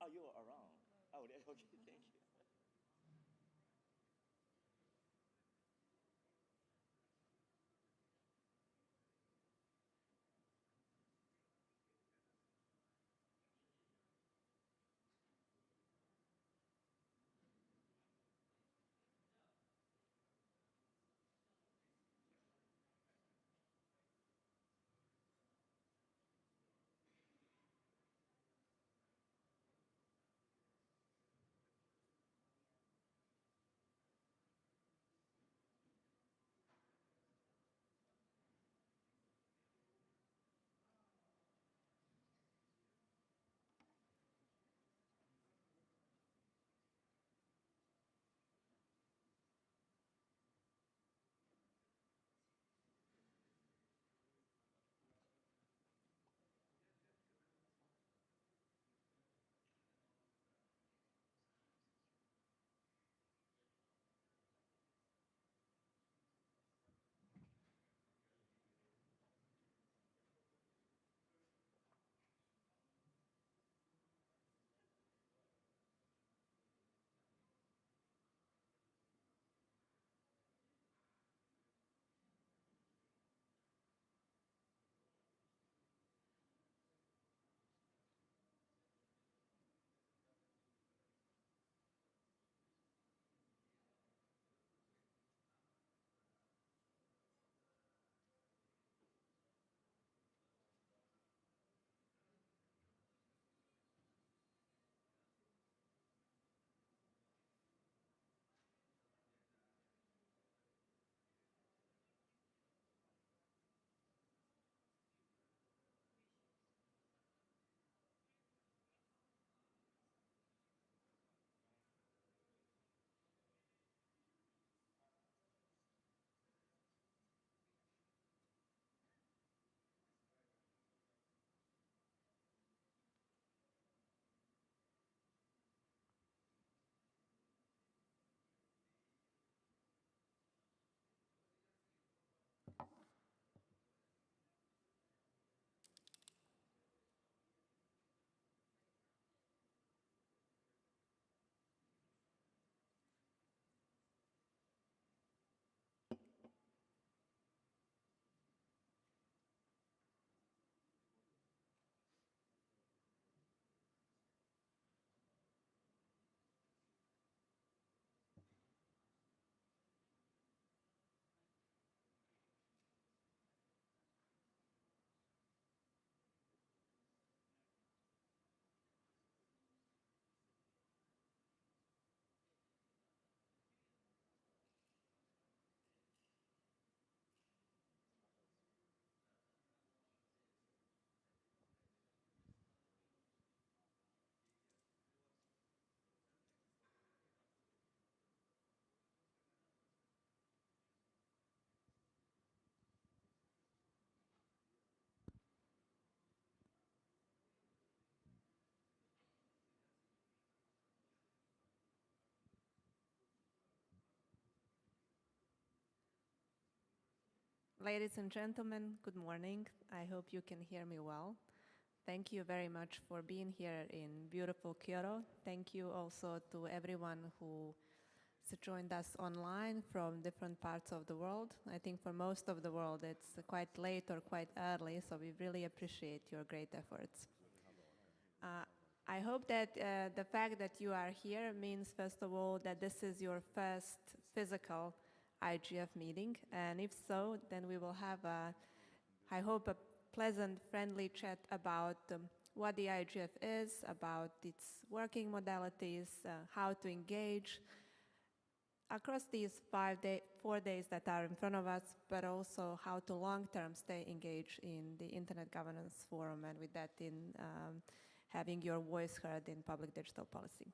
Oh, you are around. Oh, okay, thank you. Ladies and gentlemen, good morning. I hope you can hear me well. Thank you very much for being here in beautiful Kyoto. Thank you also to everyone who joined us online from different parts of the world. I think for most of the world it's quite late or quite early, so we really appreciate your great efforts. I hope that the fact that you are here means, first of all, that this is your first physical IGF meeting, and if so, then we will have, I hope, a pleasant, friendly chat about what the IGF is, about its working modalities, how to engage across these 4 days that are in front of us, but also how to long-term stay engaged in the Internet Governance Forum, and with that in having your voice heard in public digital policy.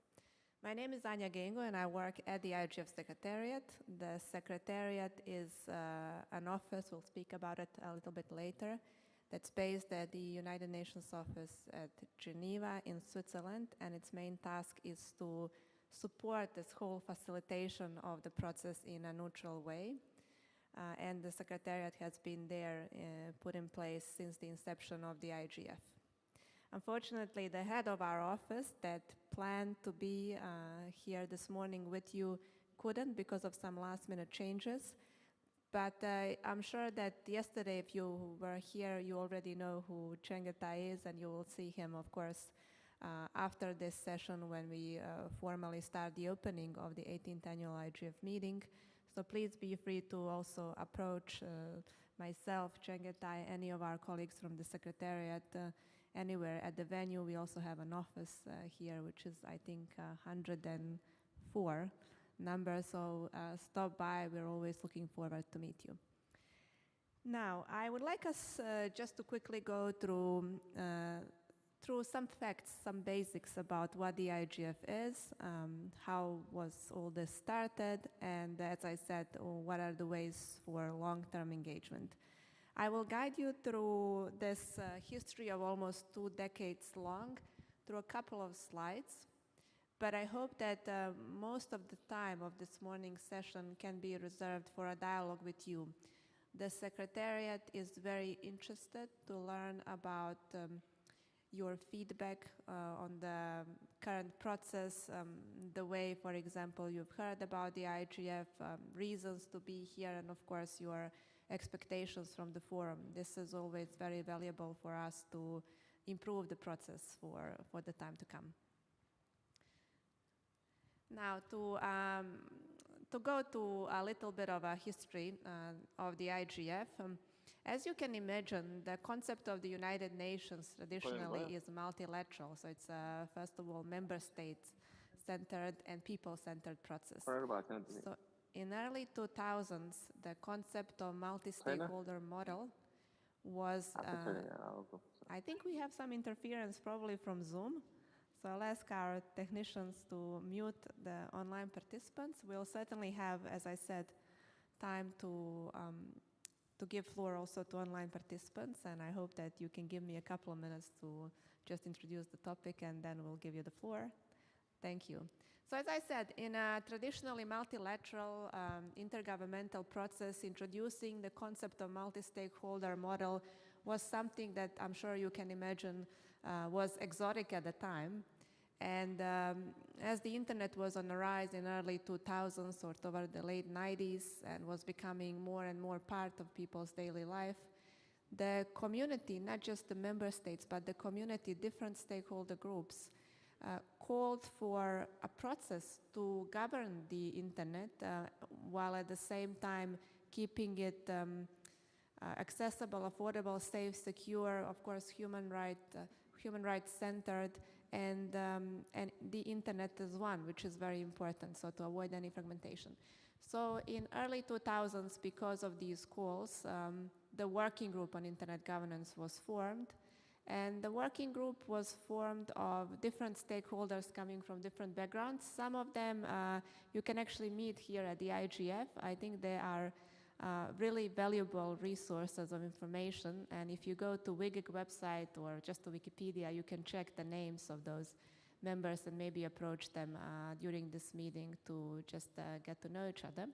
My name is Anja Gengo, and I work at the IGF Secretariat. The Secretariat is an office, we'll speak about it a little bit later, that's based at the United Nations office at Geneva in Switzerland, and its main task is to support this whole facilitation of the process in a neutral way. And the Secretariat has been there, put in place since the inception of the IGF. Unfortunately, the head of our office that planned to be here this morning with you couldn't because of some last-minute changes. But I'm sure that yesterday, if you were here, you already know who Chengetai is, and you will see him, of course, after this session when we formally start the opening of the 18th annual IGF meeting. So please be free to also approach myself, Chengetai, any of our colleagues from the Secretariat, anywhere at the venue. We also have an office here, which is, I think, 104 number, so stop by. We're always looking forward to meet you. Now, I would like us just to quickly go through some facts, some basics about what the IGF is, how was all this started, and as I said, what are the ways for long-term engagement. I will guide you through this history of almost 2 decades long through a couple of slides, but I hope that most of the time of this morning's session can be reserved for a dialogue with you. The Secretariat is very interested to learn about your feedback on the current process, the way, for example, you've heard about the IGF, reasons to be here, and of course your expectations from the forum. This is always very valuable for us to improve the process for the time to come. Now, to go to a little bit of a history of the IGF, as you can imagine, the concept of the United Nations traditionally is multilateral, so it's first of all member state-centered and people-centered process. So in early 2000s, the concept of multi-stakeholder model was, I think we have some interference probably from Zoom, so I'll ask our technicians to mute the online participants. We'll certainly have, as I said, time to give floor also to online participants, and I hope that you can give me a couple of minutes to just introduce the topic, and then we'll give you the floor. Thank you. So as I said, in a traditionally multilateral intergovernmental process, introducing the concept of multi-stakeholder model was something that I'm sure you can imagine was exotic at the time. And as the internet was on the rise in early 2000s or toward the late 90s and was becoming more and more part of people's daily life, the community, not just the member states, but the community, different stakeholder groups, called for a process to govern the internet while at the same time keeping it accessible, affordable, safe, secure, of course, human rights centered, and the internet is one, which is very important, so to avoid any fragmentation. So in early 2000s, because of these calls, the working group on internet governance was formed, and the working group was formed of different stakeholders coming from different backgrounds. Some of them you can actually meet here at the IGF. I think they are really valuable resources of information, and if you go to WIGIG website or just to Wikipedia, you can check the names of those members and maybe approach them during this meeting to just get to know each other.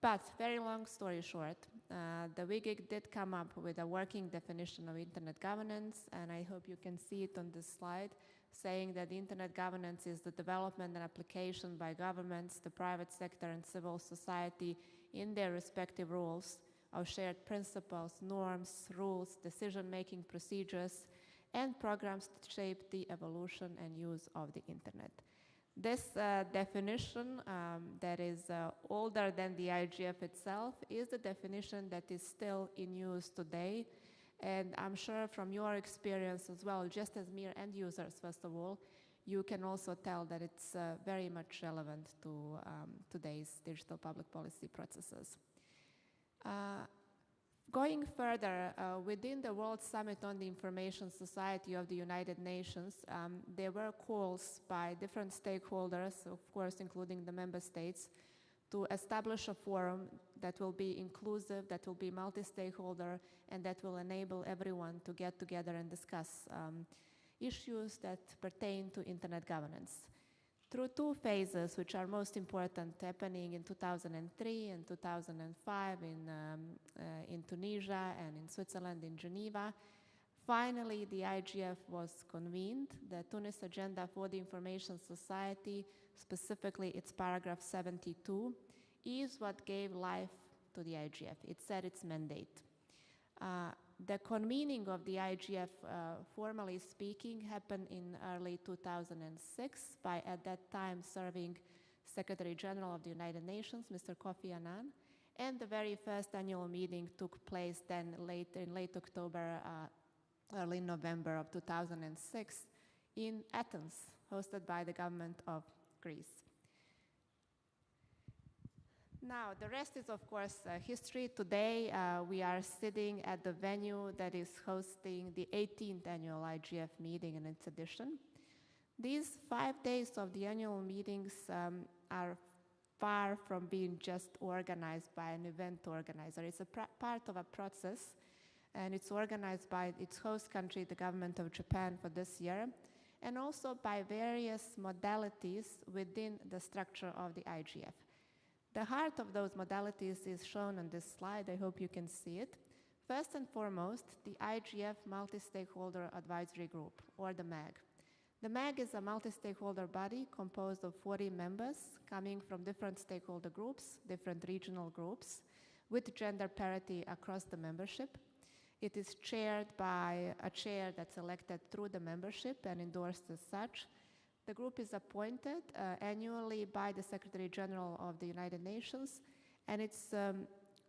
But very long story short, the WIGIG did come up with a working definition of internet governance, and I hope you can see it on this slide, saying that internet governance is the development and application by governments, the private sector, and civil society in their respective roles of shared principles, norms, rules, decision-making procedures, and programs to shape the evolution and use of the internet. This definition that is older than the IGF itself is the definition that is still in use today. And I'm sure from your experience as well, just as mere end users, first of all, you can also tell that it's very much relevant to today's digital public policy processes. Going further, within the World Summit on the Information Society of the United Nations, there were calls by different stakeholders, of course including the member states, to establish a forum that will be inclusive, that will be multi-stakeholder, and that will enable everyone to get together and discuss issues that pertain to internet governance. Through 2 phases, which are most important, happening in 2003 and 2005 in Tunisia and in Switzerland, in Geneva. Finally, the IGF was convened. The Tunis Agenda for the Information Society, specifically its paragraph 72, is what gave life to the IGF. It set its mandate. The convening of the IGF, formally speaking, happened in early 2006 by, at that time, serving Secretary General of the United Nations, Mr. Kofi Annan, and the very first annual meeting took place then in late October, early November of 2006 in Athens, hosted by the government of Greece. Now, the rest is, of course, history. Today, we are sitting at the venue that is hosting the 18th annual IGF meeting in its edition. These 5 days of the annual meetings are far from being just organized by an event organizer. It's a part of a process, and it's organized by its host country, the government of Japan, for this year, and also by various modalities within the structure of the IGF. The heart of those modalities is shown on this slide. I hope you can see it. First and foremost, the IGF Multi-Stakeholder Advisory Group, or the MAG. The MAG is a multi-stakeholder body composed of 40 members coming from different stakeholder groups, different regional groups, with gender parity across the membership. It is chaired by a chair that's elected through the membership and endorsed as such. The group is appointed annually by the Secretary General of the United Nations, and its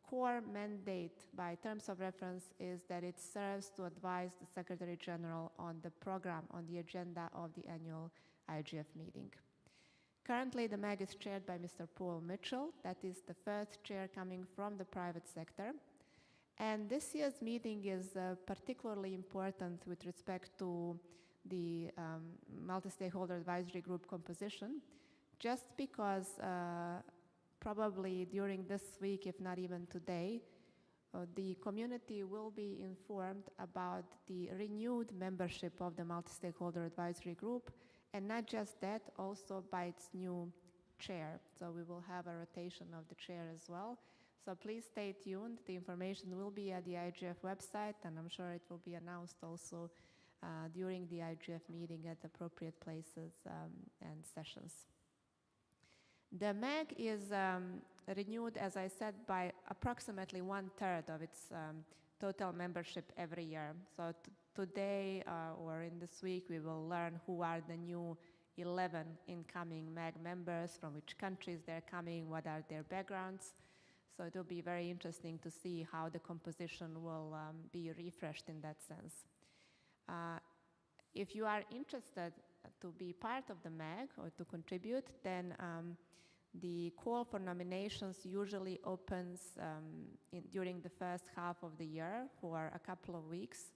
core mandate by terms of reference is that it serves to advise the Secretary General on the program, on the agenda of the annual IGF meeting. Currently, the MAG is chaired by Mr. Paul Mitchell. That is the first chair coming from the private sector. And this year's meeting is particularly important with respect to the multi-stakeholder advisory group composition, just because probably during this week, if not even today, the community will be informed about the renewed membership of the multi-stakeholder advisory group, and not just that, also by its new chair. So we will have a rotation of the chair as well. So please stay tuned. The information will be at the IGF website, and I'm sure it will be announced also during the IGF meeting at appropriate places and sessions. The MAG is renewed, as I said, by approximately 1/3 of its total membership every year. So today or in this week, we will learn who are the new 11 incoming MAG members, from which countries they're coming, what are their backgrounds. So it will be very interesting to see how the composition will be refreshed in that sense. If you are interested to be part of the MAG or to contribute, then the call for nominations usually opens during the first half of the year for a couple of weeks.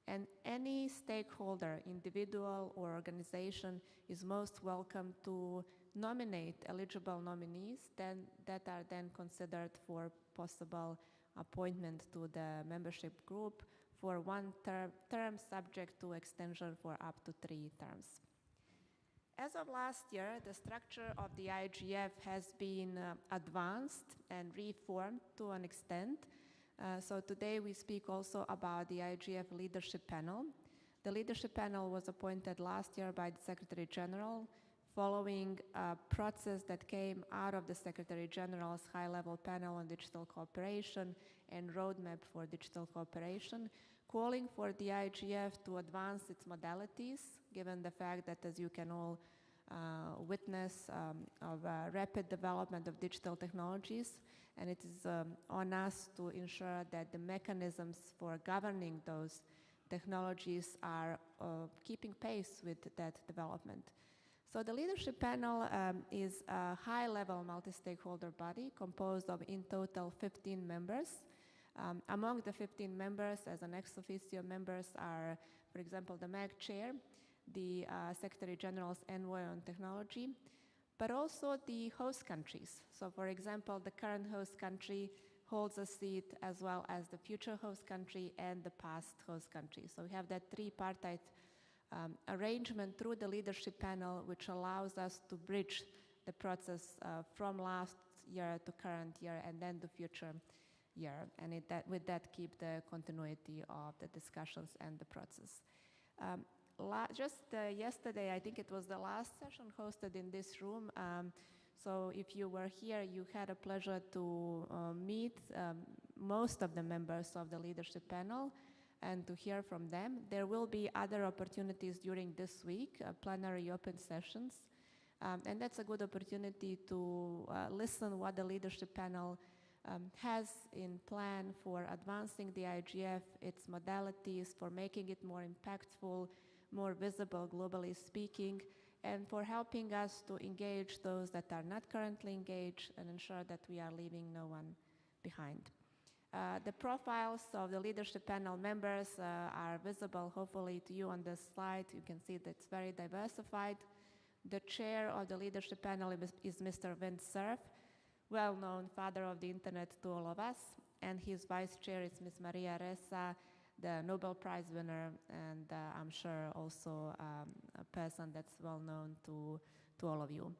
And any stakeholder, individual or organization, is most welcome to nominate eligible nominees that are then considered for possible appointment to the membership group for one term subject to extension for up to 3 terms. As of last year, the structure of the IGF has been advanced and reformed to an extent. So today we speak also about the IGF Leadership Panel. The Leadership Panel was appointed last year by the Secretary General, following a process that came out of the Secretary General's high-level panel on digital cooperation and roadmap for digital cooperation, calling for the IGF to advance its modalities, given the fact that, as you can all witness, of rapid development of digital technologies, and it is on us to ensure that the mechanisms for governing those technologies are keeping pace with that development. So the leadership panel is a high-level multi-stakeholder body composed of, in total, 15 members. Among the 15 members, as an ex officio members, are, for example, the MAG chair, the Secretary General's envoy on technology, but also the host countries. So, for example, the current host country holds a seat, as well as the future host country and the past host country. So we have that tripartite arrangement through the leadership panel, which allows us to bridge the process from last year to current year and then the future year, and with that keep the continuity of the discussions and the process. Just yesterday, I think it was the last session hosted in this room. So if you were here, you had a pleasure to meet most of the members of the leadership panel and to hear from them. There will be other opportunities during this week, plenary open sessions. And that's a good opportunity to listen what the leadership panel has in plan for advancing the IGF, its modalities, for making it more impactful, more visible globally speaking, and for helping us to engage those that are not currently engaged and ensure that we are leaving no one behind. The profiles of the leadership panel members are visible hopefully to you on this slide. You can see that it's very diversified. The chair of the leadership panel is Mr. Vince Cerf, well-known father of the internet to all of us, and his vice chair is Ms. Maria Ressa, the Nobel Prize winner, and I'm sure also a person that's well-known to all of you.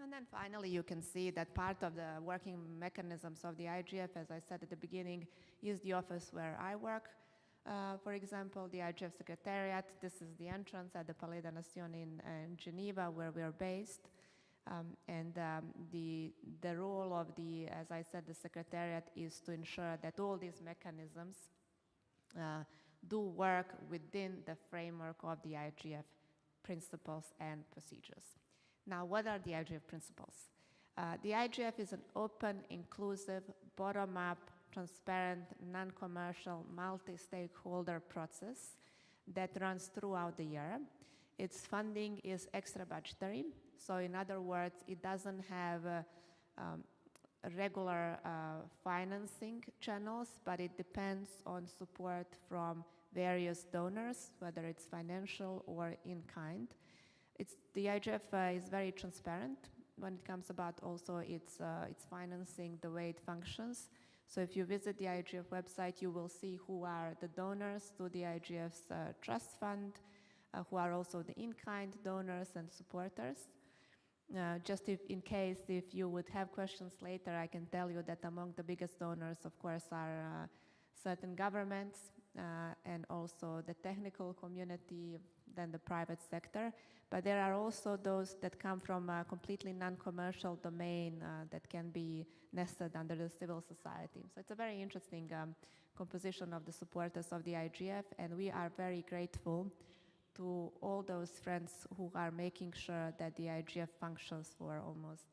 And then finally, you can see that part of the working mechanisms of the IGF, as I said at the beginning, is the office where I work. For example, the IGF Secretariat, this is the entrance at the Palais des Nations in Geneva, where we are based. The role of the, as I said, the Secretariat is to ensure that all these mechanisms do work within the framework of the IGF principles and procedures. Now, what are the IGF principles? The IGF is an open, inclusive, bottom-up, transparent, non-commercial, multi-stakeholder process that runs throughout the year. Its funding is extra budgetary, so in other words, it doesn't have regular financing channels, but it depends on support from various donors, whether it's financial or in kind. The IGF is very transparent when it comes about also its financing, the way it functions. So if you visit the IGF website, you will see who are the donors to the IGF's trust fund, who are also the in-kind donors and supporters. Just in case if you would have questions later, I can tell you that among the biggest donors, of course, are certain governments and also the technical community, then the private sector. But there are also those that come from a completely non-commercial domain that can be nested under the civil society. So it's a very interesting composition of the supporters of the IGF, and we are very grateful to all those friends who are making sure that the IGF functions for almost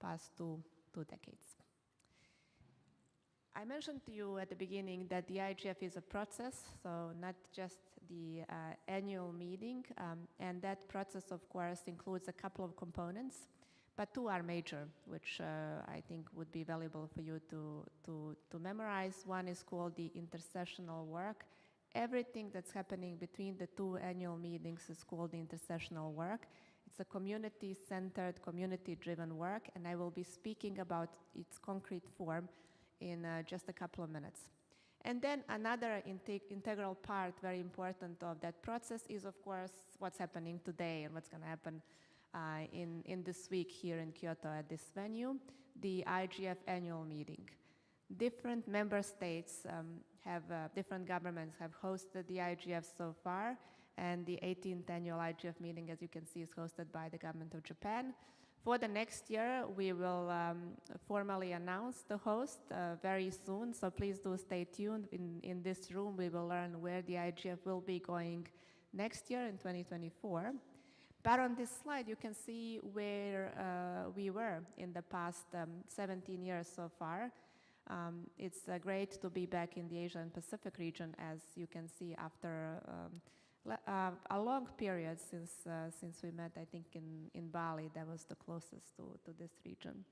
past two decades. I mentioned to you at the beginning that the IGF is a process, so not just the annual meeting, and that process, of course, includes a couple of components, but two are major, which I think would be valuable for you to memorize. One is called the intercessional work. Everything that's happening between the two annual meetings is called the intercessional work. It's a community-centered, community-driven work, and I will be speaking about its concrete form in just a couple of minutes. And then another integral part, very important of that process is, of course, what's happening today and what's going to happen in this week here in Kyoto at this venue, the IGF annual meeting. Different member states different governments have hosted the IGF so far, and the 18th annual IGF meeting, as you can see, is hosted by the government of Japan. For the next year, we will formally announce the host very soon, so please do stay tuned. In this room, we will learn where the IGF will be going next year in 2024. But on this slide, you can see where we were in the past 17 years so far. It's great to be back in the Asia and Pacific region, as you can see after a long period since we met, I think, in Bali. That was the closest to this region.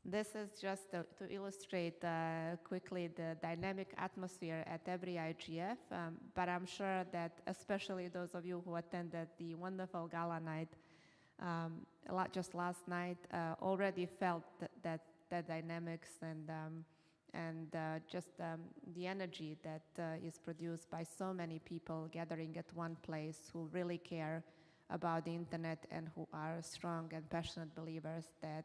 This is just to illustrate quickly the dynamic atmosphere at every IGF, but I'm sure that especially those of you who attended the wonderful gala night just last night already felt that dynamics and just the energy that is produced by so many people gathering at one place who really care about the internet and who are strong and passionate believers that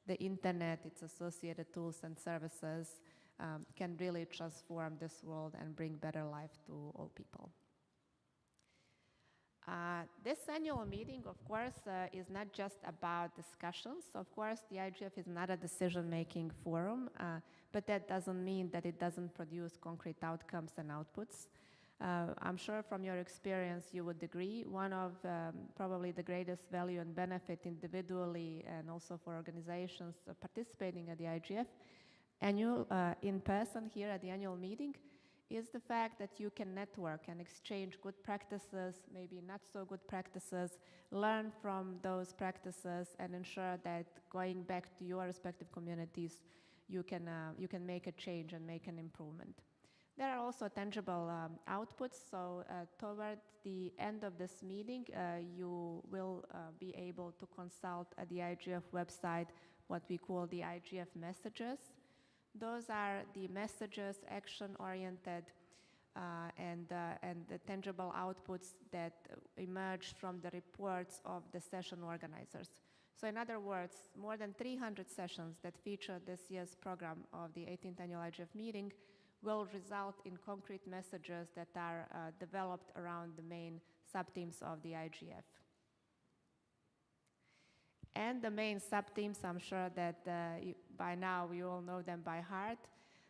the internet, its associated tools and services can really transform this world and bring better life to all people. This annual meeting, of course, is not just about discussions. Of course, the IGF is not a decision-making forum, but that doesn't mean that it doesn't produce concrete outcomes and outputs. I'm sure from your experience you would agree, one of probably the greatest value and benefit individually and also for organizations participating at the IGF annual in person here at the annual meeting is the fact that you can network and exchange good practices, maybe not so good practices, learn from those practices and ensure that going back to your respective communities, you can make a change and make an improvement. There are also tangible outputs, so toward the end of this meeting, you will be able to consult at the IGF website what we call the IGF messages. Those are the messages, action-oriented, and the tangible outputs that emerge from the reports of the session organizers. So in other words, more than 300 sessions that feature this year's program of the 18th annual IGF meeting will result in concrete messages that are developed around the main sub-themes of the IGF. And the main sub-themes, I'm sure that by now you all know them by heart.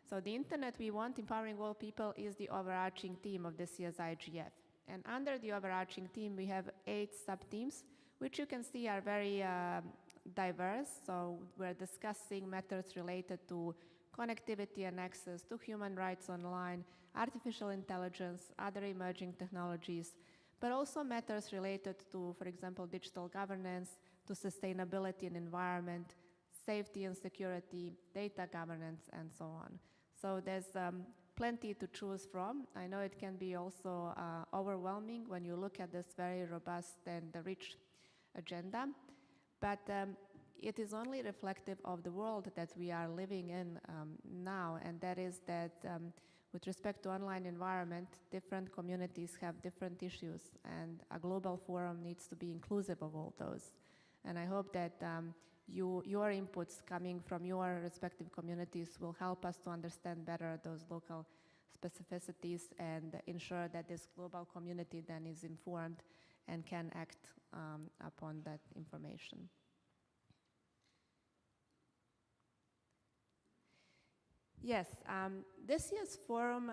So the internet we want, empowering all people, is the overarching theme of this year's IGF. And under the overarching theme, we have 8 sub-themes, which you can see are very diverse. So we're discussing matters related to connectivity and access to human rights online, artificial intelligence, other emerging technologies, but also matters related to, for example, digital governance, to sustainability and environment, safety and security, data governance, and so on. So there's plenty to choose from. I know it can be also overwhelming when you look at this very robust and rich agenda, but it is only reflective of the world that we are living in now, and that is that with respect to online environment, different communities have different issues, and a global forum needs to be inclusive of all those. And I hope that your inputs coming from your respective communities will help us to understand better those local specificities and ensure that this global community then is informed and can act upon that information. Yes, this year's forum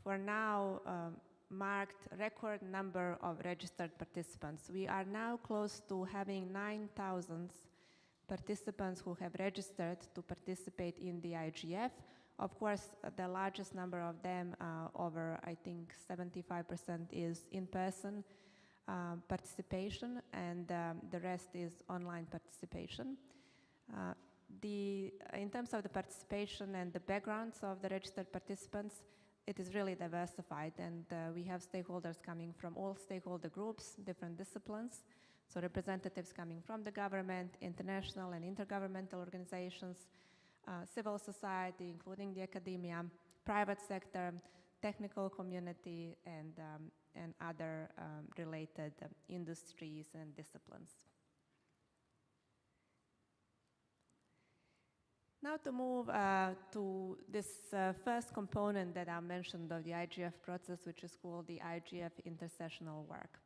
for now marked a record number of registered participants. We are now close to having 9,000 participants who have registered to participate in the IGF. Of course, the largest number of them, over I think 75%, is in-person participation, and the rest is online participation. In terms of the participation and the backgrounds of the registered participants, it is really diversified, and we have stakeholders coming from all stakeholder groups, different disciplines, so representatives coming from the government, international and intergovernmental organizations, civil society, including the academia, private sector, technical community, and other related industries and disciplines. Now to move to this first component that I mentioned of the IGF process, which is called the IGF intersessional work.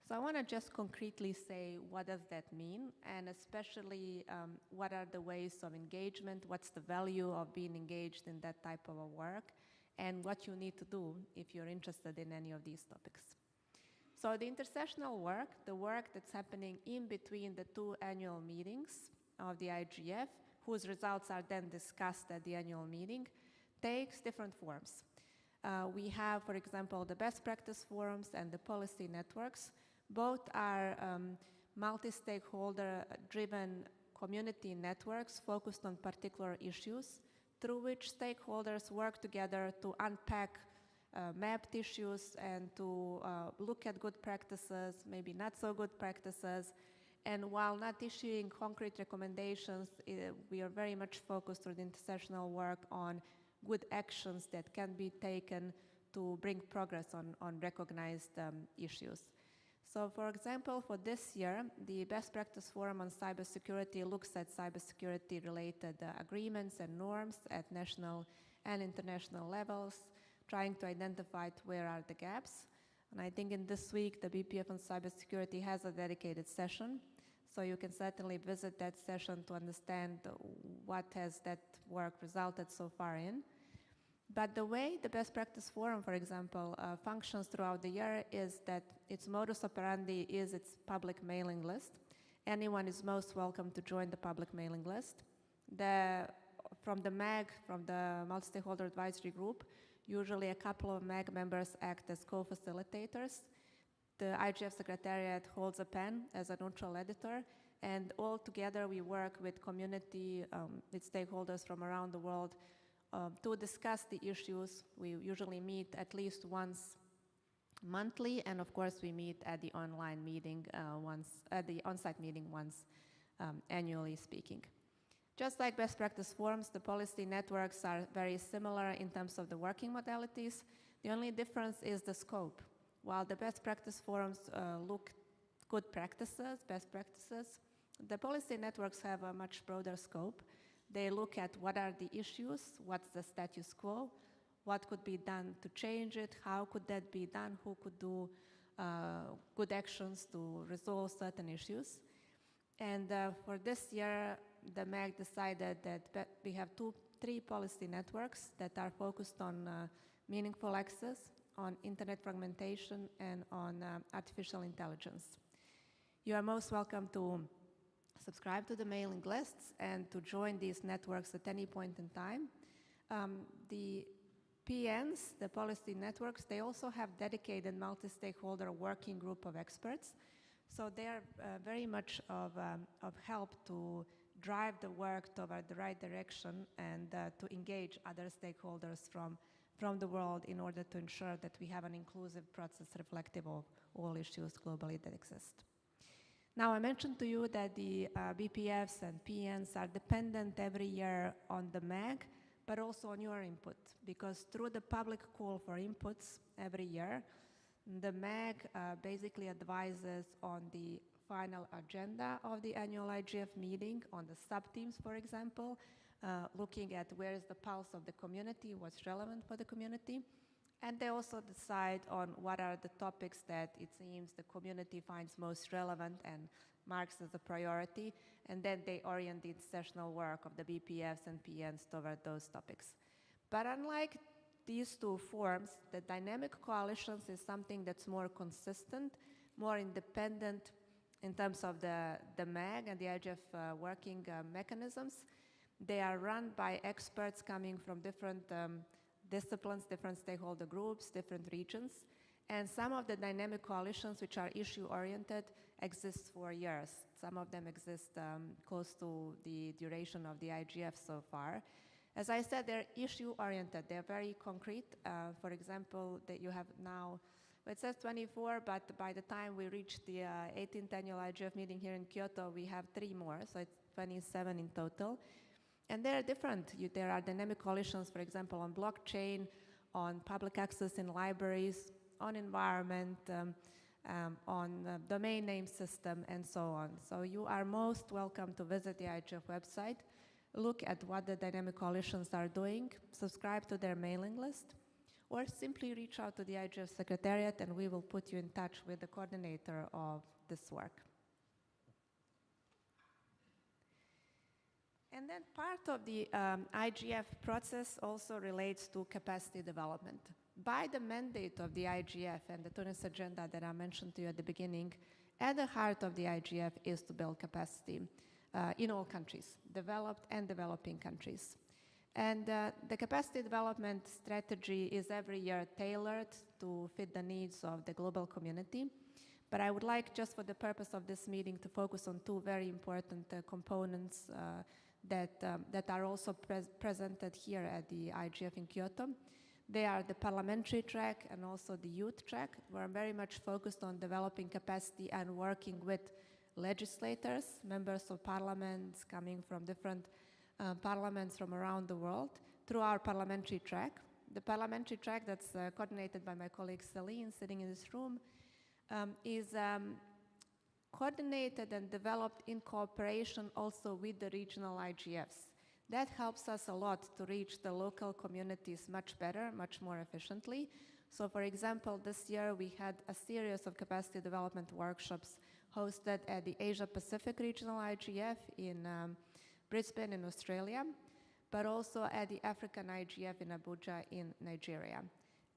So I want to just concretely say what does that mean, and especially what are the ways of engagement, what's the value of being engaged in that type of a work, and what you need to do if you're interested in any of these topics. So the intersessional work, the work that's happening in between the 2 annual meetings of the IGF, whose results are then discussed at the annual meeting, takes different forms. We have, for example, the best practice forums and the policy networks. Both are multi-stakeholder-driven community networks focused on particular issues, through which stakeholders work together to unpack mapped issues and to look at good practices, maybe not so good practices. And while not issuing concrete recommendations, we are very much focused through the intersessional work on good actions that can be taken to bring progress on recognized issues. So for example, for this year, the Best Practice Forum on Cybersecurity looks at cybersecurity related agreements and norms at national and international levels, trying to identify where are the gaps. And I think in this week, the BPF on cybersecurity has a dedicated session. So you can certainly visit that session to understand what has that work resulted so far in. But the way the Best Practice Forum, for example, functions throughout the year is that its modus operandi is its public mailing list. Anyone is most welcome to join the public mailing list. From the MAG, from the Multi-Stakeholder Advisory Group, usually a couple of MAG members act as co-facilitators. The IGF Secretariat holds a pen as a neutral editor, and all together we work with community, with stakeholders from around the world to discuss the issues. We usually meet at least once monthly, and of course we meet at the online meeting at the on-site meeting once annually speaking. Just like best practice forums, the policy networks are very similar in terms of the working modalities. The only difference is the scope. While the best practice forums look good practices, best practices, the policy networks have a much broader scope. They look at what are the issues, what's the status quo, what could be done to change it, how could that be done, who could do good actions to resolve certain issues. And for this year, the MAG decided that we have three policy networks that are focused on meaningful access, on internet fragmentation, and on artificial intelligence. You are most welcome to subscribe to the mailing lists and to join these networks at any point in time. The PNs, the policy networks, they also have dedicated multi-stakeholder working group of experts. So they are very much of help to drive the work toward the right direction and to engage other stakeholders from the world in order to ensure that we have an inclusive process reflective of all issues globally that exist. Now, I mentioned to you that the BPFs and PNs are dependent every year on the MAG, but also on your input, because through the public call for inputs every year, the MAG basically advises on the final agenda of the annual IGF meeting, on the sub-themes, for example, looking at where is the pulse of the community, what's relevant for the community. And they also decide on what are the topics that it seems the community finds most relevant and marks as a priority, and then they orient the sessional work of the BPFs and PNs toward those topics. But unlike these two forms, the dynamic coalitions is something that's more consistent, more independent in terms of the MAG and the IGF working mechanisms. They are run by experts coming from different disciplines, different stakeholder groups, different regions. And some of the dynamic coalitions, which are issue-oriented, exist for years. Some of them exist close to the duration of the IGF so far. As I said, they're issue-oriented. They're very concrete. For example, that you have now, it says 24, but by the time we reach the 18th annual IGF meeting here in Kyoto, we have 3 more, so it's 27 in total. And they're different. There are dynamic coalitions, for example, on blockchain, on public access in libraries, on environment, on domain name system, and so on. So you are most welcome to visit the IGF website, look at what the dynamic coalitions are doing, subscribe to their mailing list, or simply reach out to the IGF Secretariat and we will put you in touch with the coordinator of this work. And then part of the IGF process also relates to capacity development. By the mandate of the IGF and the Tunis agenda that I mentioned to you at the beginning, at the heart of the IGF is to build capacity in all countries, developed and developing countries. And the capacity development strategy is every year tailored to fit the needs of the global community. But I would like, just for the purpose of this meeting, to focus on 2 very important components that are also presented here at the IGF in Kyoto. They are the parliamentary track and also the youth track. We're very much focused on developing capacity and working with legislators, members of parliaments coming from different parliaments from around the world through our parliamentary track. The parliamentary track that's coordinated by my colleague Celine sitting in this room is coordinated and developed in cooperation also with the regional IGFs. That helps us a lot to reach the local communities much better, much more efficiently. So for example, this year we had a series of capacity development workshops hosted at the Asia Pacific Regional IGF in Brisbane in Australia, but also at the African IGF in Abuja in Nigeria.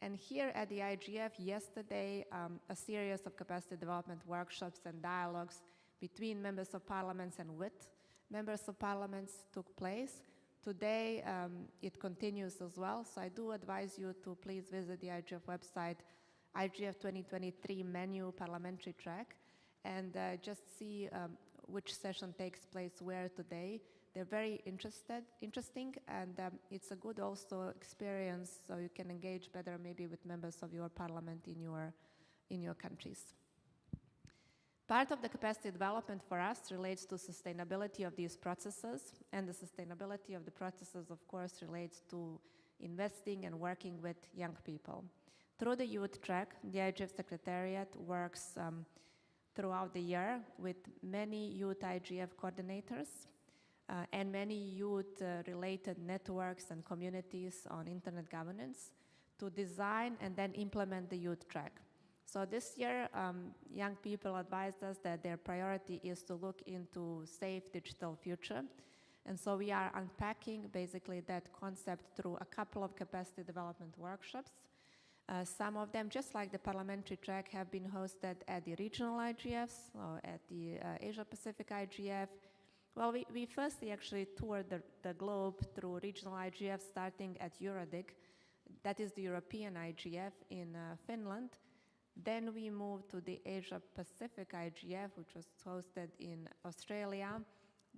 And here at the IGF yesterday, a series of capacity development workshops and dialogues between members of parliaments and with members of parliaments took place. Today, it continues as well, so I do advise you to please visit the IGF website, IGF 2023 menu parliamentary track, and just see which session takes place where today. They're very interesting, and it's a good also experience, so you can engage better maybe with members of your parliament in your countries. Part of the capacity development for us relates to sustainability of these processes, and the sustainability of the processes, of course, relates to investing and working with young people. Through the youth track, the IGF Secretariat works throughout the year with many youth IGF coordinators and many youth-related networks and communities on internet governance to design and then implement the youth track. So this year, young people advised us that their priority is to look into safe digital future. And so we are unpacking basically that concept through a couple of capacity development workshops. Some of them, just like the parliamentary track, have been hosted at the regional IGFs or at the Asia Pacific IGF. Well, we firstly actually toured the globe through regional IGF, starting at Eurodig, that is the European IGF in Finland. Then we moved to the Asia Pacific IGF, which was hosted in Australia,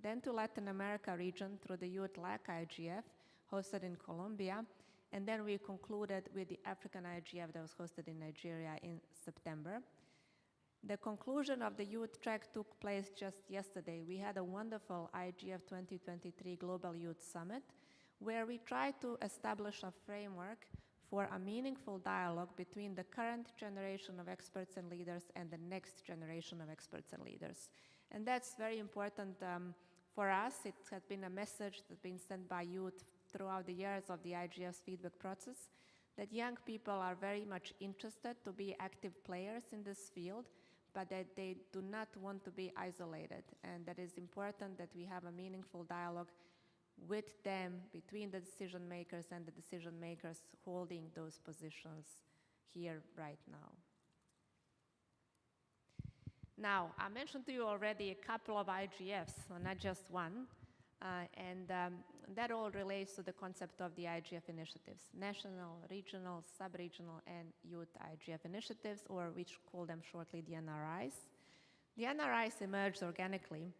then to Latin America region through the Youth LAC IGF, hosted in Colombia, and then we concluded with the African IGF that was hosted in Nigeria in September. The conclusion of the youth track took place just yesterday. We had a wonderful IGF 2023 Global Youth Summit, where we tried to establish a framework for a meaningful dialogue between the current generation of experts and leaders and the next generation of experts and leaders. And that's very important for us. It has been a message that's been sent by youth throughout the years of the IGF's feedback process, that young people are very much interested to be active players in this field, but that they do not want to be isolated. And that is important that we have a meaningful dialogue with them, between the decision makers and the decision makers holding those positions here right now. Now, I mentioned to you already a couple of IGFs, so not just one, and that all relates to the concept of the IGF initiatives, national, regional, sub-regional, and youth IGF initiatives, or which call them shortly the NRIs. The NRIs emerged organically.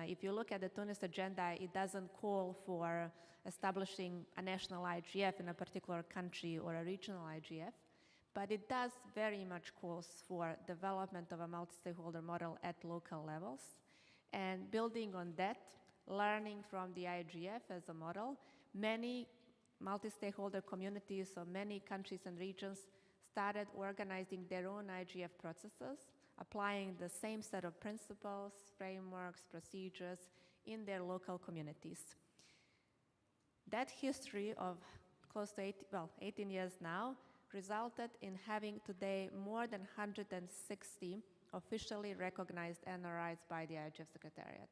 If you look at the Tunis agenda, it doesn't call for establishing a national IGF in a particular country or a regional IGF, but it does very much calls for development of a multi-stakeholder model at local levels. And building on that, learning from the IGF as a model, many multi-stakeholder communities of many countries and regions started organizing their own IGF processes, applying the same set of principles, frameworks, procedures in their local communities. That history of close to 18 years now resulted in having today more than 160 officially recognized NRIs by the IGF Secretariat.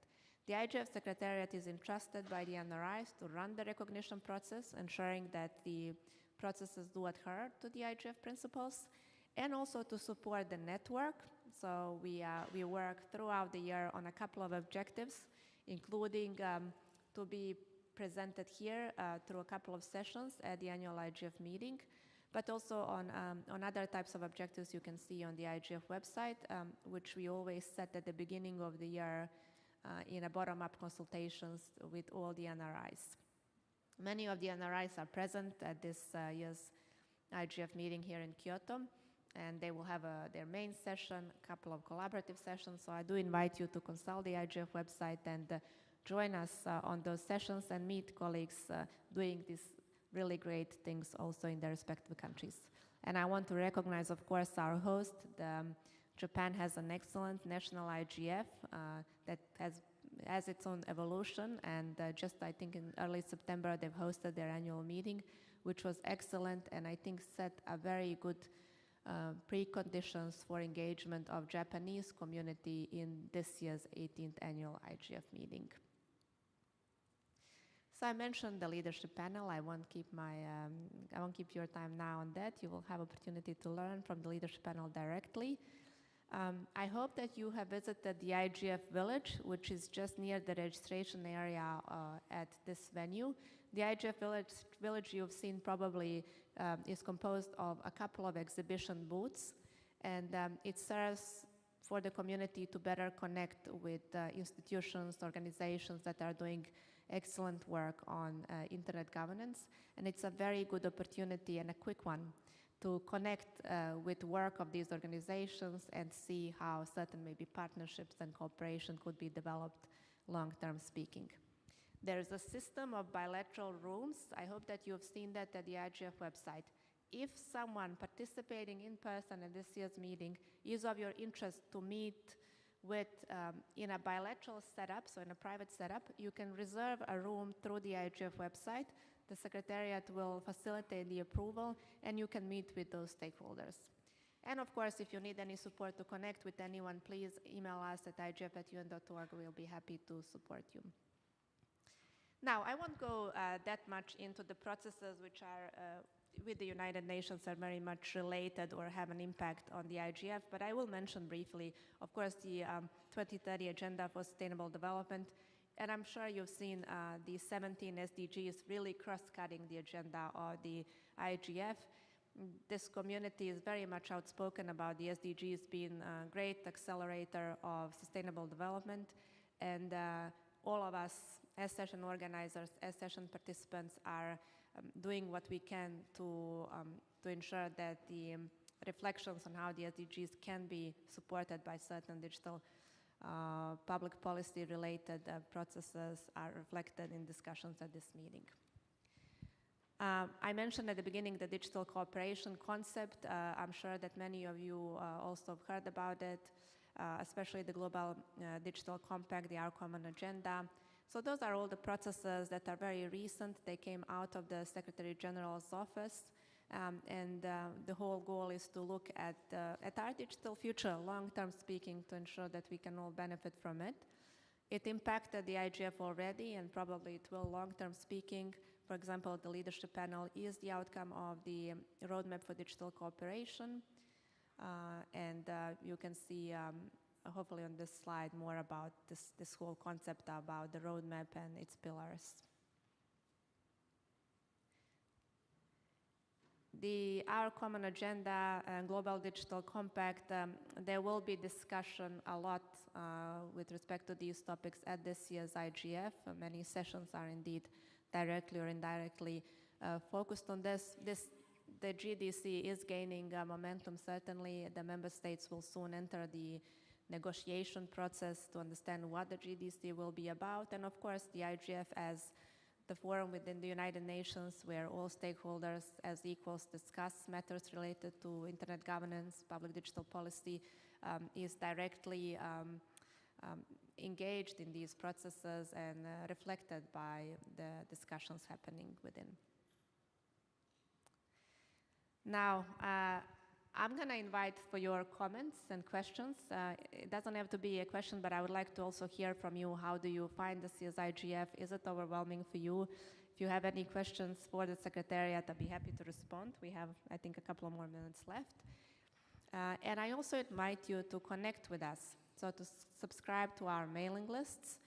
The IGF Secretariat is entrusted by the NRIs to run the recognition process, ensuring that the processes do adhere to the IGF principles, and also to support the network. So we work throughout the year on a couple of objectives, including to be presented here through a couple of sessions at the annual IGF meeting, but also on other types of objectives you can see on the IGF website, which we always set at the beginning of the year in a bottom-up consultations with all the NRIs. Many of the NRIs are present at this year's IGF meeting here in Kyoto, and they will have their main session, a couple of collaborative sessions, so I do invite you to consult the IGF website and join us on those sessions and meet colleagues doing these really great things also in their respective countries. And I want to recognize, of course, our host, the Japan has an excellent national IGF that has its own evolution, and just I think in early September they've hosted their annual meeting, which was excellent, and I think set a very good preconditions for engagement of Japanese community in this year's 18th annual IGF meeting. So I mentioned the leadership panel. I won't keep your time now on that. You will have opportunity to learn from the leadership panel directly. I hope that you have visited the IGF village, which is just near the registration area at this venue. The IGF village you've seen probably is composed of a couple of exhibition booths, and it serves for the community to better connect with institutions, organizations that are doing excellent work on internet governance. And it's a very good opportunity and a quick one to connect with work of these organizations and see how certain maybe partnerships and cooperation could be developed long-term speaking. There's a system of bilateral rooms. I hope that you've seen that at the IGF website. If someone participating in person at this year's meeting is of your interest to meet with in a bilateral setup, so in a private setup, you can reserve a room through the IGF website. The Secretariat will facilitate the approval, and you can meet with those stakeholders. And of course, if you need any support to connect with anyone, please email us at igf@un.org. We'll be happy to support you. Now, I won't go that much into the processes which are with the United Nations are very much related or have an impact on the IGF, but I will mention briefly, of course, the 2030 Agenda for Sustainable Development, and I'm sure you've seen the 17 SDGs really cross-cutting the agenda of the IGF. This community is very much outspoken about the SDGs being a great accelerator of sustainable development, and all of us as session organizers, as session participants are doing what we can to ensure that the reflections on how the SDGs can be supported by certain digital public policy related processes are reflected in discussions at this meeting. I mentioned at the beginning the digital cooperation concept. I'm sure that many of you also have heard about it, especially the Global Digital Compact, the Our Common Agenda. So those are all the processes that are very recent. They came out of the Secretary General's office, and the whole goal is to look at our digital future, long-term speaking, to ensure that we can all benefit from it. It impacted the IGF already, and probably it will long-term speaking. For example, the leadership panel is the outcome of the roadmap for digital cooperation, and you can see hopefully on this slide more about this whole concept about the roadmap and its pillars. Our Common Agenda and Global Digital Compact, there will be discussion a lot with respect to these topics at this year's IGF. Many sessions are indeed directly or indirectly focused on this. The GDC is gaining momentum, certainly. The member states will soon enter the negotiation process to understand what the GDC will be about, and of course the IGF as the forum within the United Nations where all stakeholders as equals discuss matters related to internet governance, public digital policy, is directly engaged in these processes and reflected by the discussions happening within. Now, I'm going to invite for your comments and questions. It doesn't have to be a question, but I would like to also hear from you. How do you find this year's IGF? Is it overwhelming for you? If you have any questions for the Secretariat, I'd be happy to respond. We have, I think, a couple of more minutes left. And I also invite you to connect with us. So to subscribe to our mailing lists,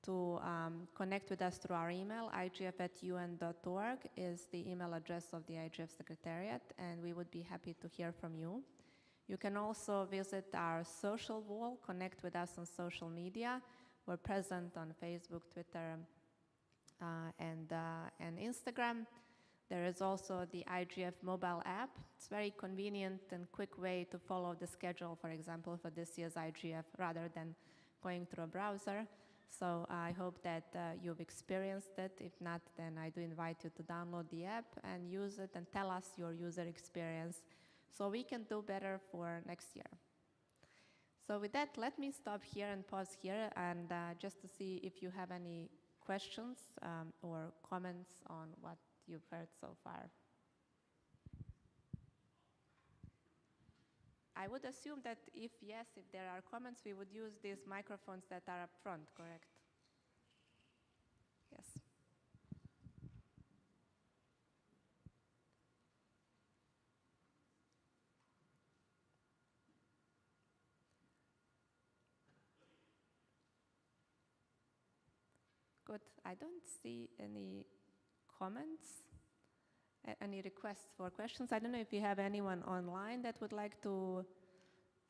to connect with us through our email, igf@un.org is the email address of the IGF Secretariat, and we would be happy to hear from you. You can also visit our social wall, connect with us on social media. We're present on Facebook, Twitter, and Instagram. There is also the IGF mobile app. It's a very convenient and quick way to follow the schedule, for example, for this year's IGF, rather than going through a browser. So I hope that you've experienced it. If not, then I do invite you to download the app and use it and tell us your user experience so we can do better for next year. So with that, let me stop here and pause here and just to see if you have any questions or comments on what you've heard so far. I would assume that if yes, if there are comments, we would use these microphones that are up front, correct? Yes. Good. I don't see any comments, any requests for questions. I don't know if you have anyone online that would like to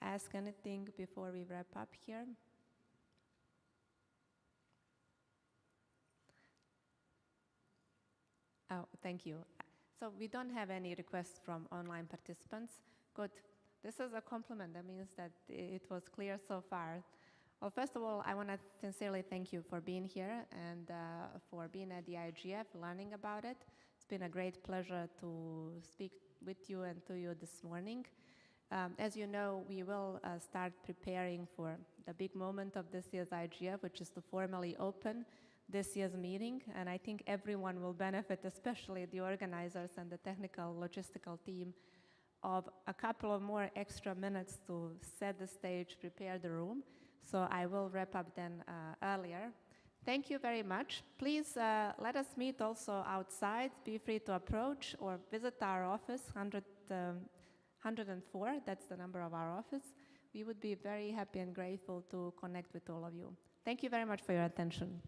ask anything before we wrap up here. Oh, thank you. So we don't have any requests from online participants. Good. This is a compliment. That means that it was clear so far. Well, first of all, I want to sincerely thank you for being here and for being at the IGF, learning about it. It's been a great pleasure to speak with you and to you this morning. As you know, we will start preparing for the big moment of this year's IGF, which is to formally open this year's meeting, and I think everyone will benefit, especially the organizers and the technical logistical team, of a couple of more extra minutes to set the stage, prepare the room. So I will wrap up then earlier. Thank you very much. Please let us meet also outside. Be free to approach or visit our office, 104, that's the number of our office. We would be very happy and grateful to connect with all of you. Thank you very much for your attention.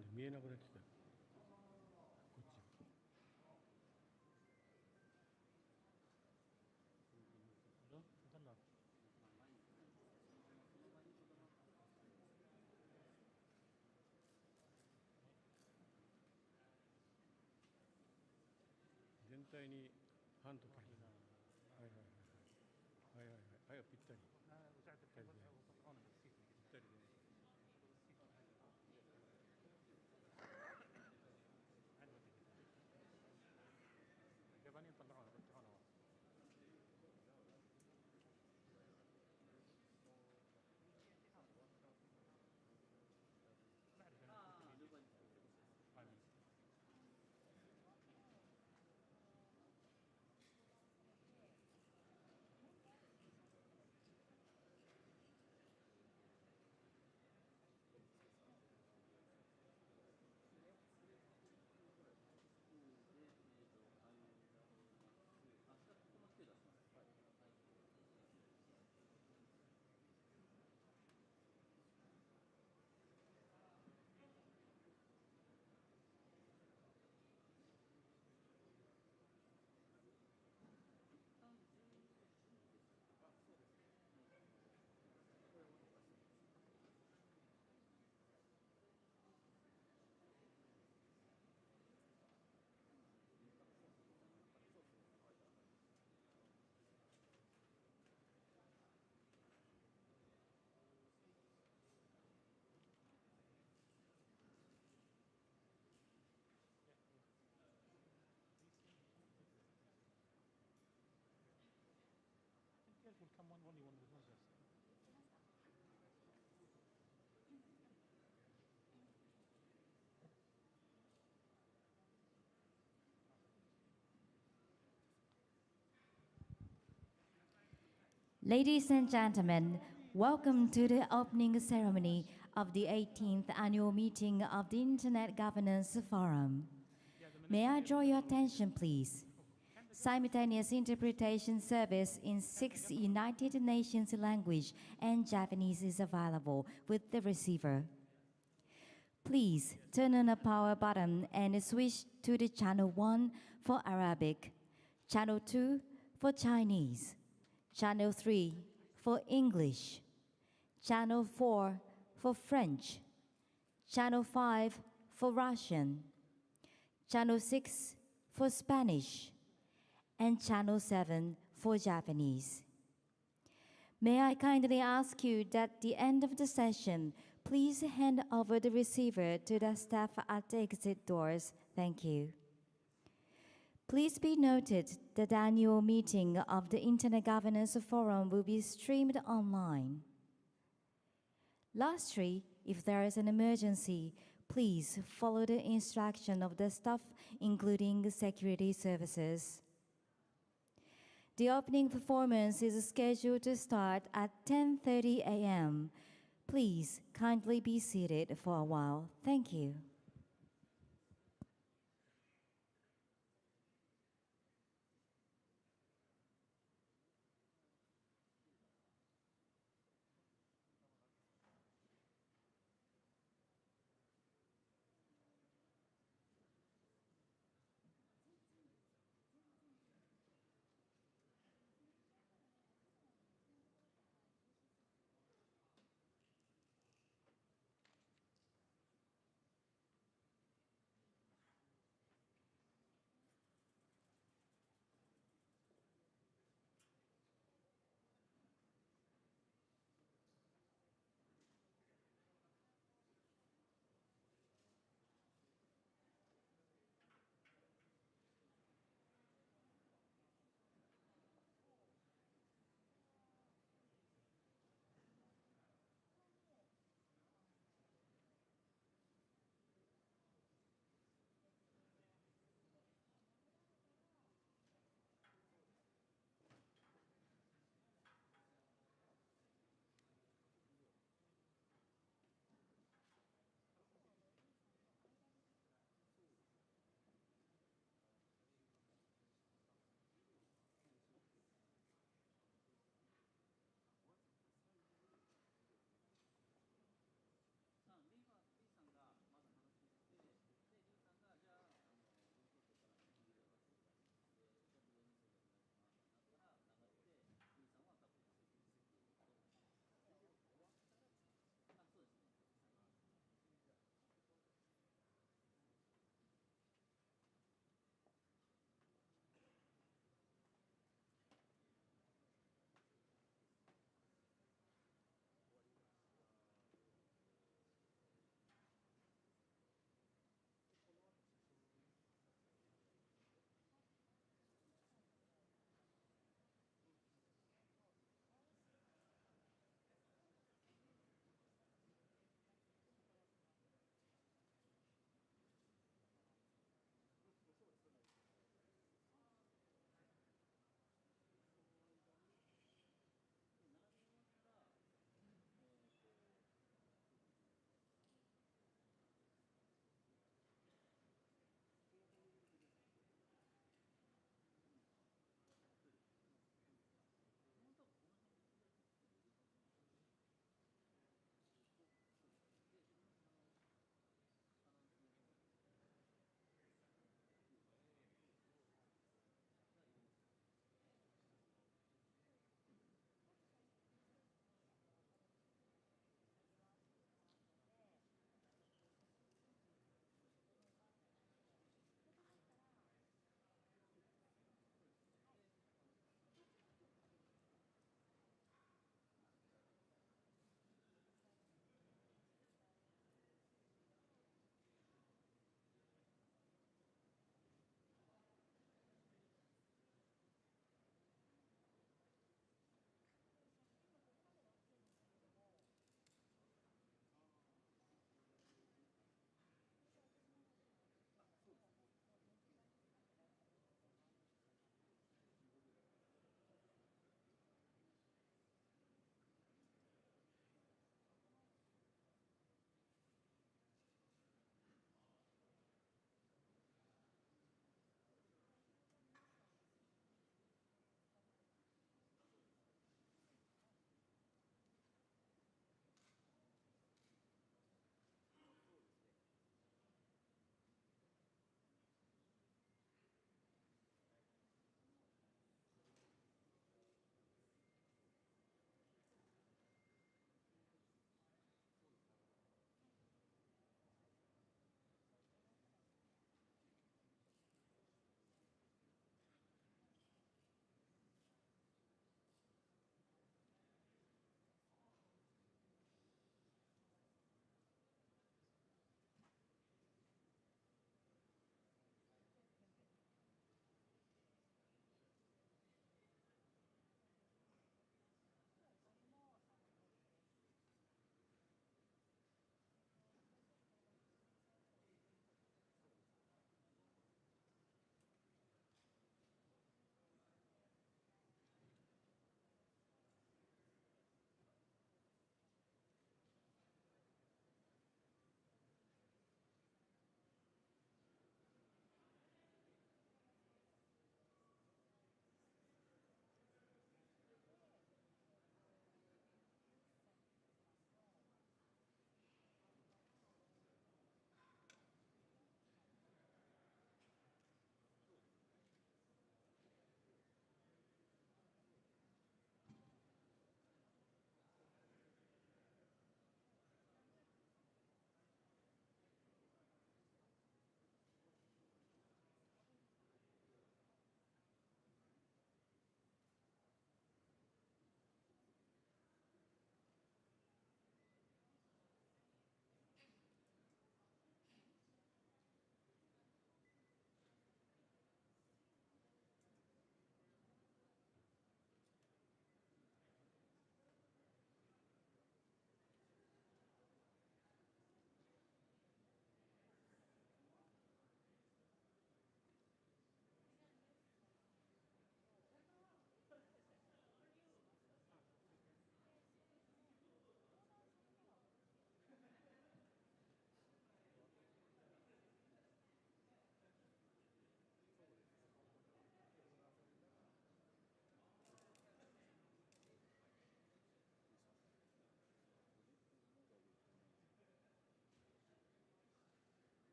なんで見えなくなってきた。こっち。全体に半とか。はいはいはいはいはいはいはいぴったり。ぴったりで。ぴったりで。Ladies and gentlemen, welcome to the opening ceremony of the 18th annual meeting of the Internet Governance Forum. May I draw your attention, please? Simultaneous interpretation service in 6 United Nations language and Japanese is available with the receiver. Please turn on the power button and switch to the channel 1 for Arabic, channel 2 for Chinese, channel 3 for English, channel 4 for French, channel 5 for Russian, channel 6 for Spanish, and channel 7 for Japanese. May I kindly ask you that at the end of the session, please hand over the receiver to the staff at the exit doors. Thank you. Please be noted that the annual meeting of the Internet Governance Forum will be streamed online. Lastly, if there is an emergency, please follow the instruction of the staff, including security services. The opening performance is scheduled to start at 10:30 a.m. Please kindly be seated for a while. Thank you.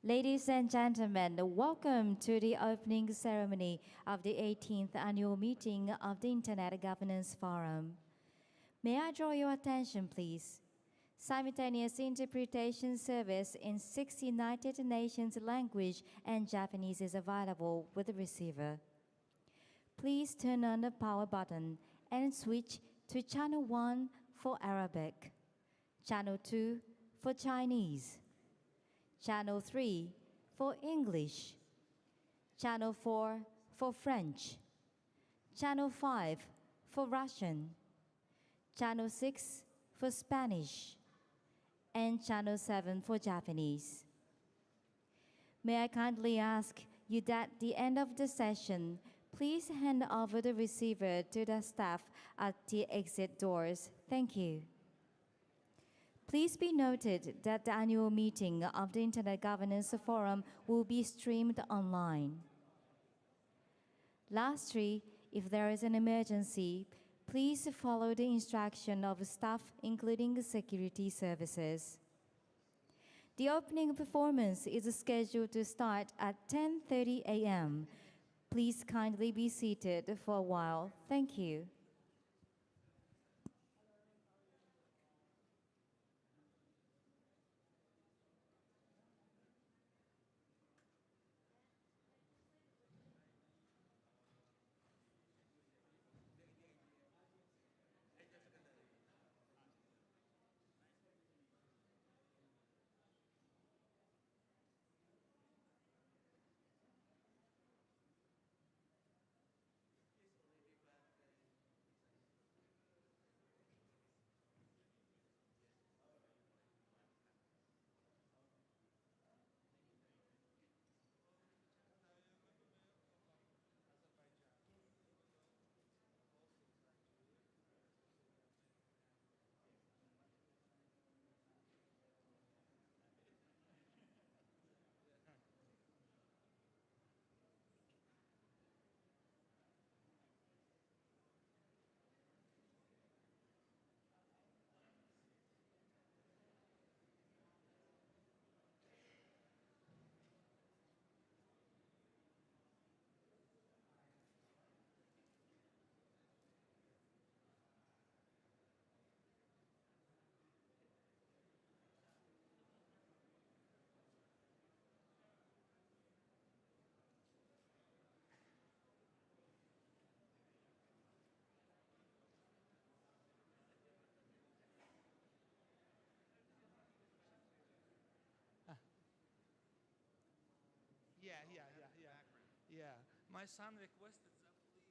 Ladies and gentlemen, welcome to the opening ceremony of the 18th annual meeting of the Internet Governance Forum. May I draw your attention, please? Simultaneous interpretation service in 6 United Nations language and Japanese is available with the receiver. Please turn on the power button and switch to channel 1 for Arabic, channel 2 for Chinese, channel 3 for English, channel 4 for French, channel 5 for Russian, channel 6 for Spanish, and channel 7 for Japanese. May I kindly ask you that at the end of the session, please hand over the receiver to the staff at the exit doors. Thank you. Please be noted that the annual meeting of the Internet Governance Forum will be streamed online. Lastly, if there is an emergency, please follow the instruction of staff, including security services. The opening performance is scheduled to start at 10:30 a.m. Please kindly be seated for a while. Thank you. Yeah. My son requested that, please.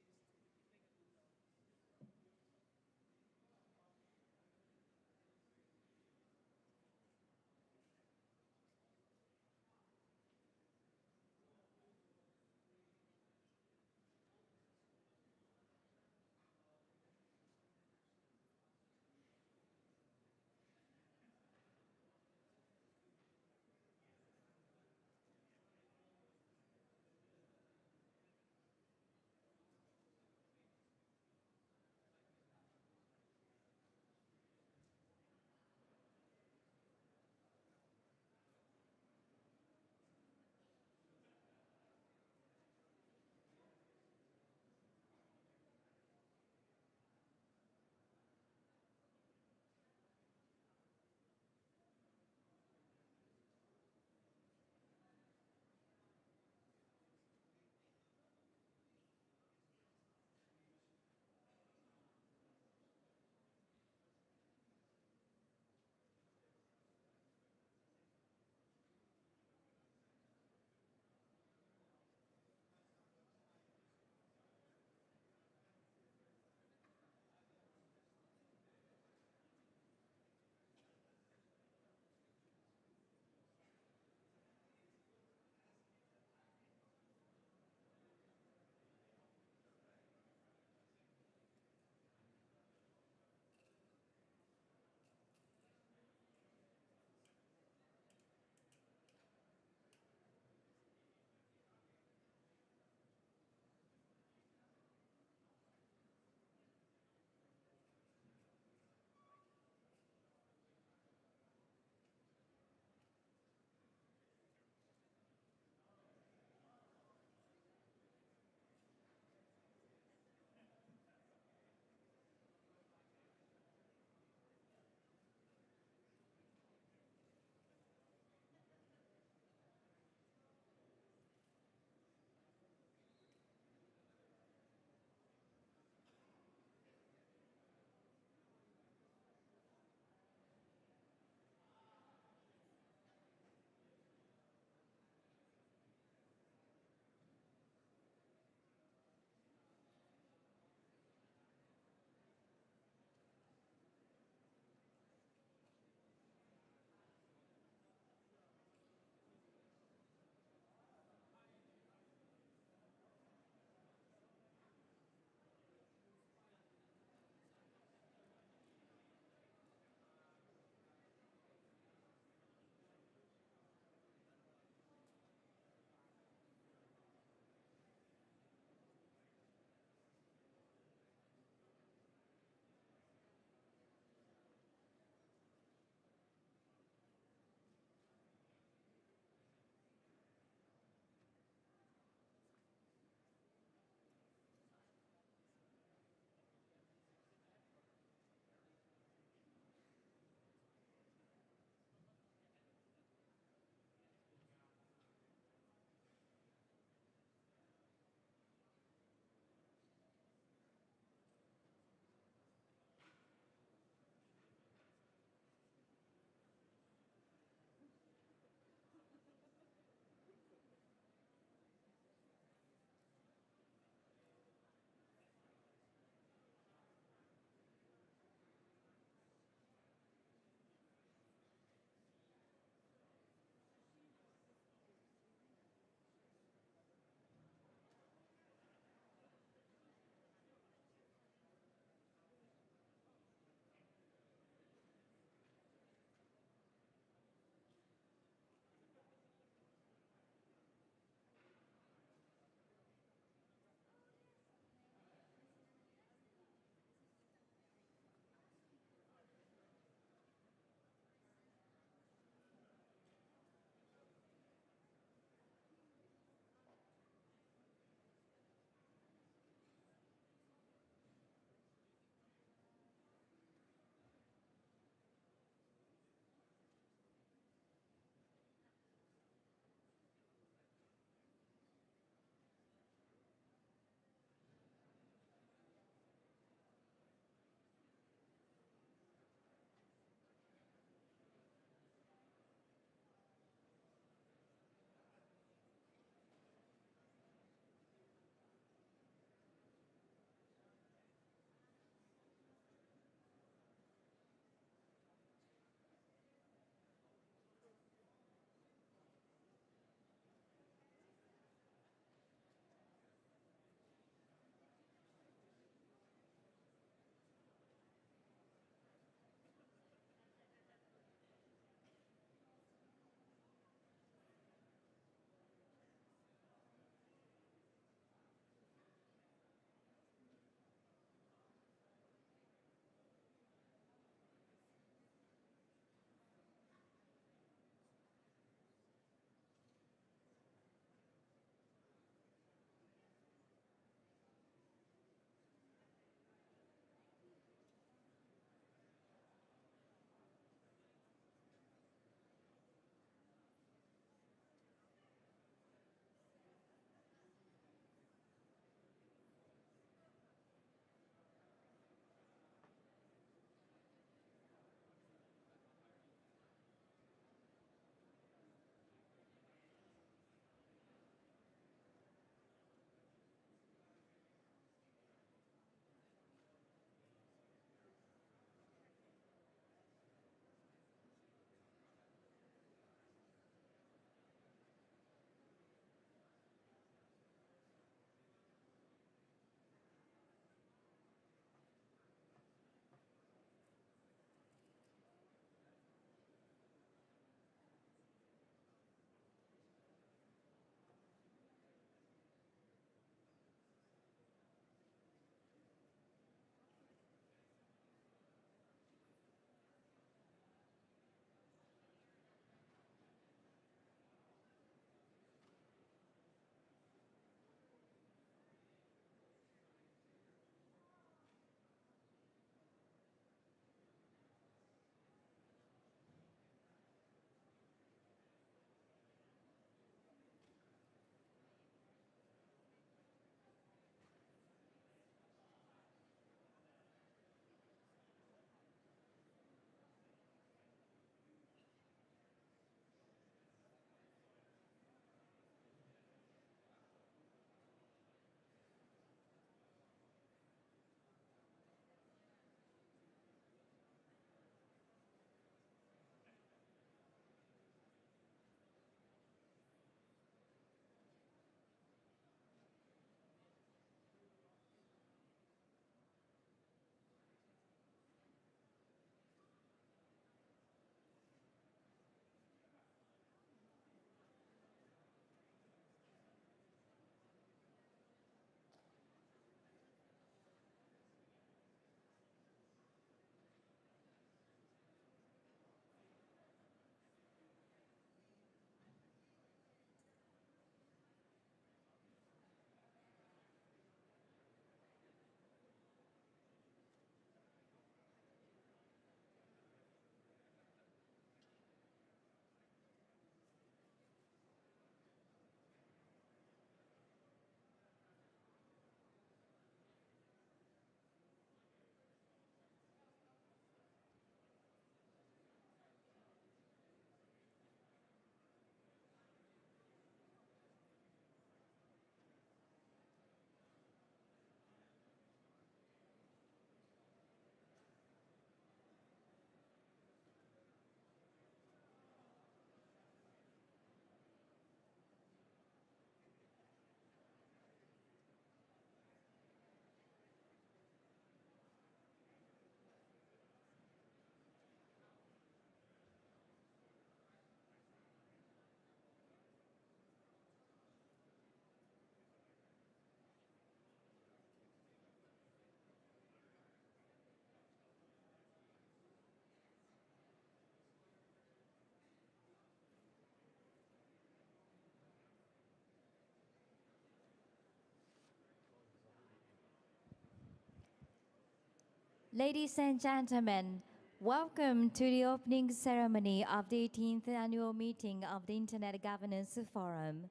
Ladies and gentlemen, welcome to the opening ceremony of the 18th annual meeting of the Internet Governance Forum.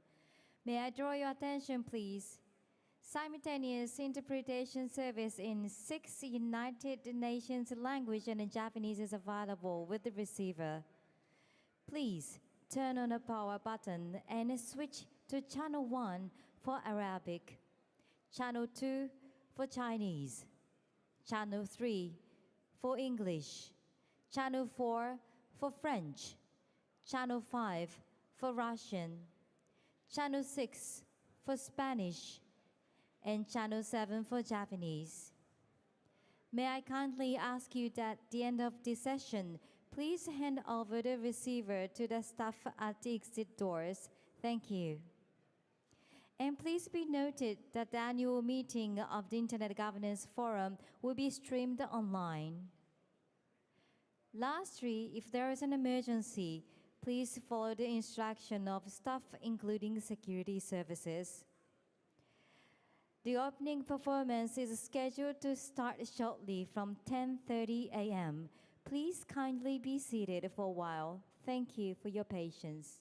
May I draw your attention, please? Simultaneous interpretation service in 6 United Nations language and Japanese is available with the receiver. Please turn on the power button and switch to channel 1 for Arabic, channel 2 for Chinese, channel 3 for English, channel 4 for French, channel 5 for Russian, channel 6 for Spanish, and channel 7 for Japanese. May I kindly ask you that at the end of this session, please hand over the receiver to the staff at the exit doors. Thank you. And please be noted that the annual meeting of the Internet Governance Forum will be streamed online. Lastly, if there is an emergency, please follow the instruction of staff, including security services. The opening performance is scheduled to start shortly from 10:30 a.m. Please kindly be seated for a while. Thank you for your patience.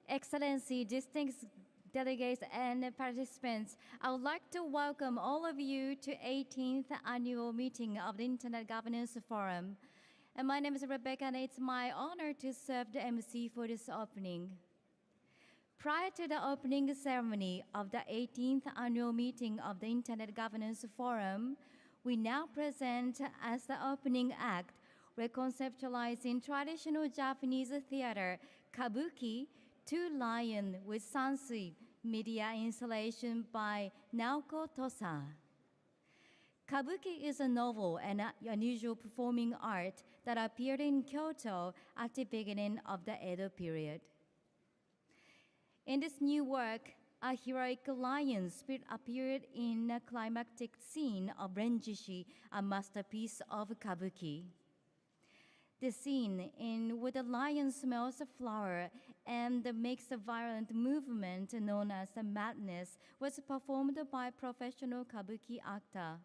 Excellency, distinguished delegates and participants, I would like to welcome all of you to 18th annual meeting of the Internet Governance Forum. And my name is Rebecca, and it's my honor to serve the MC for this opening. Prior to the opening ceremony of the 18th annual meeting of the Internet Governance Forum, we now present as the opening act, reconceptualizing traditional Japanese theater, Kabuki, Two Lion with Sansui, media installation by Naoko Tosa. Kabuki is a novel and unusual performing art that appeared in Kyoto at the beginning of the Edo period. In this new work, a heroic lion spirit appeared in a climactic scene of Renjishi, a masterpiece of Kabuki. The scene in which the lion smells a flower and makes a violent movement known as the madness was performed by a professional Kabuki actor.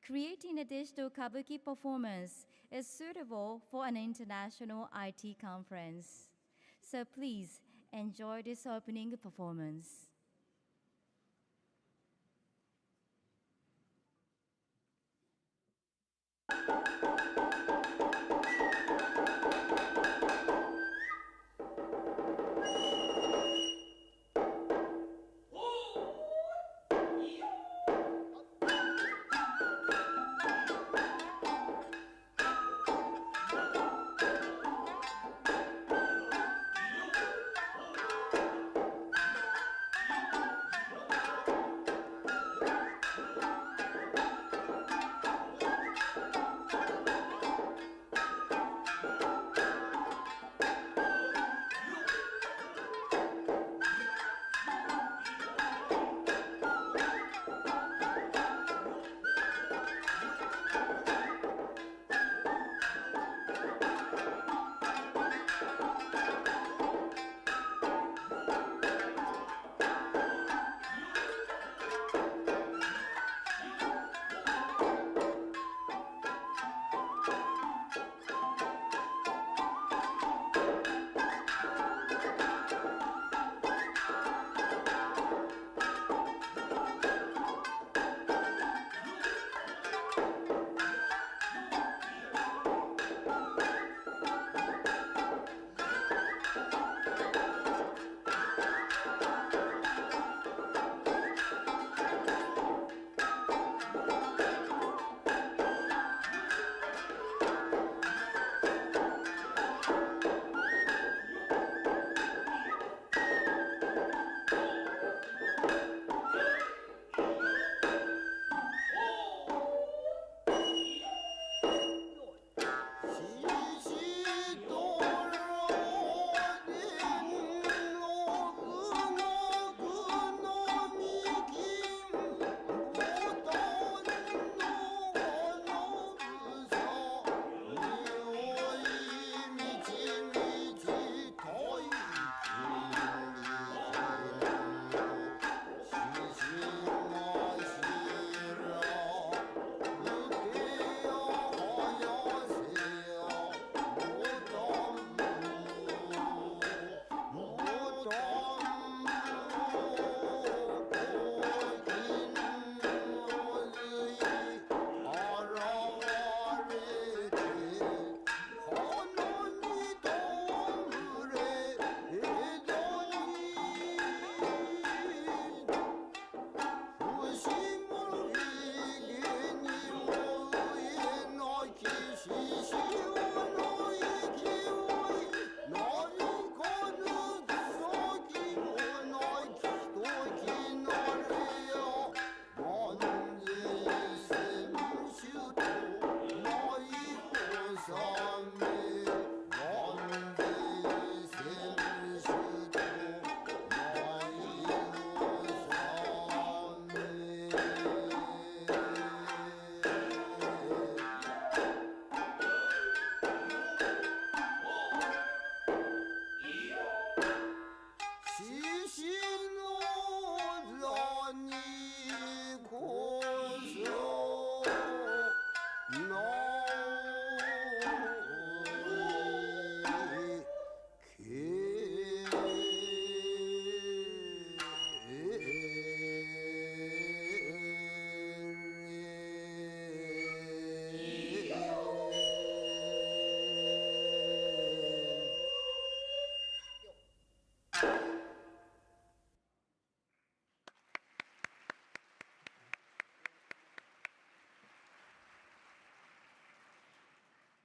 Creating a digital Kabuki performance is suitable for an international IT conference. So please enjoy this opening performance.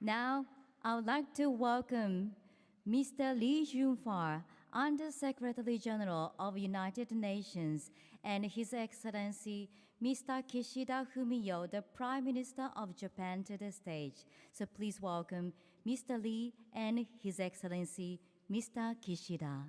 Now, I would like to welcome Mr. Lee Junfar, Under-Secretary General of United Nations, and His Excellency Mr. Kishida Fumio, the Prime Minister of Japan, to the stage. So please welcome Mr. Lee and His Excellency Mr. Kishida.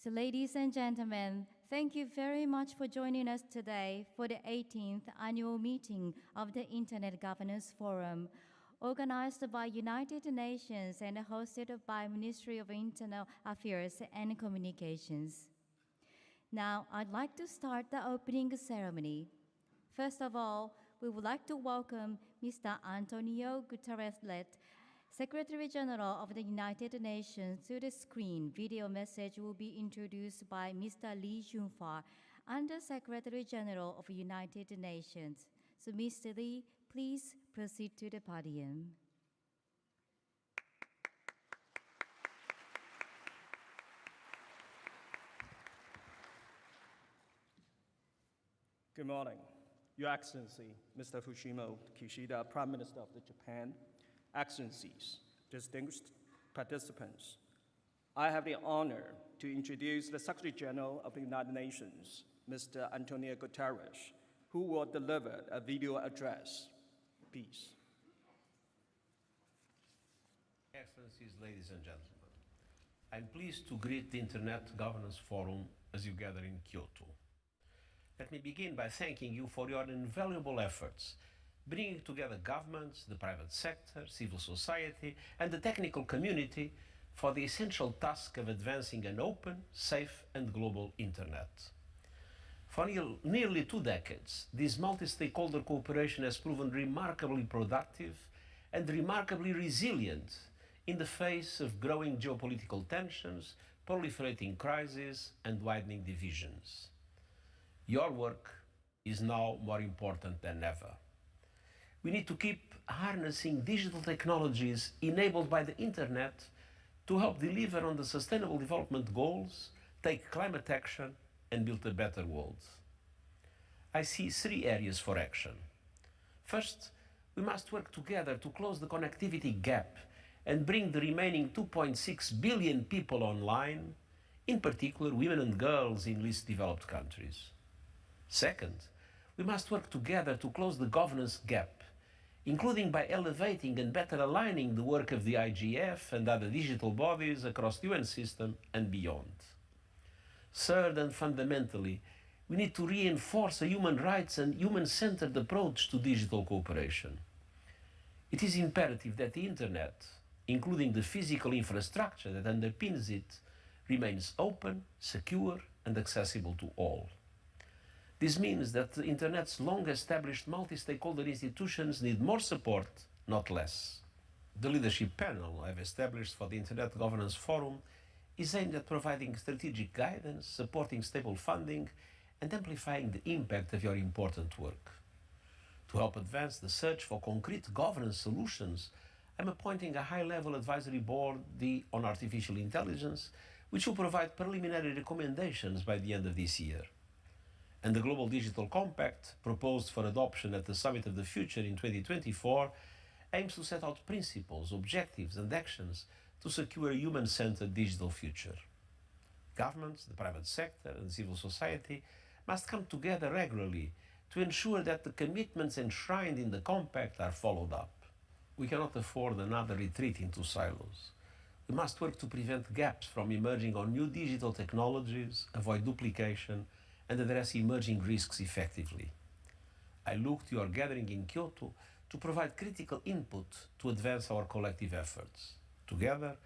So ladies and gentlemen, thank you very much for joining us today for the 18th annual meeting of the Internet Governance Forum, organized by United Nations and hosted by Ministry of Internal Affairs and Communications. Now, I'd like to start the opening ceremony. First of all, we would like to welcome Mr. Antonio Guterres-led Secretary General of the United Nations to the screen. Video message will be introduced by Mr. Lee Junfar, Under Secretary General of United Nations. So Mr. Lee, please proceed to the podium. Good morning, Your Excellency, Mr. Fumio Kishida, Prime Minister of Japan, Excellencies, distinguished participants. I have the honor to introduce the Secretary General of the United Nations, Mr. Antonio Guterres, who will deliver a video address. Peace. Excellencies, ladies and gentlemen, I'm pleased to greet the Internet Governance Forum as you gather in Kyoto. Let me begin by thanking you for your invaluable efforts, bringing together governments, the private sector, civil society, and the technical community for the essential task of advancing an open, safe, and global Internet. For nearly 2 decades, this multi-stakeholder cooperation has proven remarkably productive and remarkably resilient in the face of growing geopolitical tensions, proliferating crises, and widening divisions. Your work is now more important than ever. We need to keep harnessing digital technologies enabled by the Internet to help deliver on the Sustainable Development Goals, take climate action, and build a better world. I see 3 areas for action. First, we must work together to close the connectivity gap and bring the remaining 2.6 billion people online, in particular women and girls in least developed countries. Second, we must work together to close the governance gap, including by elevating and better aligning the work of the IGF and other digital bodies across the UN system and beyond. Third, and fundamentally, we need to reinforce a human rights and human-centered approach to digital cooperation. It is imperative that the Internet, including the physical infrastructure that underpins it, remains open, secure, and accessible to all. This means that the Internet's long-established multi-stakeholder institutions need more support, not less. The leadership panel I've established for the Internet Governance Forum is aimed at providing strategic guidance, supporting stable funding, and amplifying the impact of your important work. To help advance the search for concrete governance solutions, I'm appointing a high-level advisory board on artificial intelligence, which will provide preliminary recommendations by the end of this year. And the Global Digital Compact, proposed for adoption at the Summit of the Future in 2024, aims to set out principles, objectives, and actions to secure a human-centered digital future. Governments, the private sector, and civil society must come together regularly to ensure that the commitments enshrined in the Compact are followed up. We cannot afford another retreat into silos. We must work to prevent gaps from emerging on new digital technologies, avoid duplication, and address emerging risks effectively. I look to your gathering in Kyoto to provide critical input to advance our collective efforts. Together,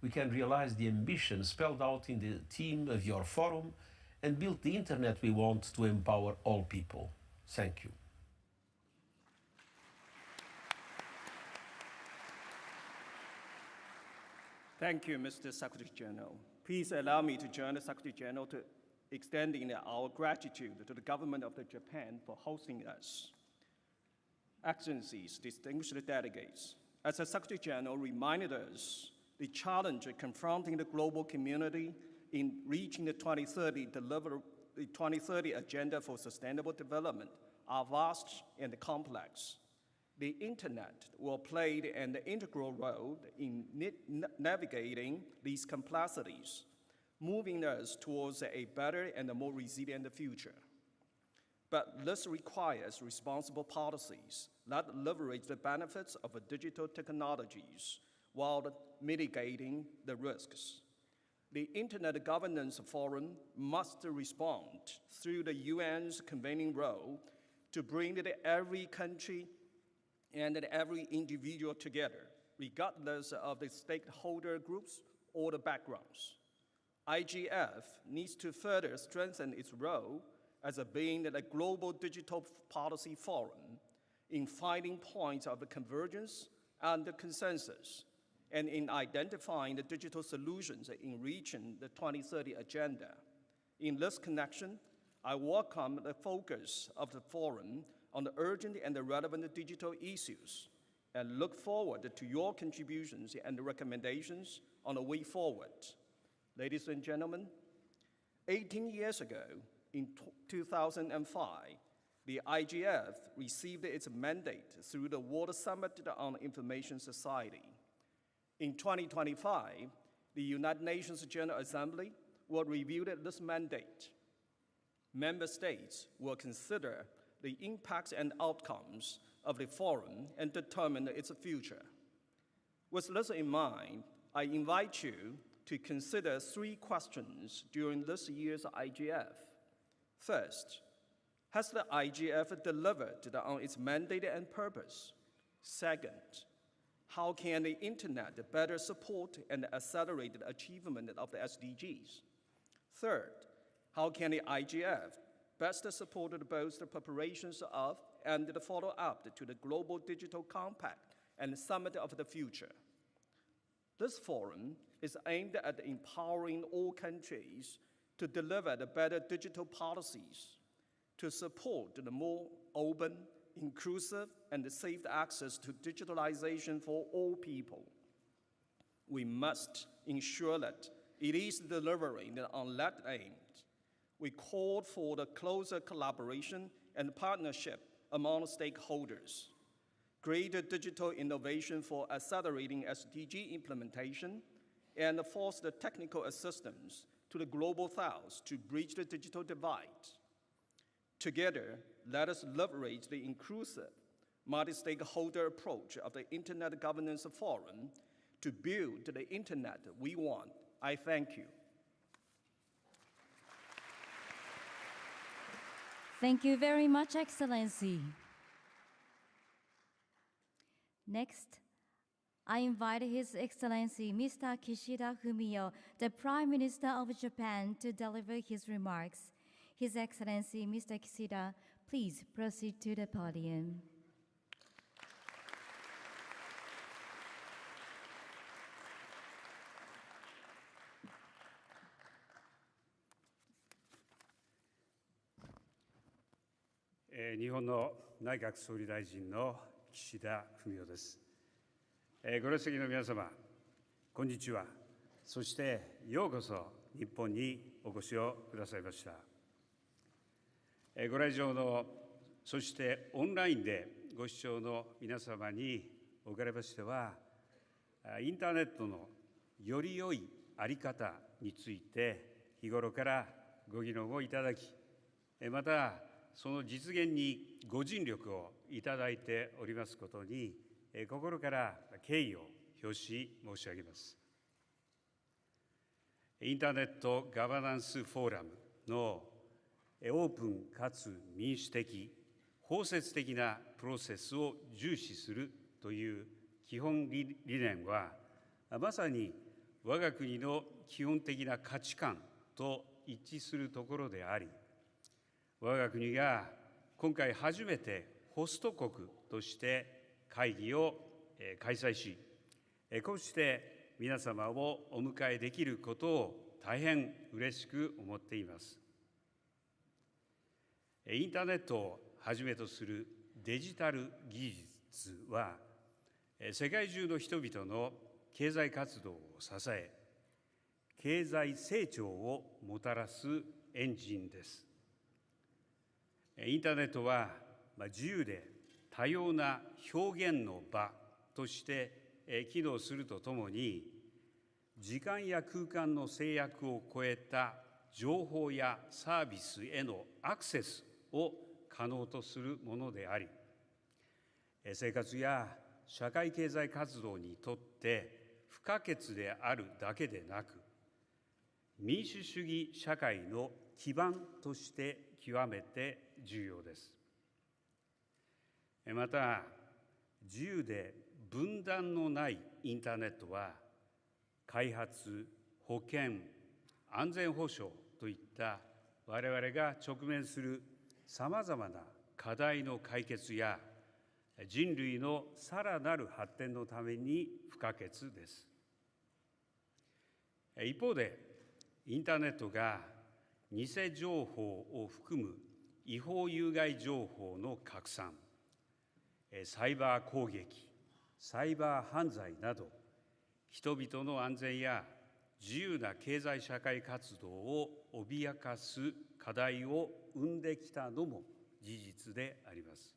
we can realize the ambition spelled out in the theme of your forum and build the Internet we want to empower all people. Thank you. Thank you, Mr. Secretary General. Please allow me to join the Secretary General to extending our gratitude to the government of Japan for hosting us. Excellencies, distinguished delegates, As the Secretary General reminded us, the challenge confronting the global community in reaching the 2030 Agenda for Sustainable Development are vast and complex. The Internet will play an integral role in navigating these complexities, moving us towards a better and a more resilient future. But this requires responsible policies that leverage the benefits of digital technologies while mitigating the risks. The Internet Governance Forum must respond through the UN's convening role to bring every country and every individual together, regardless of the stakeholder groups or the backgrounds. IGF needs to further strengthen its role as being a global digital policy forum in finding points of convergence and consensus, and in identifying the digital solutions in reaching the 2030 Agenda. In this connection, I welcome the focus of the forum on the urgent and the relevant digital issues, and look forward to your contributions and recommendations on the way forward. Ladies and gentlemen, 18 years ago, in 2005, the IGF received its mandate through the World Summit on Information Society. In 2025, the United Nations General Assembly will review this mandate. Member states will consider the impacts and outcomes of the forum and determine its future. With this in mind, I invite you to consider 3 questions during this year's IGF. First, has the IGF delivered on its mandate and purpose? Second, how can the Internet better support and accelerate the achievement of the SDGs? Third, how can the IGF best support both the preparations of and the follow-up to the Global Digital Compact and Summit of the Future? This forum is aimed at empowering all countries to deliver the better digital policies, to support the more open, inclusive, and safe access to digitalization for all people. We must ensure that it is delivering on that aim. We called for the closer collaboration and partnership among stakeholders, greater digital innovation for accelerating SDG implementation, and foster technical assistance to the Global South to bridge the digital divide. Together, let us leverage the inclusive, multi-stakeholder approach of the Internet Governance Forum to build the Internet we want. I thank you. Thank you very much, Excellency. Next, I invite His Excellency Mr. Kishida Fumio, the Prime Minister of Japan, to deliver his remarks. His Excellency Mr. Kishida, please proceed to the podium. 예, 日本の内閣総理大臣の岸田文雄です。ご列席の皆様、こんにちは。そしてようこそ日本にお越しをくださいました。ご来場の、そしてオンラインでご視聴の皆様におかれましては、インターネットのより良い在り方について日頃からご議論をいただき、またその実現にご尽力をいただいておりますことに心から敬意を表し申し上げます。インターネットガバナンスフォーラムのオープンかつ民主的、包摂的なプロセスを重視するという基本理念は、まさに我が国の基本的な価値観と一致するところであり、我が国が今回初めてホスト国として会議を開催し、こうして皆様をお迎えできることを大変嬉しく思っています。インターネットをはじめとするデジタル技術は、世界中の人々の経済活動を支え、経済成長をもたらすエンジンです。インターネットは自由で多様な表現の場として機能するとともに、時間や空間の制約を超えた情報やサービスへのアクセスを可能とするものであり、生活や社会経済活動にとって不可欠であるだけでなく、民主主義社会の基盤として極めて重要です。また、自由で分断のないインターネットは、開発、保健、安全保障といった我々が直面するさまざまな課題の解決や人類のさらなる発展のために不可欠です。一方で、インターネットが偽情報を含む違法有害情報の拡散、サイバー攻撃、サイバー犯罪など、人々の安全や自由な経済社会活動を脅かす課題を生んできたのも事実であります。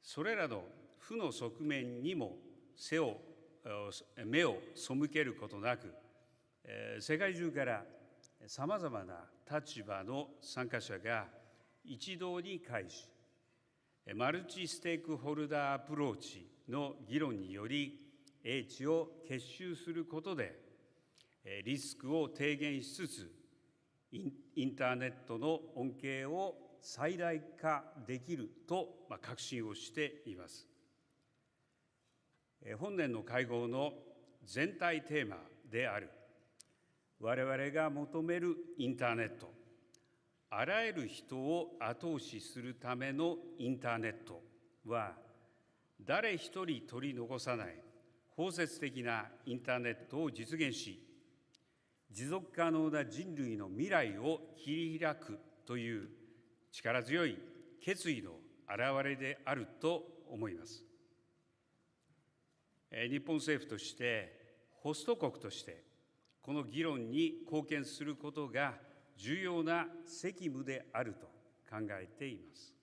それらの負の側面にも目を背けることなく、世界中からさまざまな立場の参加者が一堂に会し、マルチステークホルダーアプローチの議論により、英知を結集することで、リスクを低減しつつ、インターネットの恩恵を最大化できると確信をしています。本年の会合の全体テーマである、我々が求めるインターネット、あらゆる人を後押しするためのインターネットは、誰一人取り残さない包摂的なインターネットを実現し、持続可能な人類の未来を切り開くという力強い決意の表れであると思います。日本政府として、ホスト国として、この議論に貢献することが重要な責務であると考えています。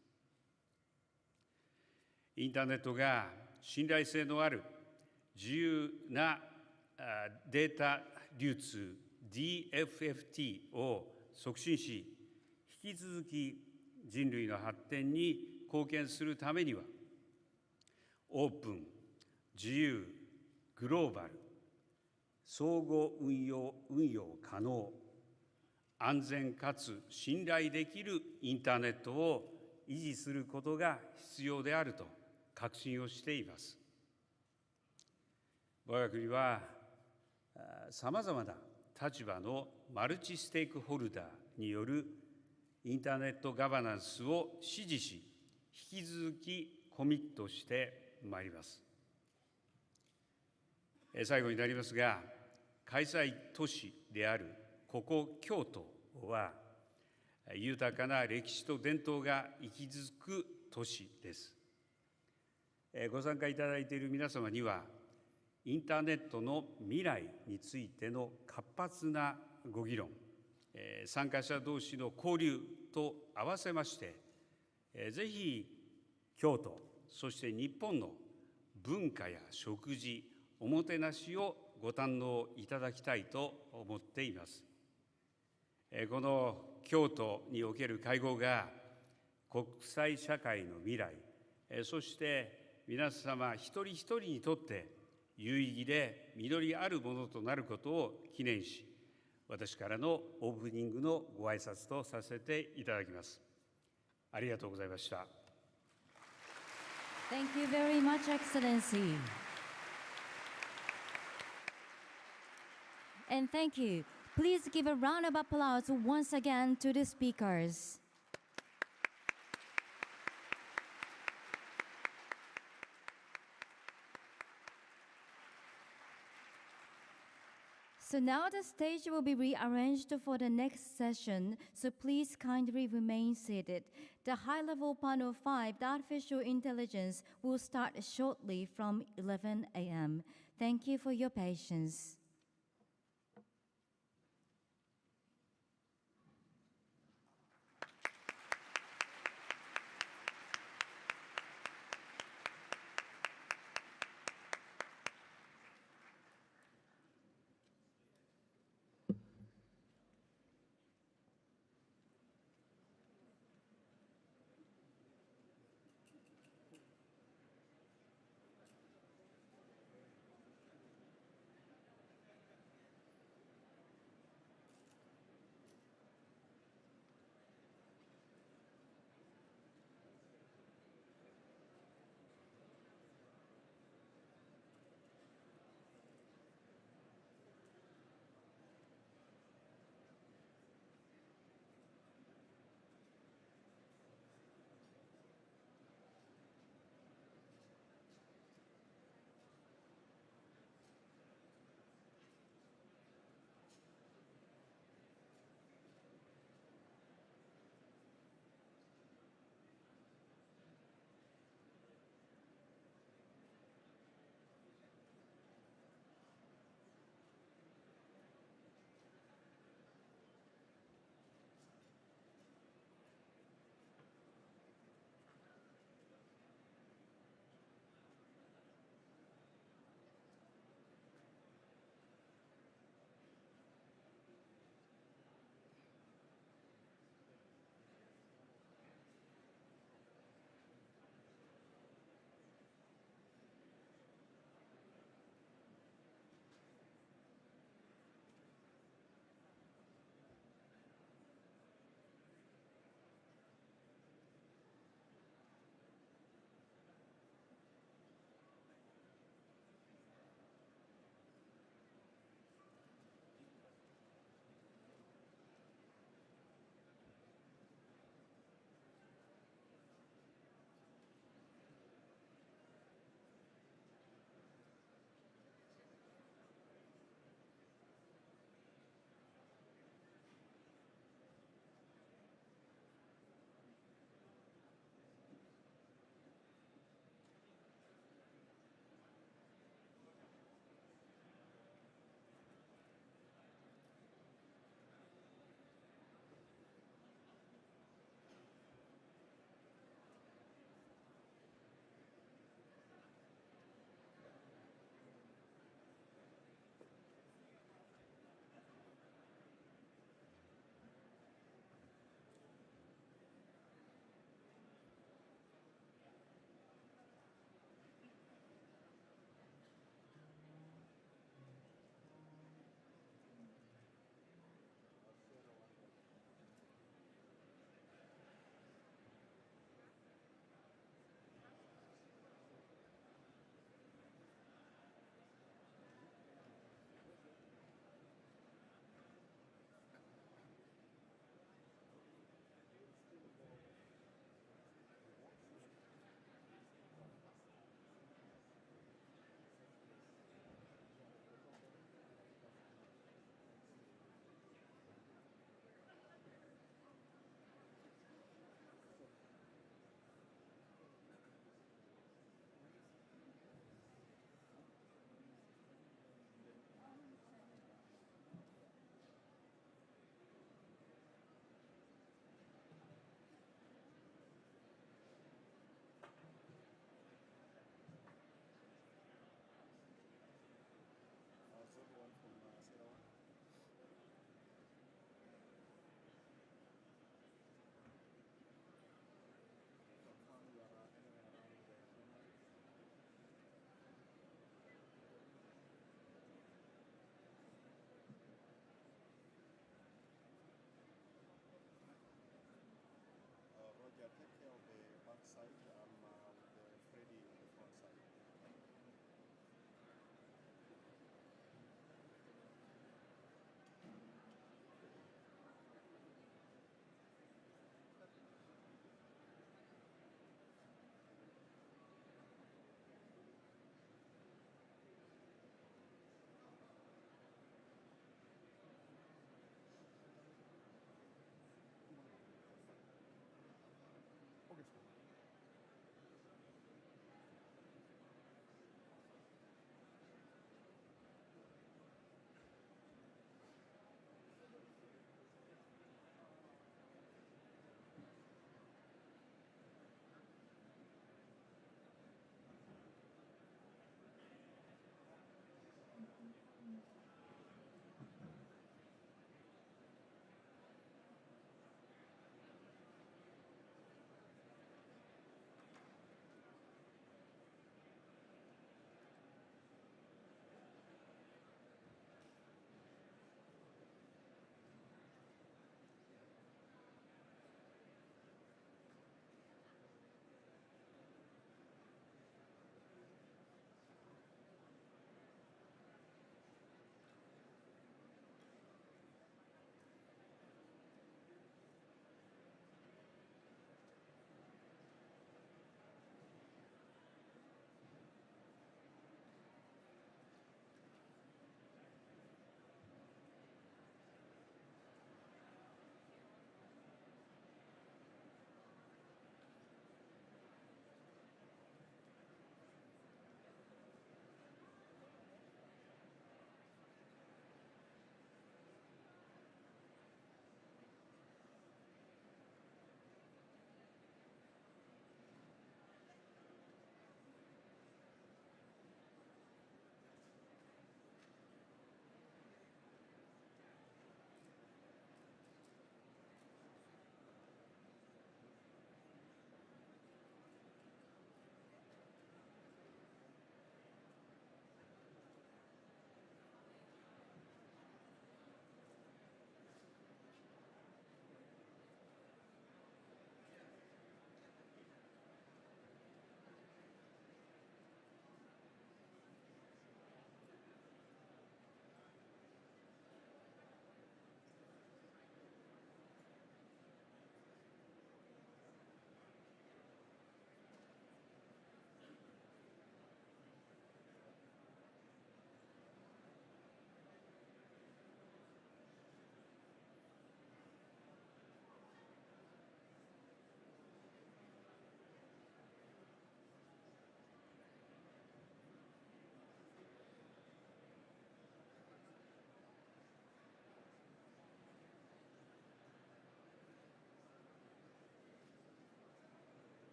インターネットが信頼性のある自由なデータ流通 DFFT を促進し、引き続き人類の発展に貢献するためには、オープン、自由、グローバル、相互運用可能、安全かつ信頼できるインターネットを維持することが必要であると確信をしています。我が国はさまざまな立場のマルチステークホルダーによるインターネットガバナンスを支持し、引き続きコミットしてまいります。最後になりますが、開催都市であるここ京都は、豊かな歴史と伝統が息づく都市です。ご参加いただいている皆様には、インターネットの未来についての活発なご議論、参加者同士の交流と合わせまして、ぜひ京都、そして日本の文化や食事、おもてなしをご堪能いただきたいと思っています。この京都における会合が国際社会の未来、そして皆様一人一人にとって有意義で実りあるものとなることを記念し、私からのオープニングのご挨拶とさせていただきます。ありがとうございました。Thank you very much, Excellency. And thank you. Please give a round of applause once again to the speakers. So now the stage will be rearranged for the next session, so please kindly remain seated. The high-level panel 5, the artificial intelligence, will start shortly from 11 a.m. Thank you for your patience.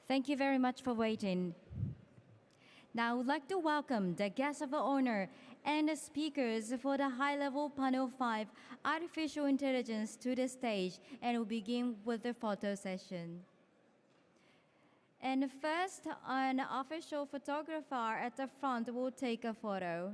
Thank you very much for waiting. Now, I would like to welcome the guests of honor and the speakers for the high-level panel 5, Artificial Intelligence, to the stage, and we'll begin with the photo session. And first, an official photographer at the front will take a photo.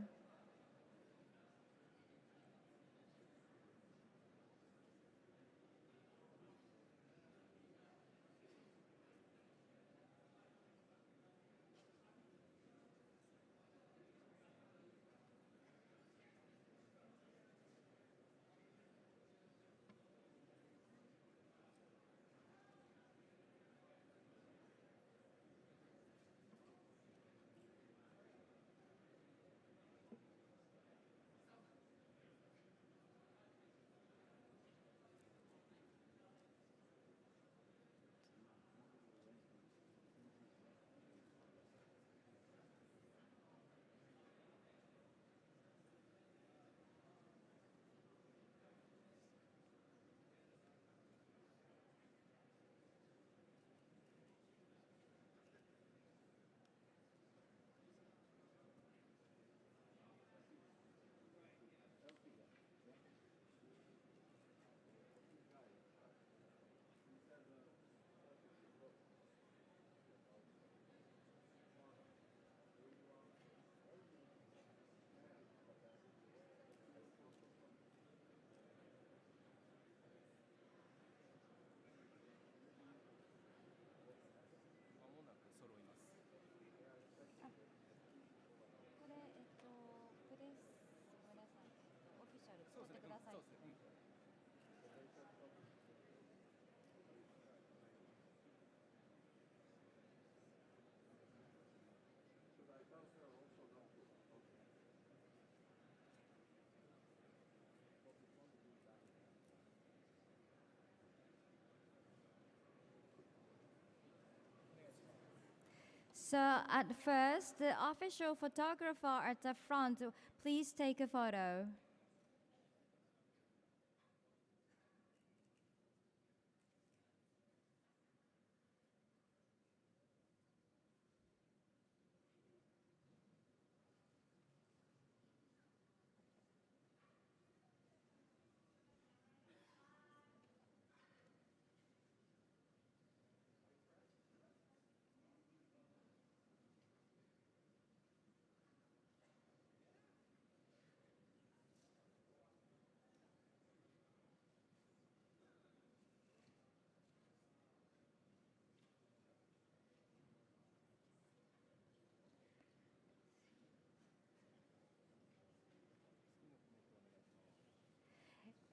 So at first, the official photographer at the front, please take a photo.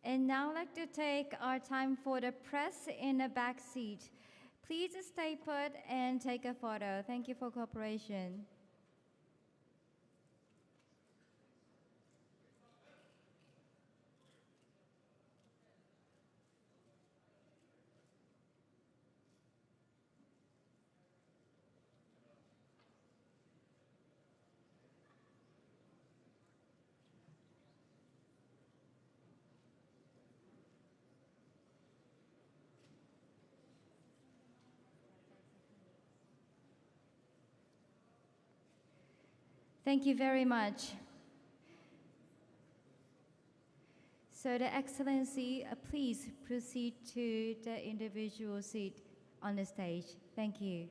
And now I'd like to take our time for the press in the back seat. Please stay put and take a photo. Thank you for cooperation. Thank you very much. So, the Excellency, please proceed to the individual seat on the stage. Thank you.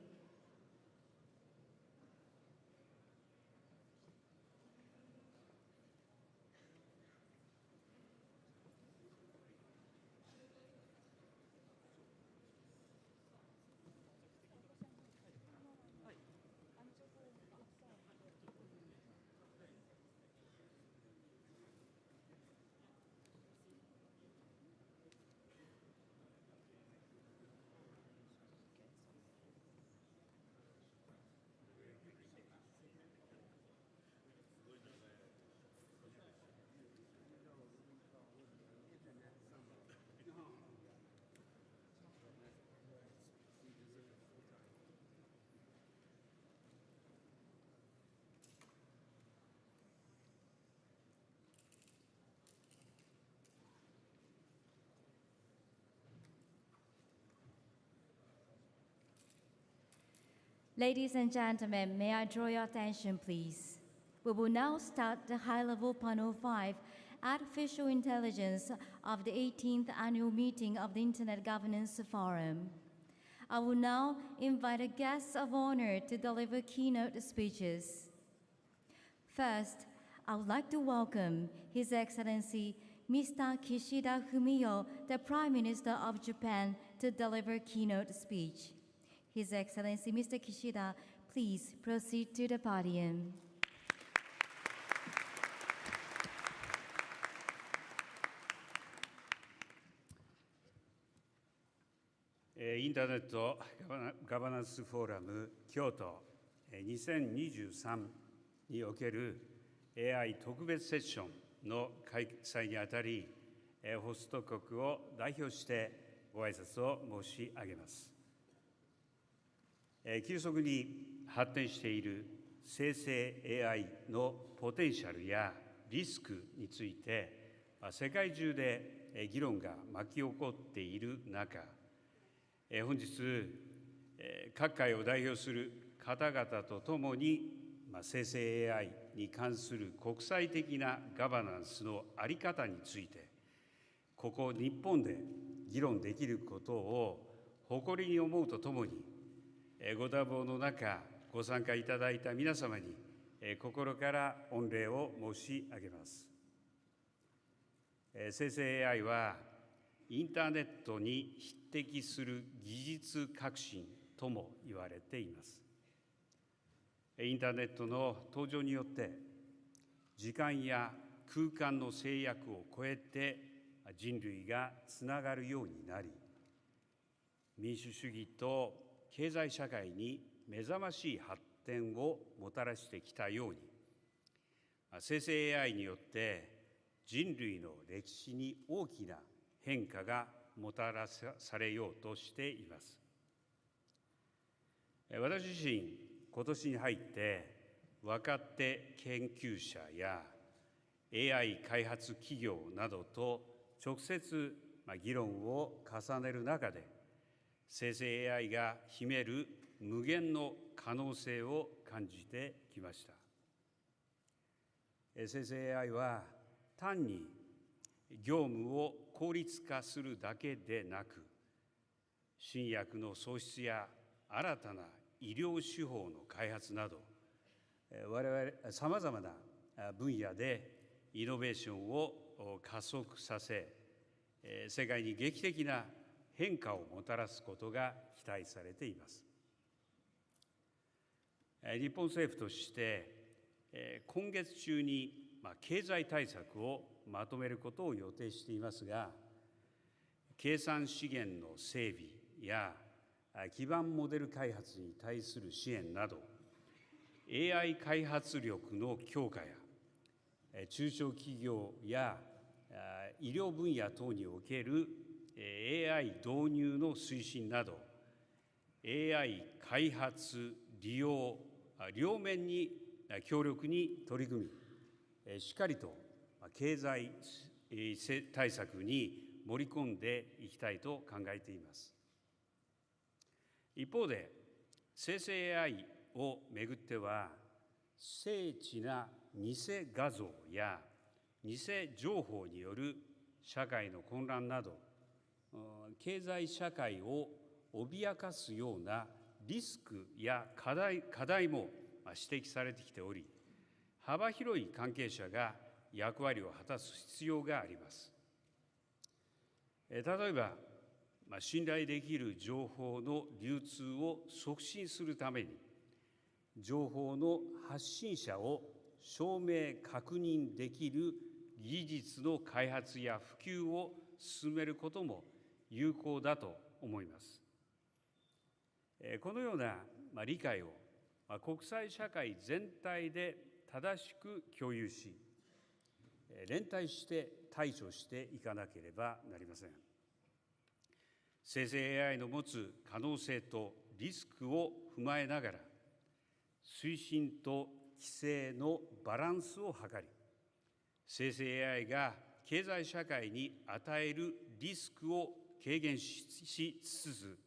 Ladies and gentlemen, may I draw your attention, please? We will now start the high-level panel 5, Artificial Intelligence of the 18th Annual Meeting of the Internet Governance Forum. I will now invite a guest of honor to deliver keynote speeches. First, I would like to welcome His Excellency Mr. Kishida Fumio, the Prime Minister of Japan, to deliver keynote speech. His Excellency Mr. Kishida, please proceed to the podium.インターネットガバナンスフォーラム京都2023における AI 特別セッションの開催にあたり、ホスト国を代表してご挨拶を申し上げます。急速に発展している生成 AI のポテンシャルやリスクについて、世界中で議論が巻き起こっている中、本日、各界を代表する方々とともに、生成 AI に関する国際的なガバナンスの在り方について、ここ日本で議論できることを誇りに思うとともに、ご多忙の中、ご参加いただいた皆様に、心から御礼を申し上げます。生成 AI は、インターネットに匹敵する技術革新とも言われています。インターネットの登場によって、時間や空間の制約を超えて人類がつながるようになり、民主主義と経済社会に目覚ましい発展をもたらしてきたように、生成 AI によって人類の歴史に大きな変化がもたらされようとしています。私自身、今年に入って若手研究者や AI 開発企業などと直接議論を重ねる中で、生成 AI が秘める無限の可能性を感じてきました。生成 AI は単に業務を効率化するだけでなく、新薬の創出や新たな医療手法の開発など、我々さまざまな分野でイノベーションを加速させ、世界に劇的な変化をもたらすことが期待されています。日本政府として今月中に経済対策をまとめることを予定していますが、計算資源の整備や基盤モデル開発に対する支援など、AI 開発力の強化や中小企業や医療分野等における AI 導入の推進など、 AI 開発利用両面に強力に取り組み、しっかりと経済対策に盛り込んでいきたいと考えています。一方で、生成 AI をめぐっては、精緻な偽画像や偽情報による社会の混乱など、経済社会を脅かすようなリスクや課題も指摘されてきており、幅広い関係者が役割を果たす必要があります。例えば、信頼できる情報の流通を促進するために、情報の発信者を証明・確認できる技術の開発や普及を進めることも有効だと思います。このような理解を国際社会全体で正しく共有し、連帯して対処していかなければなりません。生成 AI の持つ可能性とリスクを踏まえながら、推進と規制のバランスを図り、生成 AI が経済社会に与えるリスクを軽減しつつ、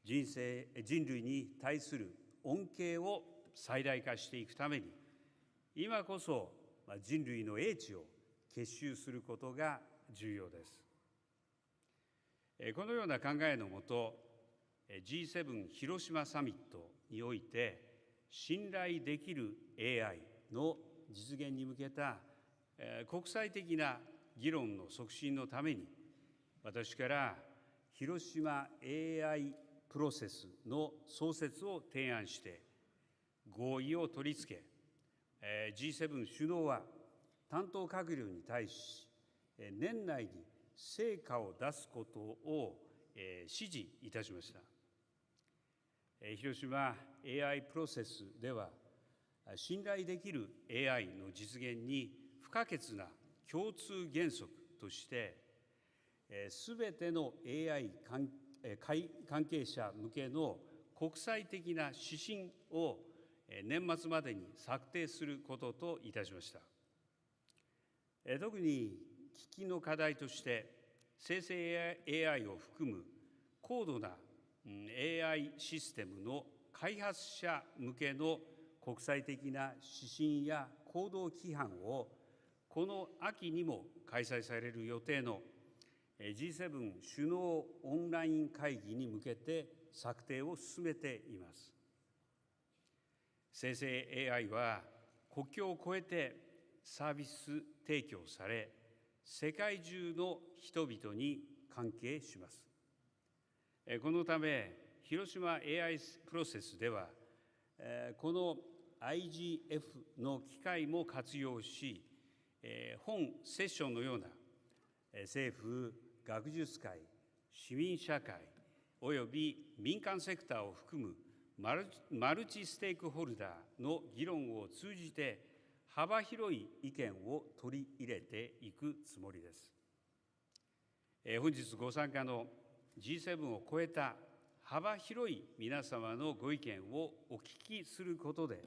人類に対する恩恵を最大化していくために、今こそ人類の英知を結集することが重要です。このような考えのもと、G7 広島サミットにおいて、信頼できる AI の実現に向けた国際的な議論の促進のために、私から広島 AI プロセスの創設を提案して合意を取り付け、G7 首脳は担当閣僚に対し、年内に成果を出すことを指示いたしました。広島 AI プロセスでは、信頼できる AI の実現に不可欠な共通原則として、すべての AI 関係者向けの国際的な指針を年末までに策定することといたしました。特に喫緊の課題として、生成 AI を含む高度な AI システムの開発者向けの国際的な指針や行動規範をこの秋にも開催される予定の G7 首脳オンライン会議に向けて策定を進めています。生成 AI は国境を越えてサービス提供され、世界中の人々に関係します。このため、広島 AI プロセスでは、この IGF の機会も活用し、本セッションのような政府、学術会、市民社会および民間セクターを含むマルチステークホルダーの議論を通じて幅広い意見を取り入れていくつもりです。本日ご参加の G7 を超えた幅広い皆様のご意見をお聞きすることで、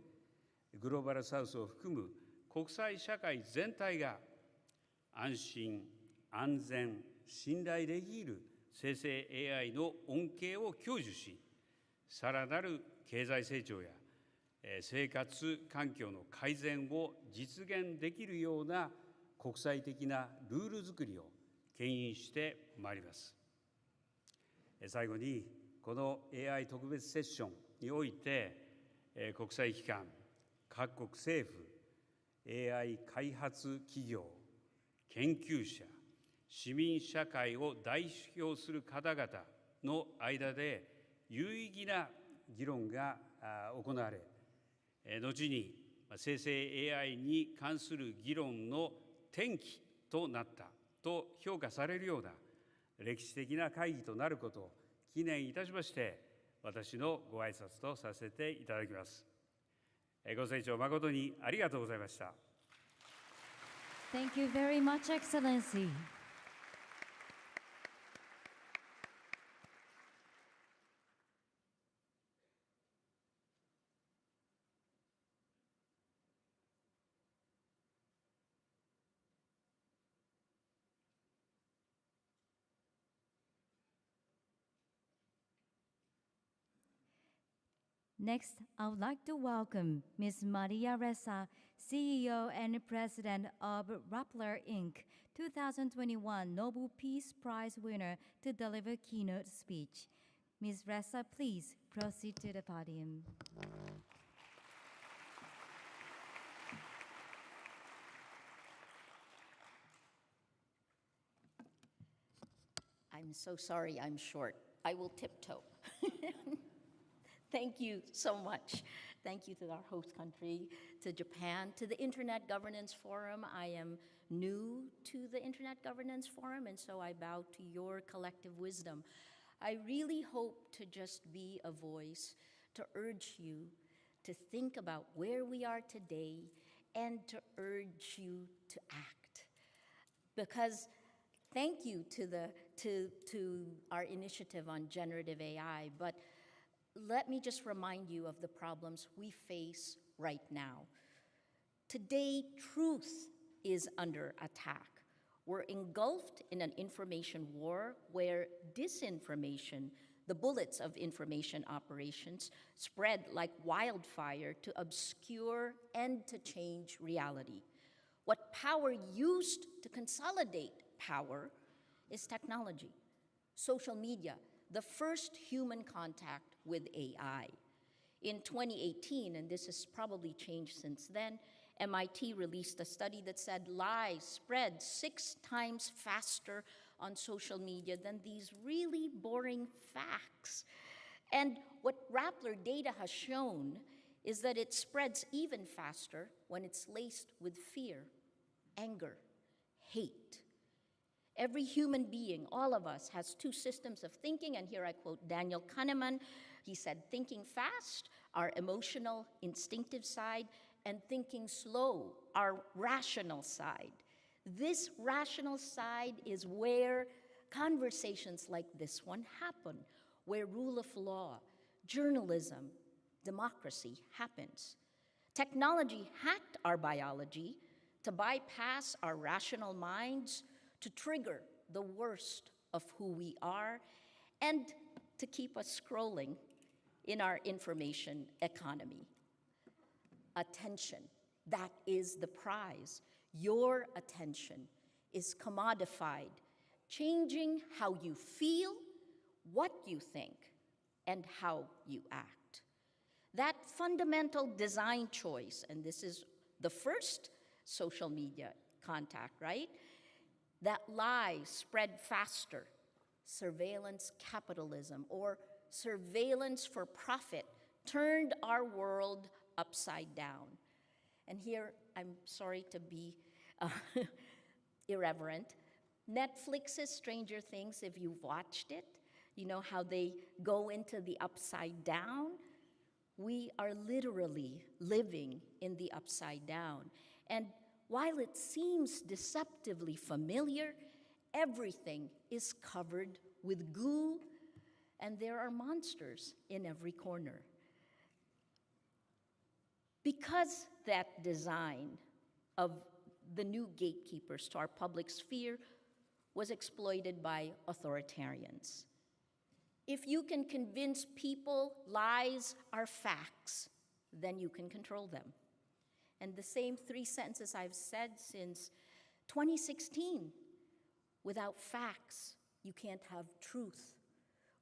グローバルサウスを含む国際社会全体が安心・安全・信頼できる生成 AI の恩恵を享受し、さらなる経済成長や生活環境の改善を実現できるような国際的なルール作りを牽引してまいります。最後に、この AI 特別セッションにおいて、国際機関、各国政府、AI 開発企業、研究者、市民社会を代表する方々の間で有意義な議論が行われ、後に生成 AI に関する議論の転機となったと評価されるような歴史的な会議となることを記念いたしまして、私のご挨拶とさせていただきます。ご清聴誠にありがとうございました。Thank you very much, Excellency. Next, I would like to welcome Ms. Maria Ressa, CEO and President of Rappler Inc., 2021 Nobel Peace Prize winner, to deliver keynote speech. Ms. Ressa, please proceed to the podium. I'm so sorry I'm short. I will tiptoe. Thank you so much. Thank you to our host country, to Japan, to the Internet Governance Forum. I am new to the Internet Governance Forum, and so I bow to your collective wisdom. I really hope to just be a voice to urge you to think about where we are today and to urge you to act. Because thank you to our initiative on generative AI, but let me just remind you of the problems we face right now. Today, truth is under attack. We're engulfed in an information war where disinformation, The bullets of information operations spread like wildfire to obscure and to change reality. What power used to consolidate power is technology. Social media, the first human contact with AI. In 2018, and this has probably changed since then, MIT released a study that said lies spread 6 times faster on social media than these really boring facts. And what Rappler data has shown is that it spreads even faster when it's laced with fear, anger, hate. Every human being, all of us, has 2 systems of thinking, and here I quote Daniel Kahneman. He said, thinking fast, our emotional, instinctive side, and thinking slow, our rational side. This rational side is where conversations like this one happen, where rule of law, journalism, democracy happens. Technology hacked our biology to bypass our rational minds, to trigger the worst of who we are, and to keep us scrolling in our information economy. Attention, that is the prize. Your attention is commodified, changing how you feel, what you think, and how you act. That fundamental design choice, and this is the first social media contact, right? That lies spread faster, surveillance capitalism, or surveillance for profit, turned our world upside down. And here, I'm sorry to be irreverent. Netflix's Stranger Things, if you've watched it, you know how they go into the upside down? We are literally living in the upside down. And while it seems deceptively familiar, everything is covered with goo, and there are monsters in every corner. Because that design of the new gatekeepers to our public sphere was exploited by authoritarians. If you can convince people lies are facts, then you can control them. And the same 3 sentences I've said since 2016. Without facts, you can't have truth.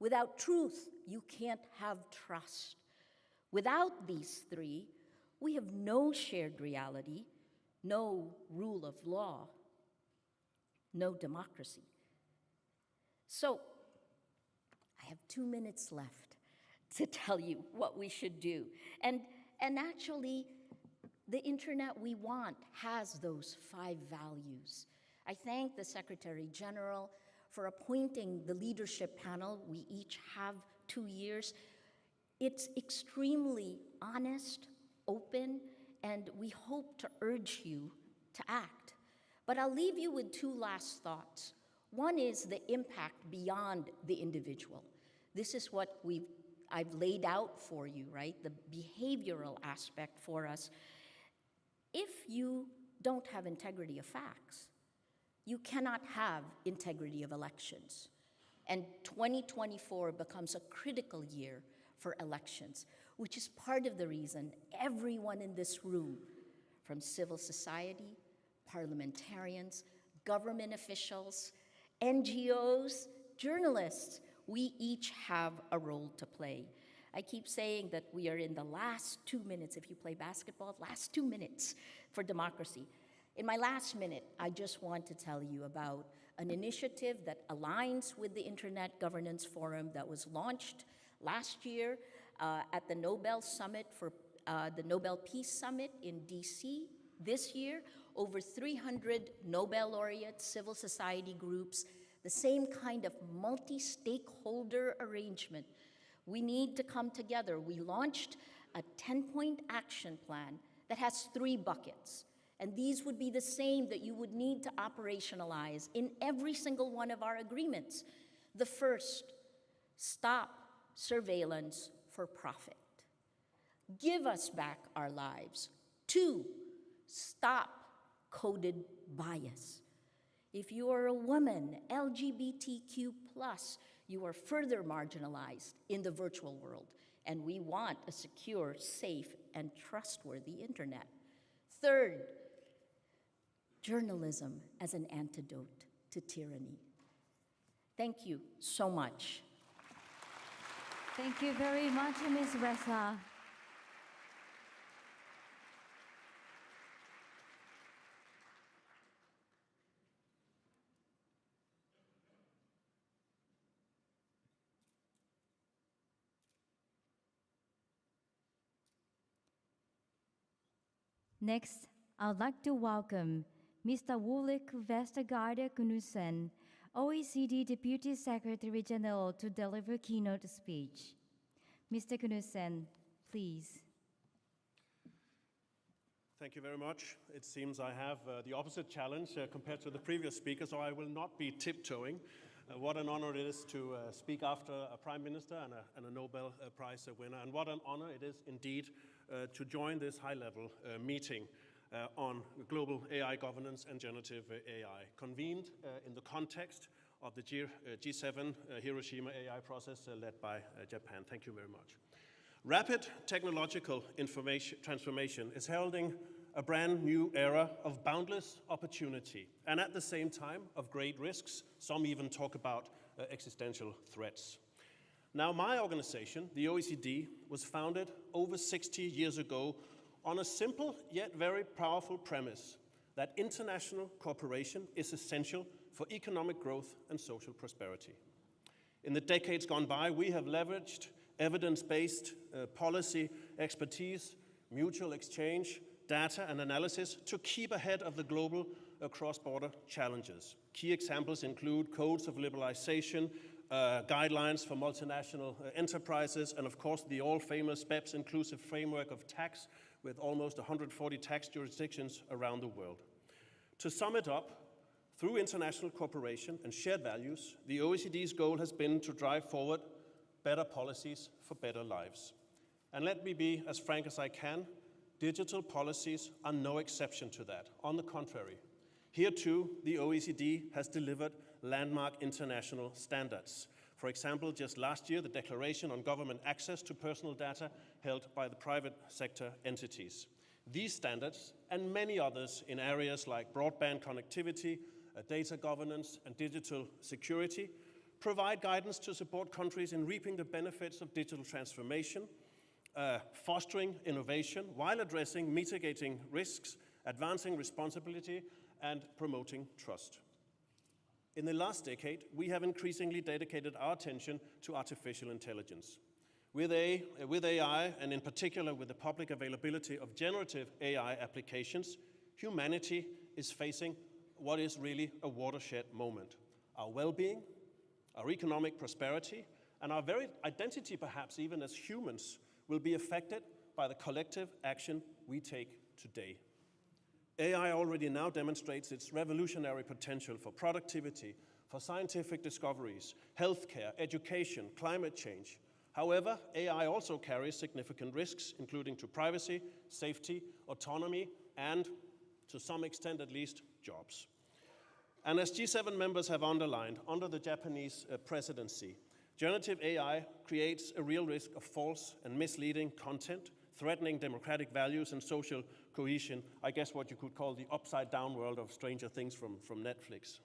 Without truth, you can't have trust. Without these 3, we have no shared reality, no rule of law, no democracy. So, I have 2 minutes left to tell you what we should do. And actually, the internet we want has those 5 values. I thank the Secretary General for appointing the leadership panel. We each have 2 years. It's extremely honest, open, and we hope to urge you to act. But I'll leave you with 2 last thoughts. One is the impact beyond the individual. This is what I've laid out for you, right? The behavioral aspect for us. If you don't have integrity of facts, you cannot have integrity of elections. And 2024 becomes a critical year for elections, which is part of the reason everyone in this room, from civil society, parliamentarians, government officials, NGOs, journalists, we each have a role to play. I keep saying that we are in the last 2 minutes, if you play basketball, last 2 minutes for democracy. In my last minute, I just want to tell you about an initiative that aligns with the Internet Governance Forum that was launched last year at the Nobel Summit for the Nobel Peace Summit in DC. This year, over 300 Nobel laureates, civil society groups, the same kind of multi-stakeholder arrangement. We need to come together. We launched a 10-point action plan that has 3 buckets. And these would be the same that you would need to operationalize in every single one of our agreements. The first, stop surveillance for profit. Give us back our lives. 2, stop coded bias. If you are a woman, LGBTQ+, you are further marginalized in the virtual world, and we want a secure, safe, and trustworthy internet. Third, journalism as an antidote to tyranny. Thank you so much. Thank you very much, Ms. Ressa. Next, I would like to welcome Mr. Ulrik Vestergaard Knudsen, OECD Deputy Secretary General, to deliver keynote speech. Mr. Knudsen, please. Thank you very much. It seems I have the opposite challenge compared to the previous speaker, so I will not be tiptoeing. What an honor it is to speak after a Prime Minister and a Nobel Prize winner, and what an honor it is indeed to join this high-level meeting on global AI governance and generative AI, convened in the context of the G7 Hiroshima AI process led by Japan. Thank you very much. Rapid technological transformation is heralding a brand new era of boundless opportunity, and at the same time of great risks. Some even talk about existential threats. Now, my organization, the OECD, was founded over 60 years ago on a simple yet very powerful premise that international cooperation is essential for economic growth and social prosperity. In the decades gone by, we have leveraged evidence-based policy expertise, mutual exchange, data and analysis to keep ahead of the global cross-border challenges. Key examples include codes of liberalization, guidelines for multinational enterprises, and of course the all-famous BEPS inclusive framework of tax with almost 140 tax jurisdictions around the world. To sum it up, through international cooperation and shared values, the OECD's goal has been to drive forward better policies for better lives. And let me be as frank as I can, digital policies are no exception to that. On the contrary, here too, the OECD has delivered landmark international standards. For example, just last year, the Declaration on Government Access to Personal Data held by the private sector entities. These standards, and many others in areas like broadband connectivity, data governance, and digital security, provide guidance to support countries in reaping the benefits of digital transformation, fostering innovation while addressing mitigating risks, advancing responsibility, and promoting trust. In the last decade, we have increasingly dedicated our attention to artificial intelligence. With AI, and in particular with the public availability of generative AI applications, humanity is facing what is really a watershed moment. Our well-being, our economic prosperity, and our very identity, perhaps even as humans, will be affected by the collective action we take today. AI already now demonstrates its revolutionary potential for productivity, for scientific discoveries, healthcare, education, climate change. However, AI also carries significant risks, including to privacy, safety, autonomy, and, to some extent at least, jobs. And as G7 members have underlined, under the Japanese presidency, generative AI creates a real risk of false and misleading content, threatening democratic values and social cohesion. I guess what you could call the upside-down world of Stranger Things from Netflix.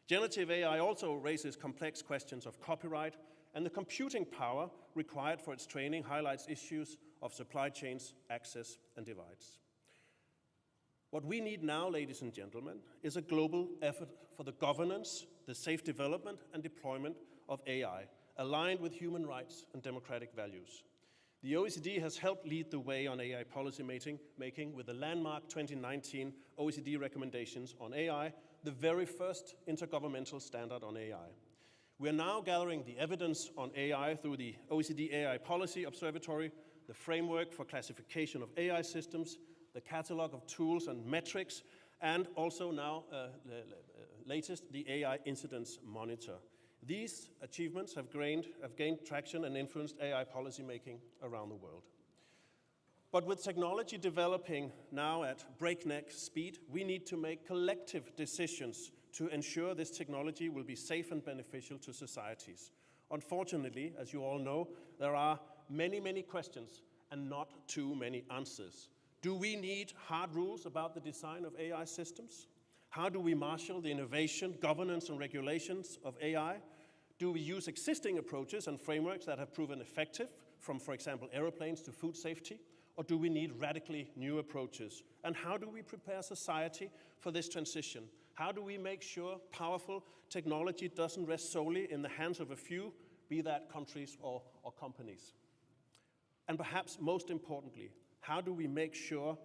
Generative AI also raises complex questions of copyright, and the computing power required for its training highlights issues of supply chains, access, and divides. What we need now, ladies and gentlemen, is a global effort for the governance, the safe development and deployment of AI, aligned with human rights and democratic values. The OECD has helped lead the way on AI policy making with the landmark 2019 OECD recommendations on AI, the very first intergovernmental standard on AI. We are now gathering the evidence on AI through the OECD AI Policy Observatory, the framework for classification of AI systems, the catalog of tools and metrics, and also now, latest, the AI Incidence Monitor. These achievements have gained traction and influenced AI policymaking around the world. But with technology developing now at breakneck speed, we need to make collective decisions to ensure this technology will be safe and beneficial to societies. Unfortunately, as you all know, there are many, many questions and not too many answers. Do we need hard rules about the design of AI systems? How do we marshal the innovation, governance, and regulations of AI? Do we use existing approaches and frameworks that have proven effective, from, for example, aeroplanes to food safety? Or do we need radically new approaches? And how do we prepare society for this transition? How do we make sure powerful technology doesn't rest solely in the hands of a few, be that countries or companies? And perhaps most importantly, how do we make sure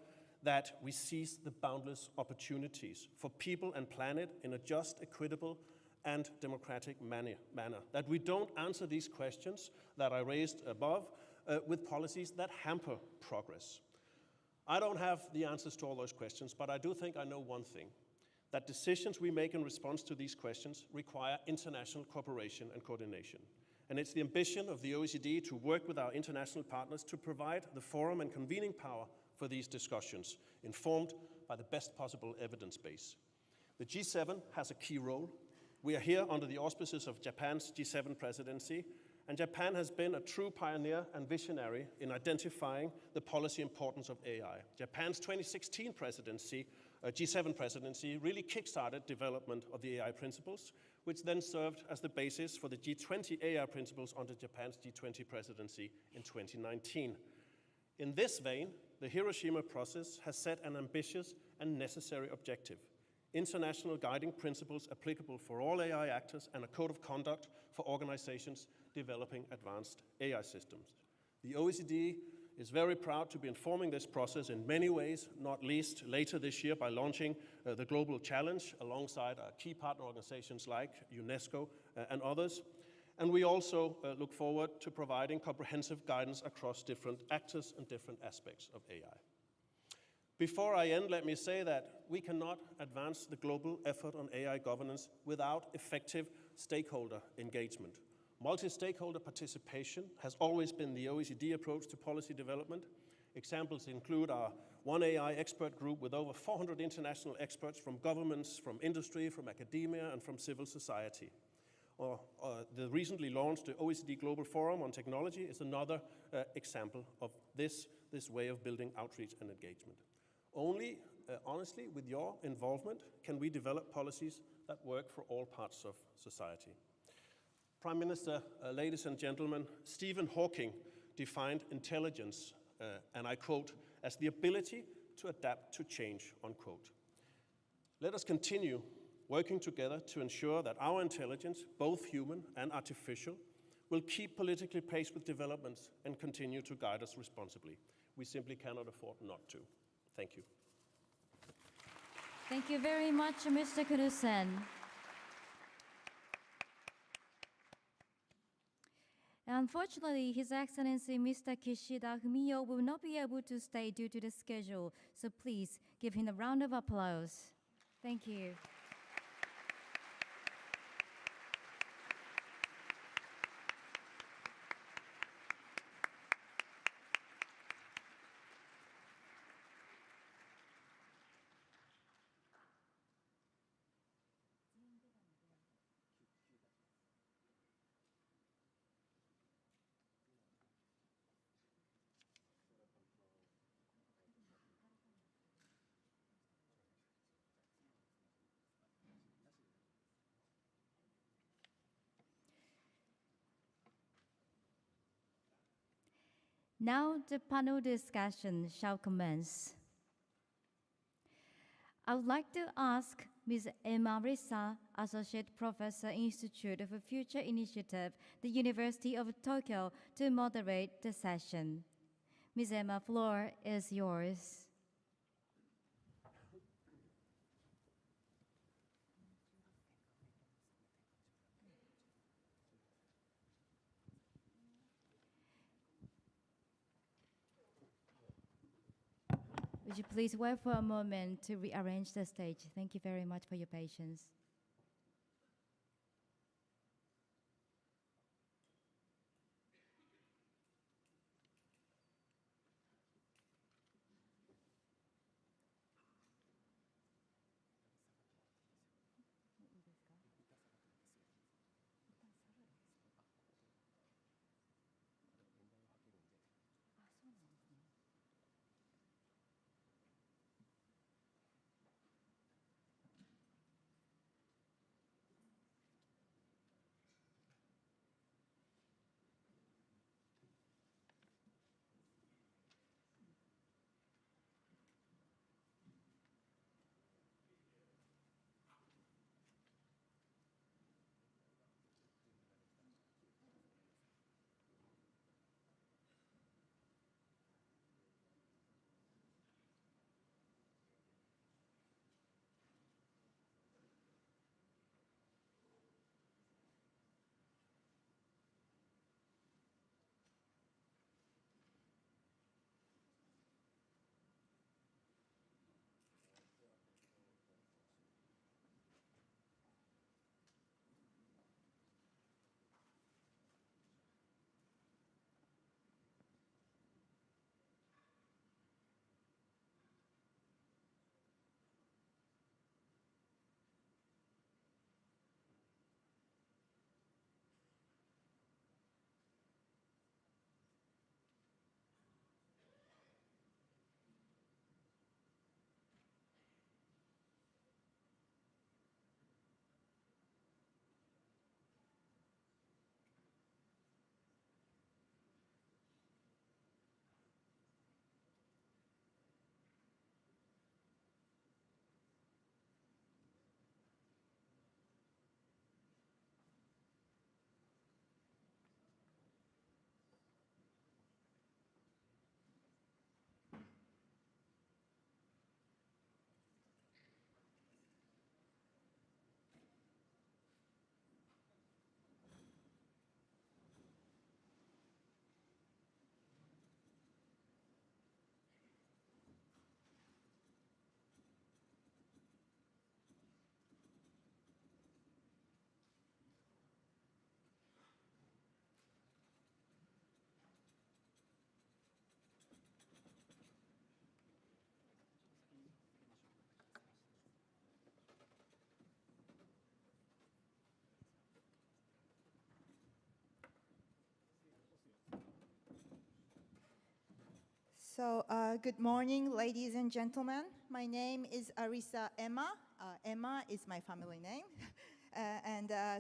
that we seize the boundless opportunities for people and planet in a just, equitable, and democratic manner? That we don't answer these questions that I raised above with policies that hamper progress. I don't have the answers to all those questions, but I do think I know one thing, that decisions we make in response to these questions require international cooperation and coordination. And it's the ambition of the OECD to work with our international partners to provide the forum and convening power for these discussions, informed by the best possible evidence base. The G7 has a key role. We are here under the auspices of Japan's G7 presidency, and Japan has been a true pioneer and visionary in identifying the policy importance of AI. Japan's 2016 presidency, G7 presidency, really kickstarted development of the AI principles, which then served as the basis for the G20 AI principles under Japan's G20 presidency in 2019. In this vein, the Hiroshima process has set an ambitious and necessary objective: international guiding principles applicable for all AI actors and a code of conduct for organizations developing advanced AI systems. The OECD is very proud to be informing this process in many ways, not least later this year by launching the Global Challenge alongside our key partner organizations like UNESCO and others. And we also look forward to providing comprehensive guidance across different actors and different aspects of AI. Before I end, let me say that we cannot advance the global effort on AI governance without effective stakeholder engagement. Multi-stakeholder participation has always been the OECD approach to policy development. Examples include our One AI expert group with over 400 international experts from governments, from industry, from academia, and from civil society. The recently launched OECD Global Forum on Technology is another example of this way of building outreach and engagement. Only, honestly, with your involvement, can we develop policies that work for all parts of society. Prime Minister, ladies and gentlemen, Stephen Hawking defined intelligence, and I quote, as the ability to adapt to change, unquote. Let us continue working together to ensure that our intelligence, both human and artificial, will keep politically pace with developments and continue to guide us responsibly. We simply cannot afford not to. Thank you. Thank you very much, Mr. Kurusen. Unfortunately, His Excellency Mr. Kishida Fumio will not be able to stay due to the schedule, so please give him a round of applause. Thank you. Now the panel discussion shall commence. I would like to ask Ms. Emma Risa, Associate Professor, Institute for Future Initiative, the University of Tokyo, to moderate the session. Ms. Emma, floor is yours. Would you please wait for a moment to rearrange the stage? Thank you very much for your patience. So, good morning, ladies and gentlemen. My name is Arisa Emma. Emma is my family name.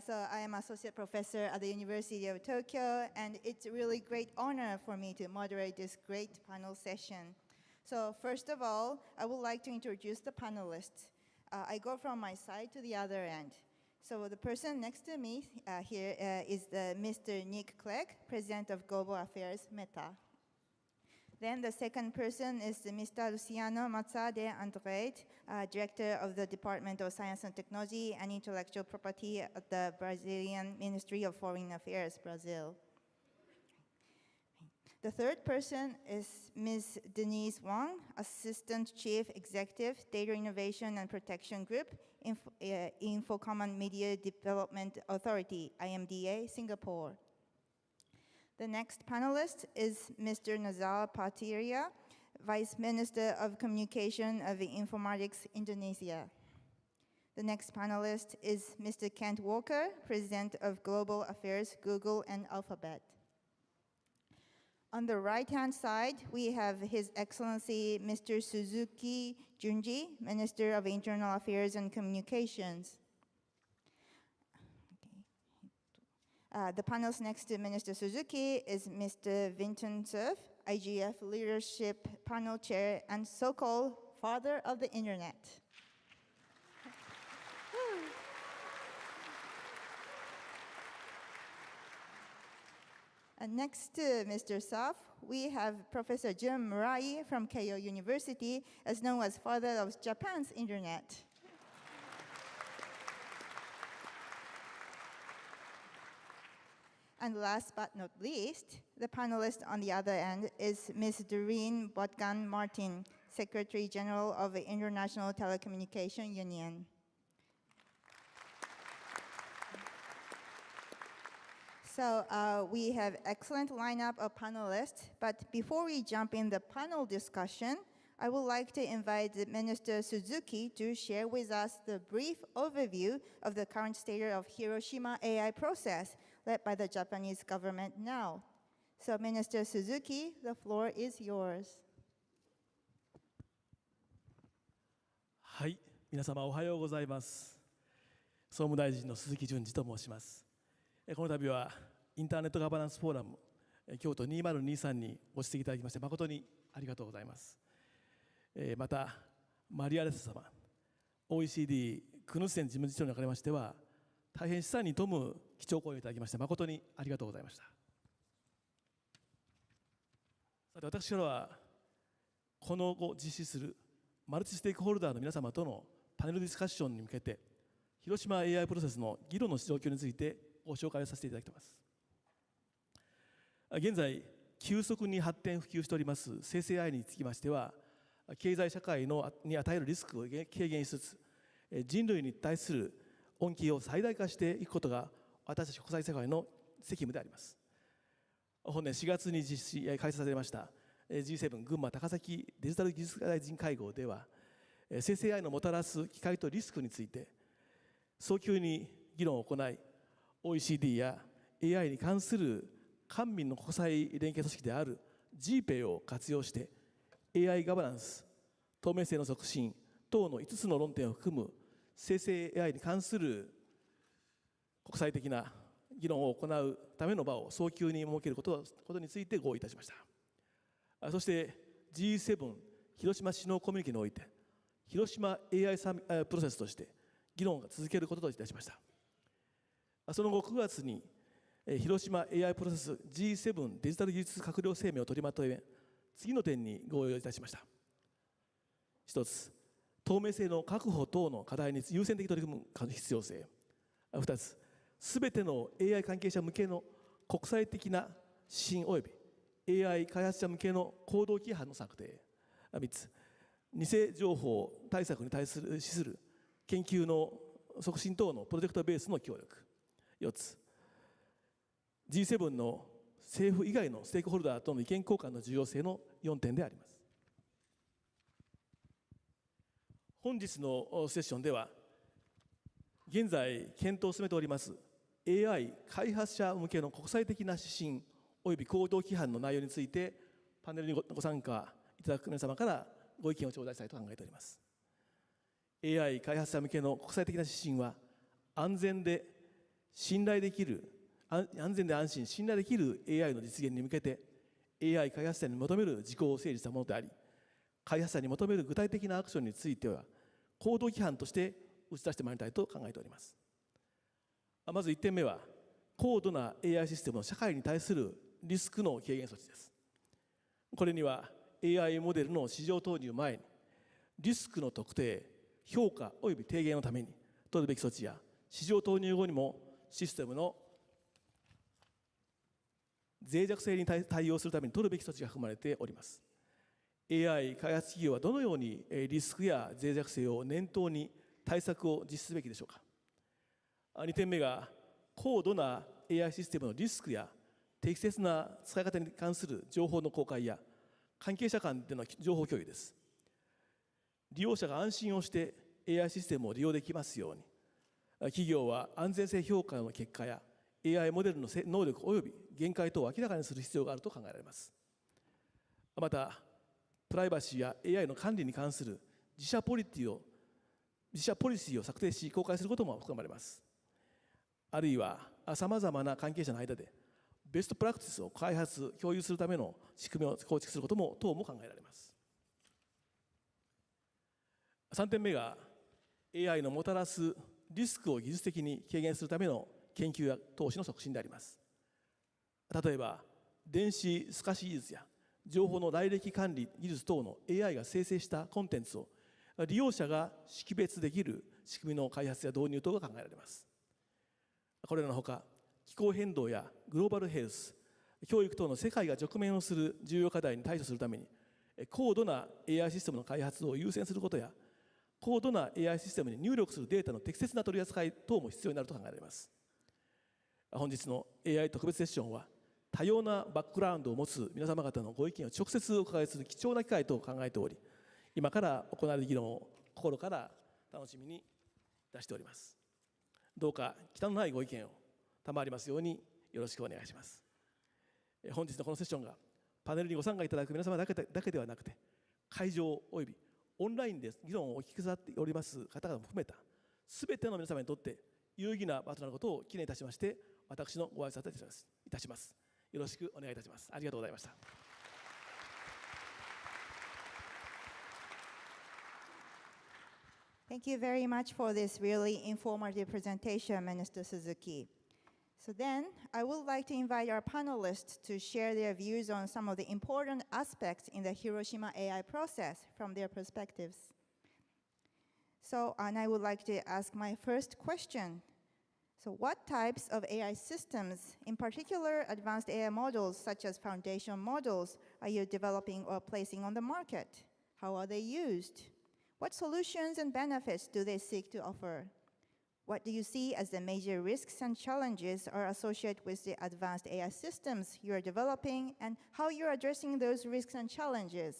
So I am associate professor at the University of Tokyo, and it's a really great honor for me to moderate this great panel session. So first of all, I would like to introduce the panelists. I go from my side to the other end. So the person next to me here is Mr. Nick Clegg, President of Global Affairs, Meta. Then the second person is Mr. Luciano Mazza de Andrade, Director of the Department of Science and Technology and Intellectual Property at the Brazilian Ministry of Foreign Affairs, Brazil. The third person is Ms. Denise Wang, Assistant Chief Executive, Data Innovation and Protection Group, Infocommon Media Development Authority, IMDA, Singapore. The next panelist is Mr. Nazar Patiria, Vice Minister of Communication of Informatics, Indonesia. The next panelist is Mr. Kent Walker, President of Global Affairs, Google and Alphabet. On the right-hand side, we have His Excellency Mr. Suzuki Junji, Minister of Internal Affairs and Communications. The panelist next to Minister Suzuki is Mr. Vinton Cerf, IGF Leadership Panel Chair and so-called father of the internet. And next to Mr. Cerf, we have Professor Jun Murai from Keio University, as known as father of Japan's internet. And last but not least, the panelist on the other end is Ms. Doreen Botgan-Martin, Secretary General of the International Telecommunication Union. So we have excellent lineup of panelists, but before we jump in the panel discussion, I would like to invite Minister Suzuki to share with us the brief overview of the current state of Hiroshima AI process led by the Japanese government now. So Minister Suzuki, the floor is yours. はい、皆様おはようございます。総務大臣の鈴木淳二と申します。この度はインターネットガバナンスフォーラム京都2023にご出席いただきまして誠にありがとうございます。またマリアレス様、OECD クヌッセン事務次長におかれましては大変示唆に富む基調講演をいただきまして誠にありがとうございました。さて私からはこの後実施するマルチステークホルダーの皆様とのパネルディスカッションに向けて広島 AI プロセスの議論の状況についてご紹介をさせていただきます。現在急速に発展普及しております生成 AI につきましては経済社会に与えるリスクを軽減しつつ人類に対する恩恵を最大化していくことが私たち国際社会の責務であります。本年4月に開催されました G7 群馬高崎デジタル技術大臣会合では生成 AI のもたらす機会とリスクについて早急に議論を行い OECD や AI に関する官民の国際連携組織である GPay を活用して AI ガバナンス、透明性の促進等の5つの論点を含む生成 AI に関する国際的な議論を行うための場を早急に設けることについて合意いたしました。そして G7 広島首脳コミュニケにおいて広島 AI プロセスとして議論を続けることといたしました。その後9月に広島 AI プロセス G7 デジタル技術閣僚声明を取りまとめ次の点に合意をいたしました。一つ、透明性の確保等の課題に優先的に取り組む必要性。二つ、すべての AI 関係者向けの国際的な指針及び AI 開発者向けの行動規範の策定。三つ、偽情報対策に対する研究の促進等のプロジェクトベースの協力。四つ、G7 の政府以外のステークホルダーとの意見交換の重要性の4点であります。本日のセッションでは現在検討を進めております AI 開発者向けの国際的な指針および行動規範の内容についてパネルにご参加いただく皆様からご意見を頂戴したいと考えております。AI 開発者向けの国際的な指針は、安全で信頼できる、安全で安心、信頼できる AI の実現に向けて、AI 開発者に求める事項を整理したものであり、開発者に求める具体的なアクションについては、行動規範として打ち出してまいりたいと考えております。まず1点目は、高度な AI システムの社会に対するリスクの軽減措置です。これには AI モデルの市場投入前に、リスクの特定、評価及び低減のために取るべき措置や、市場投入後にもシステムの脆弱性に対応するために取るべき措置が含まれております。AI 開発企業はどのようにリスクや脆弱性を念頭に対策を実施すべきでしょうか。2点目が、高度な AI システムのリスクや適切な使い方に関する情報の公開や関係者間での情報共有です。利用者が安心をして AI システムを利用できますように、企業は安全性評価の結果や AI モデルの能力及び限界等を明らかにする必要があると考えられます。また、プライバシーや AI の管理に関する自社ポリシーを策定し公開することも含まれます。あるいは、さまざまな関係者の間でベストプラクティスを開発、共有するための仕組みを構築することも等も考えられます。3点目が、AI のもたらすリスクを技術的に軽減するための研究や投資の促進であります。例えば、電子透かし技術や情報の来歴管理技術等の AI が生成したコンテンツを利用者が識別できる仕組みの開発や導入等が考えられます。これらのほか、気候変動やグローバルヘルス、教育等の世界が直面をする重要課題に対処するために、高度な AI システムの開発を優先することや、高度な AI システムに入力するデータの適切な取り扱い等も必要になると考えられます。本日の AI 特別セッションは、多様なバックグラウンドを持つ皆様方のご意見を直接お伺いする貴重な機会と考えており、今から行われる議論を心から楽しみに出しております。どうか忌憚のないご意見を賜りますようによろしくお願いします。本日のこのセッションがパネルにご参加いただく皆様だけではなくて、会場およびオンラインで議論をお聞きくださっております方々も含めたすべての皆様にとって有意義な場となることを記念いたしまして、私のご挨拶いたします。よろしくお願いいたします。ありがとうございました。Thank you very much for this really informative presentation, Minister Suzuki. So then, I would like to invite our panelists to share their views on some of the important aspects in the Hiroshima AI process from their perspectives. So, and I would like to ask my first question. So what types of AI systems, in particular advanced AI models such as foundation models, are you developing or placing on the market? How are they used? What solutions and benefits do they seek to offer? What do you see as the major risks and challenges are associated with the advanced AI systems you are developing, and how you're addressing those risks and challenges?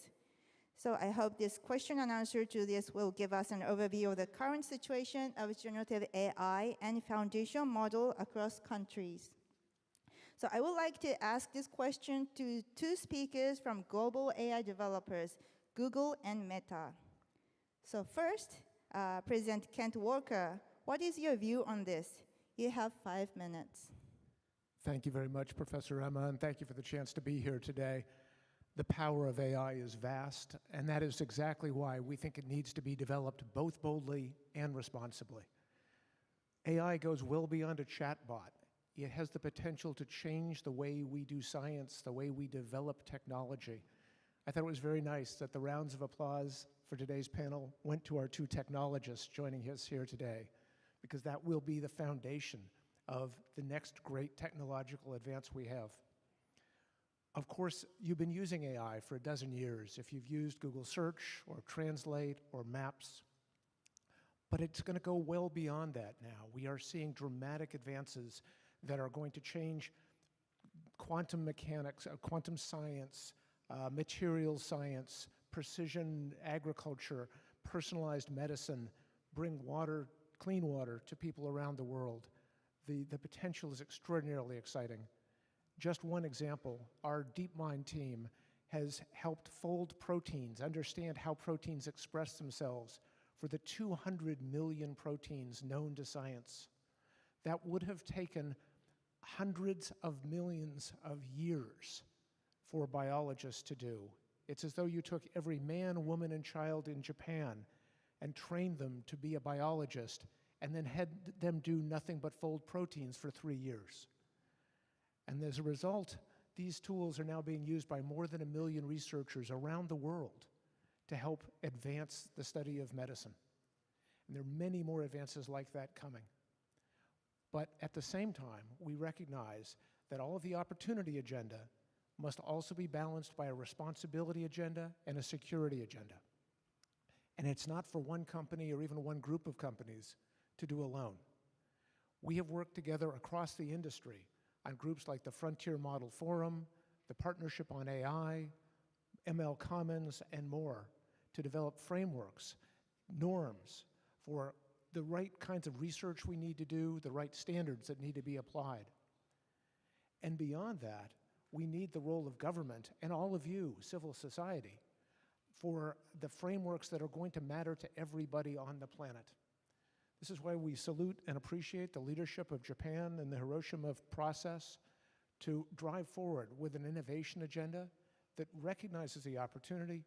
So I hope this question and answer to this will give us an overview of the current situation of generative AI and foundation model across countries. So I would like to ask this question to two speakers from global AI developers, Google and Meta. So first, President Kent Walker, what is your view on this? You have 5 minutes. Thank you very much, Professor Emma, and thank you for the chance to be here today. The power of AI is vast, and that is exactly why we think it needs to be developed both boldly and responsibly. AI goes well beyond a chatbot. It has the potential to change the way we do science, the way we develop technology. I thought it was very nice that the rounds of applause for today's panel went to our two technologists joining us here today, because that will be the foundation of the next great technological advance we have. Of course, you've been using AI for a dozen years if you've used Google Search or Translate or Maps, but it's going to go well beyond that now. We are seeing dramatic advances that are going to change quantum mechanics, quantum science, material science, precision agriculture, personalized medicine, bring water, clean water to people around the world. The potential is extraordinarily exciting. Just one example, our DeepMind team has helped fold proteins, understand how proteins express themselves for the 200 million proteins known to science. That would have taken hundreds of millions of years for biologists to do. It's as though you took every man, woman, and child in Japan and trained them to be a biologist and then had them do nothing but fold proteins for 3 years. And as a result, these tools are now being used by more than 1 million researchers around the world to help advance the study of medicine. And there are many more advances like that coming. But at the same time, we recognize that all of the opportunity agenda must also be balanced by a responsibility agenda and a security agenda. And it's not for one company or even one group of companies to do alone. We have worked together across the industry on groups like the Frontier Model Forum, the Partnership on AI, ML Commons, and more to develop frameworks, norms for the right kinds of research we need to do, the right standards that need to be applied. And beyond that, we need the role of government and all of you, civil society, for the frameworks that are going to matter to everybody on the planet. This is why we salute and appreciate the leadership of Japan and the Hiroshima process to drive forward with an innovation agenda that recognizes the opportunity,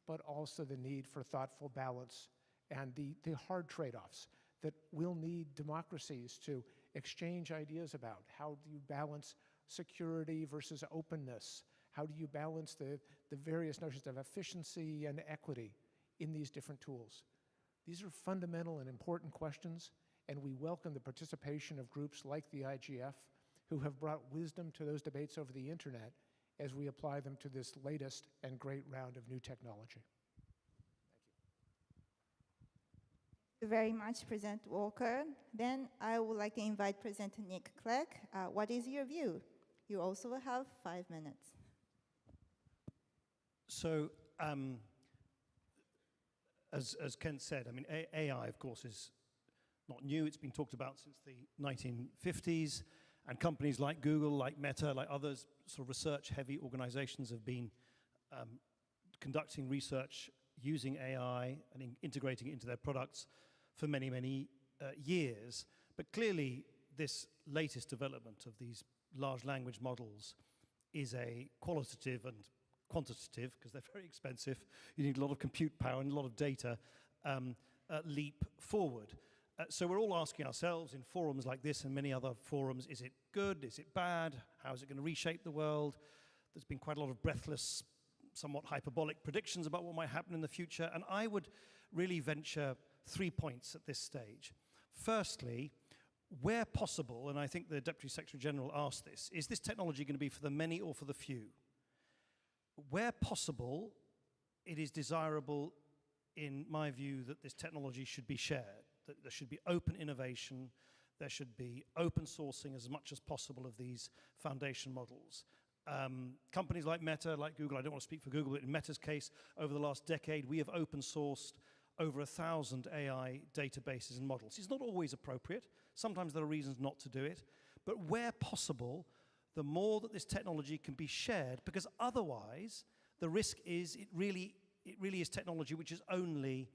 but also the need for thoughtful balance and the hard trade-offs that we'll need democracies to exchange ideas about. How do you balance security versus openness? How do you balance the various notions of efficiency and equity in these different tools? These are fundamental and important questions, and we welcome the participation of groups like the IGF who have brought wisdom to those debates over the internet as we apply them to this latest and great round of new technology. Thank you very much, President Walker. Then I would like to invite President Nick Clegg. What is your view? You also have 5 minutes. So, as Kent said, I mean, AI, of course, is not new. It's been talked about since the 1950s. And companies like Google, like Meta, like others, sort of research-heavy organizations have been conducting research using AI and integrating it into their products for many, many years. But clearly, this latest development of these large language models is a qualitative and quantitative, because they're very expensive, you need a lot of compute power and a lot of data, leap forward. So we're all asking ourselves in forums like this and many other forums, is it good, is it bad, how is it going to reshape the world? There's been quite a lot of breathless, somewhat hyperbolic predictions about what might happen in the future, and I would really venture 3 points at this stage. Firstly, where possible, and I think the Deputy Secretary General asked this, is this technology going to be for the many or for the few? Where possible, it is desirable, in my view, that this technology should be shared, that there should be open innovation, there should be open sourcing as much as possible of these foundation models. Companies like Meta, like Google, I don't want to speak for Google, but in Meta's case, over the last decade, we have open sourced over 1,000 AI databases and models. It's not always appropriate. Sometimes there are reasons not to do it. But where possible, the more that this technology can be shared, because otherwise the risk is it really is technology which is only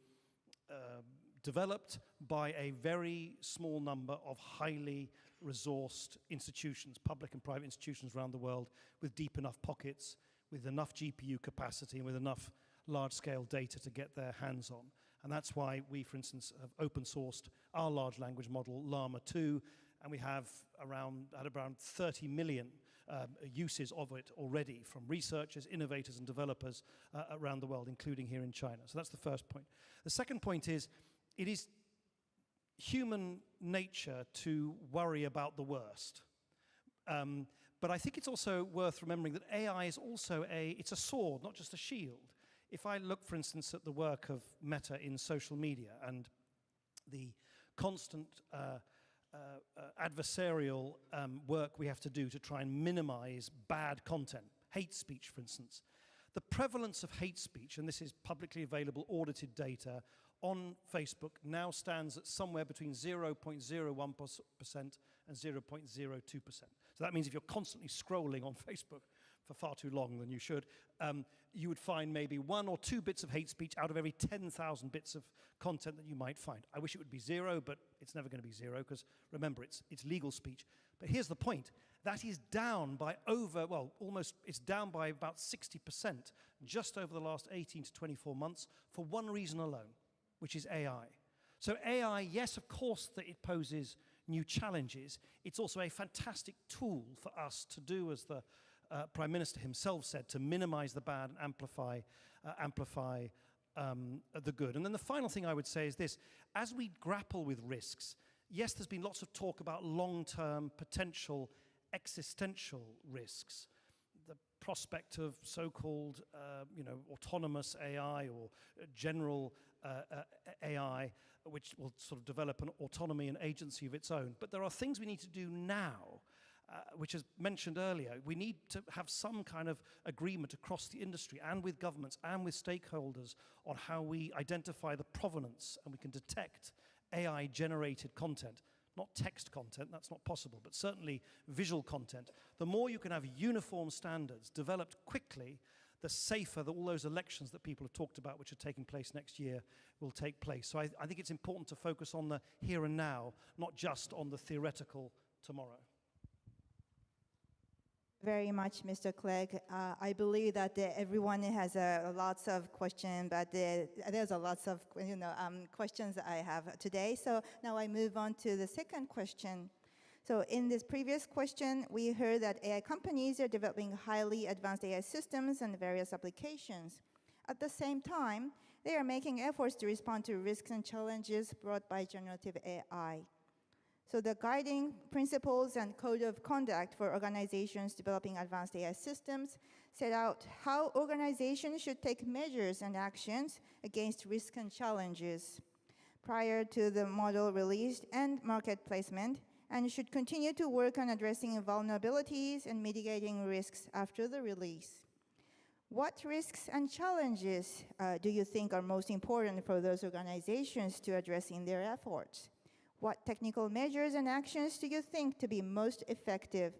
developed by a very small number of highly resourced institutions, public and private institutions around the world, with deep enough pockets, with enough GPU capacity, and with enough large-scale data to get their hands on. And that's why we, for instance, have open-sourced our large language model, Llama 2, and we have around 30 million uses of it already from researchers, innovators, and developers around the world, including here in China. So that's the first point. The second point is, it is human nature to worry about the worst. But I think it's also worth remembering that AI is also it's a sword, not just a shield. If I look, for instance, at the work of Meta in social media and the constant adversarial work we have to do to try and minimize bad content, hate speech, for instance. The prevalence of hate speech, and this is publicly available audited data, on Facebook now stands at somewhere between 0.01% and 0.02%. So that means if you're constantly scrolling on Facebook for far too long than you should, you would find maybe 1 or 2 bits of hate speech out of every 10,000 bits of content that you might find. I wish it would be 0, but it's never going to be 0 because, remember, it's legal speech. But here's the point. That is down by it's down by about 60% just over the last 18 to 24 months for one reason alone, which is AI. So AI, yes, of course, that it poses new challenges. It's also a fantastic tool for us to do, as the Prime Minister himself said, to minimize the bad and amplify the good. And then the final thing I would say is this. As we grapple with risks, yes, there's been lots of talk about long-term potential existential risks. The prospect of so-called autonomous AI or general AI, which will sort of develop an autonomy and agency of its own. But there are things we need to do now, which is mentioned earlier. We need to have some kind of agreement across the industry and with governments and with stakeholders on how we identify the provenance and we can detect AI-generated content. Not text content, that's not possible, but certainly visual content. The more you can have uniform standards developed quickly, the safer that all those elections that people have talked about, which are taking place next year, will take place. So I think it's important to focus on the here and now, not just on the theoretical tomorrow. Very much, Mr. Clegg. I believe that everyone has lots of questions, but there's a lots of questions that I have today. So now I move on to the second question. So in this previous question, we heard that AI companies are developing highly advanced AI systems and various applications. At the same time, they are making efforts to respond to risks and challenges brought by generative AI. So the guiding principles and code of conduct for organizations developing advanced AI systems set out how organizations should take measures and actions against risks and challenges prior to the model release and market placement, and should continue to work on addressing vulnerabilities and mitigating risks after the release. What risks and challenges do you think are most important for those organizations to address in their efforts? What technical measures and actions do you think to be most effective?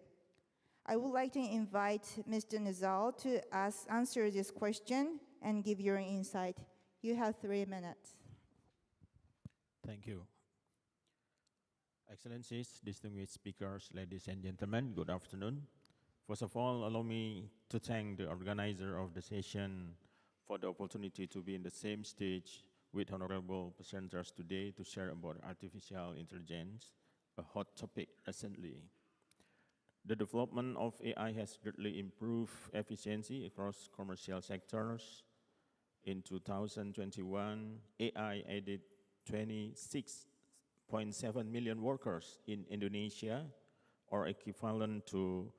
I would like to invite Mr. Nizal to answer this question and give your insight. You have 3 minutes. Thank you. Excellencies, distinguished speakers, ladies and gentlemen, good afternoon. First of all, allow me to thank the organizer of the session for the opportunity to be in the same stage with honorable presenters today to share about artificial intelligence, a hot topic recently. The development of AI has greatly improved efficiency across commercial sectors. In 2021, AI added 26.7 million workers in Indonesia, or equivalent to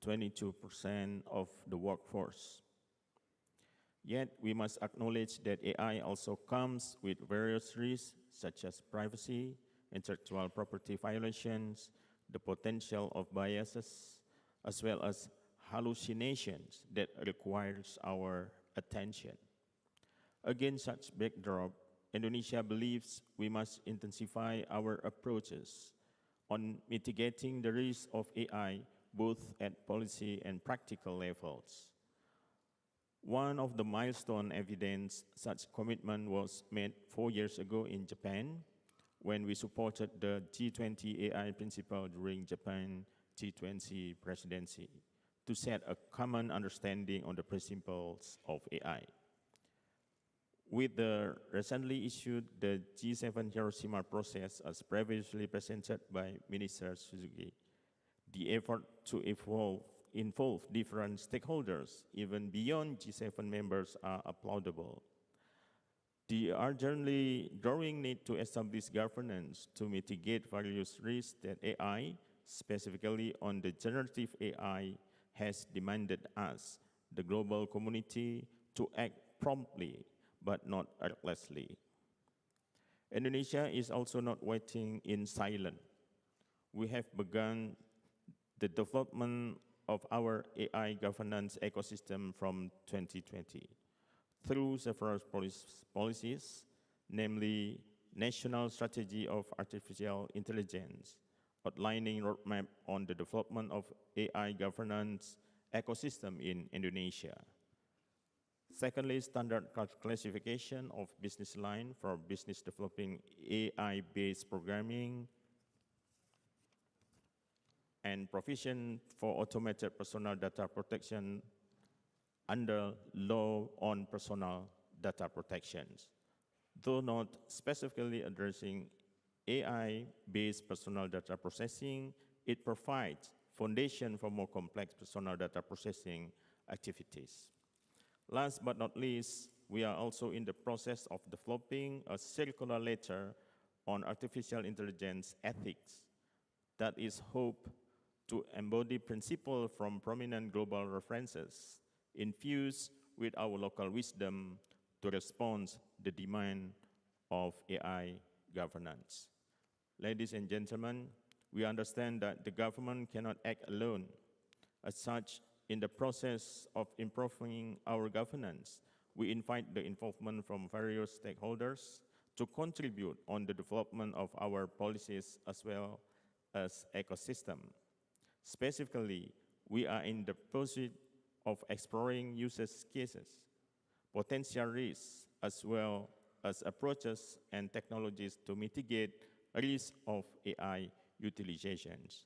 22% of the workforce. Yet, we must acknowledge that AI also comes with various risks, such as privacy, intellectual property violations, the potential of biases, as well as hallucinations that requires our attention. Against such backdrop, Indonesia believes we must intensify our approaches on mitigating the risks of AI, both at policy and practical levels. One of the milestone evidence such commitment was made 4 years ago in Japan, when we supported the G20 AI principle during Japan G20 presidency to set a common understanding on the principles of AI. With the recently issued the G7 Hiroshima process, as previously presented by Minister Suzuki, the effort to involve different stakeholders, even beyond G7 members, are applaudable. The urgently growing need to establish governance to mitigate various risks that AI, specifically on the generative AI, has demanded us, the global community, to act promptly but not recklessly. Indonesia is also not waiting in silence. We have begun the development of our AI governance ecosystem from 2020 through several policies, namely National Strategy of Artificial Intelligence, outlining roadmap on the development of AI governance ecosystem in Indonesia. Secondly, standard classification of business line for business developing AI-based programming and provision for automated personal data protection under law on personal data protections. Though not specifically addressing AI-based personal data processing, it provides foundation for more complex personal data processing activities. Last but not least, we are also in the process of developing a circular letter on artificial intelligence ethics that is hoped to embody principles from prominent global references infused with our local wisdom to respond to the demand of AI governance. Ladies and gentlemen, we understand that the government cannot act alone. As such, in the process of improving our governance, we invite the involvement from various stakeholders to contribute on the development of our policies as well as ecosystem. Specifically, we are in the pursuit of exploring use cases, potential risks, as well as approaches and technologies to mitigate risks of AI utilizations.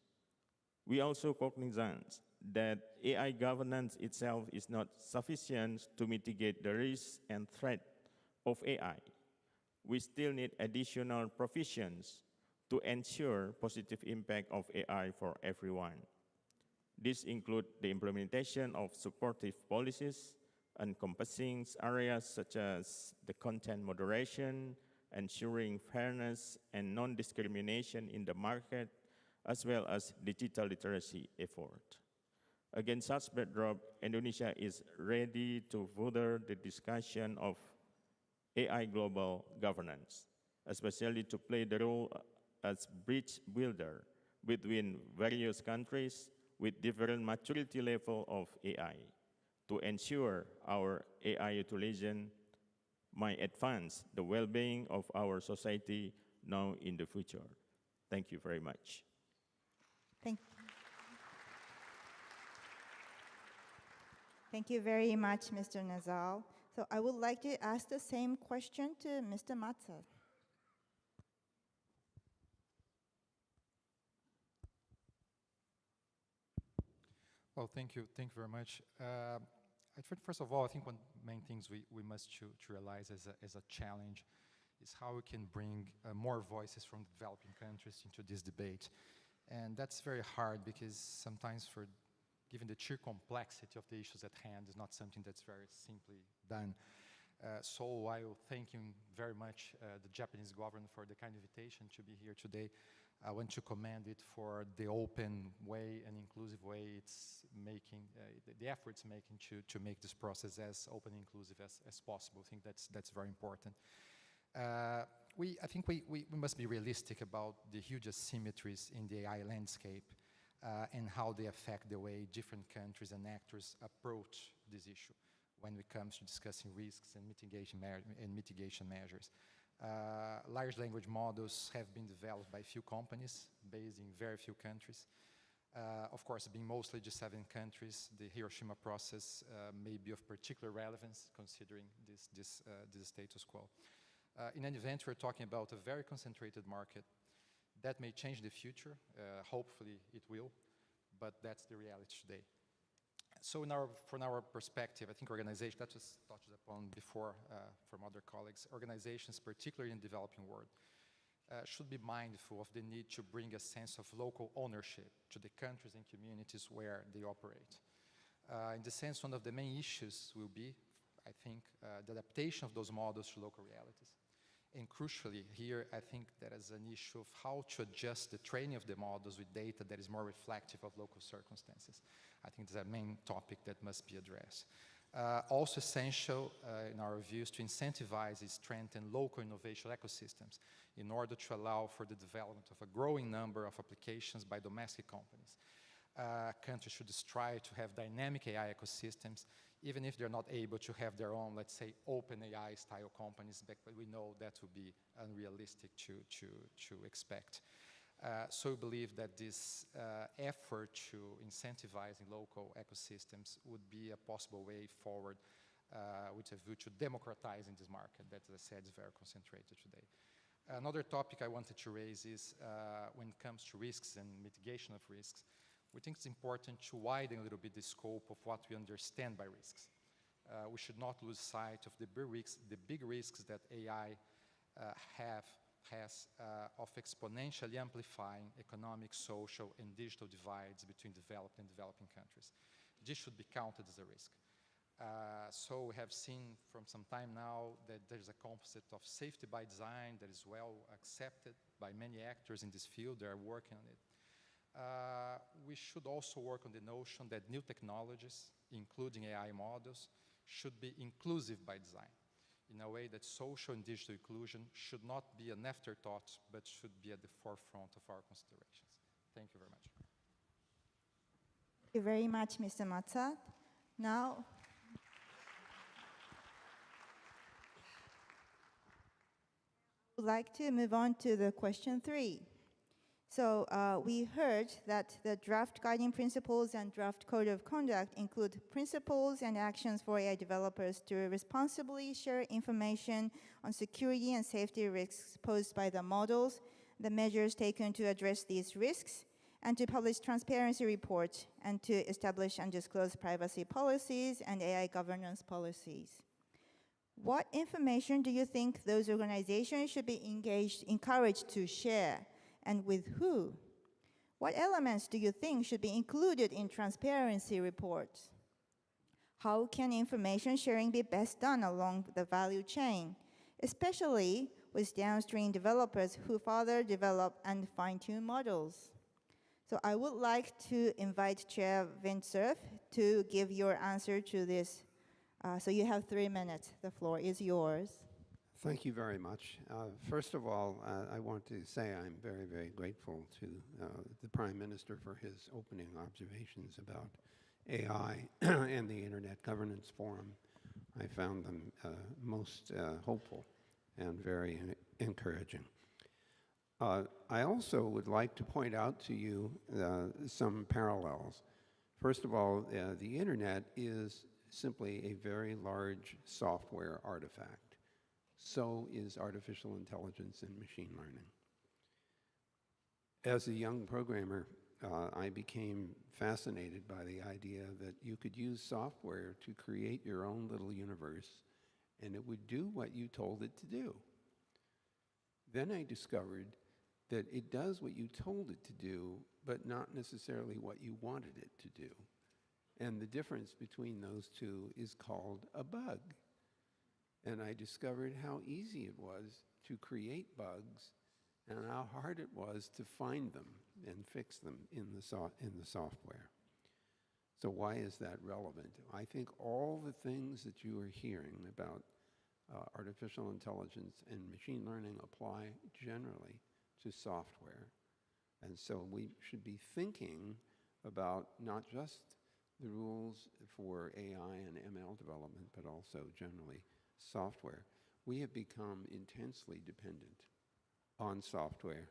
We also cognizant that AI governance itself is not sufficient to mitigate the risks and threat of AI. We still need additional provisions to ensure positive impact of AI for everyone. This includes the implementation of supportive policies encompassing areas such as the content moderation, ensuring fairness and non-discrimination in the market, as well as digital literacy effort. Against such backdrop, Indonesia is ready to further the discussion of AI global governance, especially to play the role as bridge builder between various countries with different maturity level of AI to ensure our AI utilization might advance the well-being of our society now in the future. Thank you very much. Thank you very much, Mr. Nazal. So I would like to ask the same question to Mr. Matza. Well, thank you very much. First of all, I think one main things we must realize as a challenge is how we can bring more voices from developing countries into this debate. And that's very hard because sometimes given the sheer complexity of the issues at hand, is not something that's very simply done. So while thanking very much the Japanese government for the kind invitation to be here today, I want to commend it for the open way and inclusive way it's making, the efforts making to make this process as open and inclusive as possible. I think that's very important. I think we must be realistic about the huge asymmetries in the AI landscape and how they affect the way different countries and actors approach this issue when it comes to discussing risks and mitigation measures. Large language models have been developed by few companies based in very few countries. Of course, being mostly G7 countries, the Hiroshima process may be of particular relevance considering this status quo. In any event, we're talking about a very concentrated market. That may change in the future. Hopefully it will, but that's the reality today. So from our perspective, I think organizations, that was touched upon before from other colleagues, organizations, particularly in the developing world, should be mindful of the need to bring a sense of local ownership to the countries and communities where they operate. In the sense, one of the main issues will be, I think, the adaptation of those models to local realities. And crucially here, I think there is an issue of how to adjust the training of the models with data that is more reflective of local circumstances. I think it's a main topic that must be addressed. Also essential, in our views, to incentivize and strengthen local innovation ecosystems in order to allow for the development of a growing number of applications by domestic companies. Countries should strive to have dynamic AI ecosystems, even if they're not able to have their own, let's say, open AI style companies, but we know that would be unrealistic to expect. So we believe that this effort to incentivizing local ecosystems would be a possible way forward with a view to democratizing this market that, as I said, is very concentrated today. Another topic I wanted to raise is when it comes to risks and mitigation of risks, we think it's important to widen a little bit the scope of what we understand by risks. We should not lose sight of the big risks that AI has of exponentially amplifying economic, social, and digital divides between developed and developing countries. This should be counted as a risk. So we have seen from some time now that there's a concept of safety by design that is well accepted by many actors in this field. They are working on it. We should also work on the notion that new technologies, including AI models, should be inclusive by design, in a way that social and digital inclusion should not be an afterthought, but should be at the forefront of our considerations. Thank you very much. Thank you very much, Mr. Matsa. Now, I would like to move on to the question 3. So we heard that the draft guiding principles and draft code of conduct include principles and actions for AI developers to responsibly share information on security and safety risks posed by the models, the measures taken to address these risks, and to publish transparency reports and to establish and disclose privacy policies and AI governance policies. What information do you think those organizations should be encouraged to share? And with who? What elements do you think should be included in transparency reports? How can information sharing be best done along the value chain, especially with downstream developers who further develop and fine-tune models? So I would like to invite Chair Vintserf to give your answer to this. So you have 3 minutes. The floor is yours. Thank you very much. First of all, I want to say I'm very, very grateful to the Prime Minister for his opening observations about AI and the Internet Governance Forum. I found them most hopeful and very encouraging. I also would like to point out to you some parallels. First of all, the Internet is simply a very large software artifact. So is artificial intelligence and machine learning. As a young programmer, I became fascinated by the idea that you could use software to create your own little universe, and it would do what you told it to do. Then I discovered that it does what you told it to do, but not necessarily what you wanted it to do. And the difference between those two is called a bug. And I discovered how easy it was to create bugs and how hard it was to find them and fix them in the software. So why is that relevant? I think all the things that you are hearing about artificial intelligence and machine learning apply generally to software. And so we should be thinking about not just the rules for AI and ML development, but also generally software. We have become intensely dependent on software.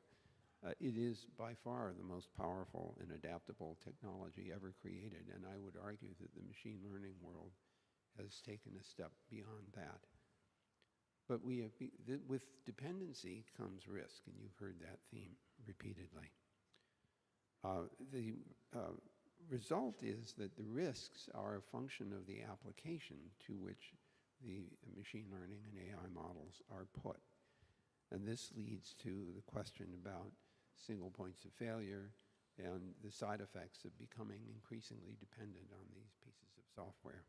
It is by far the most powerful and adaptable technology ever created, and I would argue that the machine learning world has taken a step beyond that. But with dependency comes risk, and you've heard that theme repeatedly. The result is that the risks are a function of the application to which the machine learning and AI models are put. And this leads to the question about single points of failure and the side effects of becoming increasingly dependent on these pieces of software.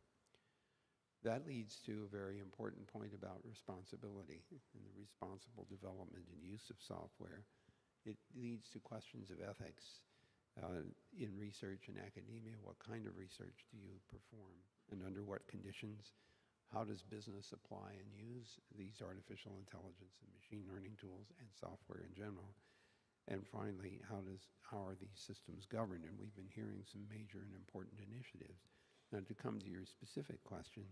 That leads to a very important point about responsibility and the responsible development and use of software. It leads to questions of ethics in research and academia. What kind of research do you perform and under what conditions? How does business apply and use these artificial intelligence and machine learning tools and software in general? And finally, how are these systems governed? And we've been hearing some major and important initiatives. Now, to come to your specific question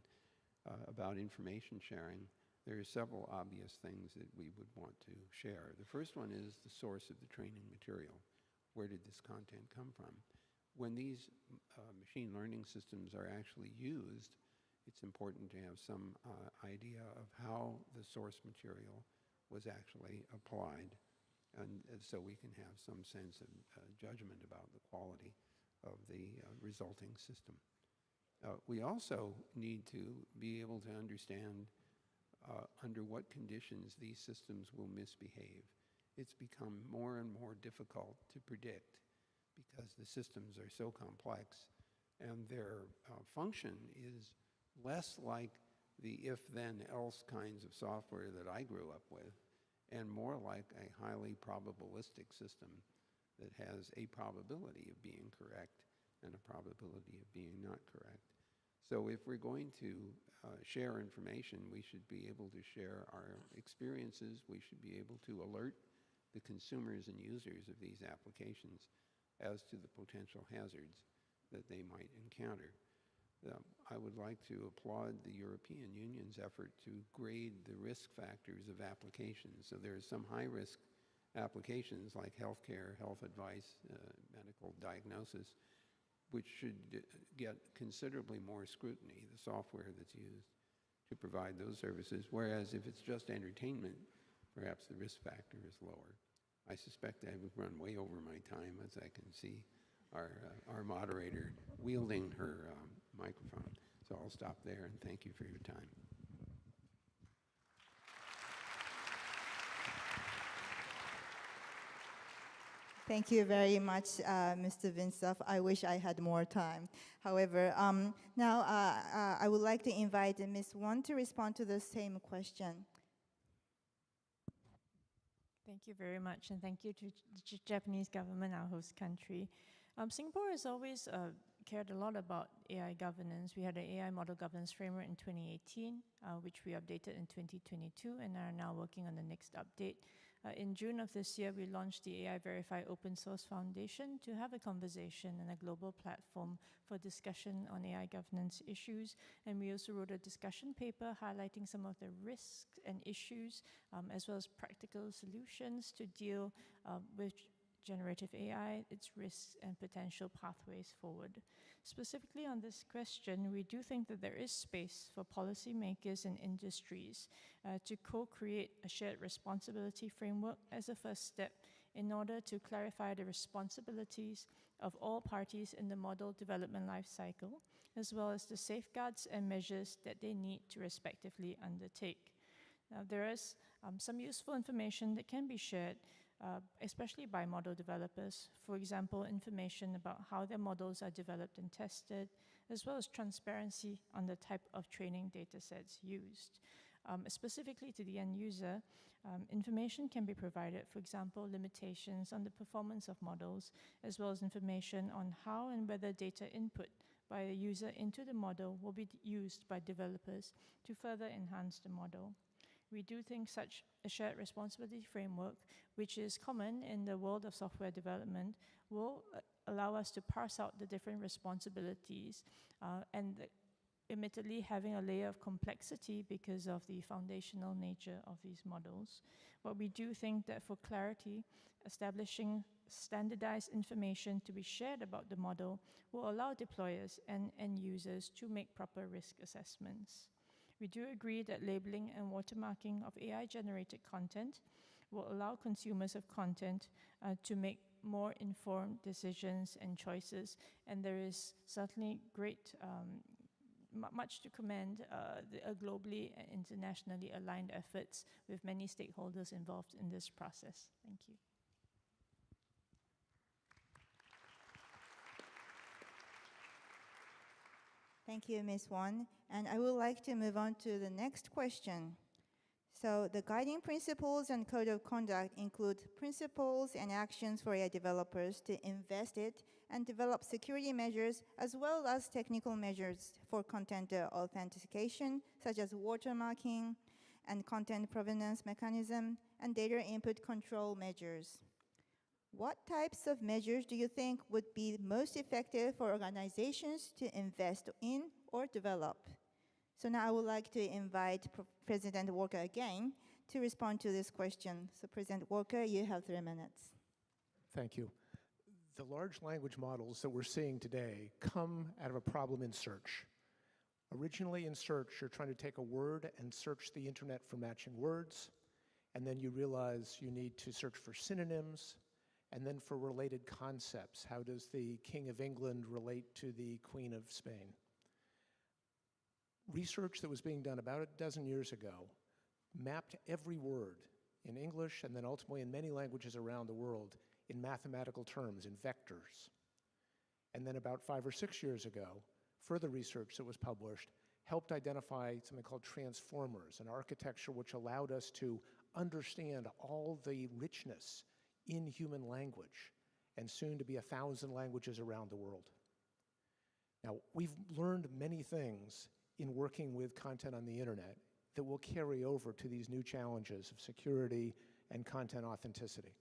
about information sharing, there are several obvious things that we would want to share. The first one is the source of the training material. Where did this content come from? When these machine learning systems are actually used, it's important to have some idea of how the source material was actually applied, and so we can have some sense of judgment about the quality of the resulting system. We also need to be able to understand under what conditions these systems will misbehave. It's become more and more difficult to predict because the systems are so complex, and their function is less like the if-then-else kinds of software that I grew up with, and more like a highly probabilistic system that has a probability of being correct and a probability of being not correct. So if we're going to share information, we should be able to share our experiences. We should be able to alert the consumers and users of these applications as to the potential hazards that they might encounter. I would like to applaud the European Union's effort to grade the risk factors of applications. So there are some high-risk applications like healthcare, health advice, medical diagnosis, which should get considerably more scrutiny, the software that's used to provide those services, whereas if it's just entertainment, perhaps the risk factor is lower. I suspect I would run way over my time, as I can see our moderator wielding her microphone. So I'll stop there, and thank you for your time. Thank you very much, Mr. Vinsoff. I wish I had more time. However, now I would like to invite Ms. Won to respond to the same question. Thank you very much, and thank you to the Japanese government, our host country. Singapore has always cared a lot about AI governance. We had an AI model governance framework in 2018, which we updated in 2022, and are now working on the next update. In June of this year, we launched the AI Verify Open Source Foundation to have a conversation and a global platform for discussion on AI governance issues. And we also wrote a discussion paper highlighting some of the risks and issues, as well as practical solutions to deal with generative AI, its risks and potential pathways forward. Specifically on this question, we do think that there is space for policymakers and industries to co-create a shared responsibility framework as a first step in order to clarify the responsibilities of all parties in the model development lifecycle, as well as the safeguards and measures that they need to respectively undertake. Now, there is some useful information that can be shared especially by model developers. For example, information about how their models are developed and tested, as well as transparency on the type of training data sets used. Specifically to the end user, information can be provided, for example, limitations on the performance of models, as well as information on how and whether data input by a user into the model will be used by developers to further enhance the model. We do think such a shared responsibility framework, which is common in the world of software development, will allow us to parse out the different responsibilities and admittedly having a layer of complexity because of the foundational nature of these models. But we do think that for clarity, establishing standardized information to be shared about the model will allow deployers and end users to make proper risk assessments. We do agree that labeling and watermarking of AI-generated content will allow consumers of content to make more informed decisions and choices, and there is certainly much to commend a globally and internationally aligned efforts with many stakeholders involved in this process. Thank you. Thank you, Ms. Won. And I would like to move on to the next question. So the guiding principles and code of conduct include principles and actions for AI developers to invest it and develop security measures, as well as technical measures for content authentication, such as watermarking and content provenance mechanism and data input control measures. What types of measures do you think would be most effective for organizations to invest in or develop? So now I would like to invite President Walker again to respond to this question. So President Walker, you have 3 minutes. Thank you. The large language models that we're seeing today come out of a problem in search. Originally in search, you're trying to take a word and search the internet for matching words, and then you realize you need to search for synonyms, and then for related concepts. How does the King of England relate to the Queen of Spain? Research that was being done about a dozen years ago mapped every word in English and then ultimately in many languages around the world in mathematical terms, in vectors. And then about 5 or 6 years ago, further research that was published helped identify something called transformers, an architecture which allowed us to understand all the richness in human language, and soon to be 1,000 languages around the world. Now, we've learned many things in working with content on the internet that will carry over to these new challenges of security and content authenticity.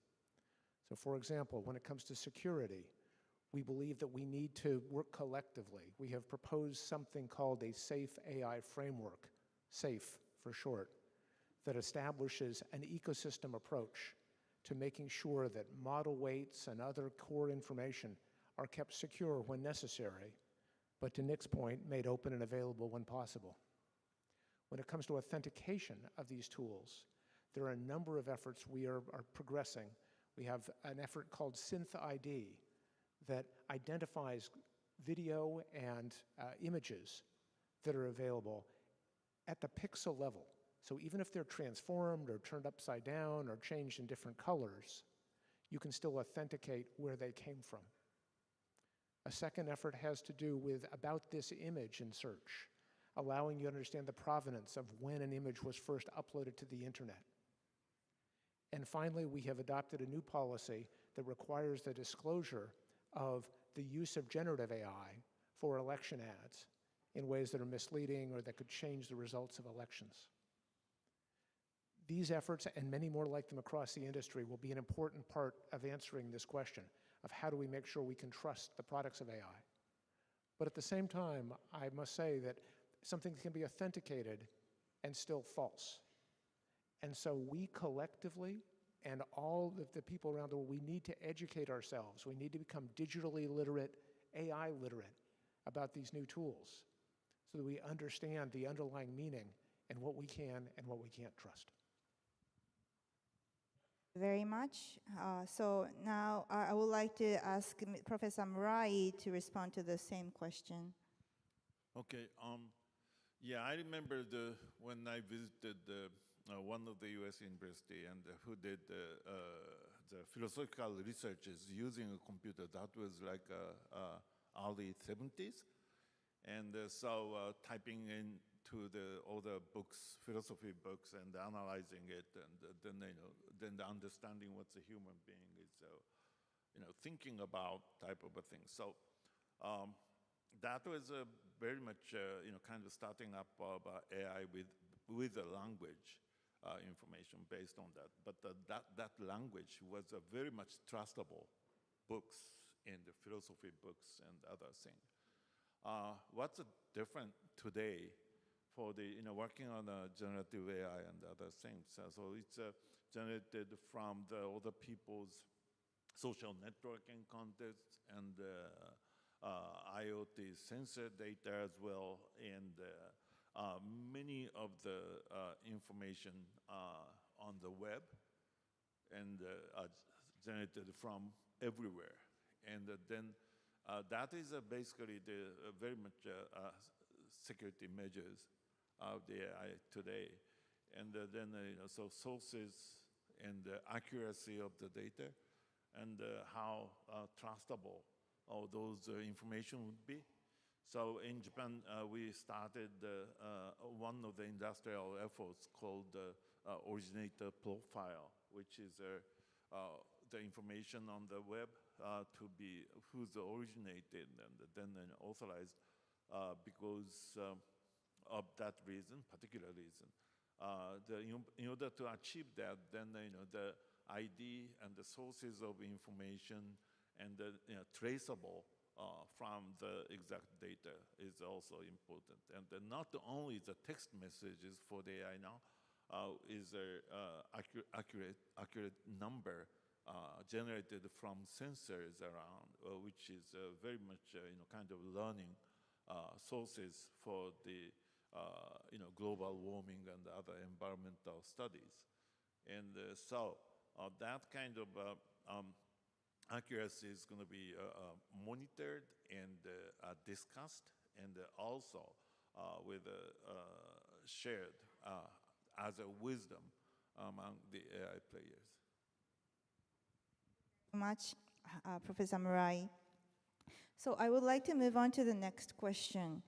So for example, when it comes to security, we believe that we need to work collectively. We have proposed something called a Safe AI framework, SAFE for short, that establishes an ecosystem approach to making sure that model weights and other core information are kept secure when necessary, but to Nick's point, made open and available when possible. When it comes to authentication of these tools, there are a number of efforts we are progressing. We have an effort called SynthID that identifies video and images that are available at the pixel level. So even if they're transformed or turned upside down or changed in different colors, you can still authenticate where they came from. A second effort has to do with about this image in search, allowing you to understand the provenance of when an image was first uploaded to the internet. And finally, we have adopted a new policy that requires the disclosure of the use of generative AI for election ads in ways that are misleading or that could change the results of elections. These efforts, and many more like them across the industry, will be an important part of answering this question of how do we make sure we can trust the products of AI. But at the same time, I must say that something can be authenticated and still false. And so we collectively, and all the people around the world, we need to educate ourselves. We need to become digitally literate, AI literate about these new tools so that we understand the underlying meaning and what we can and what we can't trust. Very much. So now I would like to ask Professor Murai to respond to the same question. Okay. Yeah, I remember when I visited one of the U.S. university and who did the philosophical researches using a computer. That was like early 70s. And so typing into all the books, philosophy books, and analyzing it, and then the understanding what the human being is, thinking about type of a thing. So that was very much, kind of starting up about AI with the language information based on that. But that language was a very much trustable books in the philosophy books and other things. What's different today for the working on generative AI and other things? So it's generated from all the people's social networking context and IoT sensor data as well, and many of the information on the web and generated from everywhere. And then that is basically the very much security measures of the AI today. And then so sources and the accuracy of the data and how trustable all those information would be. So in Japan, we started one of the industrial efforts called originator profile, which is the information on the web to be who's originated and then authorized because of that reason, particular reason. In order to achieve that, then the ID and the sources of information and the traceable from the exact data is also important. And then not only the text messages for the AI now, is a accurate number generated from sensors around, which is very much kind of learning sources for the global warming and other environmental studies. And so that kind of accuracy is going to be monitored and discussed, and also with shared as a wisdom among the AI players. Much, Professor Murai. So I would like to move on to the next question.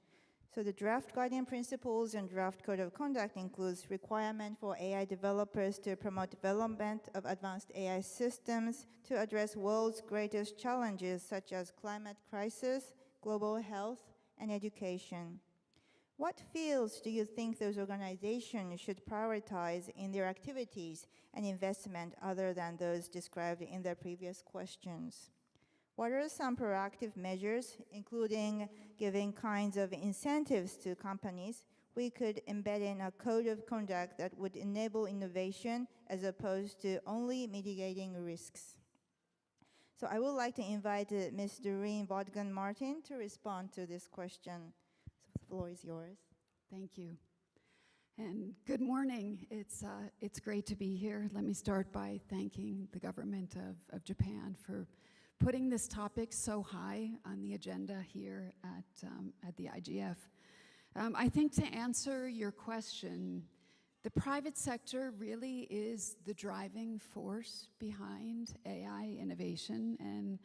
So the draft guiding principles and draft code of conduct includes requirement for AI developers to promote development of advanced AI systems to address world's greatest challenges such as climate crisis, global health, and education. What fields do you think those organizations should prioritize in their activities and investment other than those described in the previous questions? What are some proactive measures, including giving kinds of incentives to companies, we could embed in a code of conduct that would enable innovation as opposed to only mitigating risks? So I would like to invite Ms. Doreen Bodgan-Martin to respond to this question. So the floor is yours. Thank you. And good morning. It's great to be here. Let me start by thanking the government of Japan for putting this topic so high on the agenda here at the IGF. I think to answer your question, the private sector really is the driving force behind AI innovation, and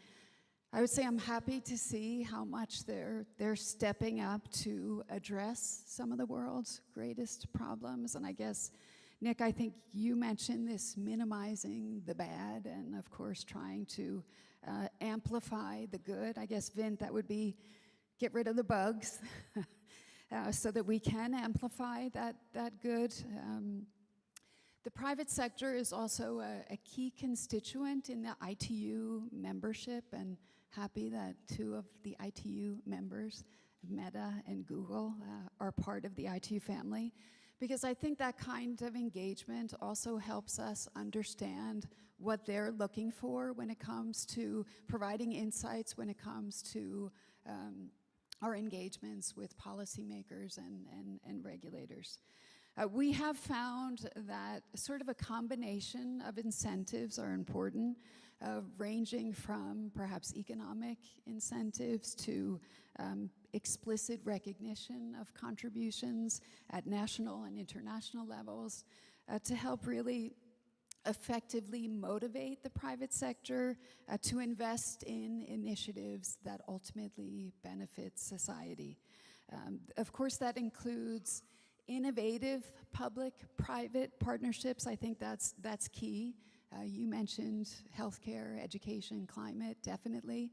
I would say I'm happy to see how much they're stepping up to address some of the world's greatest problems. And I guess, Nick, I think you mentioned this minimizing the bad and, of course, trying to amplify the good. I guess, Vint, that would be get rid of the bugs so that we can amplify that good. The private sector is also a key constituent in the ITU membership, and happy that two of the ITU members, Meta and Google, are part of the ITU family, because I think that kind of engagement also helps us understand what they're looking for when it comes to providing insights, when it comes to our engagements with policymakers and regulators. We have found that sort of a combination of incentives are important, ranging from perhaps economic incentives to explicit recognition of contributions at national and international levels to help really effectively motivate the private sector to invest in initiatives that ultimately benefit society. Of course, that includes innovative public-private partnerships. I think that's key. You mentioned healthcare, education, climate, definitely.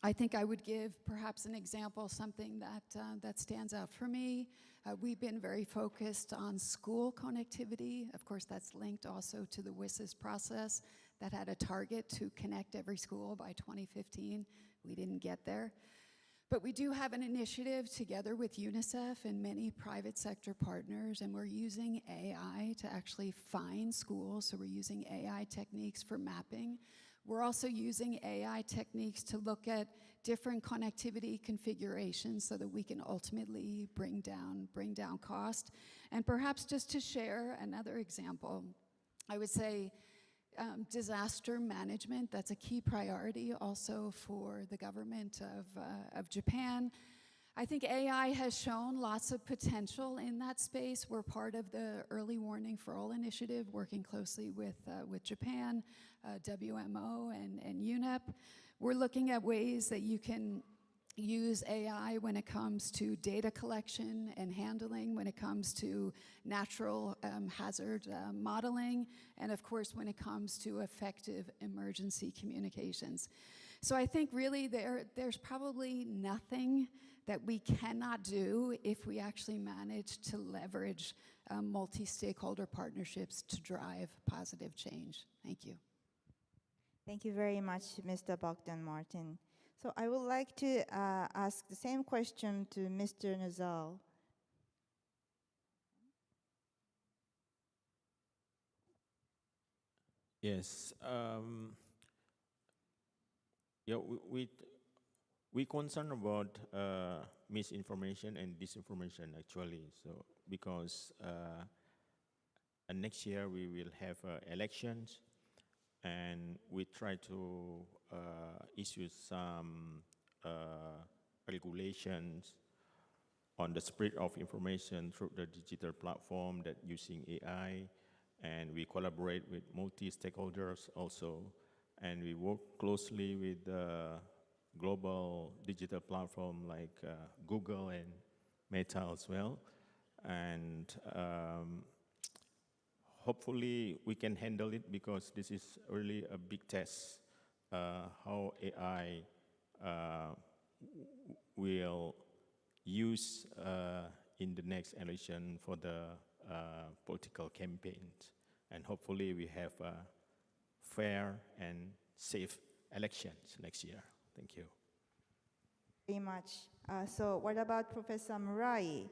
I think I would give perhaps an example, something that stands out for me. We've been very focused on school connectivity. Of course, that's linked also to the WSIS process that had a target to connect every school by 2015. We didn't get there. But we do have an initiative together with UNICEF and many private sector partners, and we're using AI to actually find schools. So we're using AI techniques for mapping. We're also using AI techniques to look at different connectivity configurations so that we can ultimately bring down cost. And perhaps just to share another example, I would say disaster management, that's a key priority also for the government of Japan. I think AI has shown lots of potential in that space. We're part of the Early Warning for All initiative, working closely with Japan, WMO, and UNEP. We're looking at ways that you can use AI when it comes to data collection and handling, when it comes to natural hazard modeling, and of course when it comes to effective emergency communications. So I think really there's probably nothing that we cannot do if we actually manage to leverage multi-stakeholder partnerships to drive positive change. Thank you. Thank you very much, Mr. Bodgan-Martin. So I would like to ask the same question to Mr. Nazal. Yes. Yeah, we concerned about misinformation and disinformation actually. So because next year we will have elections, and we try to issue some regulations on the spread of information through the digital platform that using AI, and we collaborate with multi-stakeholders also, and we work closely with global digital platform like Google and Meta as well, and hopefully we can handle it because this is really a big test how AI will use in the next election for the political campaigns. And hopefully we have fair and safe elections next year. Thank you. Very much. So what about Professor Murai?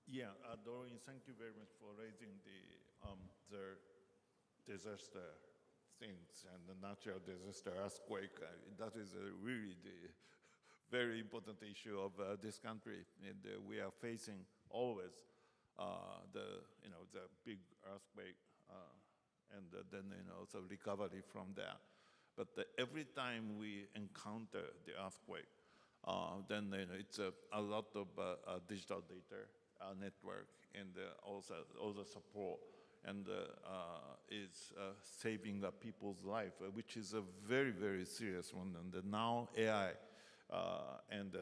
Yeah, Doreen, thank you very much for raising the disaster things and the natural disaster earthquake. That is really the very important issue of this country, and we are facing always the big earthquake and then also recovery from that. But every time we encounter the earthquake, then it's a lot of digital data network and also support, and is saving people's life, which is a very, very serious one. And now AI and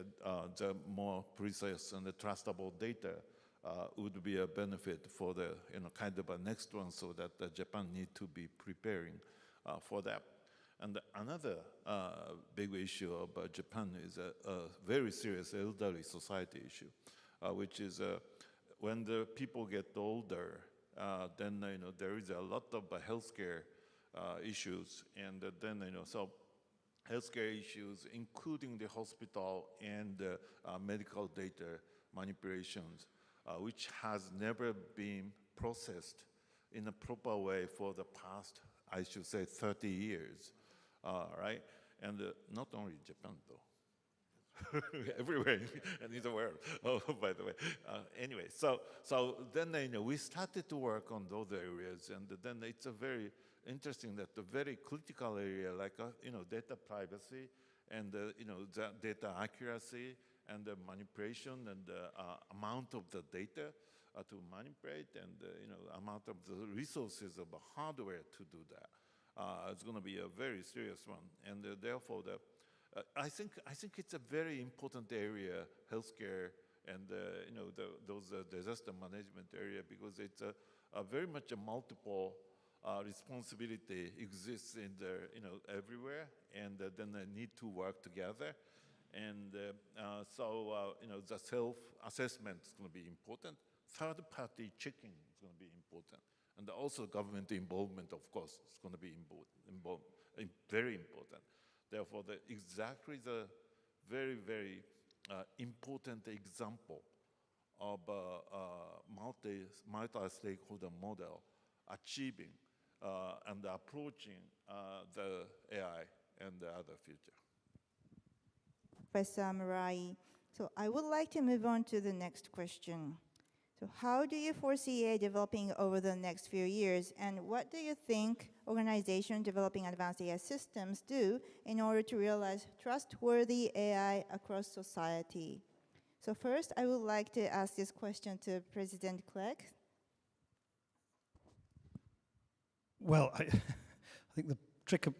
the more precise and the trustable data would be a benefit for the kind of a next one, so that Japan need to be preparing for that. And another big issue of Japan is a very serious elderly society issue, which is when the people get older, then there is a lot of healthcare issues, and then so healthcare issues, including the hospital and medical data manipulations, which has never been processed in a proper way for the past, I should say, 30 years, right? And not only Japan, though. Everywhere in the world, by the way. Anyway, so then we started to work on those areas, and then it's a very interesting that the very critical area like data privacy and the data accuracy and the manipulation and the amount of the data to manipulate, and amount of the resources of the hardware to do that. It's going to be a very serious one, and therefore I think it's a very important area, healthcare, and those disaster management area, because it's a very much a multiple responsibility exists in there, everywhere, and then they need to work together, and so the self-assessment is going to be important. Third-party checking is going to be important, and also government involvement, of course, is going to be very important. Therefore, exactly the very, very important example of multi-stakeholder model achieving and approaching the AI and the other future. Professor Murai. So I would like to move on to the next question. So how do you foresee AI developing over the next few years, and what do you think organizations developing advanced AI systems do in order to realize trustworthy AI across society? So first, I would like to ask this question to President Clegg. Well, I think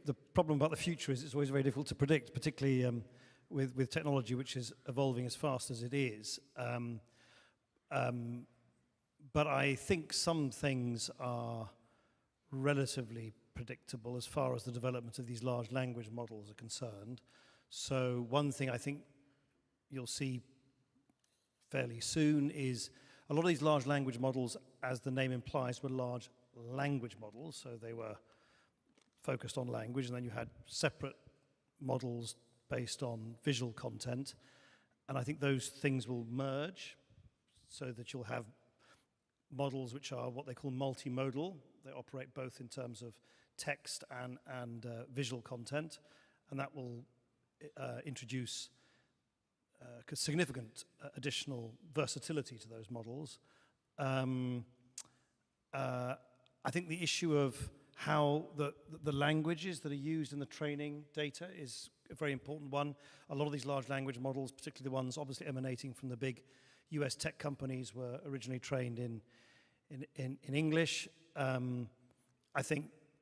the problem about the future is it's always very difficult to predict, particularly with technology which is evolving as fast as it is. But I think some things are relatively predictable as far as the development of these large language models are concerned. So one thing I think you'll see fairly soon is a lot of these large language models, as the name implies, were large language models. So they were focused on language, and then you had separate models based on visual content. And I think those things will merge so that you'll have models which are what they call multimodal. They operate both in terms of text and visual content, and that will introduce significant additional versatility to those models. I think the issue of how the languages that are used in the training data is a very important one. A lot of these large language models, particularly the ones obviously emanating from the big US tech companies, were originally trained in English. I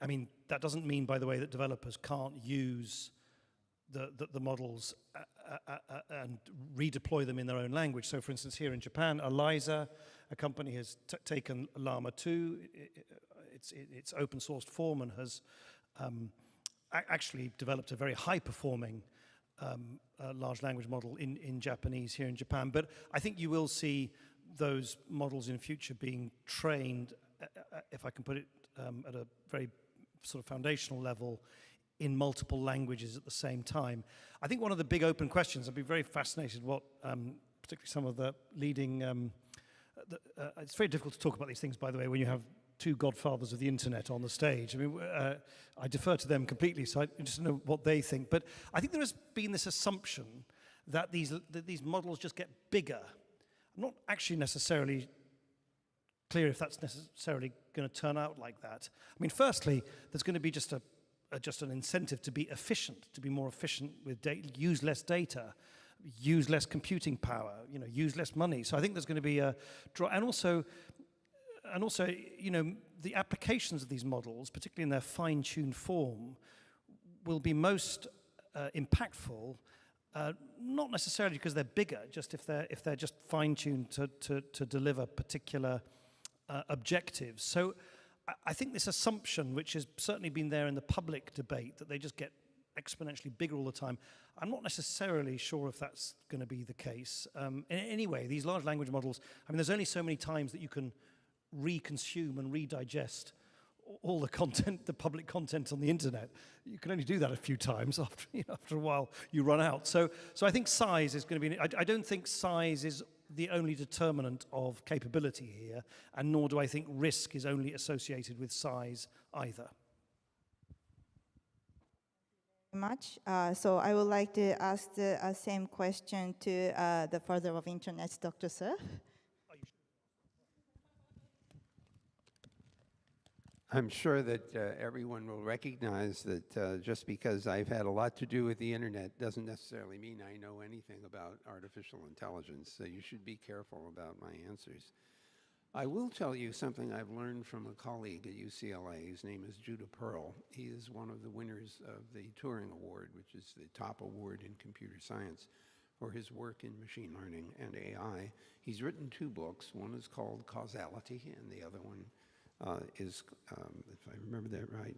mean, that doesn't mean, by the way, that developers can't use the models and redeploy them in their own language. So, for instance, here in Japan, ELIZA, a company has taken Llama 2, its open sourced form, and has actually developed a very high-performing large language model in Japanese here in Japan. But I think you will see those models in future being trained, if I can put it at a very sort of foundational level, in multiple languages at the same time. I think one of the big open questions, I'd be very fascinated what particularly some of the leading, it's very difficult to talk about these things, by the way, when you have two godfathers of the internet on the stage. I mean, I defer to them completely, so I just know what they think. But I think there has been this assumption that these models just get bigger. I'm not actually necessarily clear if that's necessarily going to turn out like that. I mean, firstly, there's going to be just an incentive to be efficient, to be more efficient with data, use less data, use less computing power, use less money. So I think there's going to be a draw, and also, the applications of these models, particularly in their fine-tuned form, will be most impactful. Not necessarily because they're bigger, just if they're just fine-tuned to deliver particular objectives. So I think this assumption, which has certainly been there in the public debate, that they just get exponentially bigger all the time, I'm not necessarily sure if that's going to be the case. Anyway, these large language models, I mean, there's only so many times that you can reconsume and redigest all the content, the public content on the internet. You can only do that a few times. After a while, you run out. So I think size is going to be. I don't think size is the only determinant of capability here, and nor do I think risk is only associated with size either. Much. So I would like to ask the same question to the father of internet, Dr. Sir. I'm sure that everyone will recognize that just because I've had a lot to do with the internet doesn't necessarily mean I know anything about artificial intelligence, so you should be careful about my answers. I will tell you something I've learned from a colleague at UCLA. His name is Judah Pearl. He is one of the winners of the Turing Award, which is the top award in computer science, for his work in machine learning and AI. He's written 2 books. One is called Causality, and the other one is, if I remember that right,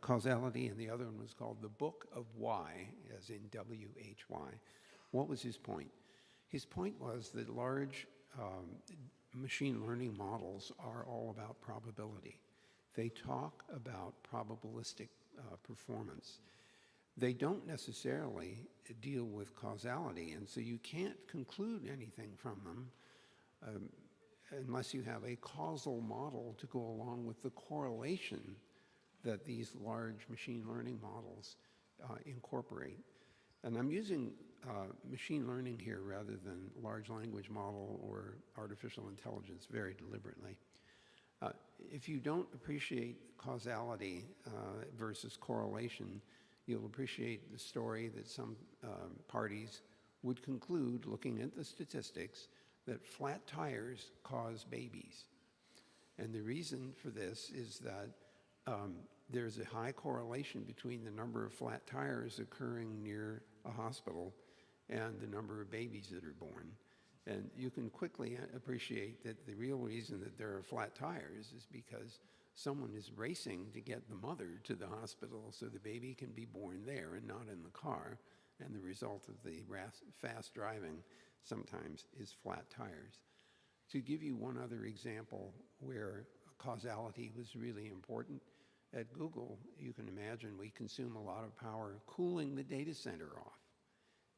Causality, and the other one was called The Book of Why, as in W-H-Y. What was his point? His point was that large machine learning models are all about probability. They talk about probabilistic performance. They don't necessarily deal with causality, and so you can't conclude anything from them unless you have a causal model to go along with the correlation that these large machine learning models incorporate. And I'm using machine learning here rather than large language model or artificial intelligence very deliberately. If you don't appreciate causality versus correlation, you'll appreciate the story that some parties would conclude, looking at the statistics, that flat tires cause babies. And the reason for this is that there's a high correlation between the number of flat tires occurring near a hospital and the number of babies that are born. And you can quickly appreciate that the real reason that there are flat tires is because someone is racing to get the mother to the hospital so the baby can be born there and not in the car. And the result of the fast driving sometimes is flat tires. To give you one other example where causality was really important, at Google, you can imagine we consume a lot of power cooling the data center off.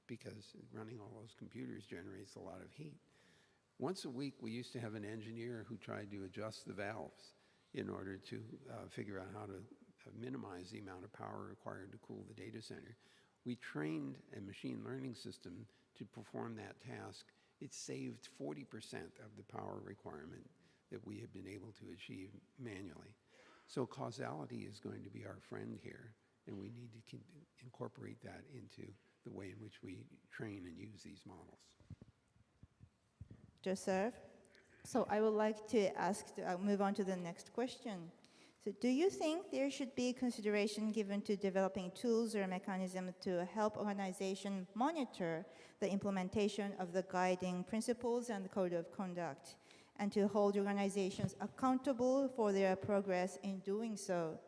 because running all those computers generates a lot of heat. Once a week, we used to have an engineer who tried to adjust the valves in order to figure out how to minimize the amount of power required to cool the data center. We trained a machine learning system to perform that task. It saved 40% of the power requirement that we have been able to achieve manually. So causality is going to be our friend here, and we need to incorporate that into the way in which we train and use these models. Joseph, so I would like to move on to the next question. So do you think there should be consideration given to developing tools or mechanisms to help organizations monitor the implementation of the guiding principles and the code of conduct, and to hold organizations accountable for their progress in doing so?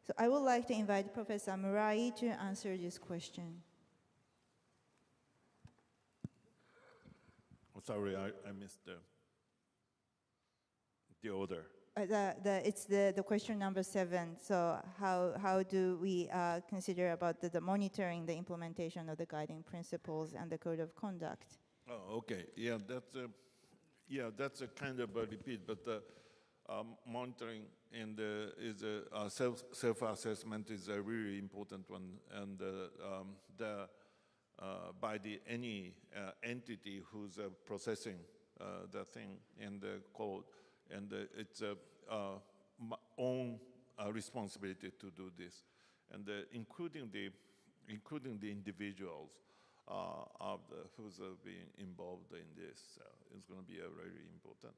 So I would like to invite Professor Murai to answer this question. Oh, sorry, I missed the order. It's the question number 7. So how do we consider about the monitoring the implementation of the guiding principles and the code of conduct? Oh, okay. Yeah, that's a kind of a repeat, but monitoring and self-assessment is a really important one, and by any entity who's processing the thing in the code, and it's my own responsibility to do this, and including the individuals who's being involved in this is going to be very important,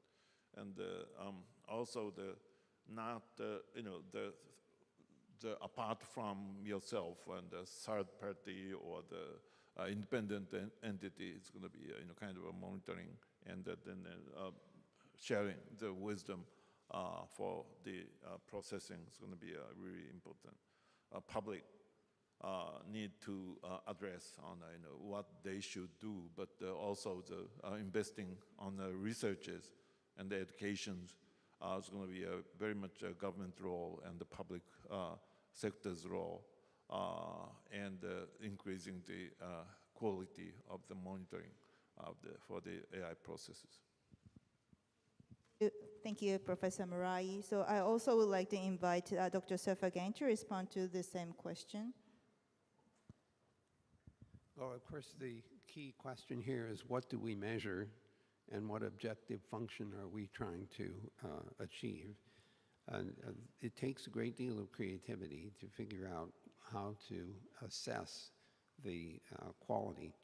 and also the apart from yourself and the third party or the independent entity, it's going to be kind of a monitoring and then sharing the wisdom for the processing is going to be really important. Public need to address on what they should do, but also the investing on the researches and the educations is going to be very much a government role and the public sector's role, and increasing the quality of the monitoring for the AI processes. Thank you, Professor Murai. So I also would like to invite Dr. Surf again to respond to the same question. Well, of course, the key question here is what do we measure and what objective function are we trying to achieve? It takes a great deal of creativity to figure out how to assess the quality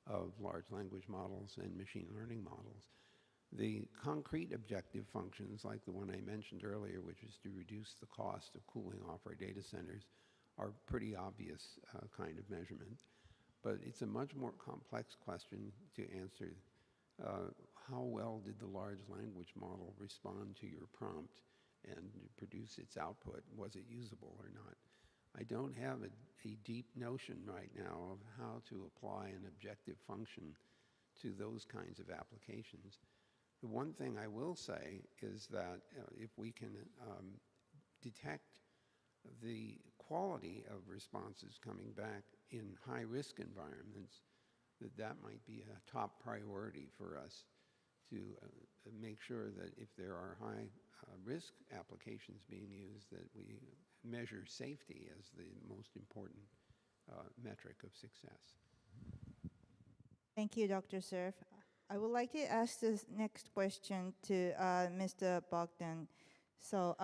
of large language models and machine learning models. The concrete objective functions, like the one I mentioned earlier, which is to reduce the cost of cooling off our data centers, are pretty obvious kind of measurement. But it's a much more complex question to answer. How well did the large language model respond to your prompt and produce its output? Was it usable or not? I don't have a deep notion right now of how to apply an objective function to those kinds of applications. The one thing I will say is that if we can detect the quality of responses coming back in high-risk environments, that might be a top priority for us to make sure that if there are high-risk applications being used, that we measure safety as the most important metric of success. Thank you, Dr. Surf. I would like to ask this next question to Mr. Bogdan. So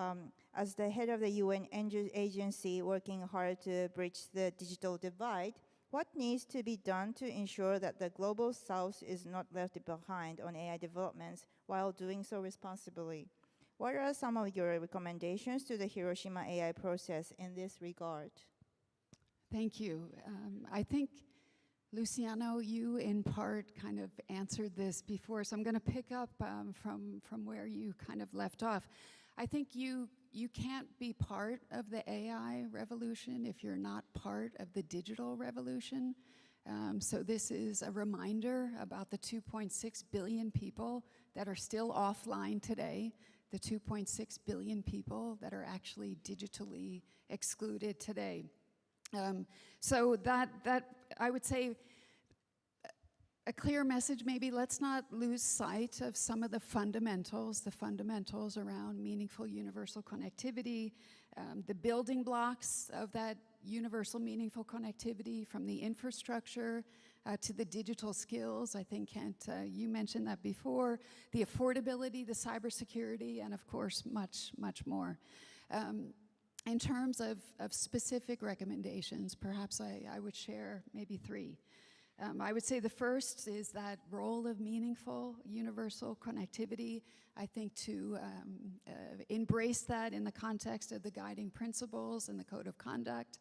as the head of the UN agency working hard to bridge the digital divide, what needs to be done to ensure that the global south is not left behind on AI developments while doing so responsibly? What are some of your recommendations to the Hiroshima AI process in this regard? Thank you. I think, Luciano, you in part kind of answered this before, so I'm going to pick up from where you kind of left off. I think you can't be part of the AI revolution if you're not part of the digital revolution. So this is a reminder about the 2.6 billion people that are still offline today, the 2.6 billion people that are actually digitally excluded today. So that I would say a clear message, maybe let's not lose sight of some of the fundamentals around meaningful universal connectivity, the building blocks of that universal meaningful connectivity, from the infrastructure to the digital skills. I think, Kent, you mentioned that before, the affordability, the cybersecurity, and of course, much, much more. In terms of specific recommendations, perhaps I would share maybe three. I would say the first is that role of meaningful universal connectivity. I think to embrace that in the context of the guiding principles and the code of conduct,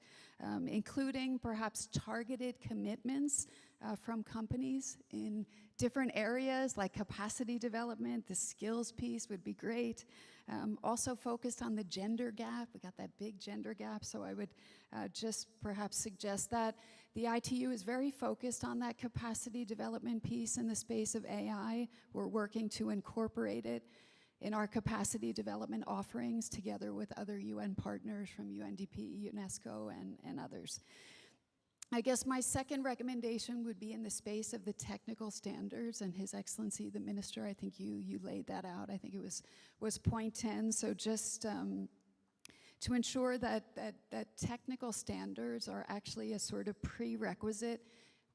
including perhaps targeted commitments from companies in different areas like capacity development. The skills piece would be great. Also focused on the gender gap. We got that big gender gap, so I would just perhaps suggest that. The ITU is very focused on that capacity development piece in the space of AI. We're working to incorporate it in our capacity development offerings together with other UN partners from UNDP, UNESCO, and others. I guess my second recommendation would be in the space of the technical standards, and His Excellency the Minister, I think you laid that out. I think it was point 10. So just to ensure that technical standards are actually a sort of prerequisite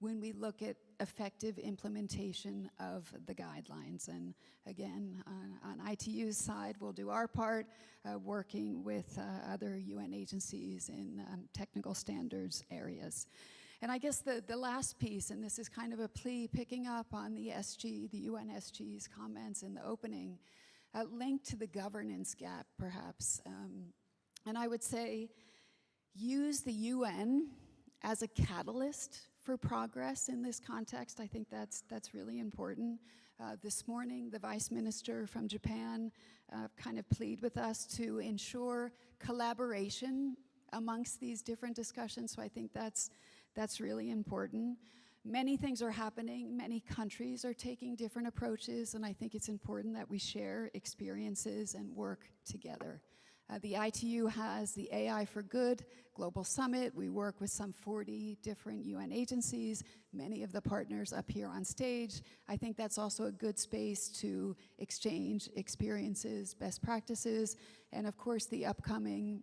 when we look at effective implementation of the guidelines. And again, on ITU's side, we'll do our part, working with other UN agencies in technical standards areas. And I guess the last piece, and this is kind of a plea picking up on the UN SG's comments in the opening, linked to the governance gap, perhaps. And I would say use the UN as a catalyst for progress in this context. I think that's really important. This morning, the Vice Minister from Japan kind of pleaded with us to ensure collaboration amongst these different discussions, so I think that's really important. Many things are happening, many countries are taking different approaches, and I think it's important that we share experiences and work together. The ITU has the AI for Good Global Summit. We work with some 40 different UN agencies, many of the partners up here on stage. I think that's also a good space to exchange experiences, best practices, and of course the upcoming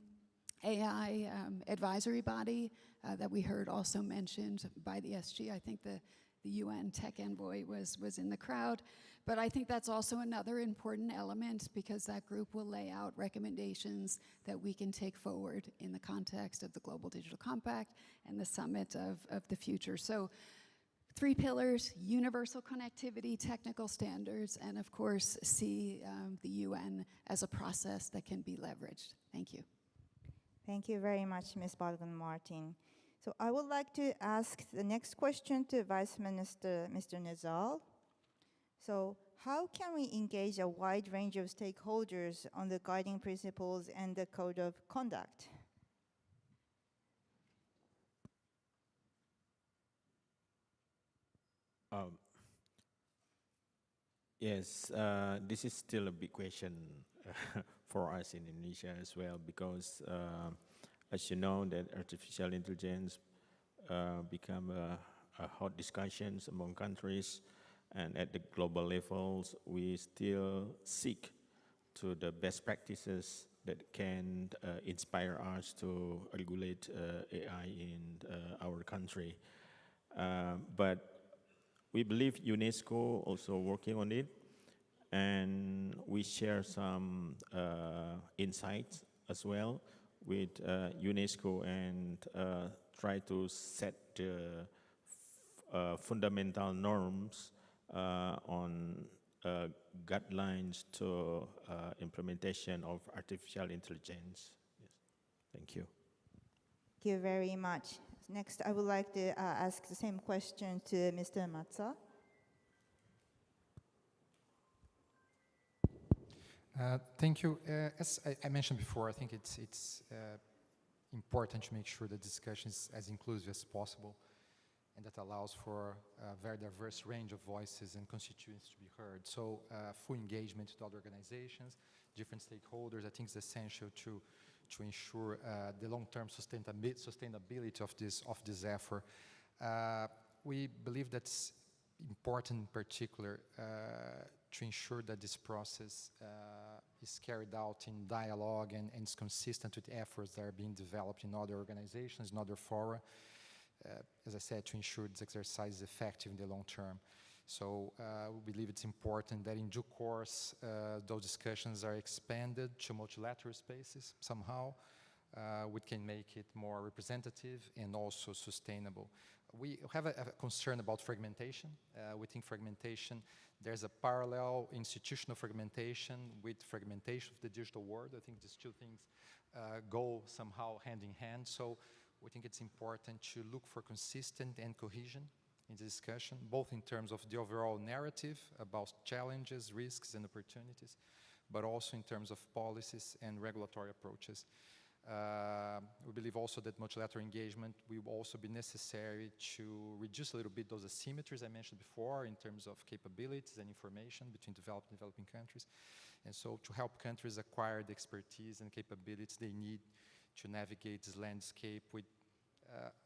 AI advisory body that we heard also mentioned by the SG. I think the UN tech envoy was in the crowd. But I think that's also another important element, because that group will lay out recommendations that we can take forward in the context of the Global Digital Compact and the summit of the future. So 3 pillars: universal connectivity, technical standards, and of course see the UN as a process that can be leveraged. Thank you. Thank you very much, Ms. Balgan-Martin. So I would like to ask the next question to Vice Minister, Mr. Nezal. So how can we engage a wide range of stakeholders on the guiding principles and the code of conduct? Yes, this is still a big question for us in Indonesia as well, because as you know, that artificial intelligence become a hot discussions among countries, and at the global levels, we still seek to the best practices that can inspire us to regulate AI in our country. But we believe UNESCO also working on it, and we share some insights as well with UNESCO, and try to set the fundamental norms on guidelines to implementation of artificial intelligence. Yes. Thank you. Thank you very much. Next, I would like to ask the same question to Mr. Matza. Thank you. As I mentioned before, I think it's important to make sure the discussion is as inclusive as possible, and that allows for a very diverse range of voices and constituents to be heard. So full engagement with other organizations, different stakeholders, I think is essential to ensure the long-term sustainability of this effort. We believe that important in particular to ensure that this process is carried out in dialogue and is consistent with efforts that are being developed in other organizations, in other fora, as I said, to ensure this exercise is effective in the long term. So we believe it's important that in due course, those discussions are expanded to multilateral spaces somehow. We can make it more representative and also sustainable. We have a concern about fragmentation. We think fragmentation, there's a parallel institutional fragmentation with fragmentation of the digital world. I think these two things go somehow hand in hand. So we think it's important to look for consistent and cohesion in the discussion, both in terms of the overall narrative about challenges, risks, and opportunities, but also in terms of policies and regulatory approaches. We believe also that multilateral engagement will also be necessary to reduce a little bit those asymmetries I mentioned before in terms of capabilities and information between developed and developing countries. And so to help countries acquire the expertise and capabilities they need to navigate this landscape with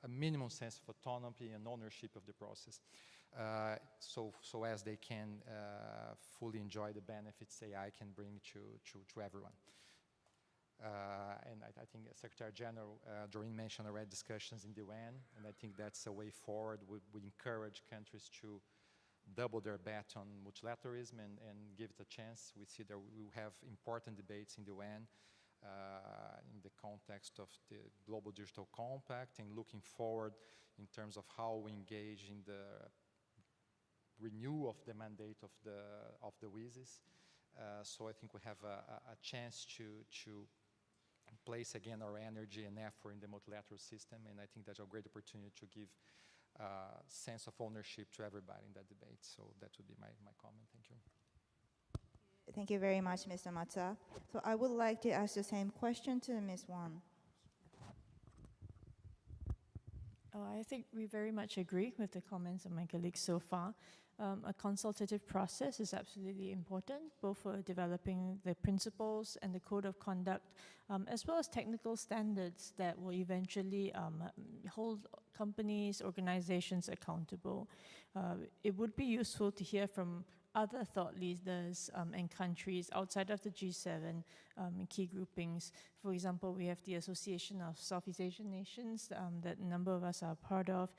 a minimum sense of autonomy and ownership of the process, so as they can fully enjoy the benefits AI can bring to everyone. And I think Secretary General Doreen mentioned already discussions in the UN, and I think that's a way forward. We encourage countries to double their bet on multilateralism and give it a chance. We see that we will have important debates in the UN in the context of the Global Digital Compact and looking forward in terms of how we engage in the renewal of the mandate of the WISES. So I think we have a chance to place again our energy and effort in the multilateral system, and I think that's a great opportunity to give a sense of ownership to everybody in that debate. So that would be my comment. Thank you. Thank you very much, Mr. Matsuda. So I would like to ask the same question to Ms. Wang. I think we very much agree with the comments of my colleagues so far. A consultative process is absolutely important, both for developing the principles and the code of conduct, as well as technical standards that will eventually hold companies, organizations accountable. It would be useful to hear from other thought leaders and countries outside of the G7 key groupings. For example, we have the Association of Southeast Asian Nations that a number of us are part of.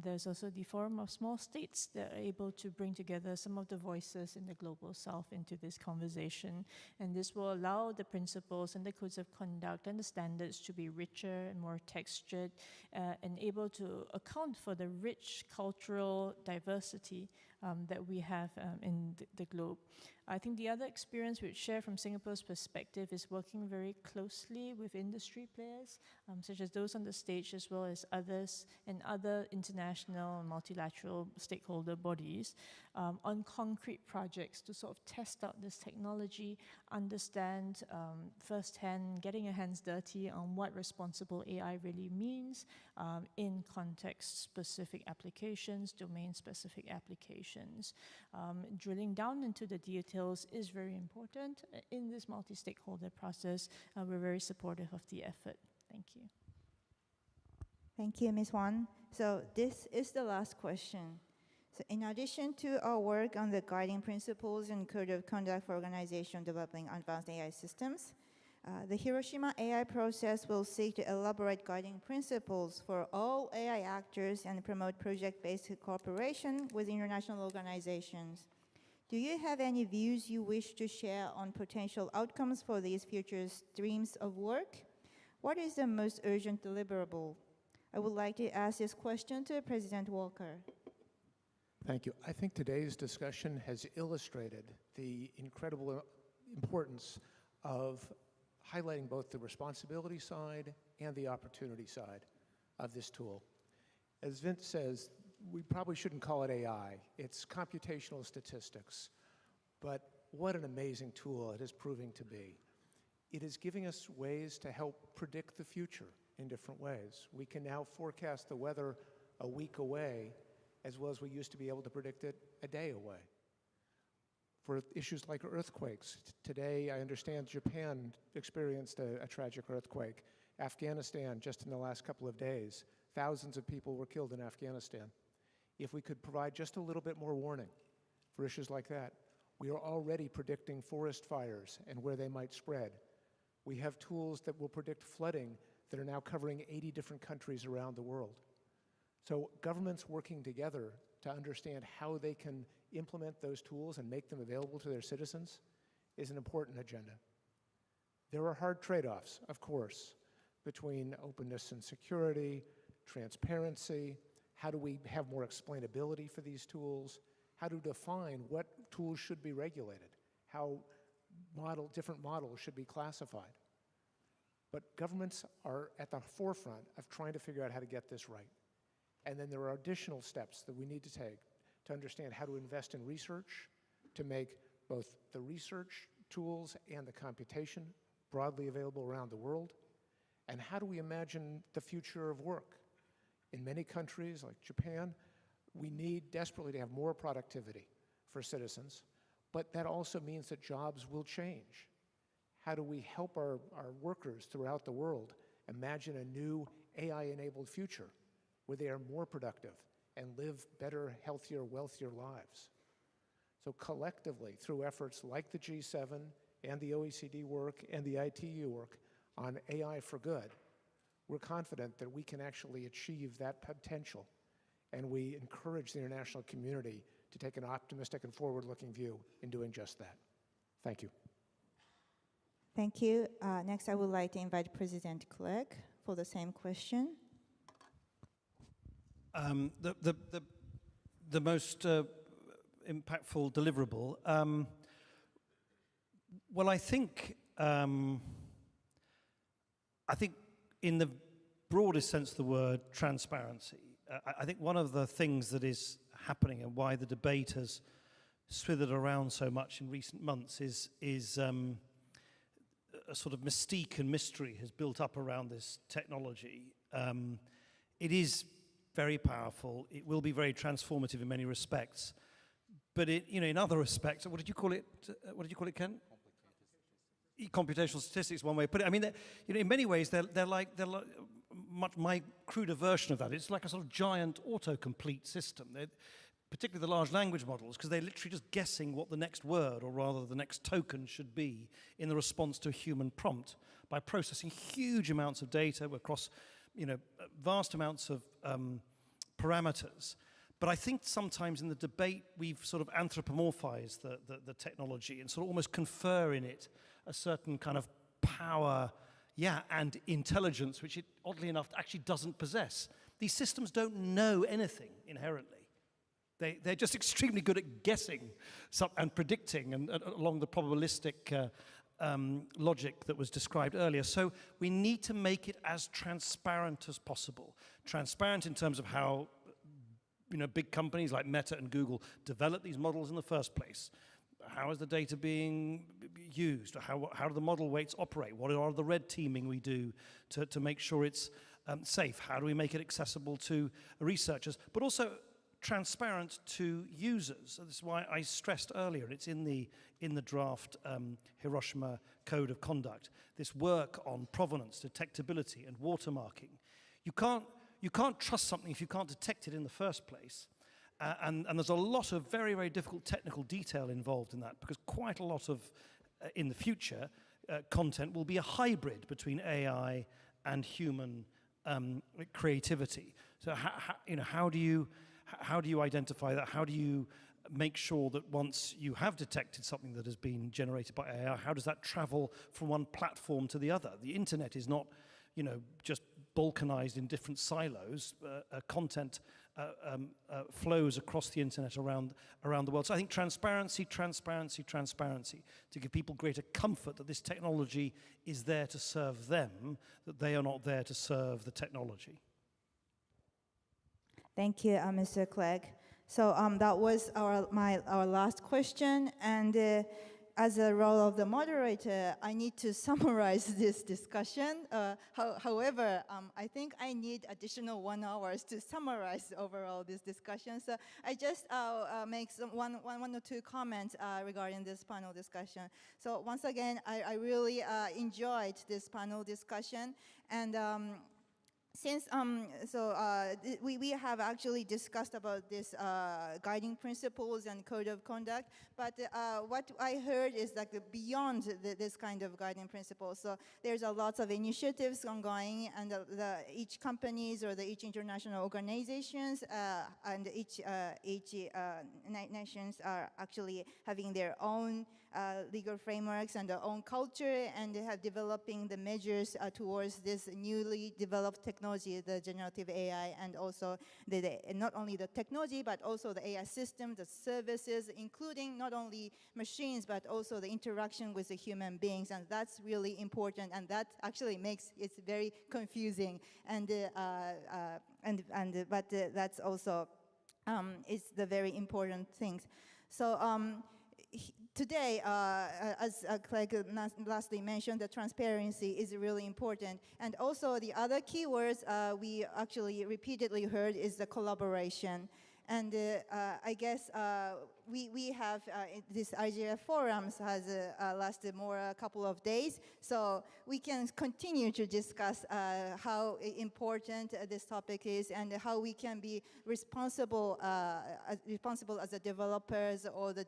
There's also the Forum of Small States that are able to bring together some of the voices in the Global South into this conversation. And this will allow the principles and the codes of conduct and the standards to be richer and more textured and able to account for the rich cultural diversity that we have in the globe. I think the other experience we would share from Singapore's perspective is working very closely with industry players, such as those on the stage, as well as others and other international and multilateral stakeholder bodies on concrete projects to sort of test out this technology, understand firsthand, getting your hands dirty on what responsible AI really means in context-specific applications, domain-specific applications. Drilling down into the details is very important in this multi-stakeholder process. We're very supportive of the effort. Thank you. Thank you, Ms. Wan. So this is the last question. So in addition to our work on the guiding principles and code of conduct for organizations developing advanced AI systems, the Hiroshima AI process will seek to elaborate guiding principles for all AI actors and promote project-based cooperation with international organizations. Do you have any views you wish to share on potential outcomes for these future streams of work? What is the most urgent deliverable? I would like to ask this question to President Walker. Thank you. I think today's discussion has illustrated the incredible importance of highlighting both the responsibility side and the opportunity side of this tool. As Vince says, we probably shouldn't call it AI. It's computational statistics. But what an amazing tool it is proving to be. It is giving us ways to help predict the future in different ways. We can now forecast the weather a week away as well as we used to be able to predict it a day away. For issues like earthquakes, today I understand Japan experienced a tragic earthquake. Afghanistan, just in the last couple of days, thousands of people were killed in Afghanistan. If we could provide just a little bit more warning for issues like that. We are already predicting forest fires and where they might spread. We have tools that will predict flooding that are now covering 80 different countries around the world. So governments working together to understand how they can implement those tools and make them available to their citizens is an important agenda. There are hard trade-offs, of course, between openness and security, transparency, how do we have more explainability for these tools, how to define what tools should be regulated, how different models should be classified. But governments are at the forefront of trying to figure out how to get this right. And then there are additional steps that we need to take to understand how to invest in research, to make both the research tools and the computation broadly available around the world. And how do we imagine the future of work? In many countries like Japan, we need desperately to have more productivity for citizens, but that also means that jobs will change. How do we help our workers throughout the world imagine a new AI-enabled future where they are more productive and live better, healthier, wealthier lives? So collectively, through efforts like the G7 and the OECD work and the ITU work on AI for good, we're confident that we can actually achieve that potential, and we encourage the international community to take an optimistic and forward-looking view in doing just that. Thank you. Thank you. Next, I would like to invite President Clegg for the same question. The most impactful deliverable. Well, I think in the broadest sense of the word, transparency. I think one of the things that is happening and why the debate has swithered around so much in recent months is a sort of mystique and mystery has built up around this technology. It is very powerful. It will be very transformative in many respects. But in other respects, what did you call it? Ken? Computational statistics, one way to put it. I mean, in many ways, they're like my cruder version of that. It's like a sort of giant autocomplete system. Particularly the large language models, because they're literally just guessing what the next word, or rather the next token, should be in the response to a human prompt by processing huge amounts of data across, vast amounts of parameters. But I think sometimes in the debate we've sort of anthropomorphized the technology and sort of almost confer in it a certain kind of power, and intelligence, which it, oddly enough, actually doesn't possess. These systems don't know anything inherently. They're just extremely good at guessing and predicting and along the probabilistic logic that was described earlier. So we need to make it as transparent as possible. Transparent in terms of how big companies like Meta and Google develop these models in the first place. How is the data being used? How do the model weights operate? What are the red teaming we do to make sure it's safe? How do we make it accessible to researchers? But also transparent to users. So this is why I stressed earlier, it's in the draft Hiroshima Code of Conduct, this work on provenance, detectability, and watermarking. You can't trust something if you can't detect it in the first place. And there's a lot of very, very difficult technical detail involved in that, because quite a lot of, in the future, content will be a hybrid between AI and human creativity. So how do you identify that? How do you make sure that once you have detected something that has been generated by AI, how does that travel from one platform to the other? The internet is not, just balkanized in different silos. Content flows across the internet around the world. So I think transparency, to give people greater comfort that this technology is there to serve them, that they are not there to serve the technology. Thank you, Mr. Clegg. So that was our last question, and as a role of the moderator, I need to summarize this discussion. However, I think I need additional 1 hour to summarize overall this discussion. So I just make one or two comments regarding this panel discussion. So once again, I really enjoyed this panel discussion, and since we have actually discussed about this guiding principles and code of conduct, but what I heard is like beyond this kind of guiding principles. So there's a lots of initiatives ongoing, and each companies or each international organizations and each nations are actually having their own legal frameworks and their own culture, and they have developing the measures towards this newly developed technology, the generative AI, and also not only the technology, but also the AI system, the services, including not only machines, but also the interaction with the human beings. And that's really important, and that actually makes it very confusing. But that's also is the very important things. So today, as Craig lastly mentioned, the transparency is really important. And also the other keywords we actually repeatedly heard is the collaboration. And I guess we have this IGF forums has lasted more a couple of days, so we can continue to discuss how important this topic is and how we can be responsible as the developers or the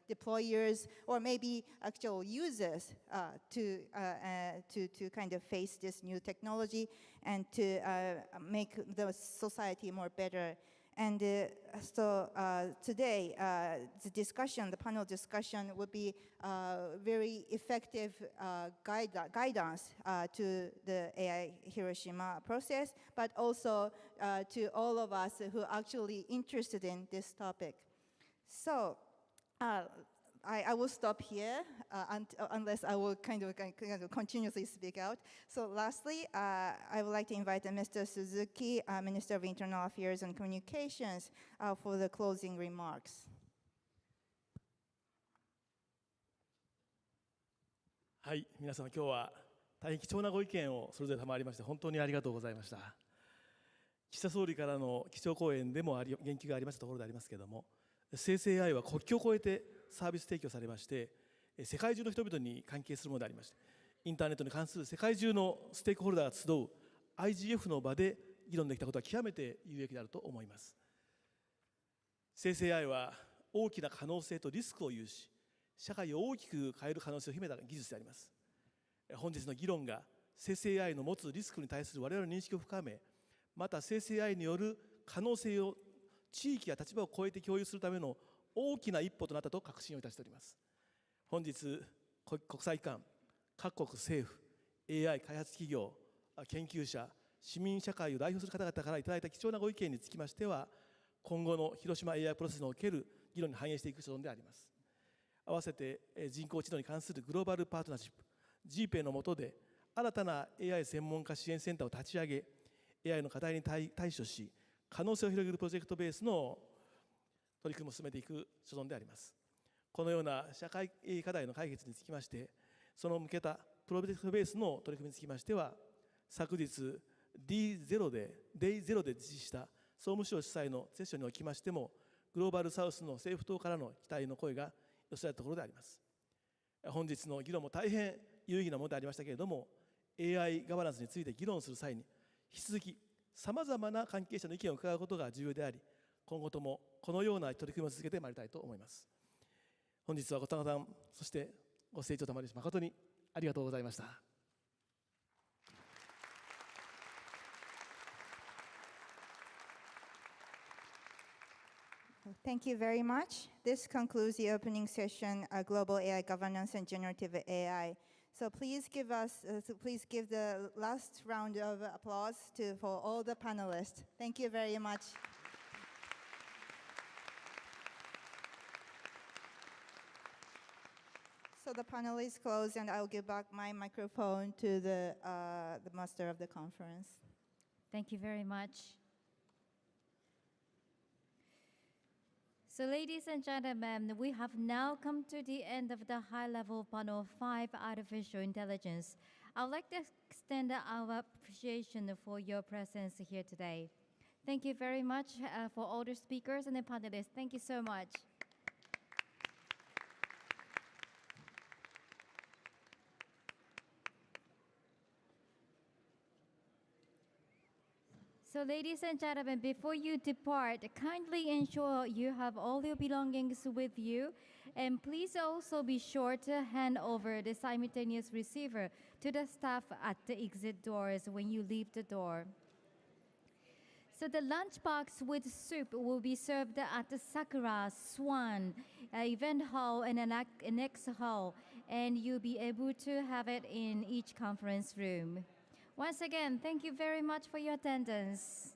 deployers or maybe actual users to kind of face this new technology and to make the society more better. And so today, the panel discussion would be very effective guidance to the AI Hiroshima process, but also to all of us who are actually interested in this topic. So I will stop here unless I will kind of continuously speak out. So lastly, I would like to invite Mr. Suzuki, Minister of Internal Affairs and Communications, for the closing remarks. はい、皆様今日は大変貴重なご意見をそれぞれ賜りまして本当にありがとうございました。岸田総理からの基調講演でも言及がありましたところでありますけれども、生成 AI は国境を越えてサービス提供されまして、世界中の人々に関係するものでありまして、インターネットに関する世界中のステークホルダーが集う IGF の場で議論できたことは極めて有益であると思います。生成 AI は大きな可能性とリスクを有し、社会を大きく変える可能性を秘めた技術であります。本日の議論が生成 AI の持つリスクに対する我々の認識を深め、また生成 AI による可能性を地域や立場を超えて共有するための大きな一歩となったと確信をいたしております。本日、国際機関、各国政府、AI 開発企業、研究者、市民社会を代表する方々からいただいた貴重なご意見につきましては、今後の広島 AI プロセスにおける議論に反映していく所存であります。合わせて人工知能に関するグローバルパートナーシップ GPay の下で新たな AI 専門家支援センターを立ち上げ AI の課題に対処し可能性を広げるプロジェクトベースの取り組みを進めていく所存であります。このような社会課題の解決につきましてその向けたプロジェクトベースの取り組みにつきましては昨日 Day0 で実施した総務省主催のセッションにおきましてもグローバルサウスの政府等からの期待の声が寄せられたところであります。本日の議論も大変有意義なものでありましたけれども AI ガバナンスについて議論する際に引き続きさまざまな関係者の意見を伺うことが重要であり今後ともこのような取り組みを続けてまいりたいと思います。本日はご参加そしてご清聴賜り誠にありがとうございました。Thank you very much. This concludes the opening session, Global AI Governance and Generative AI. So please give the last round of applause for all the panelists. Thank you very much. So the panel is closed, and I'll give back my microphone to the master of the conference. Thank you very much. So ladies and gentlemen, we have now come to the end of the high-level panel 5, Artificial Intelligence. I would like to extend our appreciation for your presence here today. Thank you very much for all the speakers and the panelists. Thank you so much. So, ladies and gentlemen, before you depart, kindly ensure you have all your belongings with you. And please also be sure to hand over the simultaneous receiver to the staff at the exit doors when you leave the door. So the lunchbox with soup will be served at the Sakura Swan event hall and annex hall, and you'll be able to have it in each conference room. Once again, thank you very much for your attendance.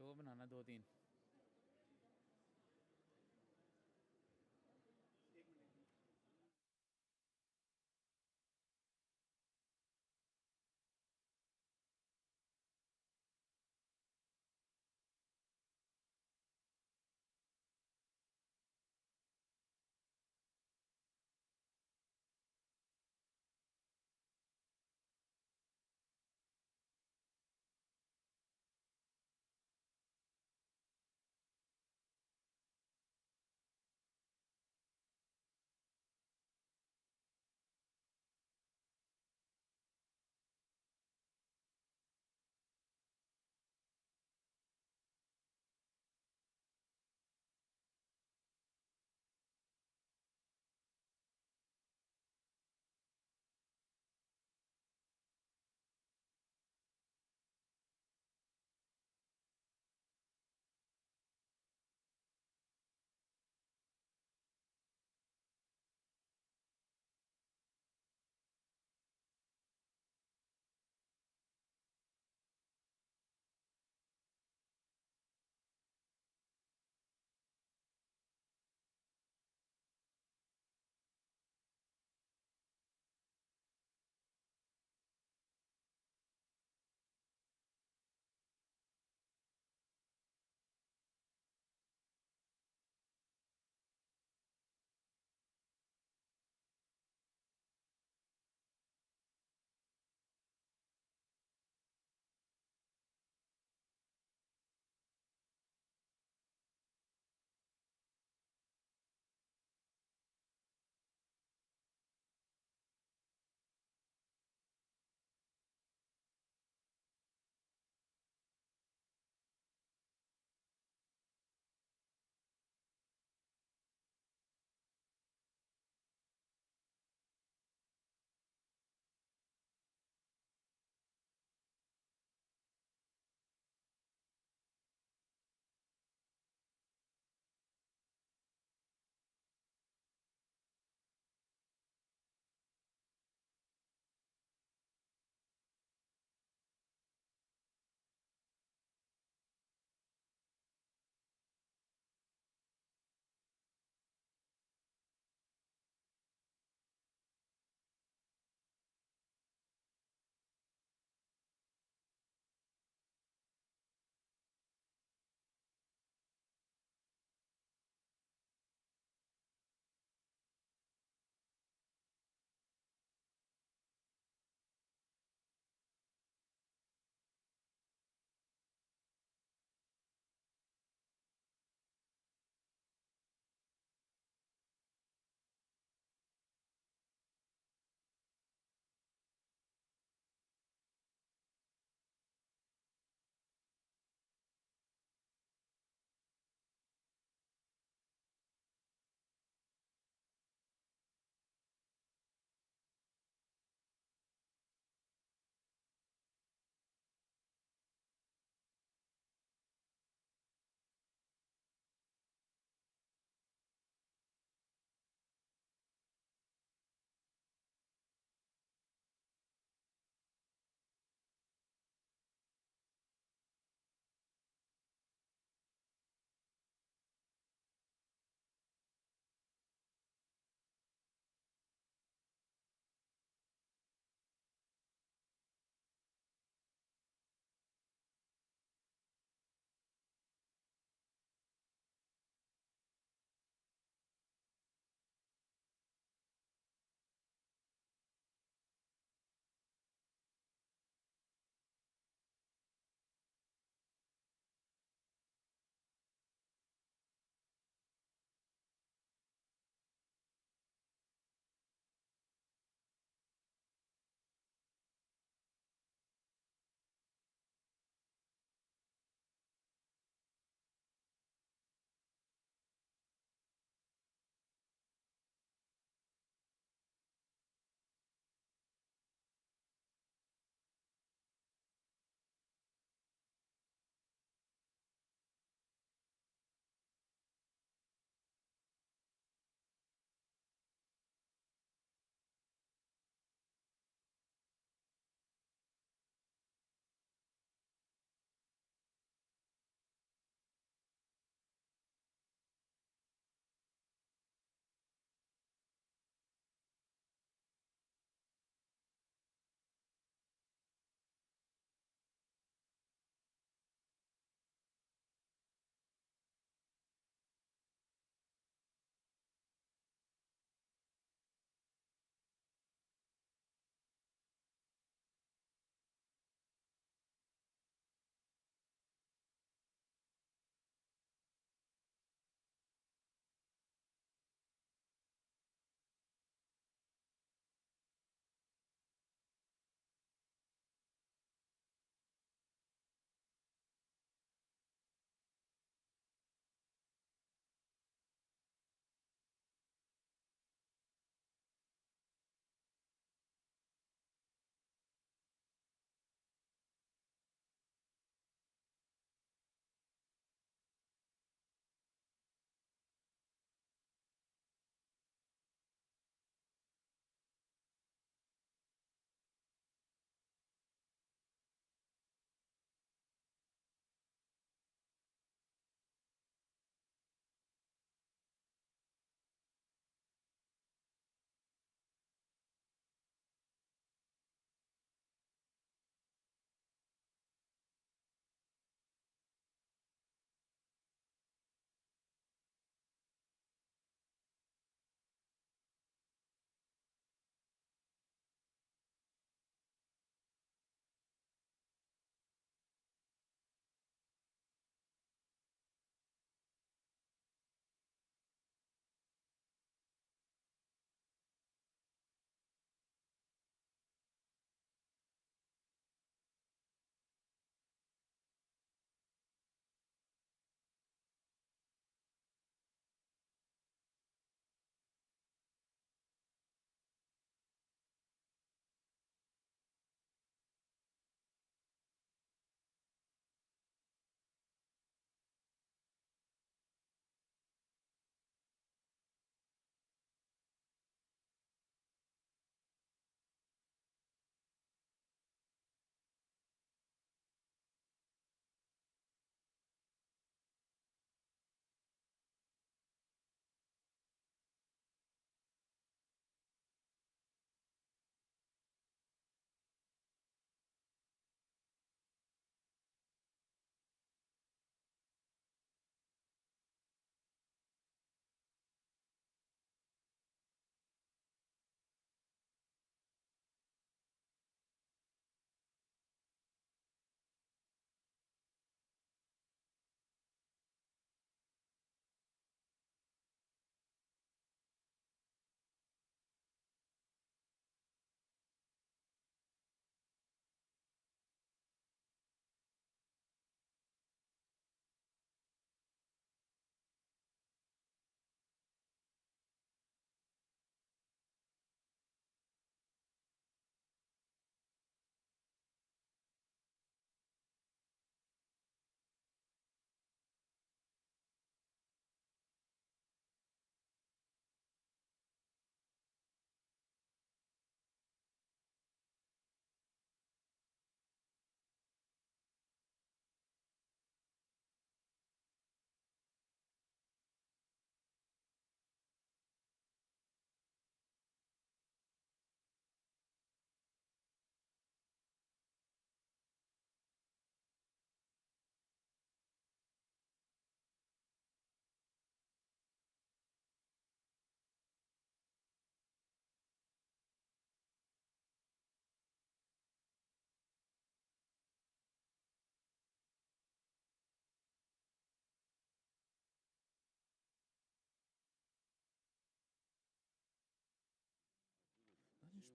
को बनाना 2-3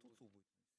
一つ覚えてない。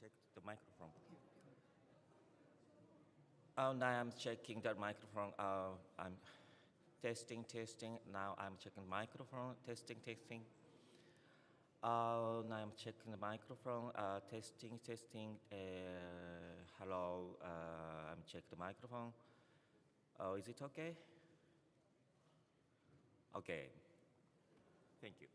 check the microphone. Oh, now I'm checking the microphone. I'm testing. Now I'm checking microphone. Testing. Now I'm checking the microphone. Testing. Hello. I'm checking the microphone. Oh, is it okay? Okay. Thank you.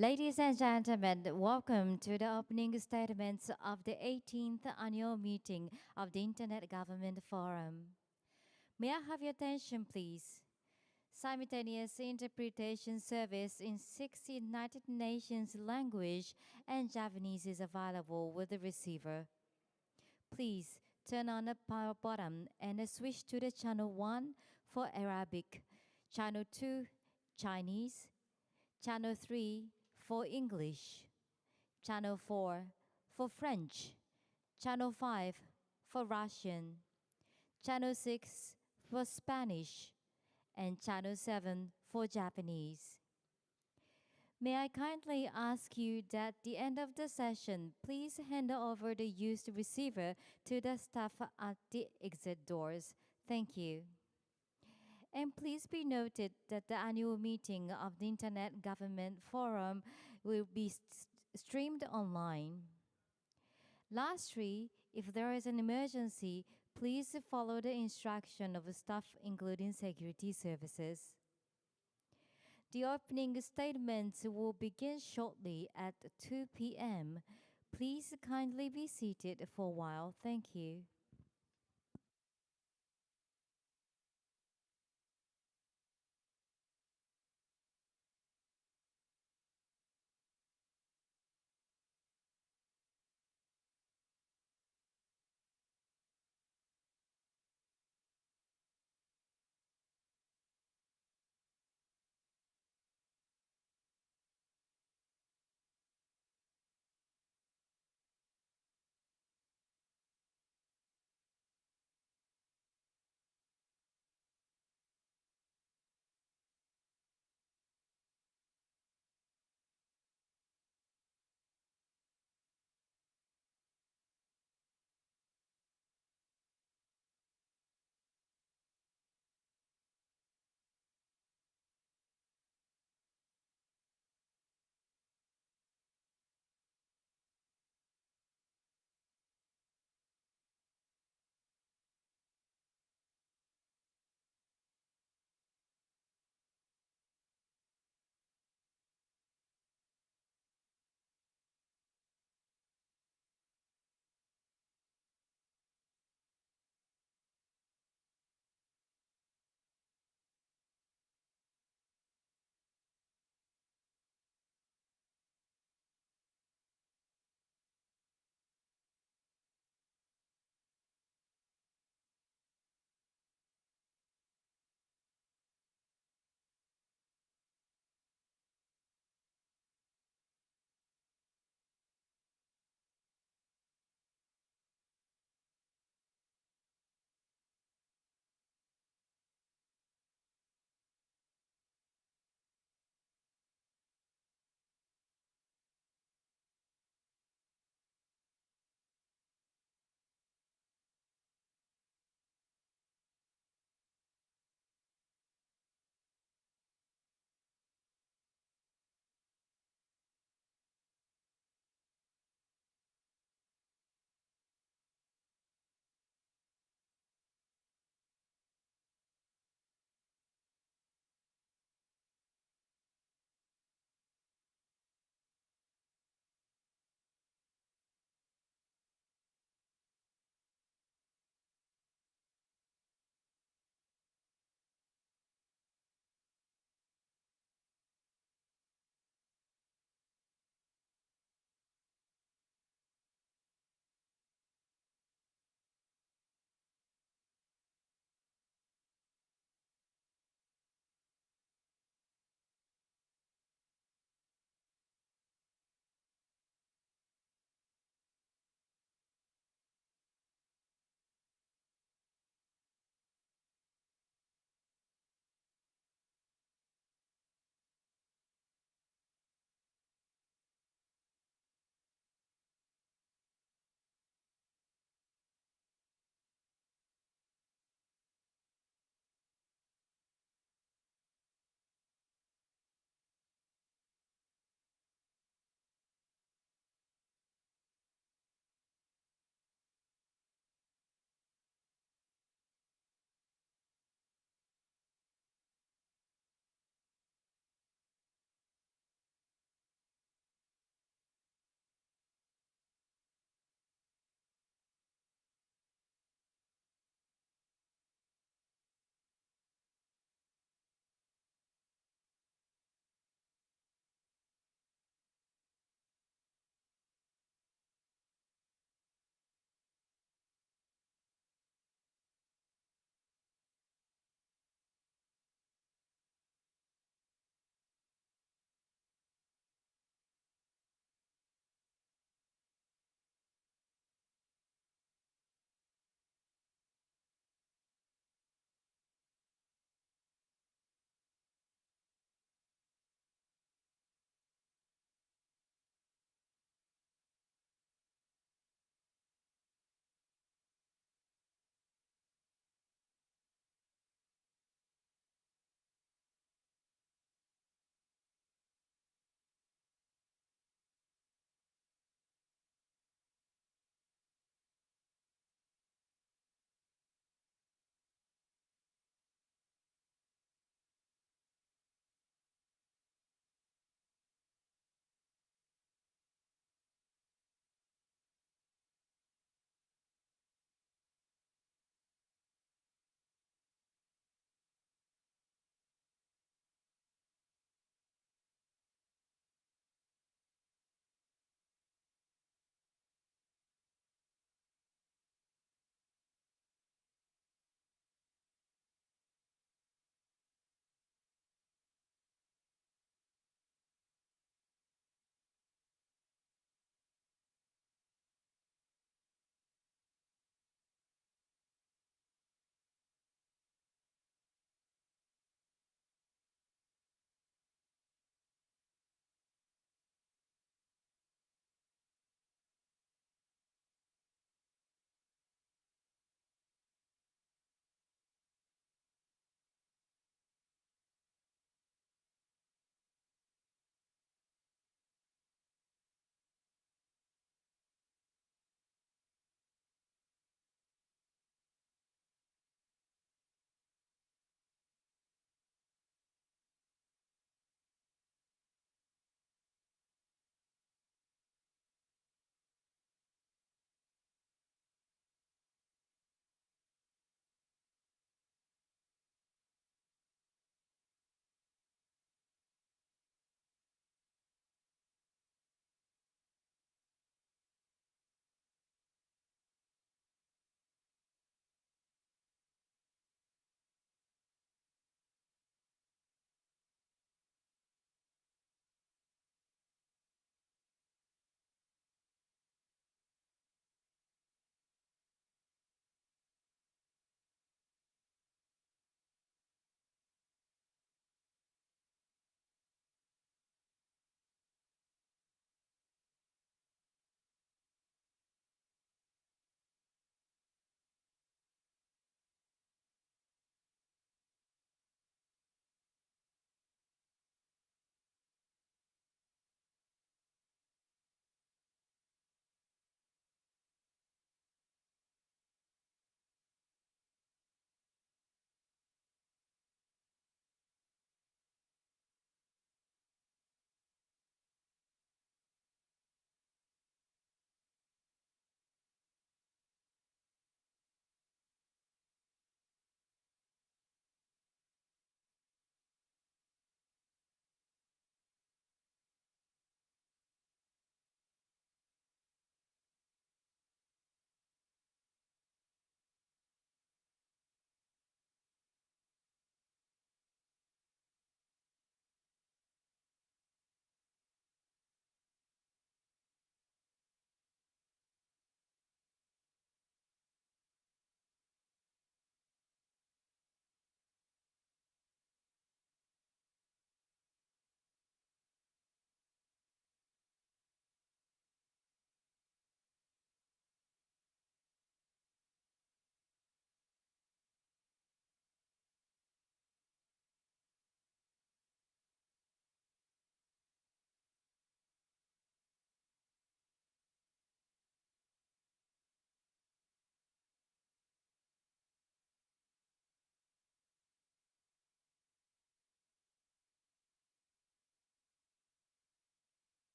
Ladies and gentlemen, welcome to the opening statements of the 18th annual meeting of the Internet Government Forum. May I have your attention, please? Simultaneous interpretation service in 6 United Nations language and Japanese is available with the receiver. Please turn on the power button and switch to the channel 1 for Arabic, channel 2 Chinese, channel 3 for English, channel 4 for French, channel 5 for Russian, channel 6 for Spanish, and channel 7 for Japanese. May I kindly ask you that at the end of the session, please hand over the used receiver to the staff at the exit doors. Thank you. And please be noted that the annual meeting of the Internet Government Forum will be streamed online. Lastly, if there is an emergency, please follow the instruction of staff, including security services. The opening statements will begin shortly at 2 p.m. Please kindly be seated for a while. Thank you.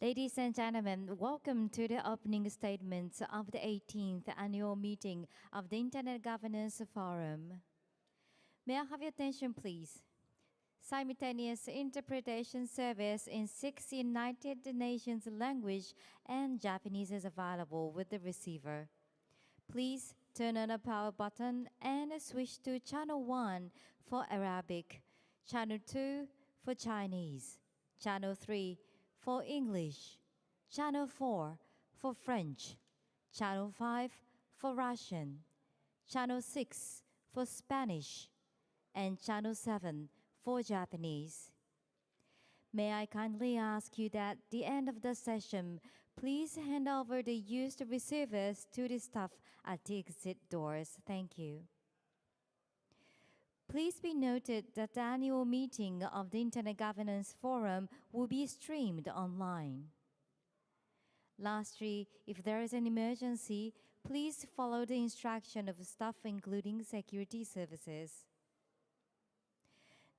Ladies and gentlemen, welcome to the opening statements of the 18th annual meeting of the Internet Governance Forum. May I have your attention, please? Simultaneous interpretation service in 6 United Nations language and Japanese is available with the receiver. Please turn on the power button and switch to channel 1 for Arabic, channel 2 for Chinese, channel 3 for English, channel 4 for French, channel 5 for Russian, channel 6 for Spanish, and channel 7 for Japanese. May I kindly ask you that at the end of the session, please hand over the used receivers to the staff at the exit doors. Thank you. Please be noted that the annual meeting of the Internet Governance Forum will be streamed online. Lastly, if there is an emergency, please follow the instruction of staff, including security services.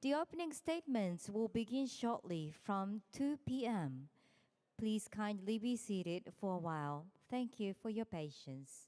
The opening statements will begin shortly from 2 p.m. Please kindly be seated for a while. Thank you for your patience.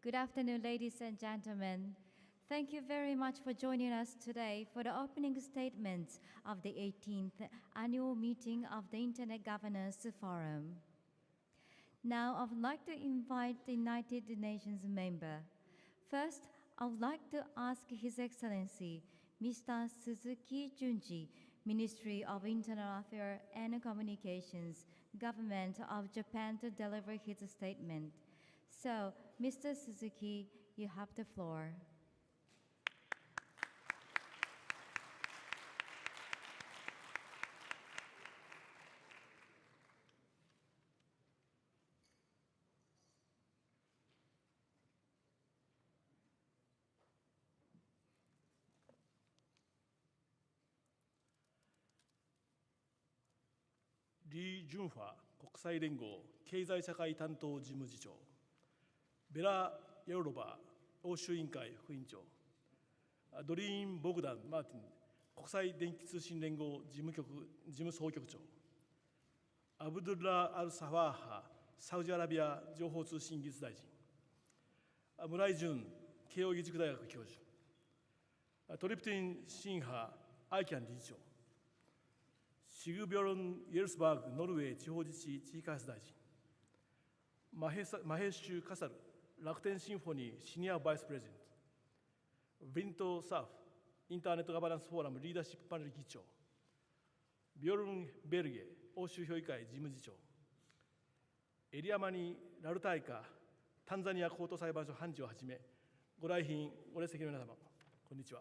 Good afternoon, ladies and gentlemen. Thank you very much for joining us today for the opening statements of the 18th annual meeting of the Internet Governance Forum. Now, I would like to invite the United Nations member. First, I would like to ask His Excellency, Mr. Suzuki Junji, Ministry of Internal Affairs and Communications, Government of Japan, to deliver his statement. So, Mr. Suzuki, you have the floor.リ・ジュンファ国際連合経済社会担当事務次長、ベラ・ヤロロバ欧州委員会副委員長、ドリーン・ボグダン・マーティン国際電気通信連合事務総局長、アブドゥラ・アル・サファーハサウジアラビア情報通信技術大臣、村井淳慶應義塾大学教授、トリプティン・シンハアイキャン理事長、シグビョルン・イエルスバーグノルウェー地方自治地域開発大臣、マヘッシュ・カサル楽天シンフォニーシニアバイスプレゼント、ヴィント・サーフインターネットガバナンスフォーラムリーダーシップパネル議長、ビョルン・ベルゲ欧州評議会事務次長、エリアマニ・ラルタイカタンザニア高等裁判所判事をはじめ、ご来賓ご列席の皆様、こんにちは。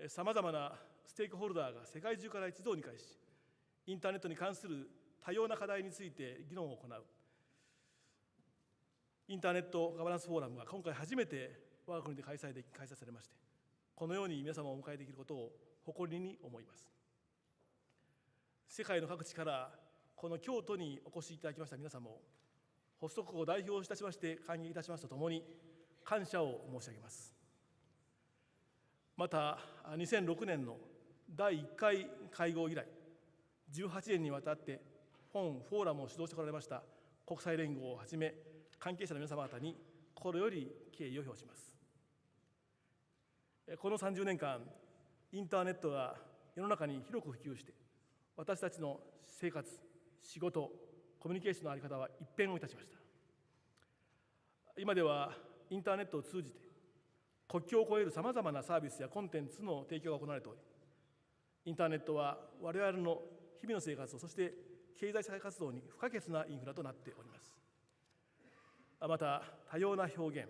さまざまなステークホルダーが世界中から一堂に会し、インターネットに関する多様な課題について議論を行うインターネットガバナンスフォーラムが今回初めて我が国で開催されまして、このように皆様をお迎えできることを誇りに思います。世界の各地からこの京都にお越しいただきました皆様を発足を代表いたしまして歓迎いたしますとともに感謝を申し上げます。また2006年の第1回会合以来、18年にわたって本フォーラムを主導してこられました国際連合をはじめ、関係者の皆様方に心より敬意を表します。この30年間、インターネットが世の中に広く普及して、私たちの生活、仕事、コミュニケーションの在り方は一変をいたしました。今ではインターネットを通じて、国境を越えるさまざまなサービスやコンテンツの提供が行われており、インターネットは我々の日々の生活を、そして経済社会活動に不可欠なインフラとなっております。また、多様な表現、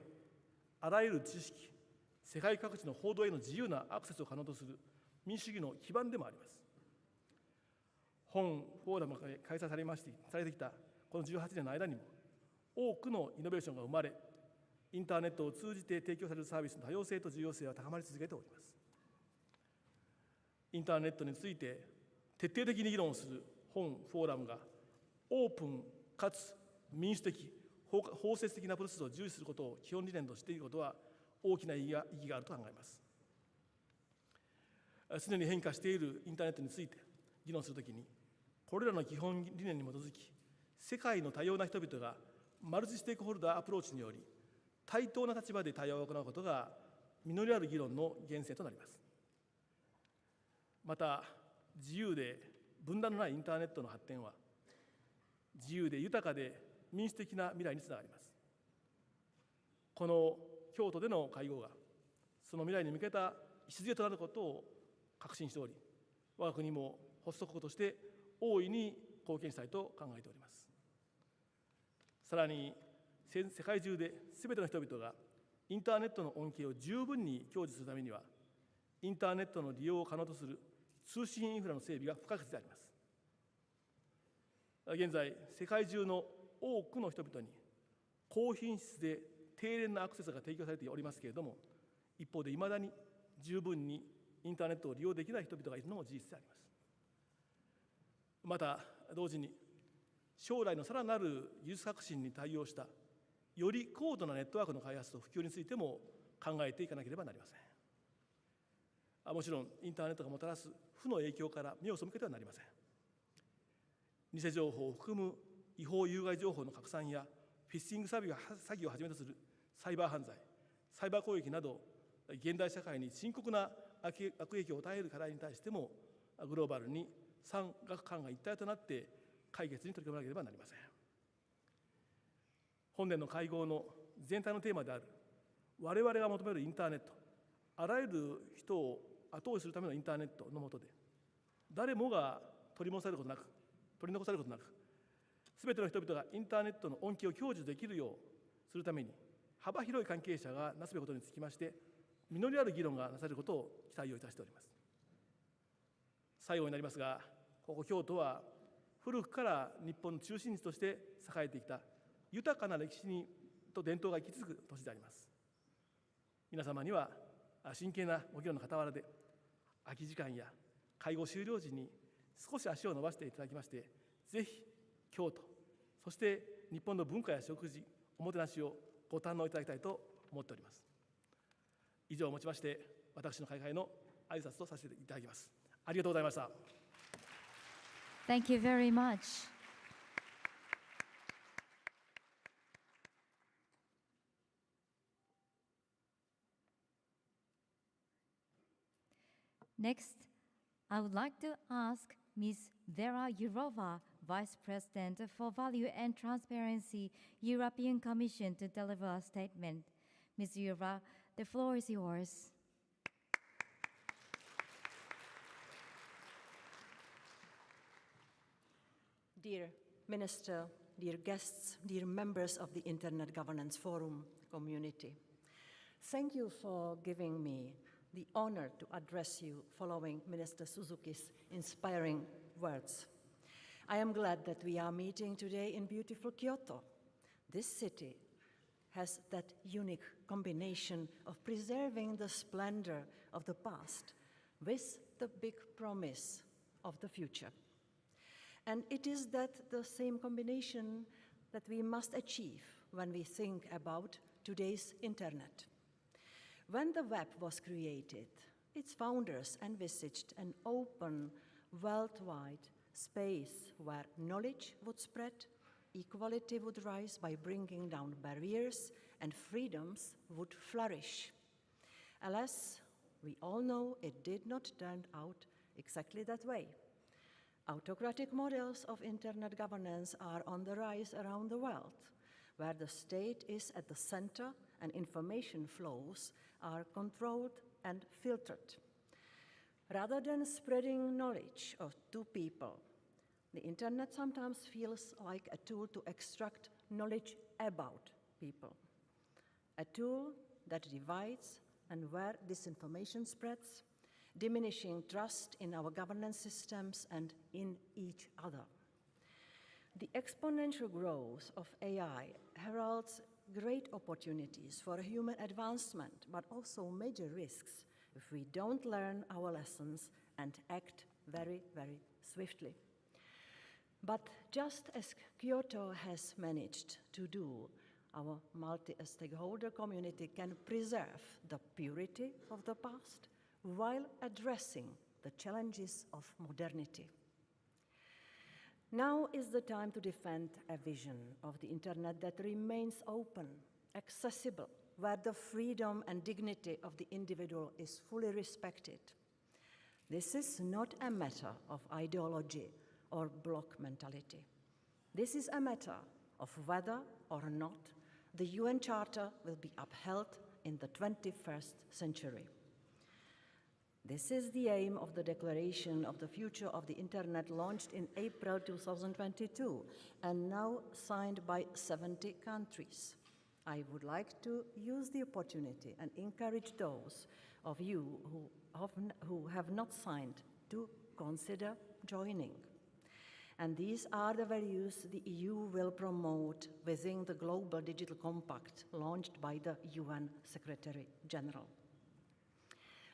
あらゆる知識、世界各地の報道への自由なアクセスを可能とする民主主義の基盤でもあります。本フォーラムが開催されてきたこの18年の間にも、多くのイノベーションが生まれ、インターネットを通じて提供されるサービスの多様性と重要性は高まり続けております。インターネットについて徹底的に議論する本フォーラムがオープンかつ民主的、包摂的なプロセスを重視することを基本理念としていることは大きな意義があると考えます。常に変化しているインターネットについて議論するときに、これらの基本理念に基づき、世界の多様な人々がマルチステークホルダーアプローチにより、対等な立場で対話を行うことが実りある議論の源泉となります。また、自由で分断のないインターネットの発展は、自由で豊かで民主的な未来につながります。この京都での会合が、その未来に向けた礎となることを確信しており、我が国も発足国として大いに貢献したいと考えております。さらに、世界中で全ての人々がインターネットの恩恵を十分に享受するためには、インターネットの利用を可能とする通信インフラの整備が不可欠であります。現在、世界中の多くの人々に高品質で低廉なアクセスが提供されておりますけれども、一方でいまだに十分にインターネットを利用できない人々がいるのも事実であります。また同時に、将来のさらなる技術革新に対応したより高度なネットワークの開発と普及についても考えていかなければなりません。もちろんインターネットがもたらす負の影響から目を背けてはなりません。偽情報を含む違法有害情報の拡散やフィッシング詐欺をはじめとするサイバー犯罪、サイバー攻撃など、現代社会に深刻な悪影響を与える課題に対しても、グローバルに産学官が一体となって解決に取り組まなければなりません。本年の会合の全体のテーマである、我々が求めるインターネット、あらゆる人を後押しするためのインターネットの下で、誰もが取り残されることなく、すべての人々がインターネットの恩恵を享受できるようするために、幅広い関係者がなすべきことにつきまして、実りある議論がなされることを期待をいたしております。最後になりますが、ここ京都は古くから日本の中心地として栄えてきた豊かな歴史と伝統が生き続く都市であります。皆様には真剣なご議論の傍らで、空き時間や会合終了時に少し足を伸ばしていただきまして、ぜひ京都、そして日本の文化や食事、おもてなしをご堪能いただきたいと思っております。以上をもちまして、私の開会の挨拶とさせていただきます。ありがとうございました。Thank you very much. Next, I would like to ask Ms. Vera Jourova, Vice President for Value and Transparency, European Commission, to deliver a statement. Ms. Jourova, the floor is yours. Dear Minister, dear guests, dear members of the Internet Governance Forum community, thank you for giving me the honor to address you following Minister Suzuki's inspiring words. I am glad that we are meeting today in beautiful Kyoto. This city has that unique combination of preserving the splendor of the past with the big promise of the future. And it is the same combination that we must achieve when we think about today's internet. When the web was created, its founders envisaged an open, worldwide space where knowledge would spread, equality would rise by bringing down barriers, and freedoms would flourish. Alas, we all know it did not turn out exactly that way. Autocratic models of internet governance are on the rise around the world, where the state is at the center and information flows are controlled and filtered. Rather than spreading knowledge to people, the internet sometimes feels like a tool to extract knowledge about people, a tool that divides and where disinformation spreads, diminishing trust in our governance systems and in each other. The exponential growth of AI heralds great opportunities for human advancement, but also major risks if we don't learn our lessons and act very, very swiftly. But just as Kyoto has managed to do, our multi-stakeholder community can preserve the purity of the past while addressing the challenges of modernity. Now is the time to defend a vision of the internet that remains open, accessible, where the freedom and dignity of the individual is fully respected. This is not a matter of ideology or bloc mentality. This is a matter of whether or not the UN Charter will be upheld in the 21st century. This is the aim of the Declaration of the Future of the Internet launched in April 2022 and now signed by 70 countries. I would like to use the opportunity and encourage those of you who have not signed to consider joining. And these are the values the EU will promote within the Global Digital Compact launched by the UN Secretary General.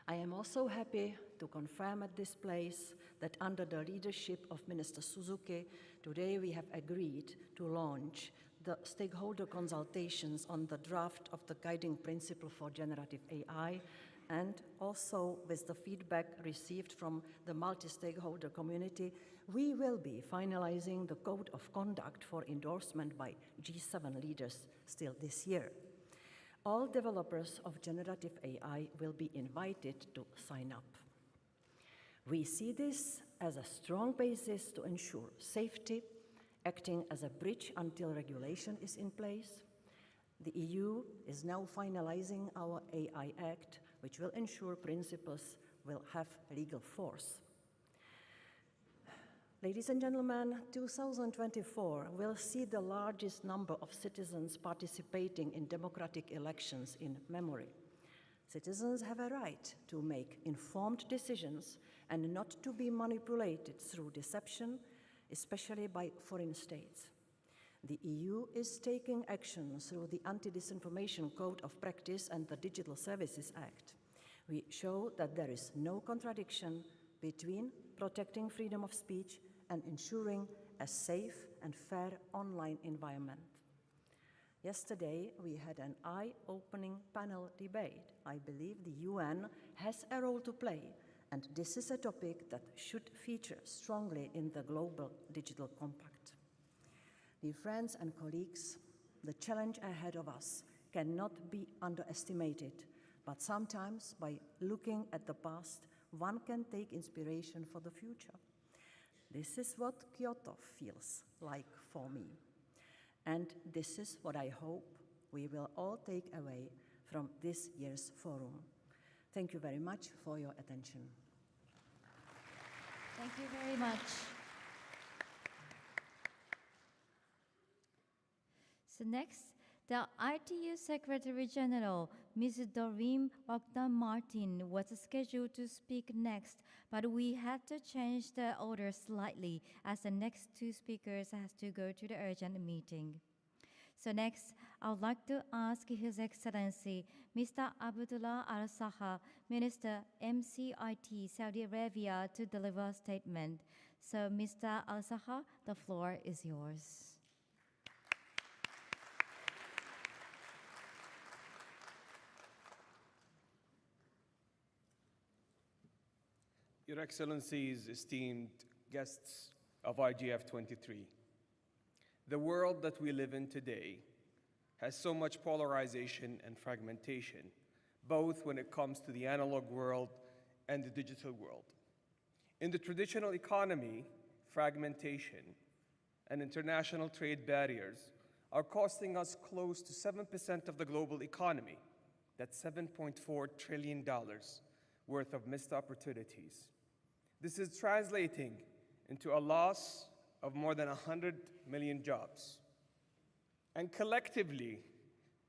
I am also happy to confirm at this place that under the leadership of Minister Suzuki, today we have agreed to launch the stakeholder consultations on the draft of the guiding principle for generative AI And also with the feedback received from the multi-stakeholder community, we will be finalizing the code of conduct for endorsement by G7 leaders still this year. All developers of generative AI will be invited to sign up. We see this as a strong basis to ensure safety, acting as a bridge until regulation is in place. The EU is now finalizing our AI Act, which will ensure principles will have legal force. Ladies and gentlemen, 2024 will see the largest number of citizens participating in democratic elections in memory. Citizens have a right to make informed decisions and not to be manipulated through deception, especially by foreign states. The EU is taking action through the Anti-Disinformation Code of Practice and the Digital Services Act. We show that there is no contradiction between protecting freedom of speech and ensuring a safe and fair online environment. Yesterday, we had an eye-opening panel debate. I believe the UN has a role to play, and this is a topic that should feature strongly in the Global Digital Compact. Dear friends and colleagues, the challenge ahead of us cannot be underestimated, but sometimes by looking at the past, one can take inspiration for the future. This is what Kyoto feels like for me. And this is what I hope we will all take away from this year's forum. Thank you very much for your attention. Thank you very much. So next, the ITU Secretary General, Ms. Doreen Ogden-Martin, was scheduled to speak next, but we had to change the order slightly as the next two speakers has to go to the urgent meeting. So next, I would like to ask His Excellency, Mr. Abdullah Al-Saha, Minister MCIT, Saudi Arabia, to deliver a statement. So Mr. Al-Saha, the floor is yours. Your Excellencies, esteemed guests of IGF 23, the world that we live in today has so much polarization and fragmentation, both when it comes to the analog world and the digital world. In the traditional economy, fragmentation and international trade barriers are costing us close to 7% of the global economy. That's $7.4 trillion worth of missed opportunities. This is translating into a loss of more than 100 million jobs. And collectively,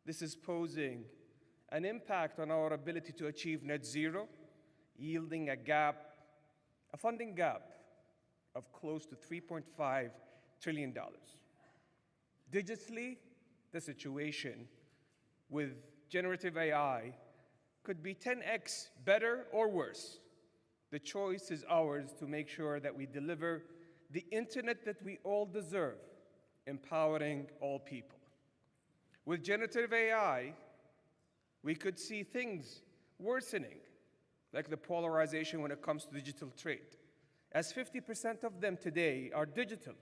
this is posing an impact on our ability to achieve net zero, yielding a funding gap of close to $3.5 trillion. Digitally, the situation with generative AI could be 10x better or worse. The choice is ours to make sure that we deliver the internet that we all deserve, empowering all people. With generative AI, we could see things worsening, like the polarization when it comes to digital trade, as 50% of them today are digital.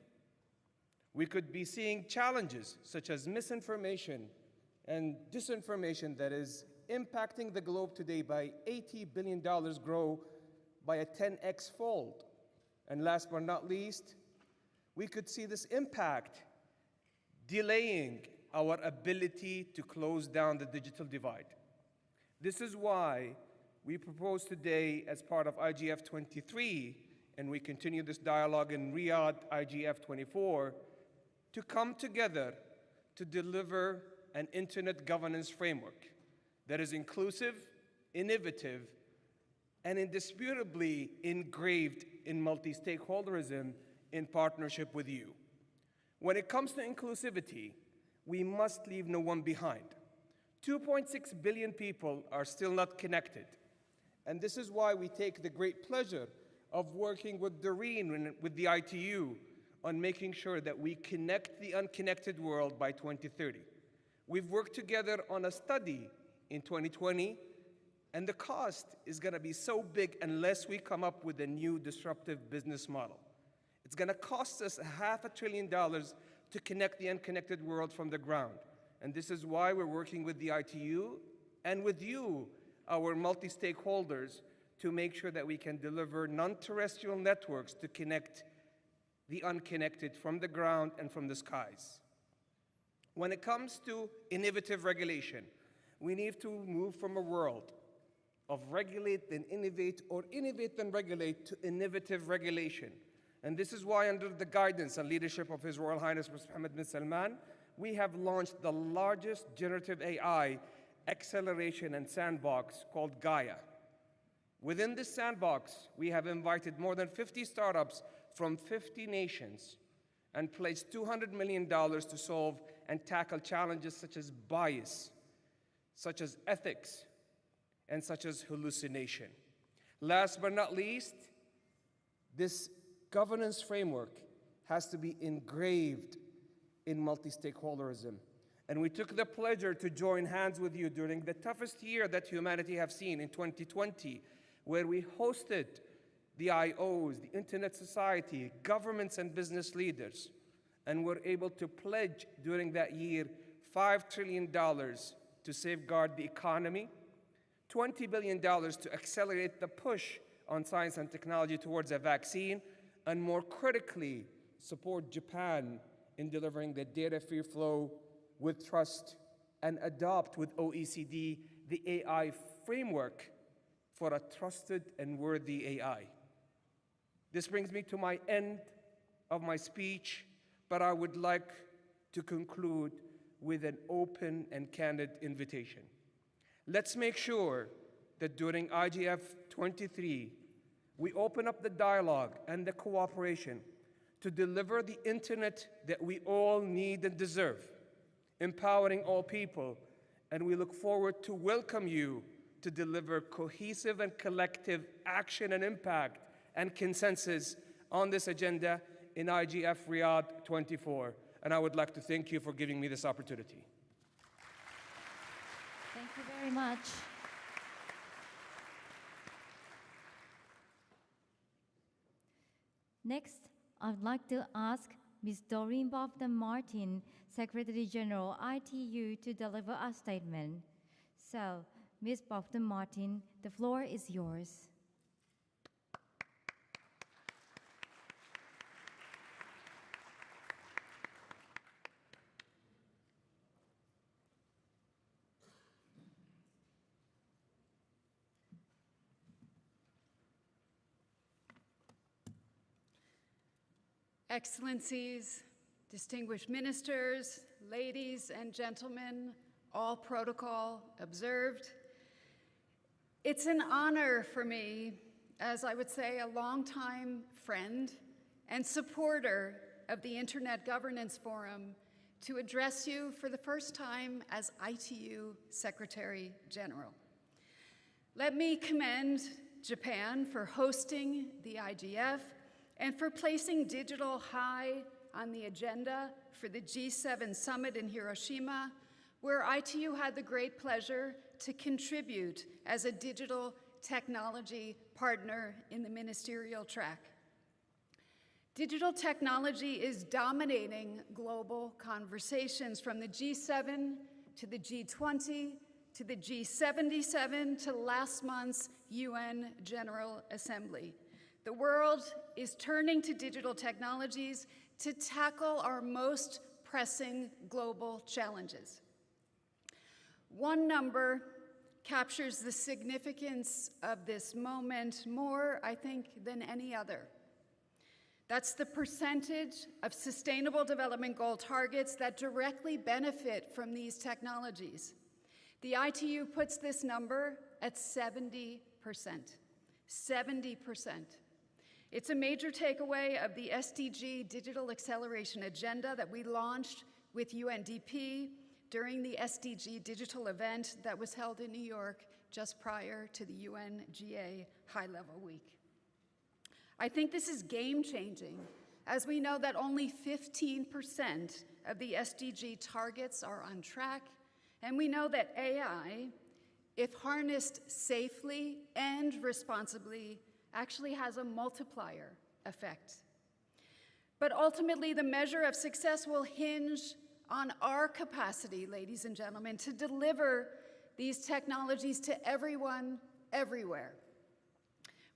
We could be seeing challenges such as misinformation and disinformation that is impacting the globe today by $80 billion, grow by a 10x fold. And last but not least, we could see this impact delaying our ability to close down the digital divide. This is why we propose today, as part of IGF 23, and we continue this dialogue in Riyadh, IGF 24, to come together to deliver an internet governance framework that is inclusive, innovative, and indisputably engraved in multi-stakeholderism in partnership with you. When it comes to inclusivity, we must leave no one behind. 2.6 billion people are still not connected. And this is why we take the great pleasure of working with Doreen and with the ITU on making sure that we connect the unconnected world by 2030. We've worked together on a study in 2020, And the cost is going to be so big unless we come up with a new disruptive business model. It's going to cost us $500 billion to connect the unconnected world from the ground. And this is why we're working with the ITU and with you, our multi-stakeholders, to make sure that we can deliver non-terrestrial networks to connect the unconnected from the ground and from the skies. When it comes to innovative regulation, we need to move from a world of regulate then innovate or innovate then regulate to innovative regulation. And this is why, under the guidance and leadership of His Royal Highness Mr. Mohammed bin Salman, we have launched the largest generative AI acceleration and sandbox called Gaia. Within this sandbox, we have invited more than 50 startups from 50 nations and pledged $200 million to solve and tackle challenges such as bias, such as ethics, and such as hallucination. Last but not least, this governance framework has to be engraved in multi-stakeholderism. And we took the pleasure to join hands with you during the toughest year that humanity have seen in 2020, where we hosted the IOs, the Internet Society, governments and business leaders, and were able to pledge during that year $5 trillion to safeguard the economy, $20 billion to accelerate the push on science and technology towards a vaccine, and more critically, support Japan in delivering the data free flow with trust and adopt with OECD the AI framework for a trusted and worthy AI. This brings me to my end of my speech, but I would like to conclude with an open and candid invitation. Let's make sure that during IGF 23, we open up the dialogue and the cooperation to deliver the internet that we all need and deserve, empowering all people, and we look forward to welcome you to deliver cohesive and collective action and impact and consensus on this agenda in IGF Riyadh 24. And I would like to thank you for giving me this opportunity. Thank you very much. Next, I'd like to ask Ms. Doreen Bofton-Martin, Secretary General, ITU, to deliver a statement. So, Ms. Bofton-Martin, the floor is yours. Excellencies, distinguished ministers, ladies and gentlemen, all protocol observed. It's an honor for me, as I would say, a longtime friend and supporter of the Internet Governance Forum, to address you for the first time as ITU Secretary General. Let me commend Japan for hosting the IGF and for placing digital high on the agenda for the G7 summit in Hiroshima, where ITU had the great pleasure to contribute as a digital technology partner in the ministerial track. Digital technology is dominating global conversations, from the G7 to the G20 to the G77 to last month's UN General Assembly. The world is turning to digital technologies to tackle our most pressing global challenges. One number captures the significance of this moment more, I think, than any other. That's the percentage of Sustainable Development Goal targets that directly benefit from these technologies. The ITU puts this number at 70%. 70%. It's a major takeaway of the SDG Digital Acceleration Agenda that we launched with UNDP during the SDG Digital event that was held in New York just prior to the UNGA High-Level Week. I think this is game-changing, as we know that only 15% of the SDG targets are on track, and we know that AI if harnessed safely and responsibly, actually has a multiplier effect. But ultimately, the measure of success will hinge on our capacity, ladies and gentlemen, to deliver these technologies to everyone, everywhere.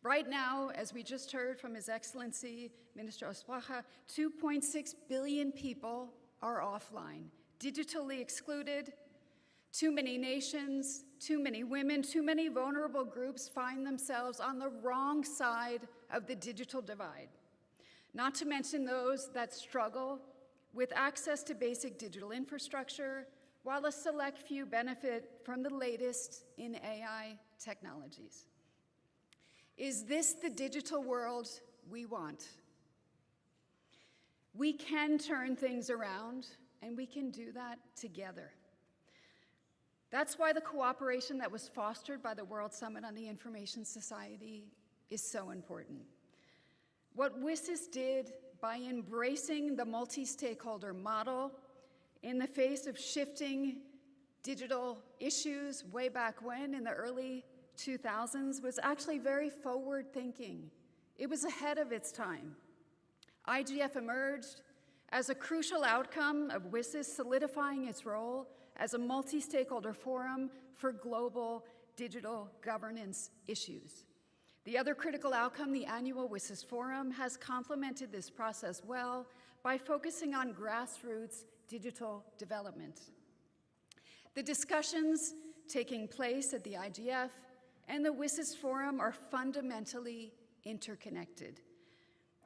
Right now, as we just heard from His Excellency, Minister Oswaha, 2.6 billion people are offline, digitally excluded. Too many nations, too many women, too many vulnerable groups find themselves on the wrong side of the digital divide. Not to mention those that struggle with access to basic digital infrastructure, while a select few benefit from the latest in AI technologies. Is this the digital world we want? We can turn things around, and we can do that together. That's why the cooperation that was fostered by the World Summit on the Information Society is so important. What WSIS did by embracing the multi-stakeholder model in the face of shifting digital issues way back when in the early 2000s was actually very forward-thinking. It was ahead of its time. IGF emerged as a crucial outcome of WSIS solidifying its role as a multi-stakeholder forum for global digital governance issues. The other critical outcome, the annual WSIS Forum, has complemented this process well by focusing on grassroots digital development. The discussions taking place at the IGF and the WSIS Forum are fundamentally interconnected.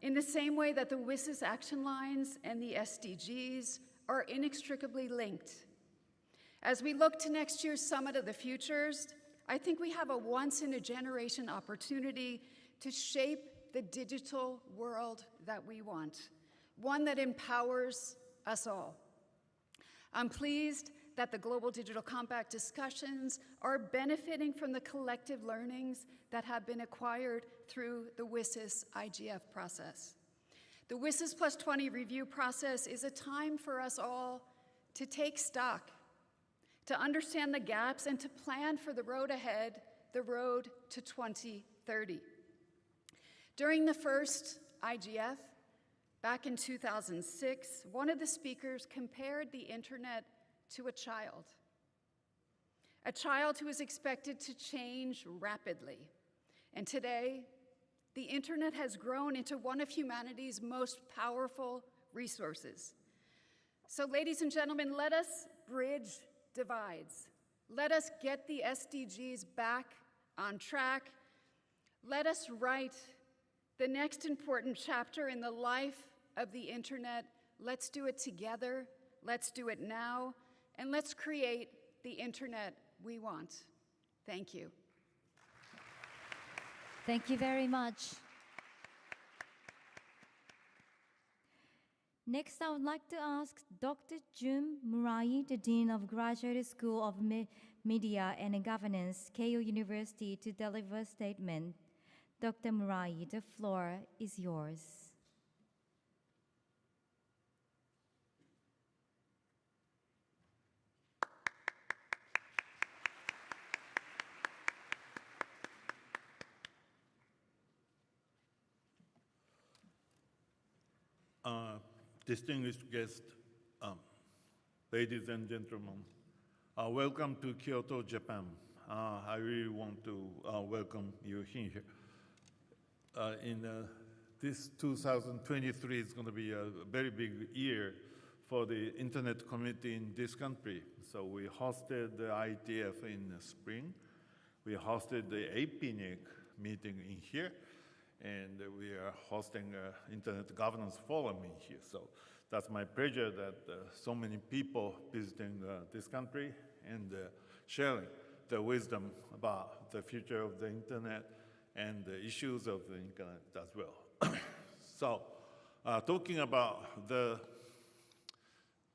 In the same way that the WSIS action lines and the SDGs are inextricably linked. As we look to next year's Summit of the Futures, I think we have a once-in-a-generation opportunity to shape the digital world that we want, one that empowers us all. I'm pleased that the Global Digital Compact discussions are benefiting from the collective learnings that have been acquired through the WSIS IGF process. The WSIS Plus 20 review process is a time for us all to take stock, to understand the gaps, and to plan for the road ahead, the road to 2030. During the first IGF, back in 2006, one of the speakers compared the internet to a child who is expected to change rapidly. And today, the internet has grown into one of humanity's most powerful resources. So, ladies and gentlemen, let us bridge divides. Let us get the SDGs back on track. Let us write the next important chapter in the life of the internet. Let's do it together. Let's do it now. And let's create the internet we want. Thank you. Thank you very much. Next, I would like to ask Dr. Jun Murai, the Dean of Graduate School of Media and Governance, Keio University, to deliver a statement. Dr. Murai, the floor is yours. Distinguished guests, ladies and gentlemen, welcome to Kyoto, Japan. I really want to welcome you here. This 2023 is going to be a very big year for the internet community in this country. So we hosted the ITF in the spring. We hosted the APNIC meeting in here. And we are hosting an Internet Governance Forum in here. So that's my pleasure that so many people visiting this country and sharing the wisdom about the future of the Internet and the issues of the Internet as well. So talking about the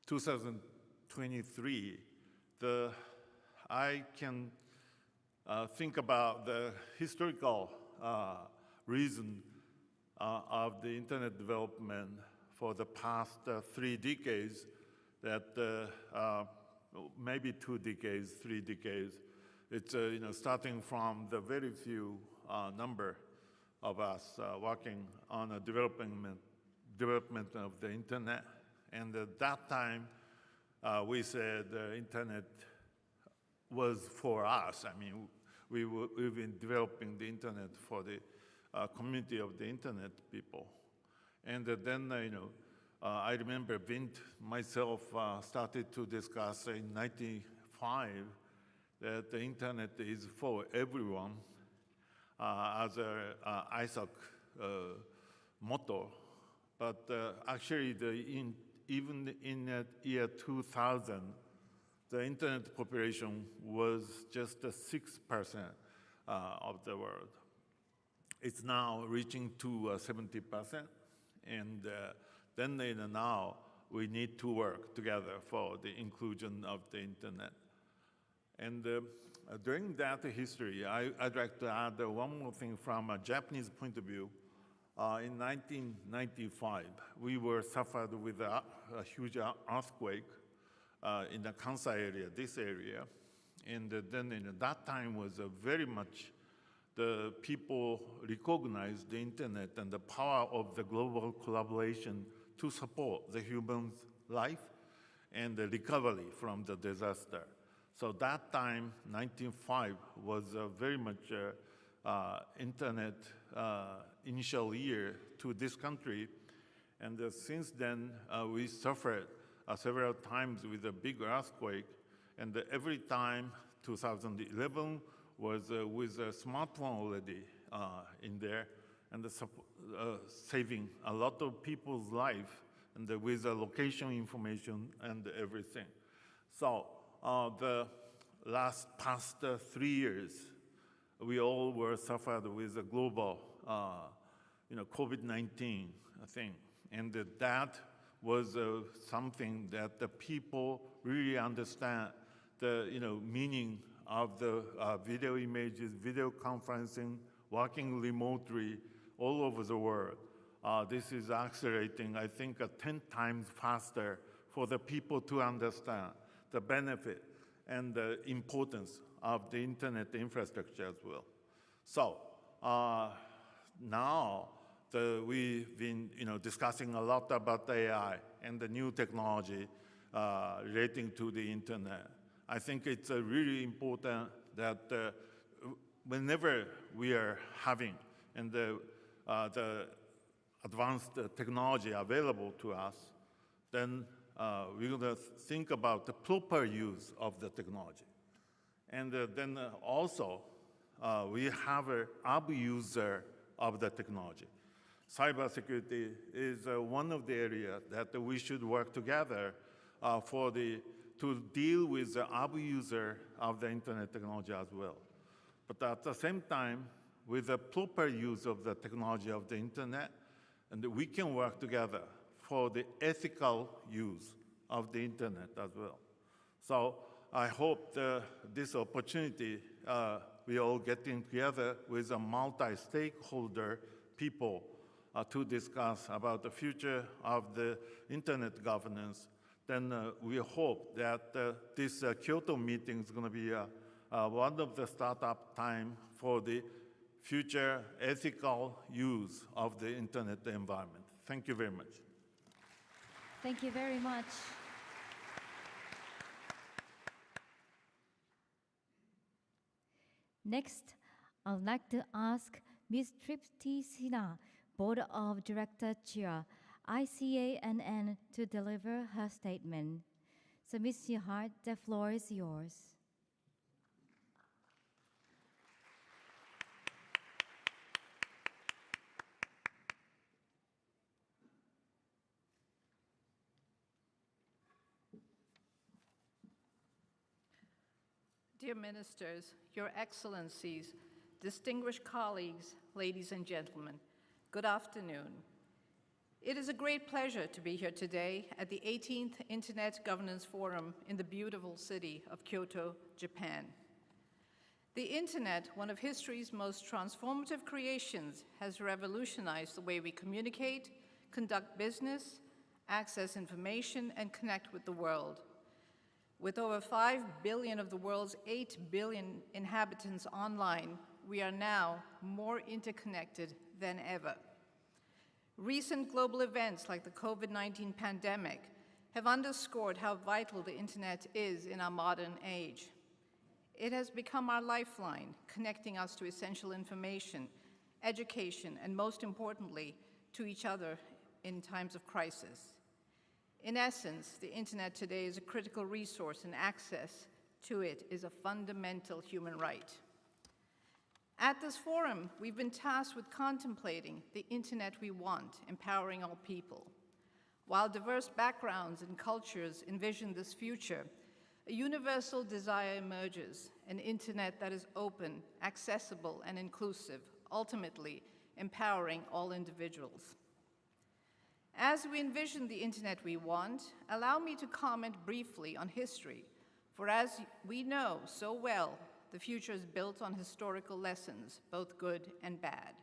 2023, I can think about the historical reason of the internet development for the past 3 decades, that maybe 2 decades, 3 decades, It's starting from the very few number of us working on a development of the internet. And at that time, we said the internet was for us. I mean, we've been developing the internet for the community of the internet people. And then, I remember Vint, myself, started to discuss in 95 that the internet is for everyone as a ISOC motto. But actually, even in the year 2000, the internet population was just 6% of the world. It's now reaching to 70%. And then now we need to work together for the inclusion of the internet. And during that history, I'd like to add one more thing from a Japanese point of view. In 1995, we were suffered with a huge earthquake in the Kansai area, this area. And then that time was very much the people recognized the internet and the power of the global collaboration to support the human's life and the recovery from the disaster. So that time, 1995, was very much internet initial year to this country. And since then, we suffered several times with a big earthquake. And every time, 2011 was with a smartphone already in there, and saving a lot of people's life, and with the location information and everything. So the past 3 years, we all were suffered with a global, COVID-19 thing, and that was something that the people really understand the meaning of the video images, video conferencing, working remotely all over the world. This is accelerating, I think, 10 times faster for the people to understand the benefit and the importance of the internet infrastructure as well. So now we've been discussing a lot about AI and the new technology relating to the internet. I think it's really important that whenever we are having and the advanced technology available to us, then we're going to think about the proper use of the technology. And then also, we have an abuser of the technology. Cybersecurity is one of the areas that we should work together to deal with the abuser of the internet technology as well. But at the same time, with the proper use of the technology of the internet, and we can work together for the ethical use of the internet as well. So I hope this opportunity, we all getting together with a multi-stakeholder people to discuss about the future of the internet governance. Then we hope that this Kyoto meeting is going to be one of the startup time for the future ethical use of the internet environment. Thank you very much. Thank you very much. Next, I would like to ask Ms. Tripti Sinha, Board of Director Chair, ICANN, to deliver her statement. So, Ms. Sinha, the floor is yours. Dear Ministers, Your Excellencies, distinguished colleagues, ladies and gentlemen, good afternoon. It is a great pleasure to be here today at the 18th Internet Governance Forum in the beautiful city of Kyoto, Japan. The Internet, one of history's most transformative creations, has revolutionized the way we communicate, conduct business, access information, and connect with the world. With over 5 billion of the world's 8 billion inhabitants online, we are now more interconnected than ever. Recent global events like the COVID-19 pandemic have underscored how vital the internet is in our modern age. It has become our lifeline, connecting us to essential information, education, and most importantly, to each other in times of crisis. In essence, the internet today is a critical resource, and access to it is a fundamental human right. At this forum, we've been tasked with contemplating the internet we want, empowering all people. While diverse backgrounds and cultures envision this future, a universal desire emerges, an internet that is open, accessible, and inclusive, ultimately empowering all individuals. As we envision the internet we want, allow me to comment briefly on history, for as we know so well, the future is built on historical lessons, both good and bad.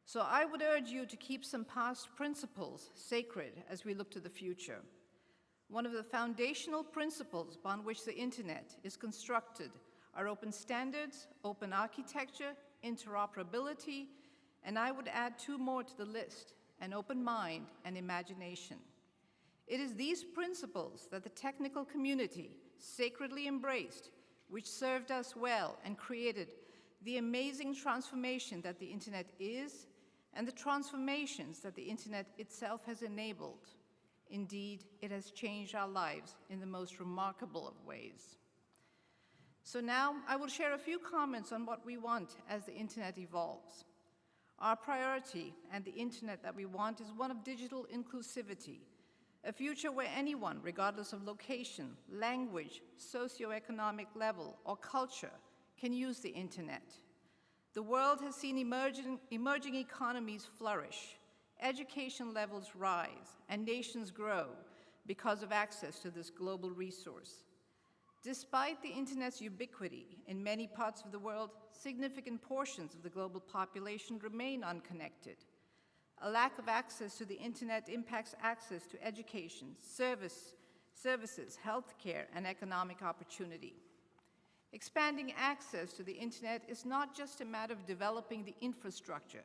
So I would urge you to keep some past principles sacred as we look to the future. One of the foundational principles upon which the internet is constructed are open standards, open architecture, interoperability, and I would add 2 more to the list: an open mind and imagination. It is these principles that the technical community sacredly embraced, which served us well and created the amazing transformation that the internet is, and the transformations that the internet itself has enabled. Indeed, it has changed our lives in the most remarkable of ways. So now I will share a few comments on what we want as the internet evolves. Our priority and the internet that we want is one of digital inclusivity, a future where anyone, regardless of location, language, socioeconomic level, or culture, can use the internet. The world has seen emerging economies flourish, education levels rise, and nations grow because of access to this global resource. Despite the internet's ubiquity in many parts of the world, significant portions of the global population remain unconnected. A lack of access to the internet impacts access to education, services, healthcare, and economic opportunity. Expanding access to the internet is not just a matter of developing the infrastructure.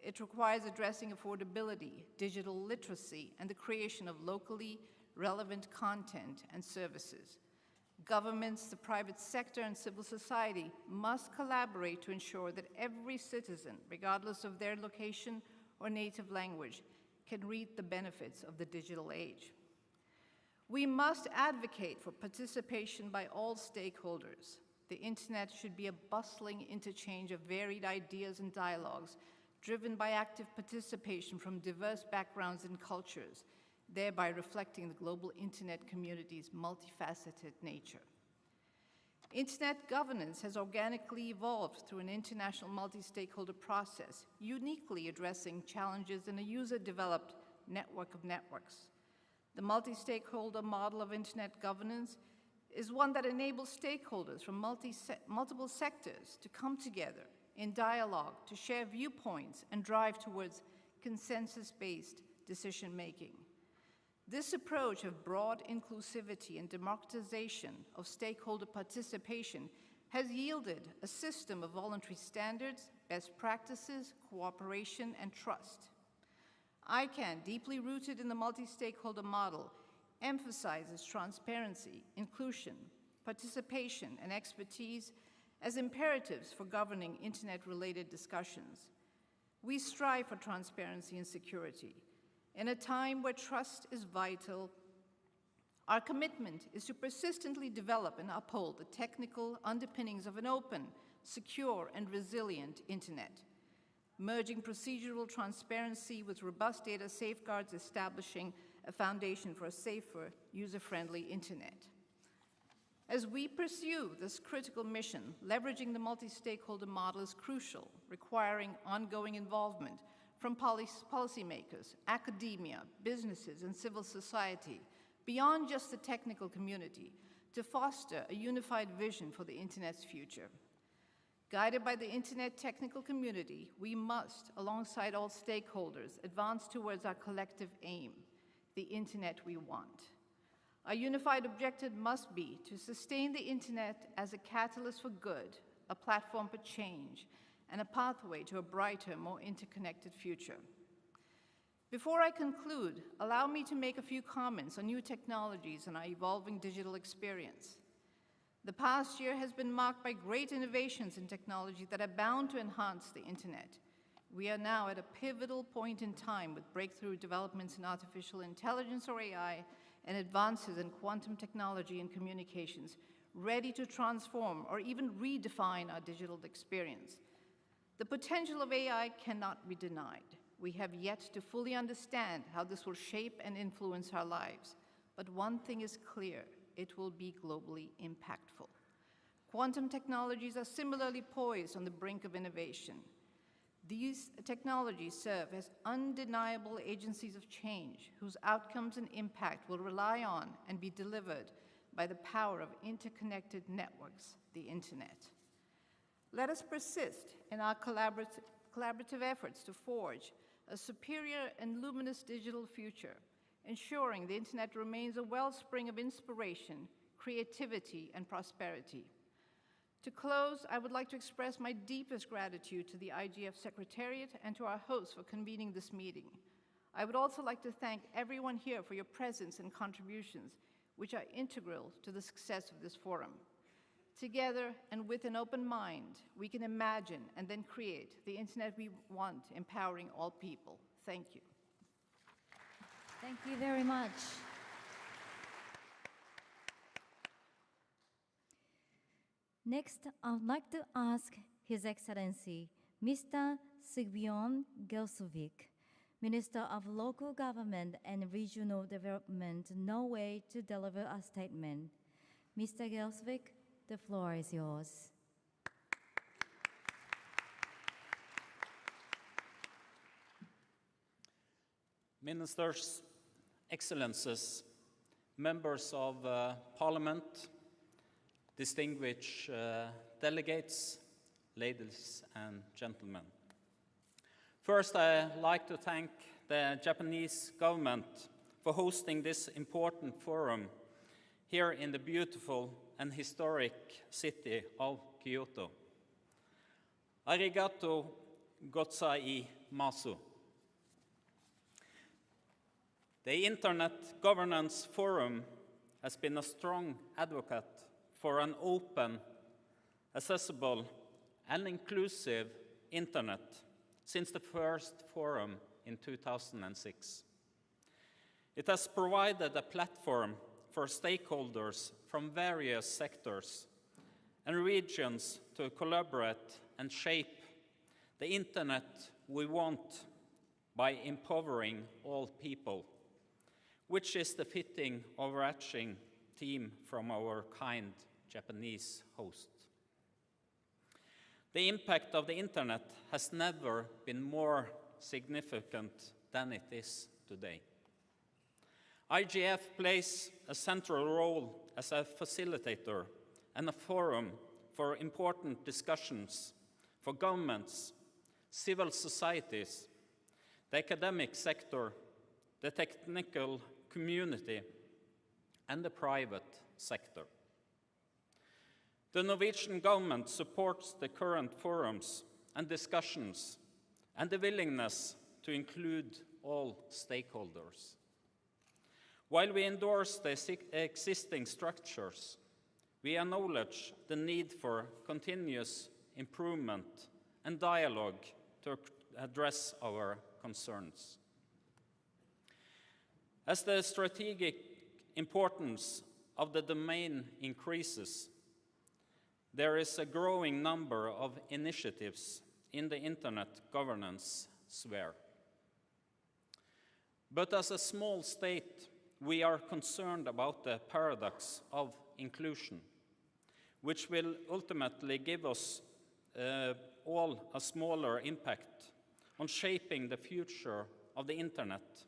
It requires addressing affordability, digital literacy, and the creation of locally relevant content and services. Governments, the private sector, and civil society must collaborate to ensure that every citizen, regardless of their location or native language, can reap the benefits of the digital age. We must advocate for participation by all stakeholders. The internet should be a bustling interchange of varied ideas and dialogues, driven by active participation from diverse backgrounds and cultures, thereby reflecting the global internet community's multifaceted nature. Internet governance has organically evolved through an international multi-stakeholder process, uniquely addressing challenges in a user-developed network of networks. The multi-stakeholder model of internet governance is one that enables stakeholders from multiple sectors to come together in dialogue to share viewpoints and drive towards consensus-based decision-making. This approach of broad inclusivity and democratization of stakeholder participation has yielded a system of voluntary standards, best practices, cooperation, and trust. ICANN, deeply rooted in the multi-stakeholder model, emphasizes transparency, inclusion, participation, and expertise as imperatives for governing internet-related discussions. We strive for transparency and security. In a time where trust is vital, our commitment is to persistently develop and uphold the technical underpinnings of an open, secure, and resilient internet, merging procedural transparency with robust data safeguards, establishing a foundation for a safer, user-friendly internet. As we pursue this critical mission, leveraging the multi-stakeholder model is crucial, requiring ongoing involvement from policymakers, academia, businesses, and civil society, beyond just the technical community, to foster a unified vision for the internet's future. Guided by the internet technical community, we must, alongside all stakeholders, advance towards our collective aim, the internet we want. Our unified objective must be to sustain the internet as a catalyst for good, a platform for change, and a pathway to a brighter, more interconnected future. Before I conclude, allow me to make a few comments on new technologies and our evolving digital experience. The past year has been marked by great innovations in technology that are bound to enhance the internet. We are now at a pivotal point in time with breakthrough developments in artificial intelligence or AI and advances in quantum technology and communications, ready to transform or even redefine our digital experience. The potential of AI cannot be denied. We have yet to fully understand how this will shape and influence our lives. But one thing is clear, it will be globally impactful. Quantum technologies are similarly poised on the brink of innovation. These technologies serve as undeniable agencies of change whose outcomes and impact will rely on and be delivered by the power of interconnected networks, the internet. Let us persist in our collaborative efforts to forge a superior and luminous digital future, ensuring the internet remains a wellspring of inspiration, creativity, and prosperity. To close, I would like to express my deepest gratitude to the IGF Secretariat and to our hosts for convening this meeting. I would also like to thank everyone here for your presence and contributions, which are integral to the success of this forum. Together and with an open mind, we can imagine and then create the internet we want, empowering all people. Thank you. Thank you very much. Next, I would like to ask His Excellency, Mr. Sigbjørn Gjelsvik, Minister of Local Government and Regional Development, Norway, to deliver a statement. Mr. Gjelsvik, the floor is yours. Ministers, Excellencies, members of Parliament, distinguished delegates, ladies and gentlemen. First, I'd like to thank the Japanese government for hosting this important forum here in the beautiful and historic city of Kyoto. Arigato gozaimasu. The Internet Governance Forum has been a strong advocate for an open, accessible, and inclusive Internet since the first forum in 2006. It has provided a platform for stakeholders from various sectors and regions to collaborate and shape the Internet we want by empowering all people, which is the fitting overarching theme from our kind Japanese host. The impact of the Internet has never been more significant than it is today. IGF plays a central role as a facilitator and a forum for important discussions for governments, civil societies, the academic sector, the technical community, and the private sector. The Norwegian government supports the current forums and discussions and the willingness to include all stakeholders. While we endorse the existing structures, we acknowledge the need for continuous improvement and dialogue to address our concerns. As the strategic importance of the domain increases, there is a growing number of initiatives in the Internet governance sphere. But as a small state, we are concerned about the paradox of inclusion, which will ultimately give us all a smaller impact on shaping the future of the Internet,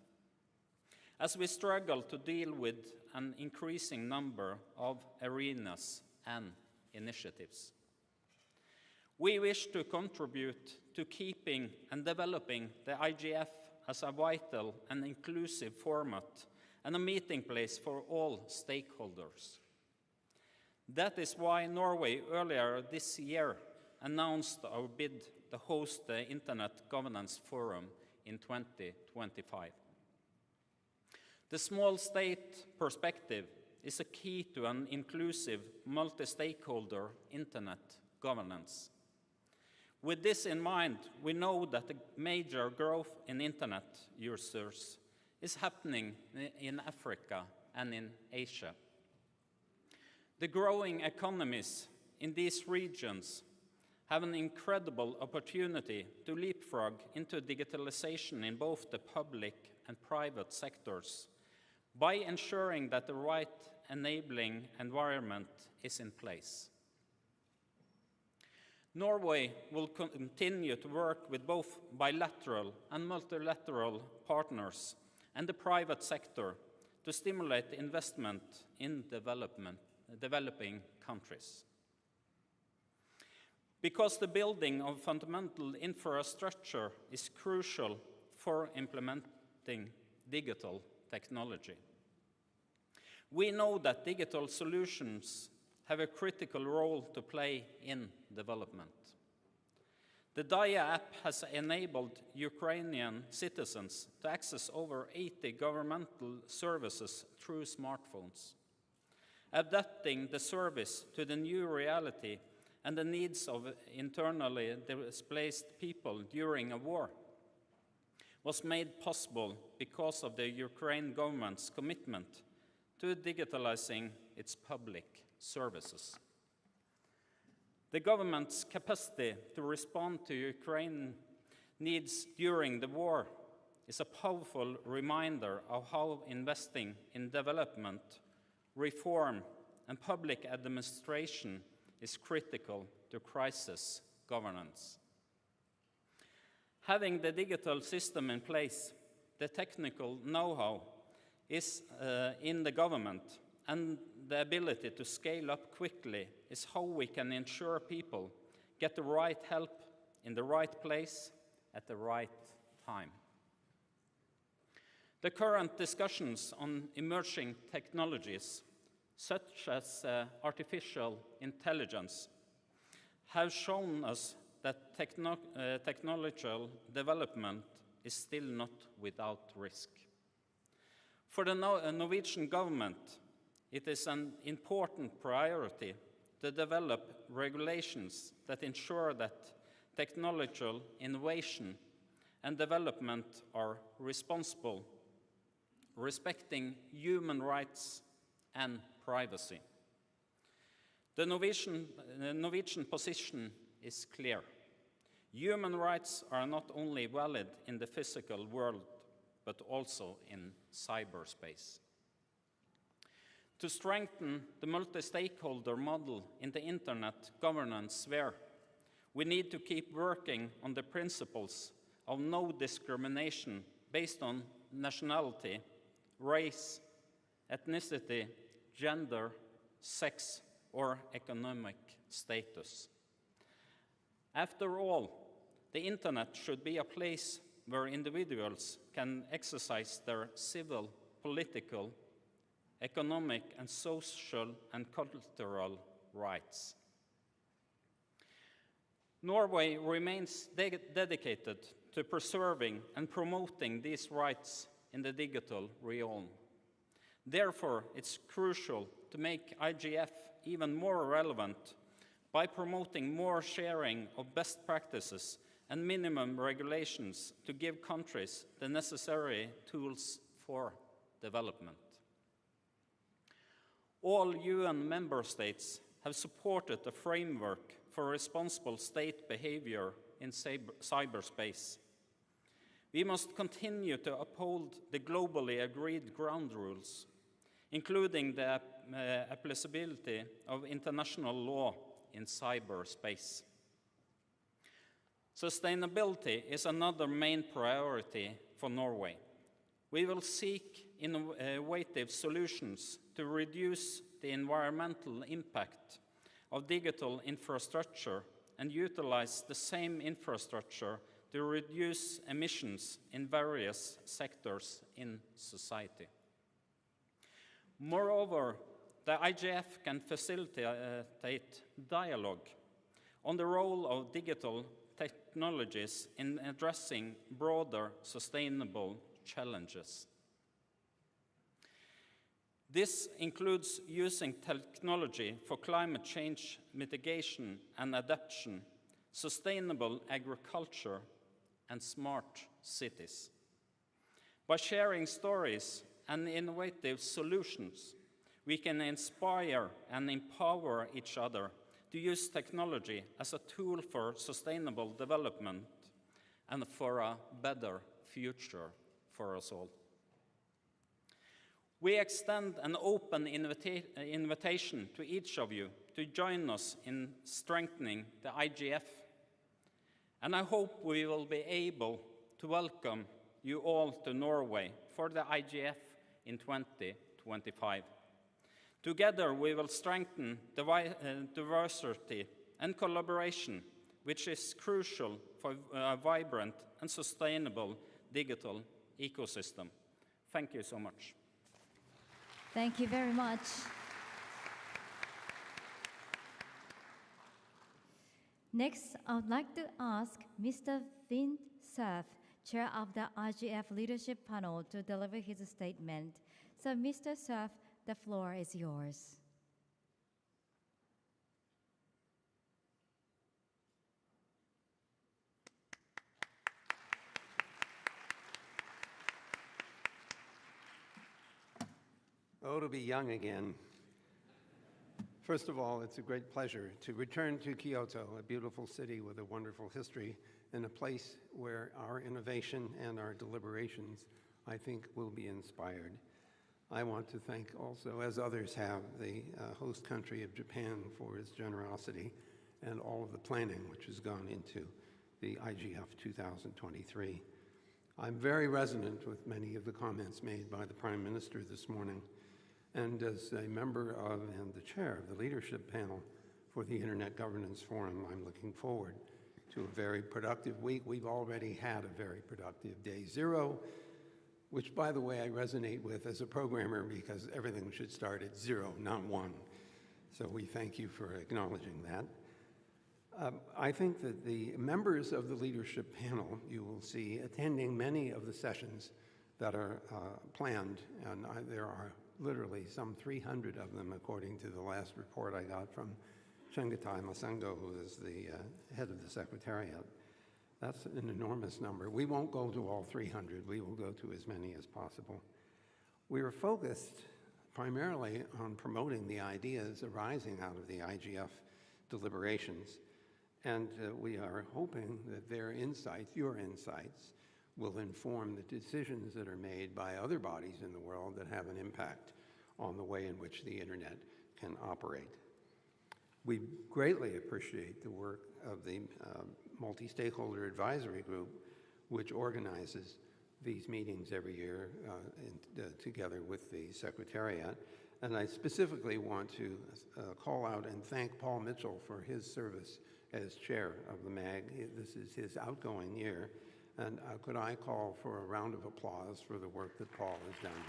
as we struggle to deal with an increasing number of arenas and initiatives. We wish to contribute to keeping and developing the IGF as a vital and inclusive format and a meeting place for all stakeholders. That is why Norway earlier this year announced our bid to host the Internet Governance Forum in 2025. The small state perspective is a key to an inclusive, multi-stakeholder Internet governance. With this in mind, we know that the major growth in Internet users is happening in Africa and in Asia. The growing economies in these regions have an incredible opportunity to leapfrog into digitalization in both the public and private sectors by ensuring that the right enabling environment is in place. Norway will continue to work with both bilateral and multilateral partners and the private sector to stimulate investment in developing countries. Because the building of fundamental infrastructure is crucial for implementing digital technology. We know that digital solutions have a critical role to play in development. The DIA app has enabled Ukrainian citizens to access over 80 governmental services through smartphones. Adapting the service to the new reality and the needs of internally displaced people during a war was made possible because of the Ukraine government's commitment to digitalizing its public services. The government's capacity to respond to Ukraine needs during the war is a powerful reminder of how investing in development, reform, and public administration is critical to crisis governance. Having the digital system in place, the technical know-how is in the government, and the ability to scale up quickly is how we can ensure people get the right help in the right place at the right time. The current discussions on emerging technologies, such as artificial intelligence, have shown us that technological development is still not without risk. For the Norwegian government, it is an important priority to develop regulations that ensure that technological innovation and development are responsible, respecting human rights and privacy. The Norwegian position is clear. Human rights are not only valid in the physical world, but also in cyberspace. To strengthen the multi-stakeholder model in the Internet governance sphere, we need to keep working on the principles of no discrimination based on nationality, race, ethnicity, gender, sex, or economic status. After all, the Internet should be a place where individuals can exercise their civil, political, economic, and social and cultural rights. Norway remains dedicated to preserving and promoting these rights in the digital realm. Therefore, it's crucial to make IGF even more relevant by promoting more sharing of best practices and minimum regulations to give countries the necessary tools for development. All UN member states have supported a framework for responsible state behavior in cyberspace. We must continue to uphold the globally agreed ground rules, including the applicability of international law in cyberspace. Sustainability is another main priority for Norway. We will seek innovative solutions to reduce the environmental impact of digital infrastructure and utilize the same infrastructure to reduce emissions in various sectors in society. Moreover, the IGF can facilitate dialogue on the role of digital technologies in addressing broader sustainable challenges. This includes using technology for climate change mitigation and adaptation, sustainable agriculture, and smart cities. By sharing stories and innovative solutions, we can inspire and empower each other to use technology as a tool for sustainable development and for a better future for us all. We extend an open invitation to each of you to join us in strengthening the IGF, and I hope we will be able to welcome you all to Norway for the IGF in 2025. Together, we will strengthen diversity and collaboration, which is crucial for a vibrant and sustainable digital ecosystem. Thank you so much. Thank you very much. Next, I would like to ask Mr. Vint Cerf, Chair of the IGF Leadership Panel, to deliver his statement. So, Mr. Cerf, the floor is yours. Oh, to be young again. First of all, it's a great pleasure to return to Kyoto, a beautiful city with a wonderful history, and a place where our innovation and our deliberations, I think, will be inspired. I want to thank also, as others have, the host country of Japan for its generosity and all of the planning which has gone into the IGF 2023. I'm very resonant with many of the comments made by the Prime Minister this morning. And as a member of and the chair of the leadership panel for the Internet Governance Forum, I'm looking forward to a very productive week. We've already had a very productive day zero, which, by the way, I resonate with as a programmer because everything should start at 0, not 1. So we thank you for acknowledging that. I think that the members of the leadership panel, you will see, attending many of the sessions that are planned, and there are literally some 300 of them, according to the last report I got from Chengetai Masengo, who is the head of the Secretariat. That's an enormous number. We won't go to all 300. We will go to as many as possible. We are focused primarily on promoting the ideas arising out of the IGF deliberations, and we are hoping that their insights, your insights, will inform the decisions that are made by other bodies in the world that have an impact on the way in which the Internet can operate. We greatly appreciate the work of the Multi-Stakeholder Advisory Group, which organizes these meetings every year together with the Secretariat. And I specifically want to call out and thank Paul Mitchell for his service as chair of the MAG. This is his outgoing year. And could I call for a round of applause for the work that Paul has done?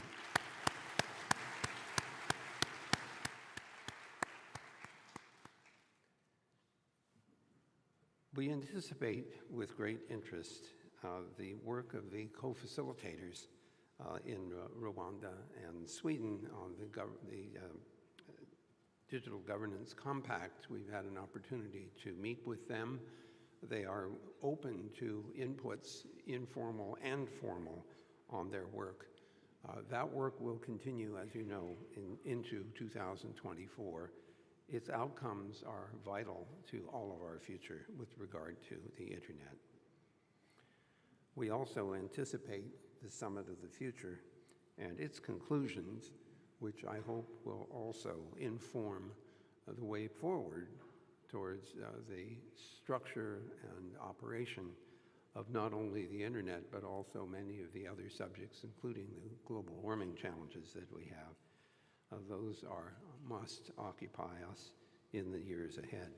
We anticipate with great interest the work of the co-facilitators in Rwanda and Sweden on the Digital Governance Compact. We've had an opportunity to meet with them. They are open to inputs, informal and formal, on their work. That work will continue, as you know, into 2024. Its outcomes are vital to all of our future with regard to the Internet. We also anticipate the Summit of the Future and its conclusions, which I hope will also inform the way forward towards the structure and operation of not only the Internet, but also many of the other subjects, including the global warming challenges that we have. Those must occupy us in the years ahead.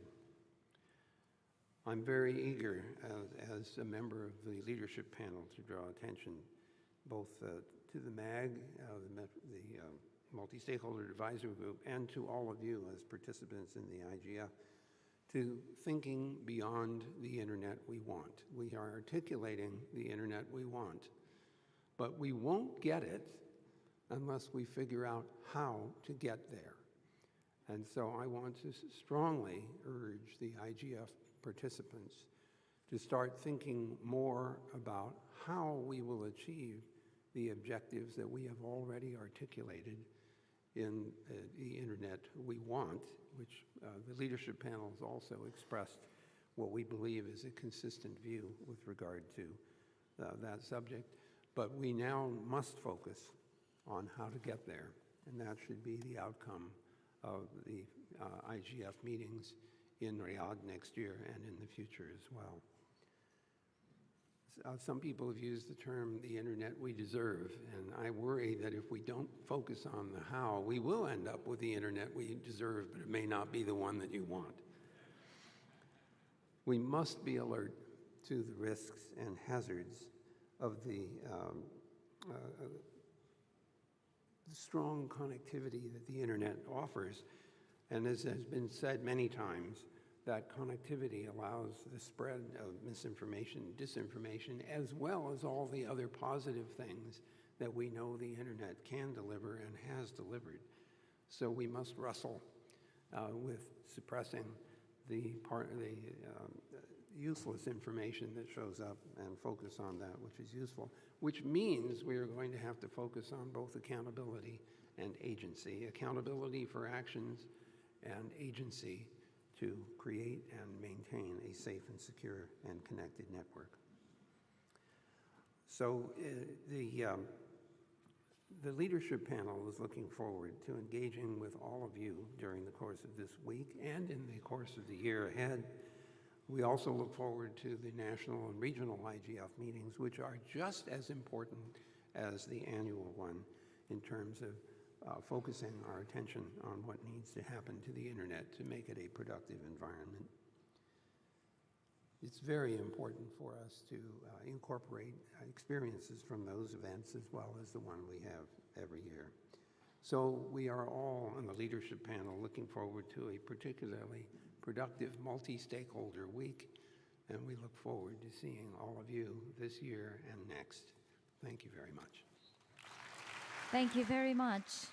I'm very eager, as a member of the leadership panel, to draw attention both to the MAG, the multi-stakeholder advisory group, and to all of you as participants in the IGF, to thinking beyond the internet we want. We are articulating the internet we want, but we won't get it unless we figure out how to get there. And so I want to strongly urge the IGF participants to start thinking more about how we will achieve the objectives that we have already articulated in the internet we want, which the leadership panel has also expressed what we believe is a consistent view with regard to that subject. But we now must focus on how to get there, and that should be the outcome of the IGF meetings in Riyadh next year and in the future as well. Some people have used the term the internet we deserve, and I worry that if we don't focus on the how, we will end up with the internet we deserve, but it may not be the one that you want. We must be alert to the risks and hazards of the strong connectivity that the internet offers. And as has been said many times, that connectivity allows the spread of misinformation, disinformation, as well as all the other positive things that we know the internet can deliver and has delivered. So we must wrestle with suppressing the useless information that shows up and focus on that which is useful, which means we are going to have to focus on both accountability and agency. Accountability for actions and agency to create and maintain a safe and secure and connected network. So the leadership panel is looking forward to engaging with all of you during the course of this week and in the course of the year ahead. We also look forward to the national and regional IGF meetings, which are just as important as the annual one in terms of focusing our attention on what needs to happen to the internet to make it a productive environment. It's very important for us to incorporate experiences from those events as well as the one we have every year. So we are all on the leadership panel looking forward to a particularly productive multi-stakeholder week, and we look forward to seeing all of you this year and next. Thank you very much. Thank you very much.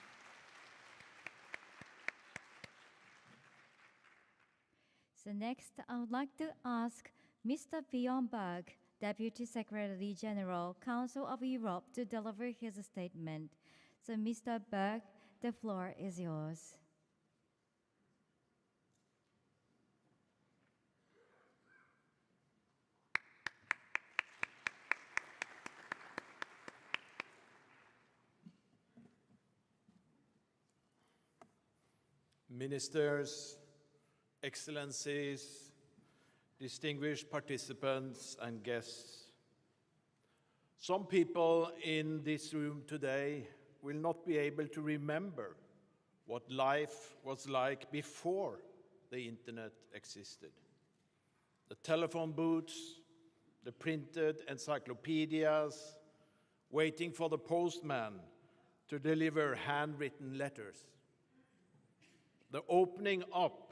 So next, I would like to ask Mr. Bjorn Berg, Deputy Secretary General, Council of Europe, to deliver his statement. So Mr. Berg, the floor is yours. Ministers, Excellencies, distinguished participants and guests. Some people in this room today will not be able to remember what life was like before the internet existed. The telephone booths, the printed encyclopedias, waiting for the postman to deliver handwritten letters. The opening up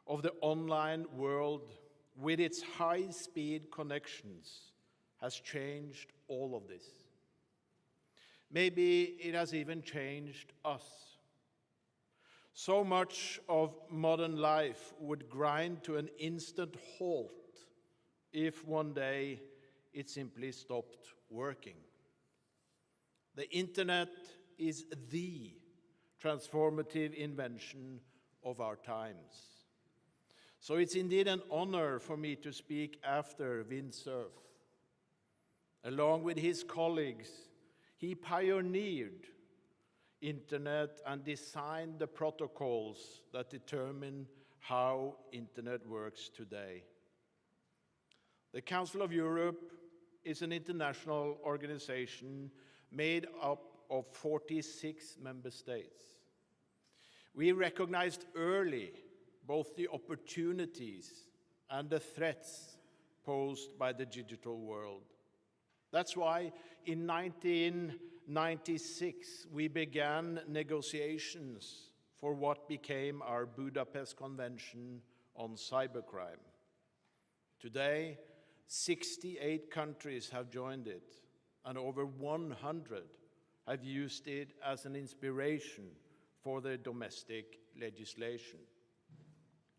of the online world with its high-speed connections has changed all of this. Maybe it has even changed us. So much of modern life would grind to an instant halt if one day it simply stopped working. The internet is the transformative invention of our times. So it's indeed an honor for me to speak after Windsurf. Along with his colleagues, he pioneered internet and designed the protocols that determine how internet works today. The Council of Europe is an international organization made up of 46 member states. We recognized early both the opportunities and the threats posed by the digital world. That's why in 1996 we began negotiations for what became our Budapest Convention on Cybercrime. Today, 68 countries have joined it, and over 100 have used it as an inspiration for their domestic legislation,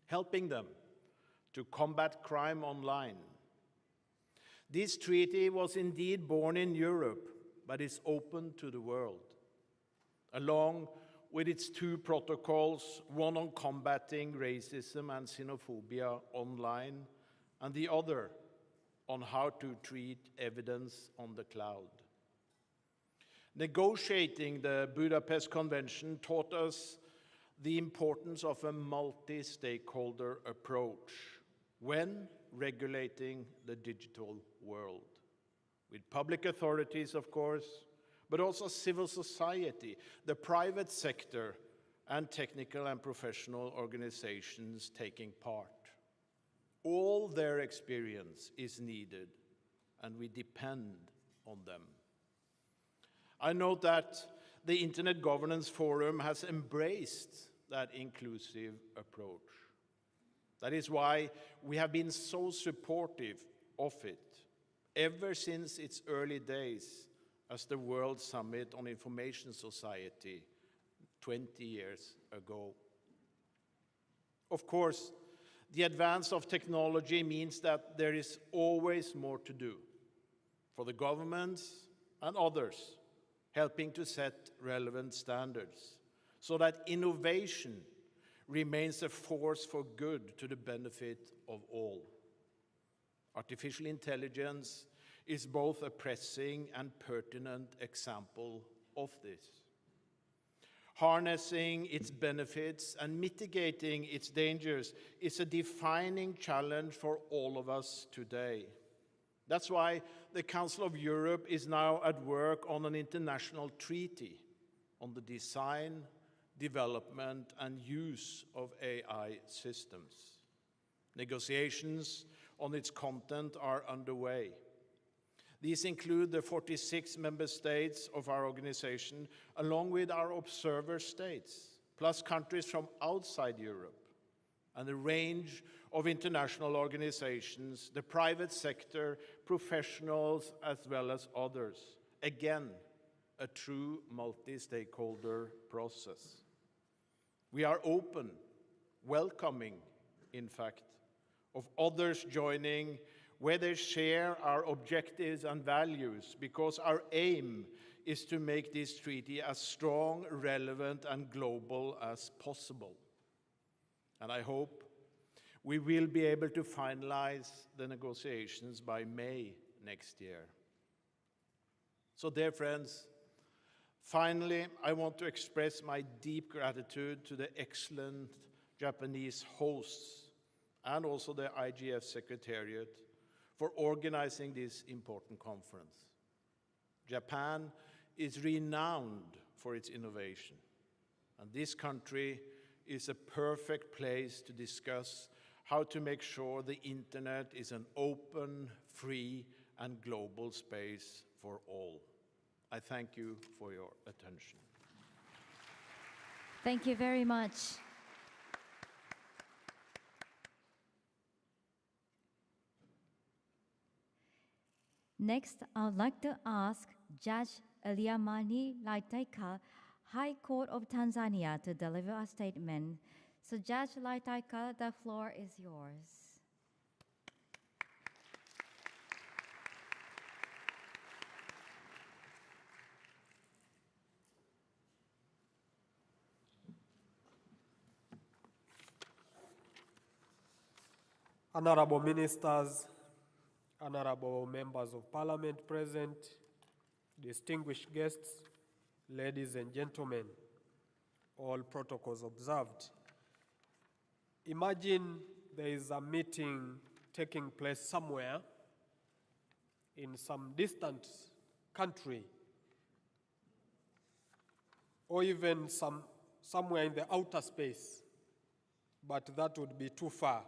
helping them to combat crime online. This treaty was indeed born in Europe, but is open to the world, along with its two protocols, one on combating racism and xenophobia online, and the other on how to treat evidence on the cloud. Negotiating the Budapest Convention taught us the importance of a multi-stakeholder approach when regulating the digital world, with public authorities, of course, but also civil society, the private sector, and technical and professional organizations taking part. All their experience is needed, and we depend on them. I note that the Internet Governance Forum has embraced that inclusive approach. That is why we have been so supportive of it ever since its early days as the World Summit on Information Society 20 years ago. Of course, the advance of technology means that there is always more to do for the governments and others helping to set relevant standards so that innovation remains a force for good to the benefit of all. Artificial intelligence is both a pressing and pertinent example of this. Harnessing its benefits and mitigating its dangers is a defining challenge for all of us today. That's why the Council of Europe is now at work on an international treaty on the design, development, and use of AI systems. Negotiations on its content are underway. These include the 46 member states of our organization, along with our observer states, plus countries from outside Europe, and a range of international organizations, the private sector, professionals, as well as others. Again, a true multi-stakeholder process. We are open, welcoming, in fact, of others joining where they share our objectives and values, because our aim is to make this treaty as strong, relevant, and global as possible. And I hope we will be able to finalize the negotiations by May next year. So, dear friends, finally, I want to express my deep gratitude to the excellent Japanese hosts and also the IGF Secretariat for organizing this important conference. Japan is renowned for its innovation, and this country is a perfect place to discuss how to make sure the internet is an open, free, and global space for all. I thank you for your attention. Thank you very much. Next, I would like to ask Judge Eliamani Laitaika, High Court of Tanzania, to deliver a statement. So, Judge Laitaika, the floor is yours. Honorable ministers, honorable members of parliament present, distinguished guests, ladies and gentlemen, all protocols observed. Imagine there is a meeting taking place somewhere in some distant country, or even somewhere in the outer space, but that would be too far.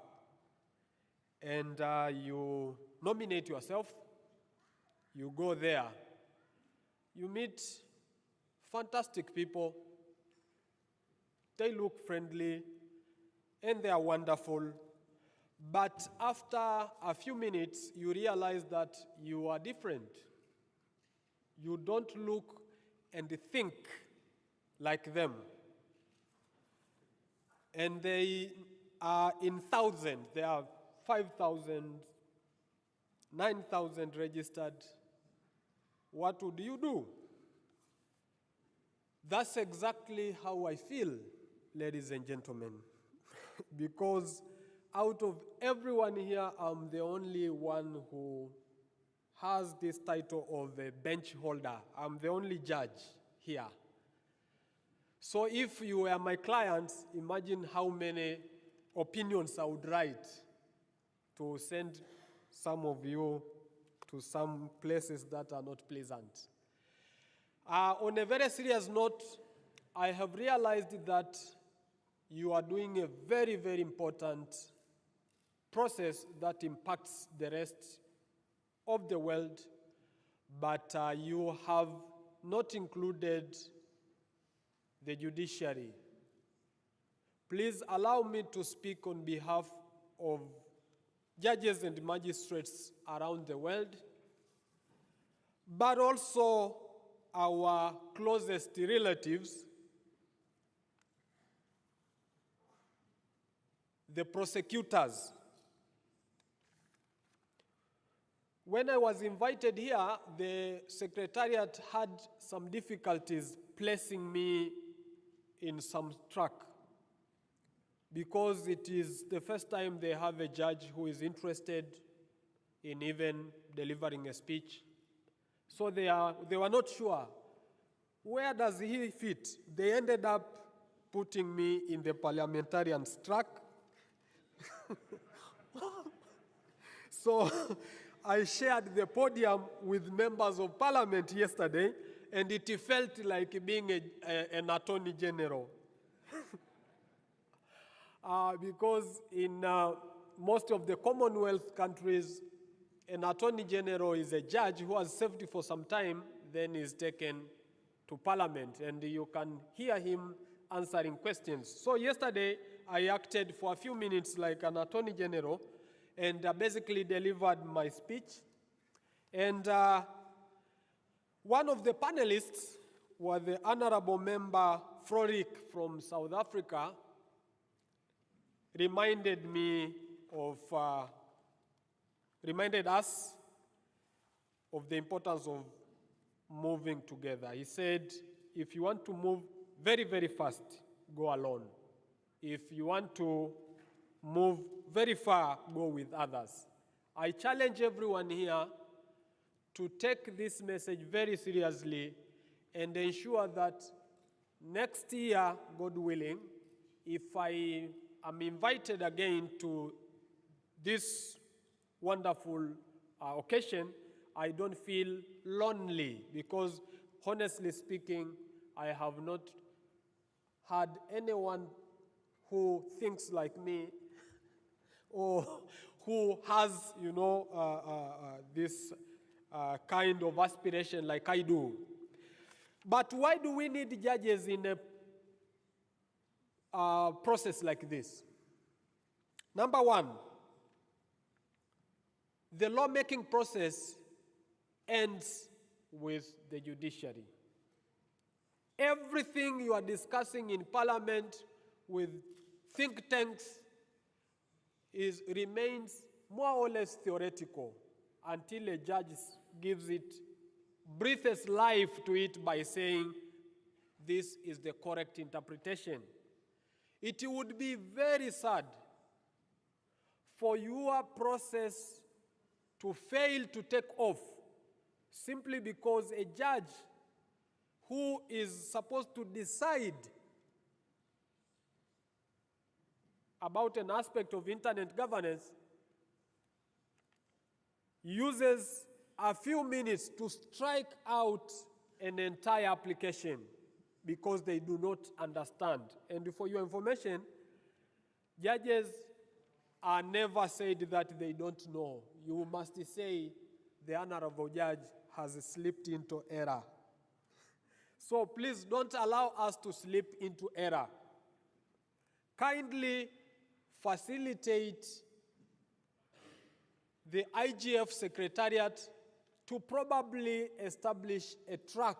And you nominate yourself, You go there, you meet fantastic people. They look friendly and they are wonderful. But after a few minutes, you realize that you are different. You don't look and think like them. And they are in thousands. There are 5,000, 9,000 registered. What would you do? That's exactly how I feel, ladies and gentlemen. Because out of everyone here, I'm the only one who has this title of a bench holder. I'm the only judge here. So if you were my clients, imagine how many opinions I would write to send some of you to some places that are not pleasant. On a very serious note, I have realized that you are doing a very, very important process that impacts the rest of the world, but you have not included the judiciary. Please allow me to speak on behalf of judges and magistrates around the world, but also our closest relatives, the prosecutors. When I was invited here, the Secretariat had some difficulties placing me in some track because it is the first time they have a judge who is interested in even delivering a speech. So they were not sure, where does he fit? They ended up putting me in the parliamentarian's track. So I shared the podium with members of parliament yesterday, and it felt like being an attorney general. Because in most of the Commonwealth countries, an attorney general is a judge who has served for some time, then is taken to parliament, and you can hear him answering questions. So yesterday, I acted for a few minutes like an attorney general, and basically delivered my speech. And one of the panelists was the Honorable Member Frorik from South Africa, reminded us of the importance of moving together. He said, if you want to move very, very fast, go alone. If you want to move very far, go with others. I challenge everyone here to take this message very seriously and ensure that next year, God willing, if I am invited again to this wonderful occasion, I don't feel lonely, because honestly speaking, I have not had anyone who thinks like me or who has, this kind of aspiration like I do. But why do we need judges in a process like this? Number one, the lawmaking process ends with the judiciary. Everything you are discussing in Parliament with think tanks remains more or less theoretical until a judge breathes life to it by saying, this is the correct interpretation. It would be very sad for your process to fail to take off simply because a judge who is supposed to decide about an aspect of internet governance uses a few minutes to strike out an entire application because they do not understand. And for your information, judges are never said that they don't know. You must say the honorable judge has slipped into error. So please don't allow us to slip into error. Kindly facilitate the IGF Secretariat to probably establish a track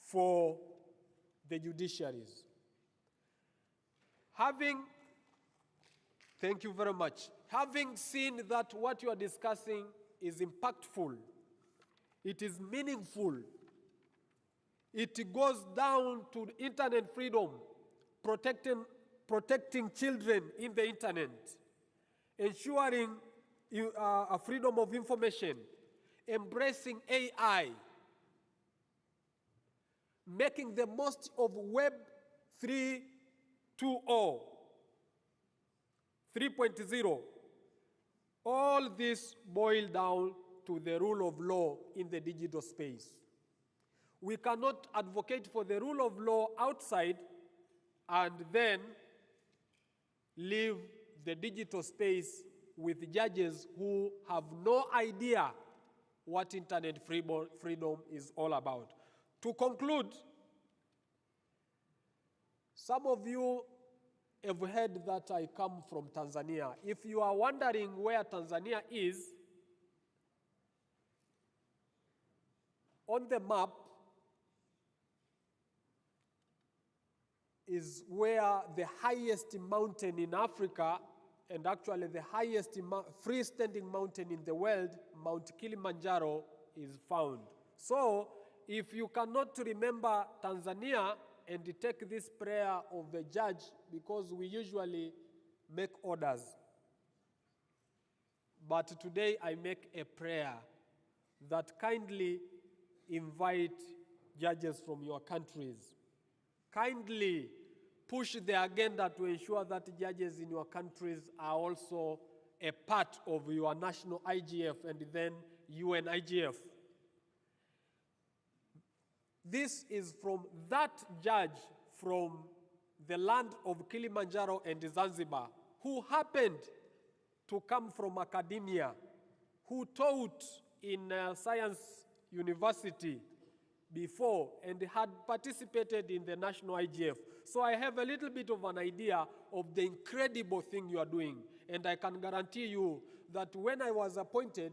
for the judiciaries. Thank you very much. Having seen that what you are discussing is impactful, it is meaningful, it goes down to internet freedom, protecting children in the internet, ensuring a freedom of information, embracing AI, making the most of Web 3.2.0, 3.0. All this boil down to the rule of law in the digital space. We cannot advocate for the rule of law outside and then leave the digital space with judges who have no idea what internet freedom is all about. To conclude, some of you have heard that I come from Tanzania. If you are wondering where Tanzania is, on the map is where the highest mountain in Africa, and actually the highest freestanding mountain in the world, Mount Kilimanjaro, is found. So, if you cannot remember Tanzania and take this prayer of the judge, because we usually make orders, but today I make a prayer that kindly invite judges from your countries. Kindly push the agenda to ensure that judges in your countries are also a part of your national IGF and then UN IGF. This is from that judge from the land of Kilimanjaro and Zanzibar, who happened to come from academia, who taught in science university before and had participated in the national IGF. So I have a little bit of an idea of the incredible thing you are doing. And I can guarantee you that when I was appointed,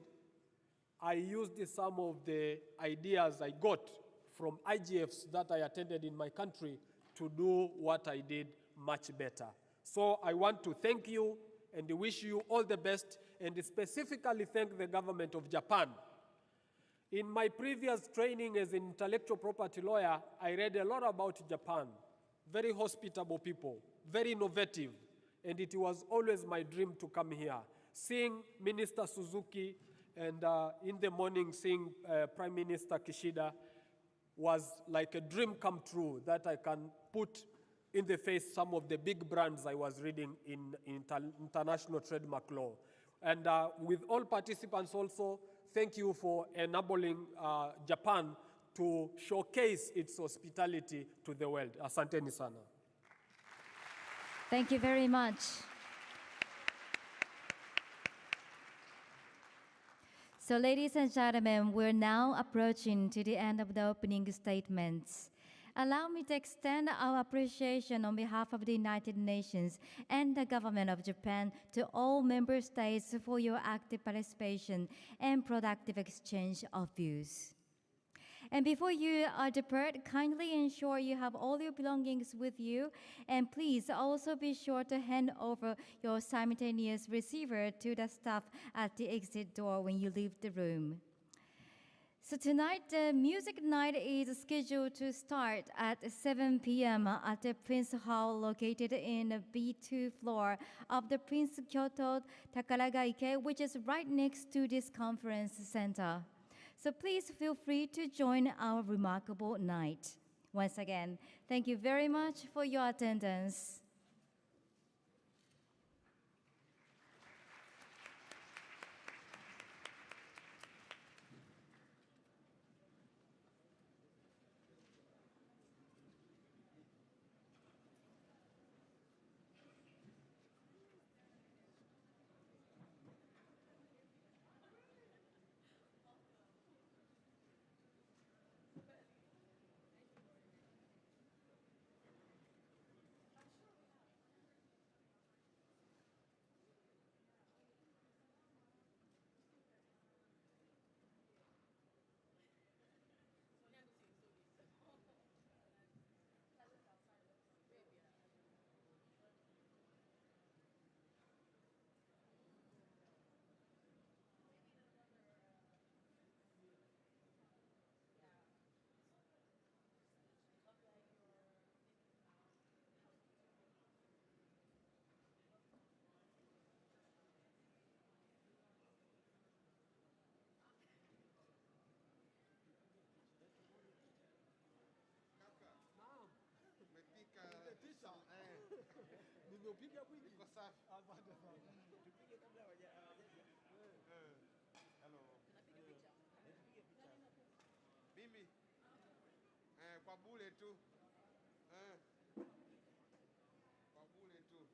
I used some of the ideas I got from IGFs that I attended in my country to do what I did much better. So I want to thank you and wish you all the best, and specifically thank the government of Japan. In my previous training as an intellectual property lawyer, I read a lot about Japan. Very hospitable people, very innovative, and it was always my dream to come here. Seeing Minister Suzuki and in the morning seeing Prime Minister Kishida was like a dream come true that I can put in the face some of the big brands I was reading in international trademark law. And with all participants also, thank you for enabling Japan to showcase its hospitality to the world. Asanteni sana. Thank you very much. So, ladies and gentlemen, we're now approaching to the end of the opening statements. Allow me to extend our appreciation on behalf of the United Nations and the government of Japan to all member states for your active participation and productive exchange of views. And before you depart, kindly ensure you have all your belongings with you, and please also be sure to hand over your simultaneous receiver to the staff at the exit door when you leave the room. So tonight, the music night is scheduled to start at 7 p.m. at the Prince Hall located in the B2 floor of the Prince Kyoto Takaragaike, which is right next to this conference center. So please feel free to join our remarkable night. Once again, thank you very much for your attendance. Nimepiga mwingi. Iko safi. Hello. Mimi kwa bure tu. Kwa bure tu.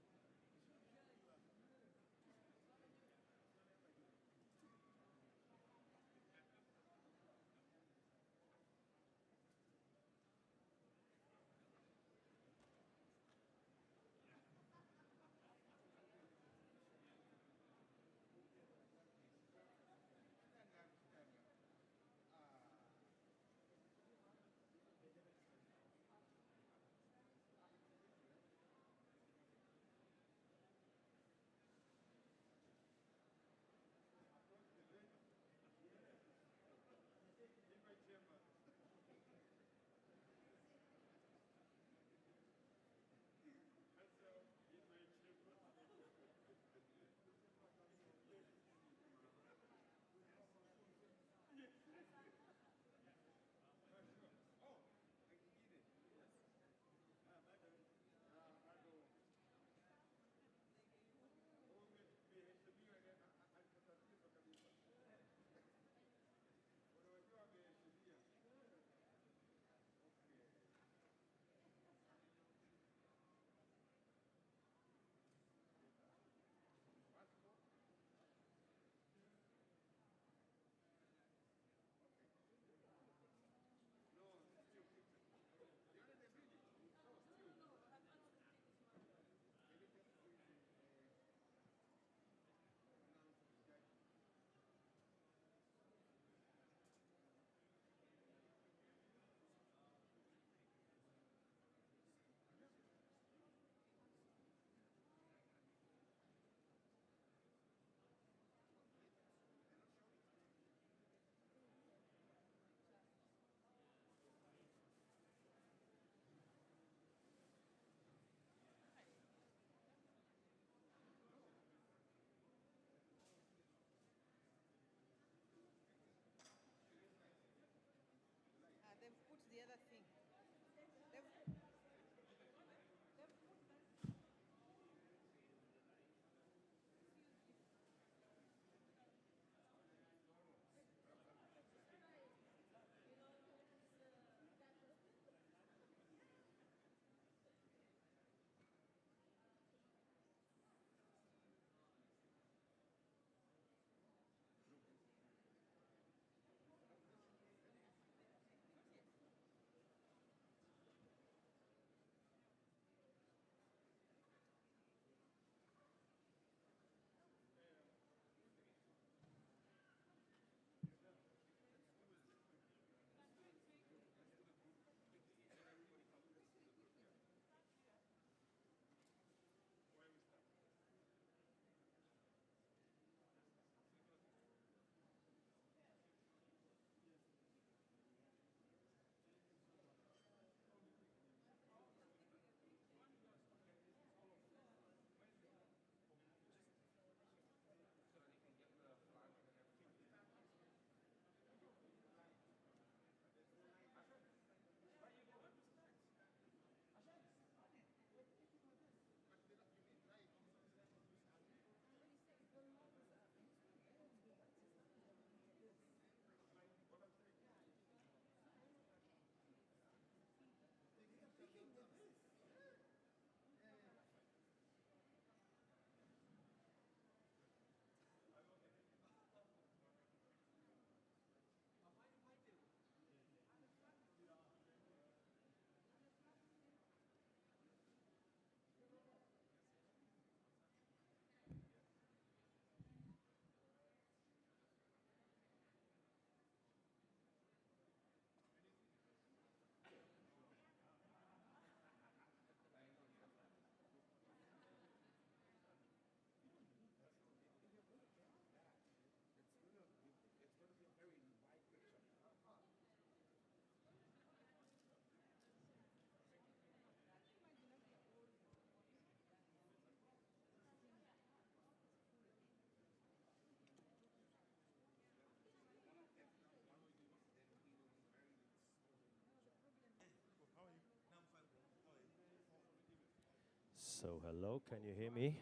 So hello, can you hear me?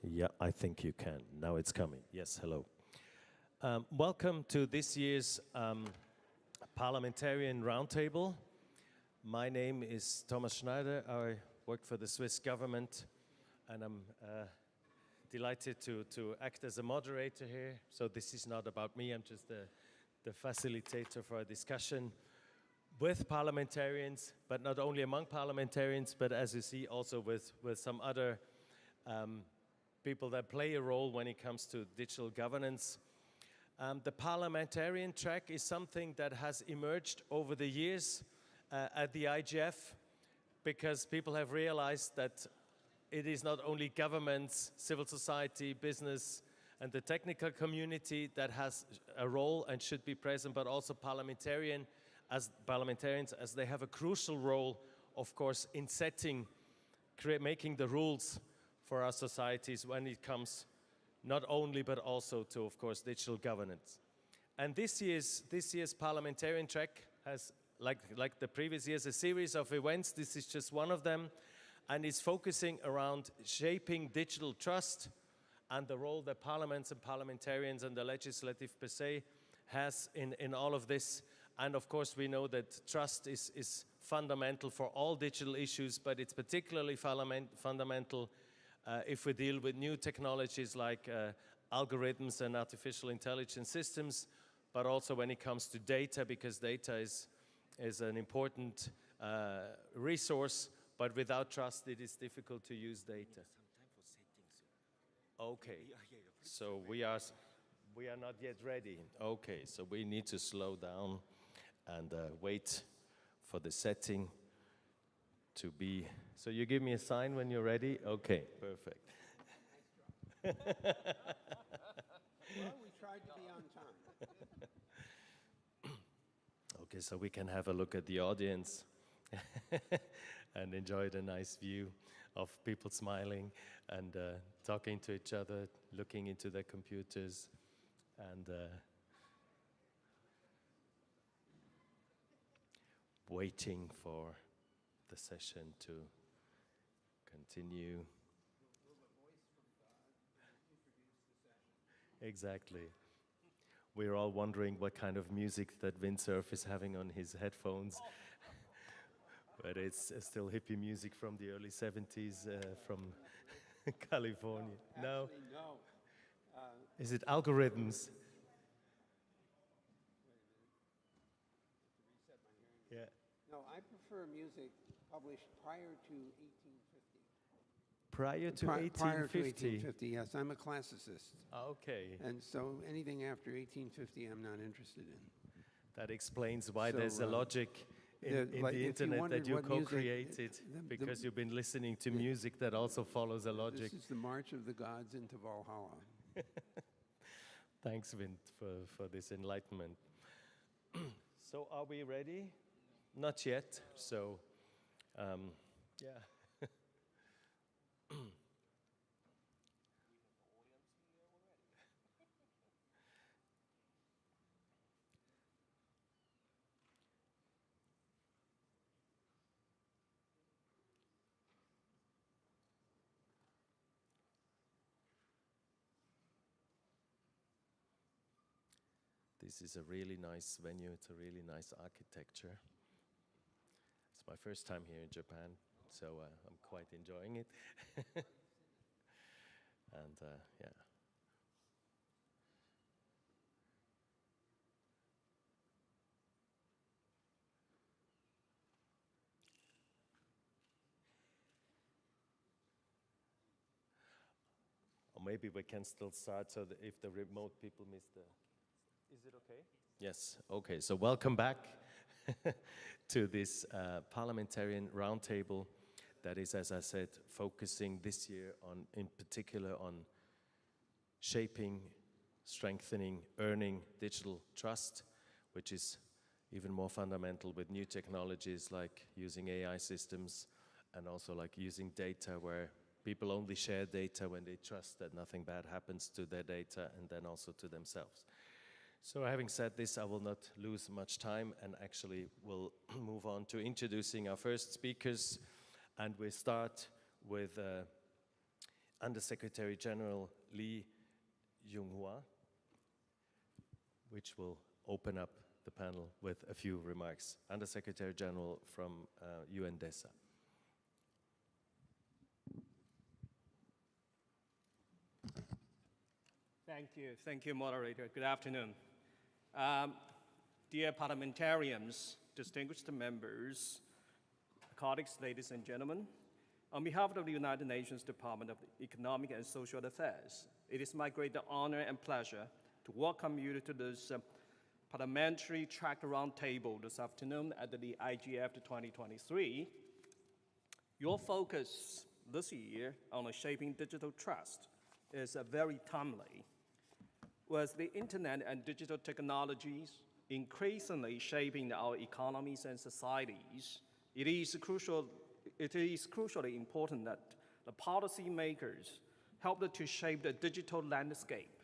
Yeah, I think you can. Now it's coming. Yes, hello. Welcome to this year's Parliamentarian Roundtable. My name is Thomas Schneider. I work for the Swiss government, and I'm delighted to act as a moderator here. So this is not about me, I'm just the facilitator for a discussion with parliamentarians, but not only among parliamentarians, but as you see, also with some other people that play a role when it comes to digital governance. The parliamentarian track is something that has emerged over the years at the IGF, because people have realized that it is not only governments, civil society, business, and the technical community that has a role and should be present, but also parliamentarians, as they have a crucial role, of course, in making the rules for our societies when it comes not only, but also to, of course, digital governance. And this year's parliamentarian track has, like the previous years, a series of events. This is just one of them, and it's focusing around shaping digital trust and the role that parliaments and parliamentarians and the legislative per se has in all of this. And of course, we know that trust is fundamental for all digital issues, but it's particularly fundamental if we deal with new technologies like algorithms and artificial intelligence systems, but also when it comes to data, because data is an important resource, but without trust, it is difficult to use data. Okay, so we are not yet ready. Okay, so we need to slow down and wait for the setting to be. So you give me a sign when you're ready? Okay, perfect. Well, we tried to be on time. Okay, so we can have a look at the audience and enjoy the nice view of people smiling and talking to each other, looking into their computers, and waiting for the session to continue. Exactly. We're all wondering what kind of music that Windsurf is having on his headphones. But it's still hippie music from the early 70s from California. No? Actually, no. Is it algorithms? Yeah. No, I prefer music published prior to 1850. Prior to Prior to 1850? 1850, yes. I'm a classicist. Okay. And so anything after 1850, I'm not interested in. That explains why So, there's a logic in like, the if you internet wondered that you what music- co-created, because you've been listening to music that also follows a logic. This is the March of the Gods into Valhalla. Thanks, Vint, for this enlightenment. So are we ready? Not yet, so yeah. This is a really nice venue. It's a really nice architecture. It's my first time here in Japan, so I'm quite enjoying it. And yeah. Or maybe we can still start so that if the remote people miss the... Is it okay? Yes, okay. So welcome back to this parliamentarian roundtable that is, as I said, focusing this year on, in particular, on shaping, strengthening, earning digital trust, which is even more fundamental with new technologies like using AI systems and also like using data where people only share data when they trust that nothing bad happens to their data and then also to themselves. So having said this, I will not lose much time and actually will move on to introducing our first speakers. And we start with Undersecretary General Lee Junghua, which will open up the panel with a few remarks. Undersecretary General from UNDESA. Thank you, moderator. Good afternoon. Dear parliamentarians, distinguished members, colleagues, ladies and gentlemen, on behalf of the United Nations Department of Economic and Social Affairs, it is my great honor and pleasure to welcome you to this parliamentary track roundtable this afternoon at the IGF 2023. Your focus this year on shaping digital trust is very timely. With the internet and digital technologies increasingly shaping our economies and societies, it is crucially important that the policymakers help to shape the digital landscape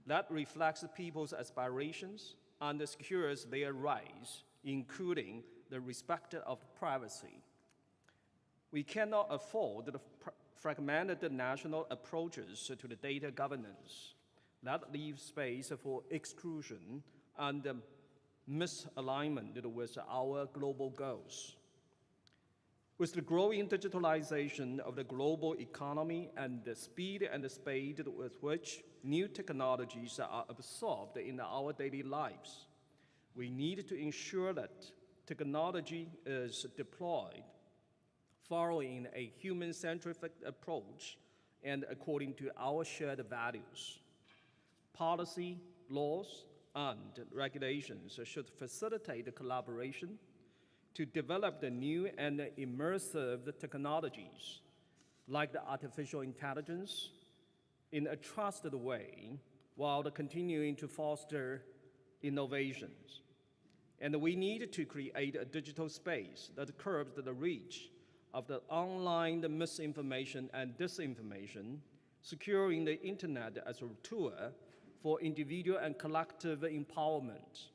that reflects people's aspirations and secures their rights, including the respect of privacy. We cannot afford the fragmented national approaches to the data governance that leave space for exclusion and misalignment with our global goals. With the growing digitalization of the global economy and the speed and the speed with which new technologies are absorbed in our daily lives, we need to ensure that technology is deployed following a human-centric approach and according to our shared values. Policy, laws, and regulations should facilitate the collaboration to develop the new and immersive technologies, like the artificial intelligence, in a trusted way, while continuing to foster innovations. And we need to create a digital space that curbs the reach of the online misinformation and disinformation, securing the internet as a tool for individual and collective empowerment.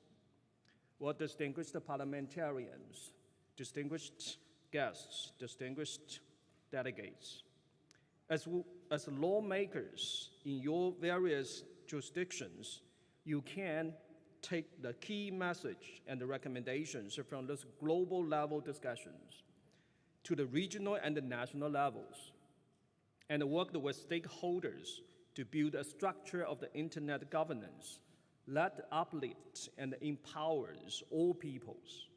Well, distinguished parliamentarians, distinguished guests, distinguished delegates, as lawmakers in your various jurisdictions, you can take the key message and the recommendations from those global level discussions to the regional and the national levels, and work with stakeholders to build a structure of the internet governance that uplifts and empowers all peoples.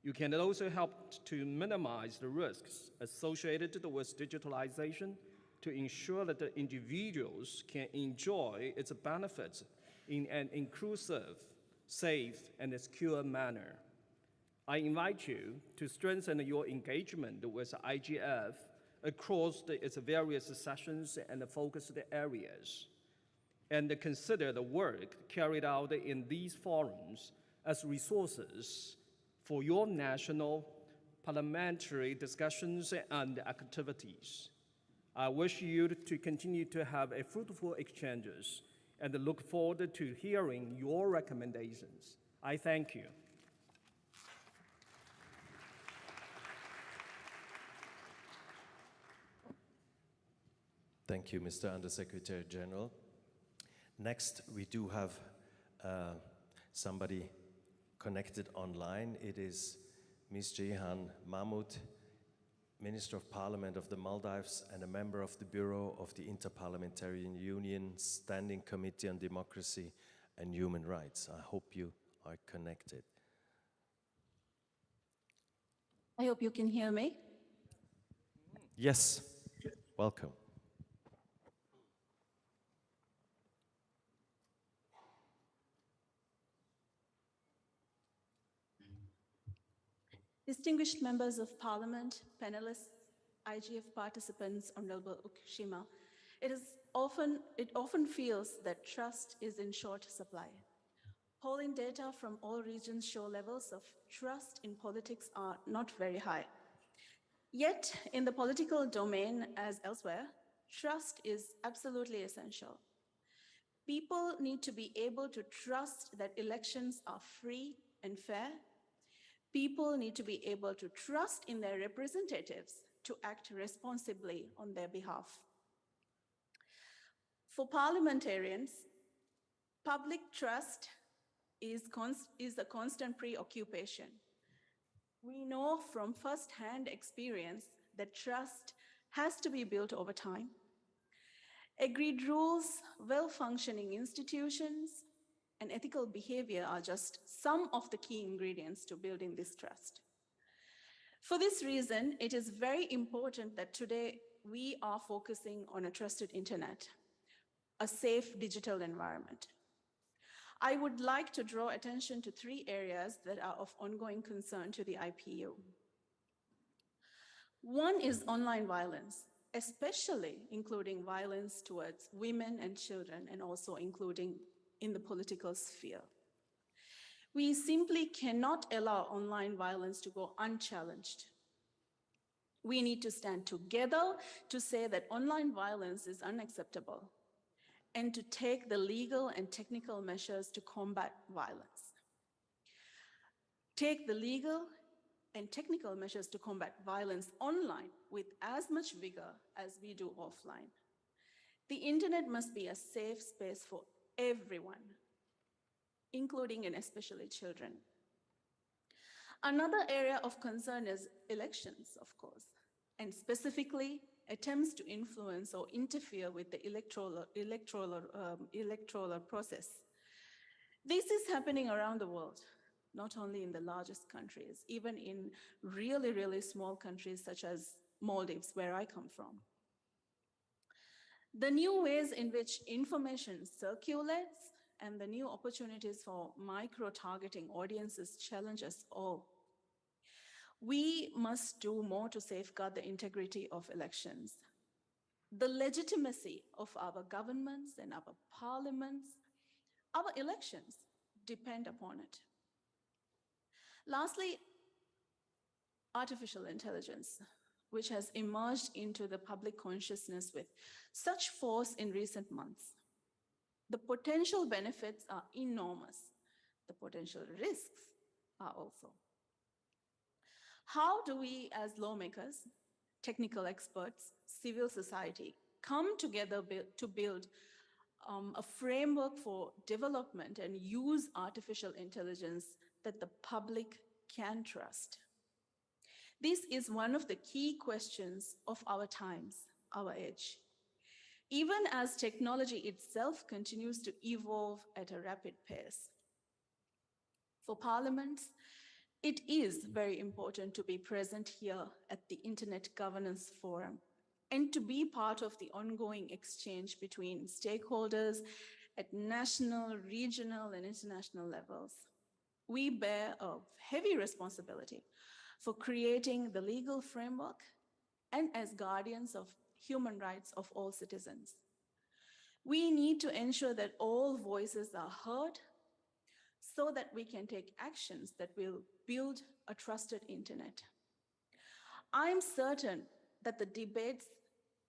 You can also help to minimize the risks associated with digitalization to ensure that the individuals can enjoy its benefits in an inclusive, safe, and secure manner. I invite you to strengthen your engagement with IGF across its various sessions and focused areas, and consider the work carried out in these forums as resources for your national parliamentary discussions and activities. I wish you to continue to have fruitful exchanges and look forward to hearing your recommendations. I thank you. Thank you, Mr. Undersecretary General. Next, we do have somebody connected online. It is Ms. Jehan Mahmoud, Minister of Parliament of the Maldives and a member of the Bureau of the Interparliamentarian Union Standing Committee on Democracy and Human Rights. I hope you are connected. I hope you can hear me. Yes, welcome. Distinguished members of parliament, panelists, IGF participants, Honorable Okushima, it often feels that trust is in short supply. Polling data from all regions show levels of trust in politics are not very high. Yet, in the political domain, as elsewhere, trust is absolutely essential. People need to be able to trust that elections are free and fair. People need to be able to trust in their representatives to act responsibly on their behalf. For parliamentarians, public trust is a constant preoccupation. We know from first-hand experience that trust has to be built over time. Agreed rules, well-functioning institutions, and ethical behavior are just some of the key ingredients to building this trust. For this reason, it is very important that today we are focusing on a trusted internet, a safe digital environment. I would like to draw attention to 3 areas that are of ongoing concern to the IPU. One is online violence, especially including violence towards women and children, and also including in the political sphere. We simply cannot allow online violence to go unchallenged. We need to stand together to say that online violence is unacceptable and to take the legal and technical measures to combat violence. Take the legal and technical measures to combat violence online with as much vigor as we do offline. The internet must be a safe space for everyone, including and especially children. Another area of concern is elections, of course, and specifically attempts to influence or interfere with the electoral process. This is happening around the world, not only in the largest countries, even in really, really small countries such as Maldives, where I come from. The new ways in which information circulates and the new opportunities for micro-targeting audiences challenge us all. We must do more to safeguard the integrity of elections. The legitimacy of our governments and our parliaments, our elections depend upon it. Lastly, artificial intelligence, which has emerged into the public consciousness with such force in recent months. The potential benefits are enormous. The potential risks are also. How do we as lawmakers, technical experts, civil society, come together to build a framework for development and use artificial intelligence that the public can trust? This is one of the key questions of our times, our age. Even as technology itself continues to evolve at a rapid pace. For parliaments, it is very important to be present here at the Internet Governance Forum and to be part of the ongoing exchange between stakeholders at national, regional, and international levels. We bear a heavy responsibility for creating the legal framework and as guardians of human rights of all citizens. We need to ensure that all voices are heard so that we can take actions that will build a trusted internet. I'm certain that the debates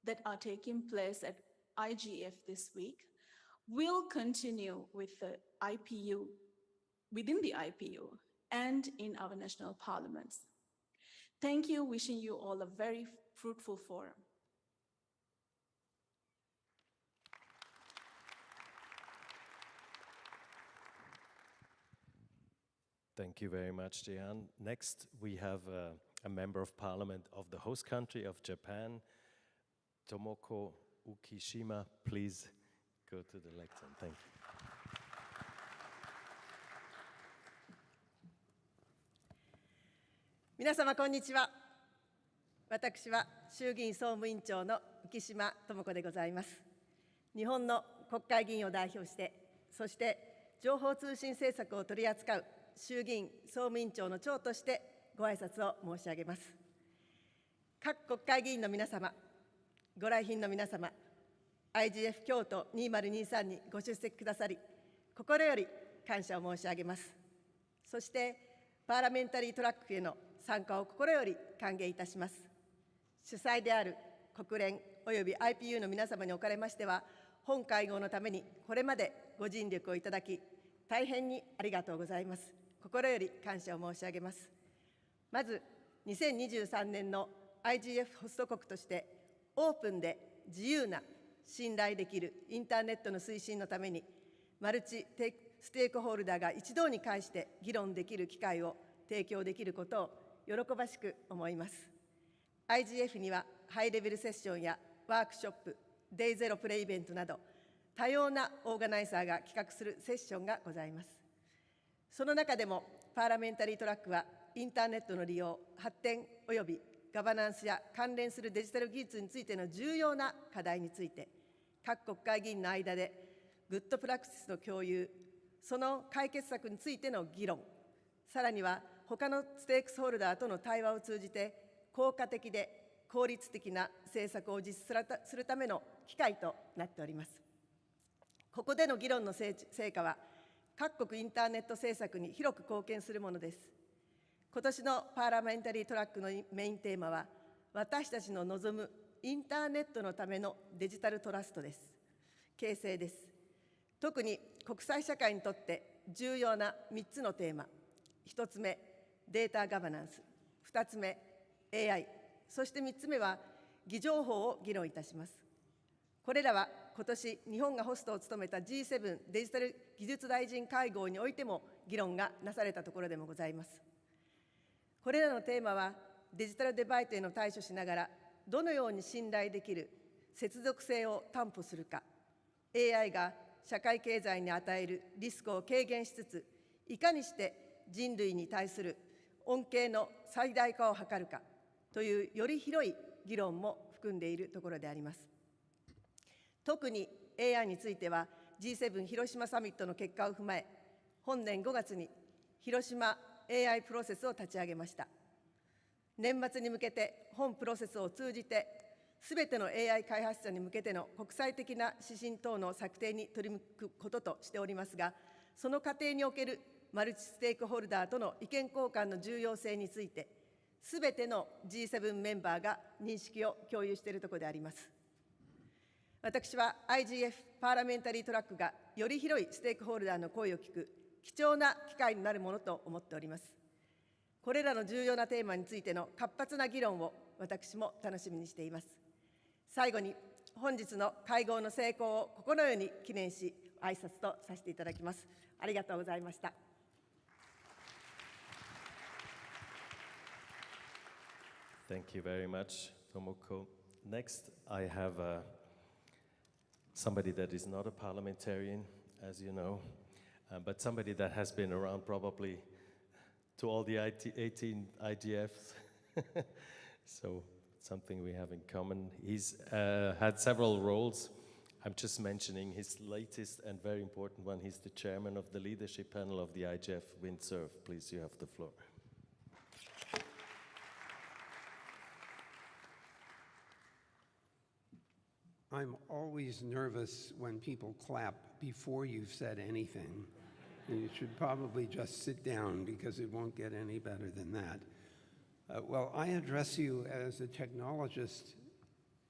that are taking place at IGF this week will continue with the IPU, within the IPU, and in our national parliaments. Thank you, wishing you all a very fruitful forum. Thank you very much, Jian. Next, we have a member of parliament of the host country of Japan, Tomoko Ukishima. Please go to the lectern. Thank you. 皆様こんにちは。私は衆議院総務委員長の浮島智子でございます。日本の国会議員を代表して、そして情報通信政策を取り扱う衆議院総務委員長の長としてご挨拶を申し上げます。各国会議員の皆様、ご来賓の皆様、IGF 京都2023にご出席くださり、心より感謝を申し上げます。そして、パーラメンタリートラックへの参加を心より歓迎いたします。主催である国連および IPU の皆様におかれましては、本会合のためにこれまでご尽力をいただき、大変にありがとうございます。心より感謝を申し上げます。まず、2023年の IGF ホスト国としてオープンで自由な信頼できるインターネットの推進のためにマルチステークホルダーが一堂に会して議論できる機会を提供できることを喜ばしく思います。IGF にはハイレベルセッションやワークショップ、デイゼロプレイベントなど多様なオーガナイザーが企画するセッションがございます。その中でもパーラメンタリートラックはインターネットの利用、発展及びガバナンスや関連するデジタル技術についての重要な課題について各国会議員の間でグッドプラクティスの共有、その解決策についての議論、さらには他のステークスホルダーとの対話を通じて効果的で効率的な政策を実施するための機会となっております。ここでの議論の成果は各国インターネット政策に広く貢献するものです。今年のパーラメンタリートラックのメインテーマは、私たちの望むインターネットのためのデジタルトラストです。形成です。特に国際社会にとって重要な3つのテーマ。1つ目、データガバナンス。2つ目、AI。そして3つ目は、議情報を議論いたします。これらは今年日本がホストを務めた G7 デジタル技術大臣会合においても議論がなされたところでもございます。これらのテーマはデジタルデバイドへの対処しながらどのように信頼できる接続性を担保するか、 AI が社会経済に与えるリスクを軽減しつつ、いかにして人類に対する恩恵の最大化を図るかというより広い議論も含んでいるところであります。特に AI については G7 広島サミットの結果を踏まえ、本年5月に広島 AI プロセスを立ち上げました。年末に向けて本プロセスを通じて、すべての AI 開発者に向けての国際的な指針等の策定に取り組むこととしておりますが、その過程におけるマルチステークホルダーとの意見交換の重要性について、すべての G7 メンバーが認識を共有しているところであります。私は IGF パーラメンタリートラックがより広いステークホルダーの声を聞く貴重な機会になるものと思っております。これらの重要なテーマについての活発な議論を私も楽しみにしています。最後に本日の会合の成功を心より記念し、挨拶とさせていただきます。ありがとうございました。Thank you very much, Tomoko. Next, I have somebody that is not a parliamentarian, as you know, but somebody that has been around probably to all the 18 IGFs. So something we have in common. He's had several roles. I'm just mentioning his latest and very important one. He's the chairman of the leadership panel of the IGF Windsurf. Please, you have the floor. I'm always nervous when people clap before you've said anything. And you should probably just sit down because it won't get any better than that. Well, I address you as a technologist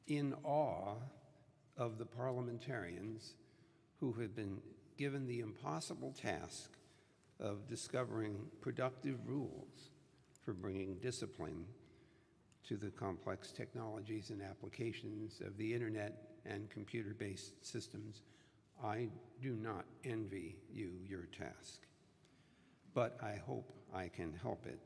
in awe of the parliamentarians who have been given the impossible task of discovering productive rules for bringing discipline to the complex technologies and applications of the internet and computer-based systems. I do not envy you your task, but I hope I can help it.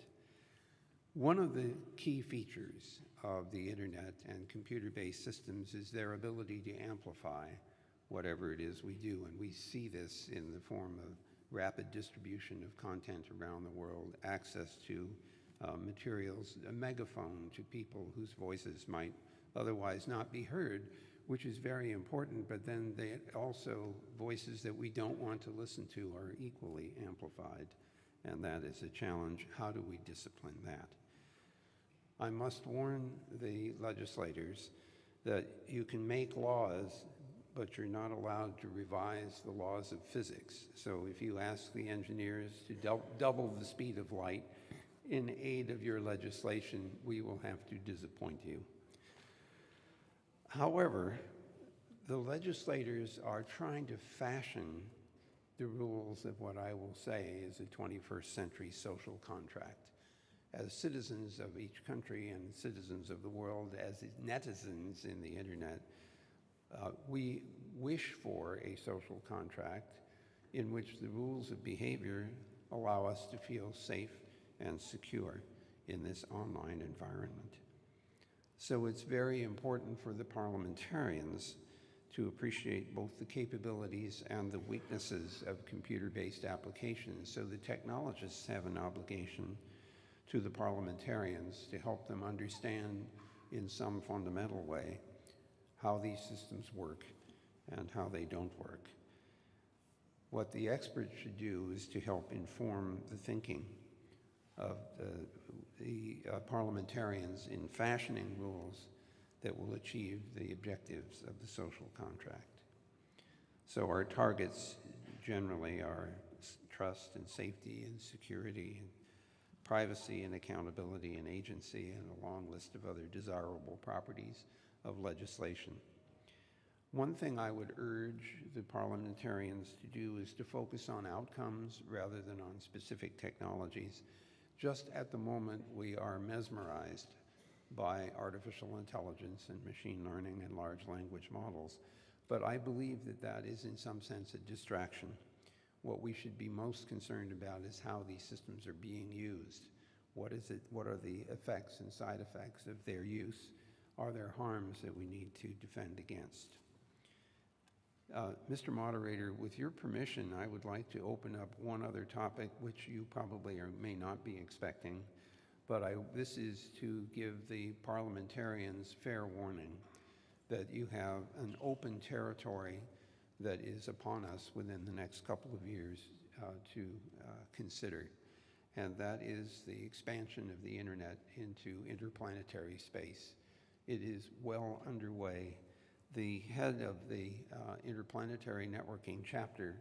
One of the key features of the internet and computer-based systems is their ability to amplify whatever it is we do, and we see this in the form of rapid distribution of content around the world, access to materials, a megaphone to people whose voices might otherwise not be heard, which is very important, but then they also, voices that we don't want to listen to are equally amplified, and that is a challenge. How do we discipline that? I must warn the legislators that you can make laws, but you're not allowed to revise the laws of physics. So if you ask the engineers to double the speed of light in aid of your legislation, we will have to disappoint you. However, the legislators are trying to fashion the rules of what I will say is a 21st century social contract. as citizens of each country and citizens of the world, as netizens in the internet, we wish for a social contract in which the rules of behavior allow us to feel safe and secure in this online environment. So it's very important for the parliamentarians to appreciate both the capabilities and the weaknesses of computer-based applications. So the technologists have an obligation to the parliamentarians to help them understand in some fundamental way how these systems work and how they don't work. What the experts should do is to help inform the thinking of the parliamentarians in fashioning rules that will achieve the objectives of the social contract. So our targets generally are trust and safety and security and privacy and accountability and agency and a long list of other desirable properties of legislation. One thing I would urge the parliamentarians to do is to focus on outcomes rather than on specific technologies. Just at the moment, we are mesmerized by artificial intelligence and machine learning and large language models, but I believe that that is in some sense a distraction. What we should be most concerned about is how these systems are being used. What are the effects and side effects of their use? Are there harms that we need to defend against? Mr. Moderator, with your permission, I would like to open up one other topic which you probably or may not be expecting, but this is to give the parliamentarians fair warning that you have an open territory that is upon us within the next couple of years to consider, and that is the expansion of the internet into interplanetary space. It is well underway. The head of the Interplanetary Networking chapter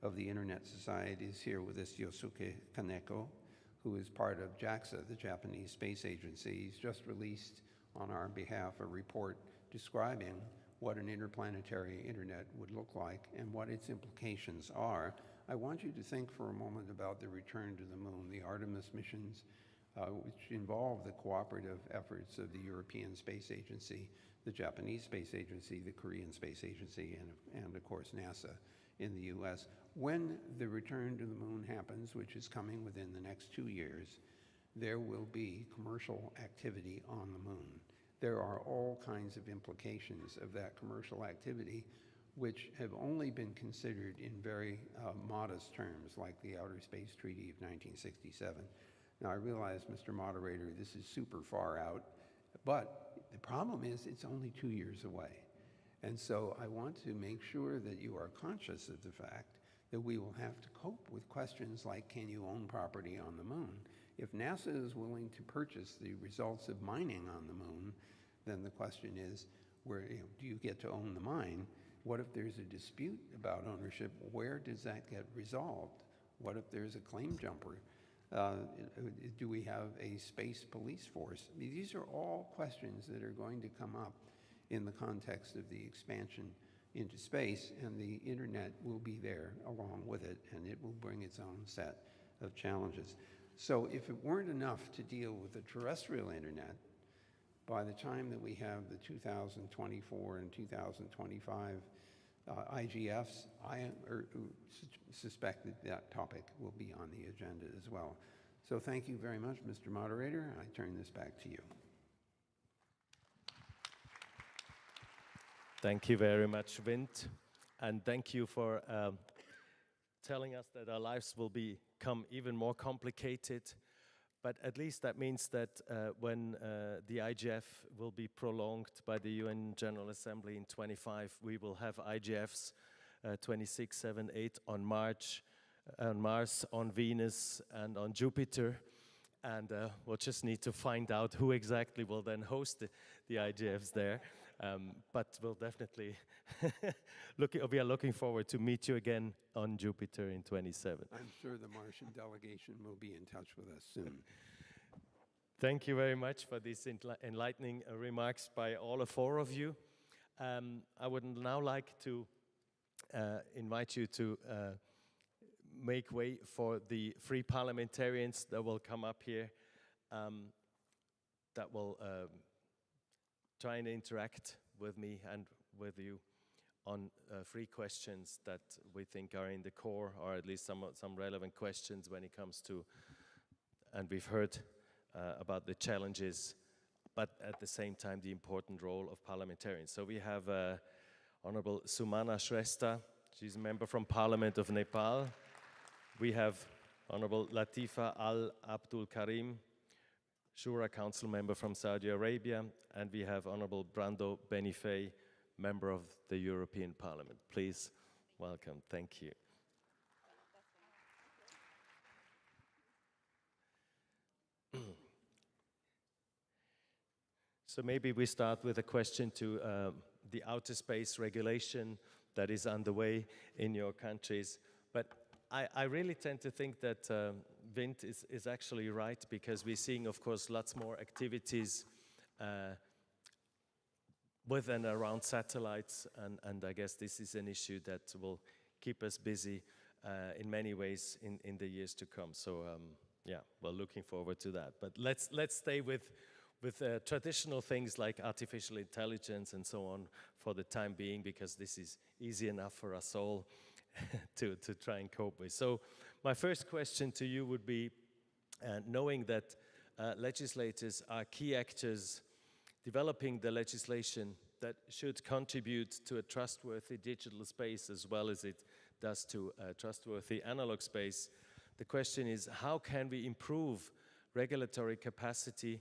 of the Internet Society is here with us, Yosuke Kaneko, who is part of JAXA, the Japanese Space Agency. He's just released on our behalf a report describing what an interplanetary internet would look like and what its implications are. I want you to think for a moment about the return to the moon, the Artemis missions, which involve the cooperative efforts of the European Space Agency, the Japanese Space Agency, the Korean Space Agency, and of course NASA in the US. When the return to the moon happens, which is coming within the next 2 years, there will be commercial activity on the moon. There are all kinds of implications of that commercial activity which have only been considered in very modest terms, like the Outer Space Treaty of 1967. Now I realize, Mr. Moderator, this is super far out, but the problem is it's only 2 years away. And so I want to make sure that you are conscious of the fact that we will have to cope with questions like, can you own property on the moon? If NASA is willing to purchase the results of mining on the moon, then the question is, do you get to own the mine? What if there's a dispute about ownership? Where does that get resolved? What if there's a claim jumper? Do we have a space police force? These are all questions that are going to come up in the context of the expansion into space, and the internet will be there along with it, and it will bring its own set of challenges. So if it weren't enough to deal with the terrestrial internet, by the time that we have the 2024 and 2025 IGFs, I suspect that that topic will be on the agenda as well. So thank you very much, Mr. Moderator. I turn this back to you. Thank you very much, Vint, and thank you for telling us that our lives will become even more complicated. But at least that means that when the IGF will be prolonged by the UN General Assembly in 25, we will have IGFs 26, 7, 8 on Mars, on Venus, and on Jupiter. And we'll just need to find out who exactly will then host the IGFs there. But we'll definitely we are looking forward to meet you again on Jupiter in 27. I'm sure the Martian delegation will be in touch with us soon. Thank you very much for these enlightening remarks by all four of you. I would now like to invite you to make way for the three parliamentarians that will come up here that will try and interact with me and with you on 3 questions that we think are in the core, or at least some relevant questions when it comes to, and we've heard about the challenges, but at the same time the important role of parliamentarians. So we have Honorable Sumana Shrestha, she's a member from Parliament of Nepal. We have Honorable Latifa Al Abdul Karim, Shura Council member from Saudi Arabia, and we have Honorable Brando Benifei, member of the European Parliament. Please welcome. Thank you. So maybe we start with a question to the outer space regulation that is underway in your countries. But I really tend to think that Vint is actually right, because we're seeing, of course, lots more activities with and around satellites, and I guess this is an issue that will keep us busy in many ways in the years to come. So yeah, well, looking forward to that. But let's stay with traditional things like artificial intelligence and so on for the time being, because this is easy enough for us all to try and cope with. So my first question to you would be, knowing that legislators are key actors developing the legislation that should contribute to a trustworthy digital space as well as it does to a trustworthy analog space, the question is, how can we improve regulatory capacity,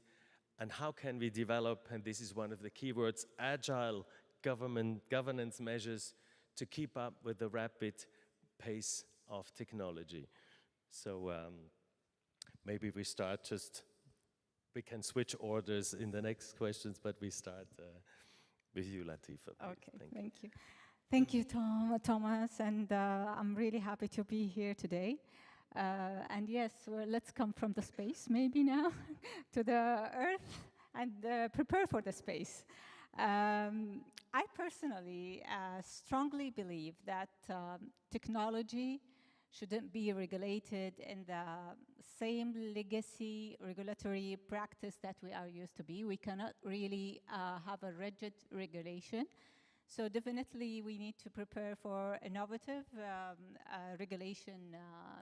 and how can we develop, and this is one of the key words, agile governance measures to keep up with the rapid pace of technology? So maybe we start we can switch orders in the next questions, but we start with you, Latifa. Okay, thank you. Thank you, Thomas, and I'm really happy to be here today. And yes, well, let's come from the space maybe now to the Earth and prepare for the space. I personally strongly believe that technology shouldn't be regulated in the same legacy regulatory practice that we are used to be. We cannot really have a rigid regulation. So definitely we need to prepare for innovative regulation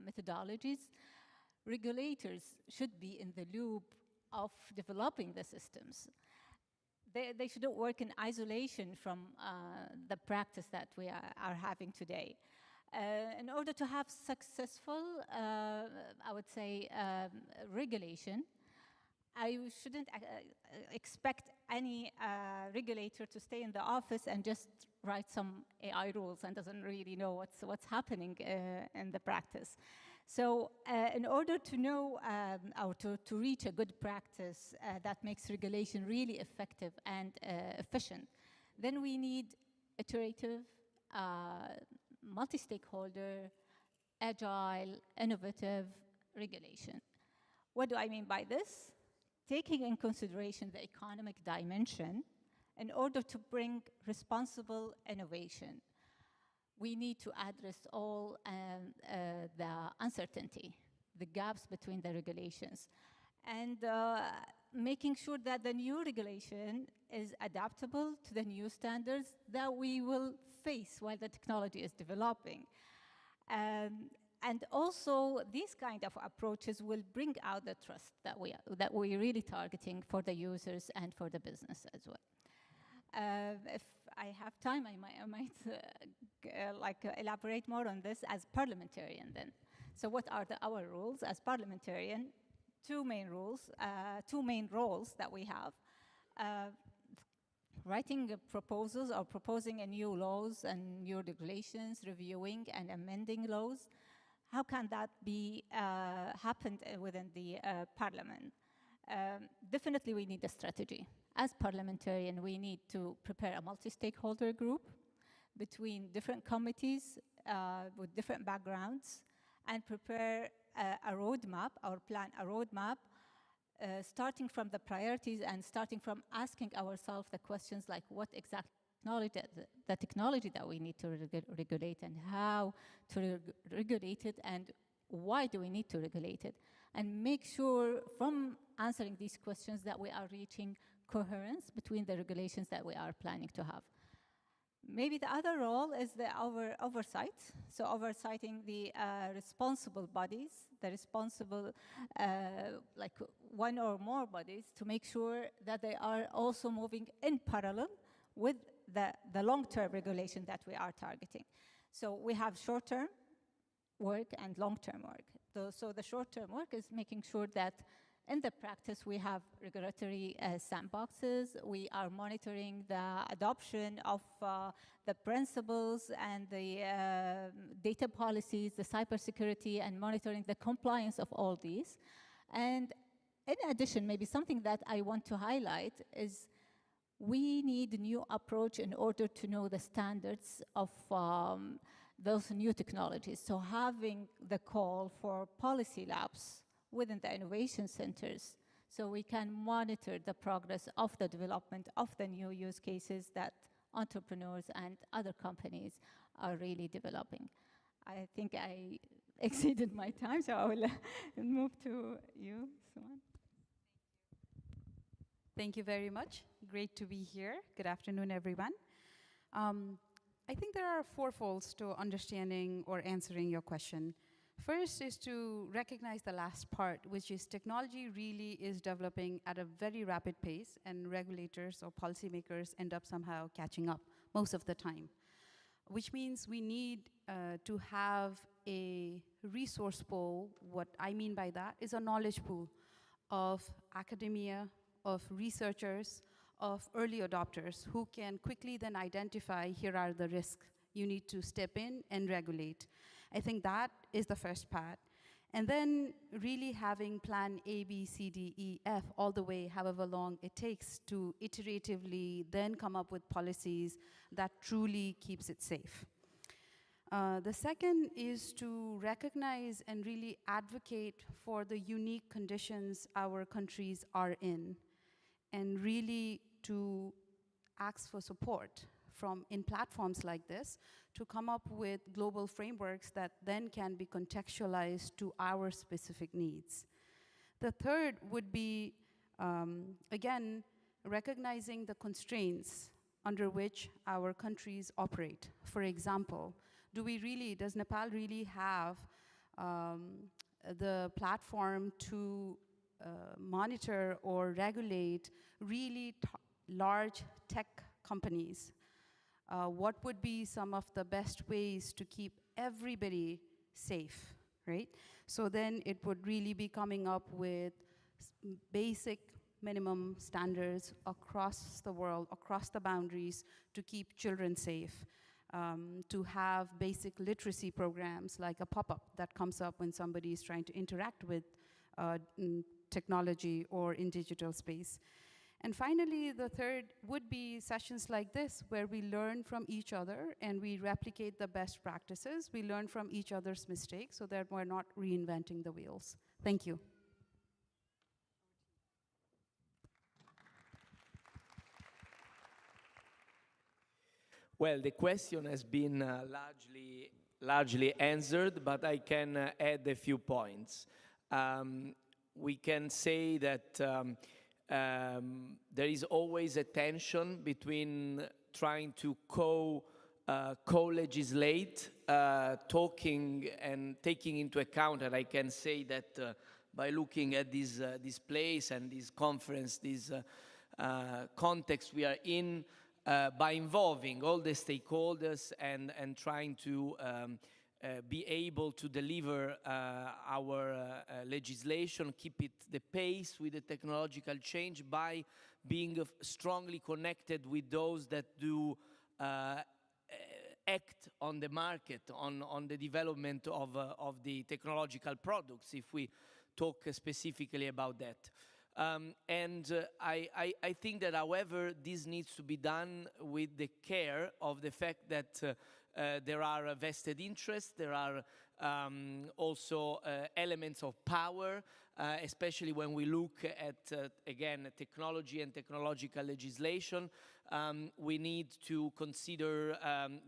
methodologies. Regulators should be in the loop of developing the systems. They shouldn't work in isolation from the practice that we are having today. In order to have successful, I would say, regulation, I shouldn't expect any regulator to stay in the office and just write some AI rules and doesn't really know what's happening in the practice. So in order to know or to reach a good practice that makes regulation really effective and efficient, then we need iterative, multi-stakeholder, agile, innovative regulation. What do I mean by this? Taking in consideration the economic dimension, in order to bring responsible innovation, we need to address all the uncertainty, the gaps between the regulations, and making sure that the new regulation is adaptable to the new standards that we will face while the technology is developing. And also, these kind of approaches will bring out the trust that we're really targeting for the users and for the business as well. If I have time, I might elaborate more on this as parliamentarian then. So what are our roles as parliamentarian? Two main roles that we have. Writing proposals or proposing a new laws and new regulations, reviewing and amending laws. How can that be happened within the parliament? Definitely we need a strategy. As parliamentarian, we need to prepare a multi-stakeholder group between different committees with different backgrounds and prepare a roadmap or plan a roadmap starting from the priorities and starting from asking ourselves the questions like what exact technology that we need to regulate and how to regulate it and why do we need to regulate it. and make sure from answering these questions that we are reaching coherence between the regulations that we are planning to have. Maybe the other role is our oversight, so oversighting the responsible bodies, the responsible, like one or more bodies, to make sure that they are also moving in parallel with the long-term regulation that we are targeting. So we have short-term work and long-term work. So the short-term work is making sure that in the practice, we have regulatory sandboxes. We are monitoring the adoption of the principles and the data policies, the cybersecurity, and monitoring the compliance of all these. And in addition, maybe something that I want to highlight is we need a new approach in order to know the standards of those new technologies. So having the call for policy labs within the innovation centers, so we can monitor the progress of the development of the new use cases that entrepreneurs and other companies are really developing. I think I exceeded my time, so I will move to you, Suman. Thank you very much. Great to be here. Good afternoon, everyone. I think there are four folds to understanding or answering your question. First is to recognize the last part, which is technology really is developing at a very rapid pace, and regulators or policymakers end up somehow catching up most of the time, which means we need to have a resource pool. What I mean by that is a knowledge pool of academia, of researchers, of early adopters who can quickly then identify, here are the risks. You need to step in and regulate. I think that is the first part. And then really having plan A, B, C, D, E, F, all the way, however long it takes to iteratively then come up with policies that truly keeps it safe. The second is to recognize and really advocate for the unique conditions our countries are in, and really to ask for support in platforms like this to come up with global frameworks that then can be contextualized to our specific needs. The third would be, again, recognizing the constraints under which our countries operate. For example, does Nepal really have the platform to monitor or regulate really large tech companies? What would be some of the best ways to keep everybody safe, right? So then it would really be coming up with basic minimum standards across the world, across the boundaries, to keep children safe, to have basic literacy programs like a pop-up that comes up when somebody is trying to interact with technology or in digital space. And finally, the third would be sessions like this, where we learn from each other and we replicate the best practices. We learn from each other's mistakes so that we're not reinventing the wheels. Thank you. Well, the question has been largely answered, but I can add a few points. We can say that there is always a tension between trying to co-legislate, talking and taking into account, and I can say that by looking at this place and this conference, this context we are in, by involving all the stakeholders and trying to be able to deliver our legislation, keep it the pace with the technological change by being strongly connected with those that do act on the market, on the development of the technological products, if we talk specifically about that. I think that, however, this needs to be done with the care of the fact that there are vested interests, there are also elements of power, especially when we look at, again, technology and technological legislation. We need to consider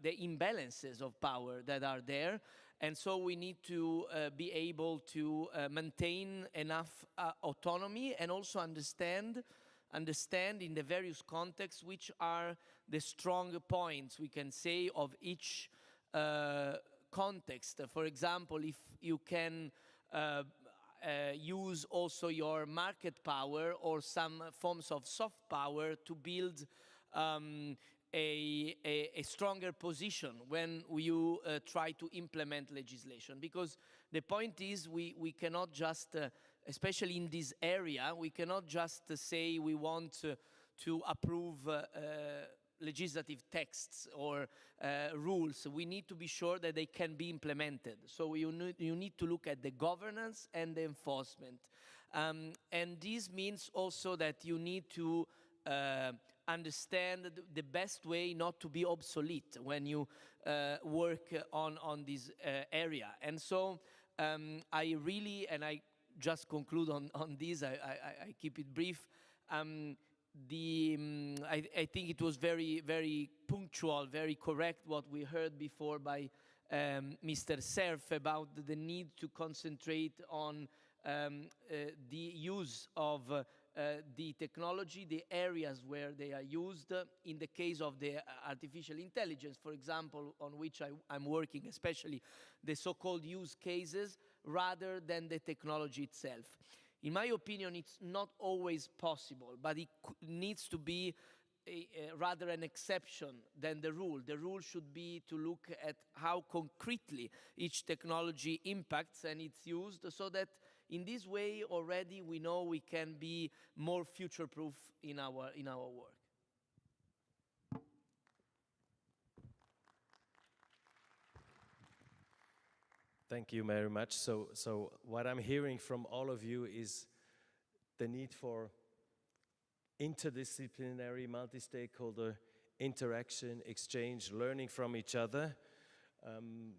the imbalances of power that are there, And so we need to be able to maintain enough autonomy and also understand in the various contexts which are the strong points, we can say, of each context. For example, if you can use also your market power or some forms of soft power to build a stronger position when you try to implement legislation. Because the point is we cannot just, especially in this area, we cannot just say we want to approve legislative texts or rules. We need to be sure that they can be implemented. So you need to look at the governance and the enforcement. And this means also that you need to understand the best way not to be obsolete when you work on this area. And so I really, and I just conclude on this, I keep it brief, I think it was very, very punctual, very correct what we heard before by Mr. Cerf about the need to concentrate on the use of the technology, the areas where they are used. In the case of the artificial intelligence, for example, on which I'm working, especially the so-called use cases, rather than the technology itself. In my opinion, it's not always possible, but it needs to be rather an exception than the rule. The rule should be to look at how concretely each technology impacts and it's used, so that in this way already we know we can be more future-proof in our work. Thank you very much. So what I'm hearing from all of you is the need for interdisciplinary, multi-stakeholder interaction, exchange, learning from each other,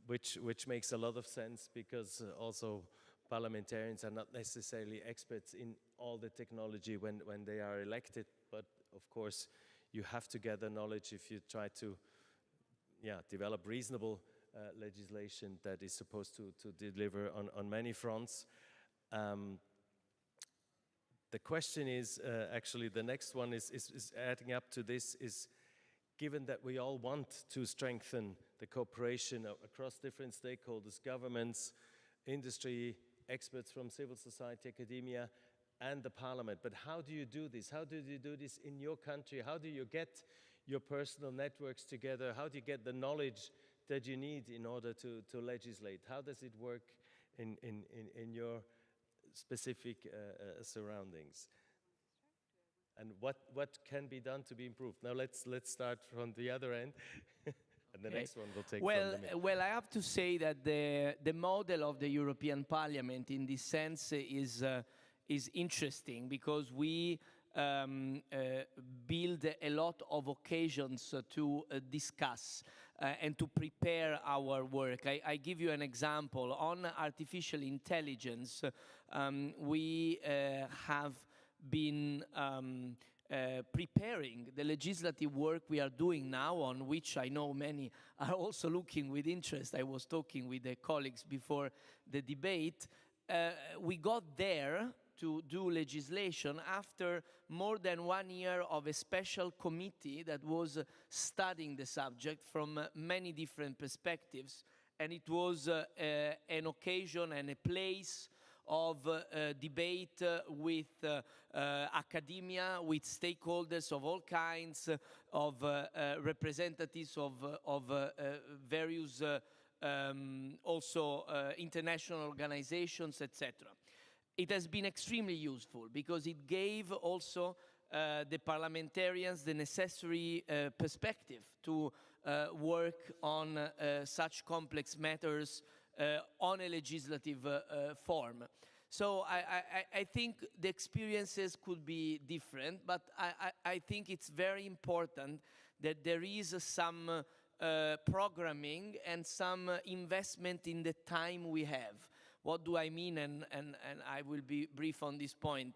which makes a lot of sense, because also parliamentarians are not necessarily experts in all the technology when they are elected, but of course you have to gather knowledge if you try to develop reasonable legislation that is supposed to deliver on many fronts. The question is, actually the next one is adding up to this, is given that we all want to strengthen the cooperation across different stakeholders, governments, industry, experts from civil society, academia, and the parliament. But how do you do this? How do you do this in your country? How do you get your personal networks together? How do you get the knowledge that you need in order to legislate? How does it work in your specific surroundings? And what can be done to be improved? Now let's start from the other end. And the next one will take from the middle. Well, I have to say that the model of the European Parliament in this sense is interesting, because we build a lot of occasions to discuss and to prepare our work. I give you an example. On artificial intelligence, we have been preparing the legislative work we are doing now, on which I know many are also looking with interest. I was talking with the colleagues before the debate. We got there to do legislation after more than 1 year of a special committee that was studying the subject from many different perspectives. And it was an occasion and a place of debate with academia, with stakeholders of all kinds, of representatives of various also international organizations, etc. It has been extremely useful, because it gave also the parliamentarians the necessary perspective to work on such complex matters on a legislative form. So I think the experiences could be different, but I think it's very important that there is some programming and some investment in the time we have. What do I mean? And I will be brief on this point.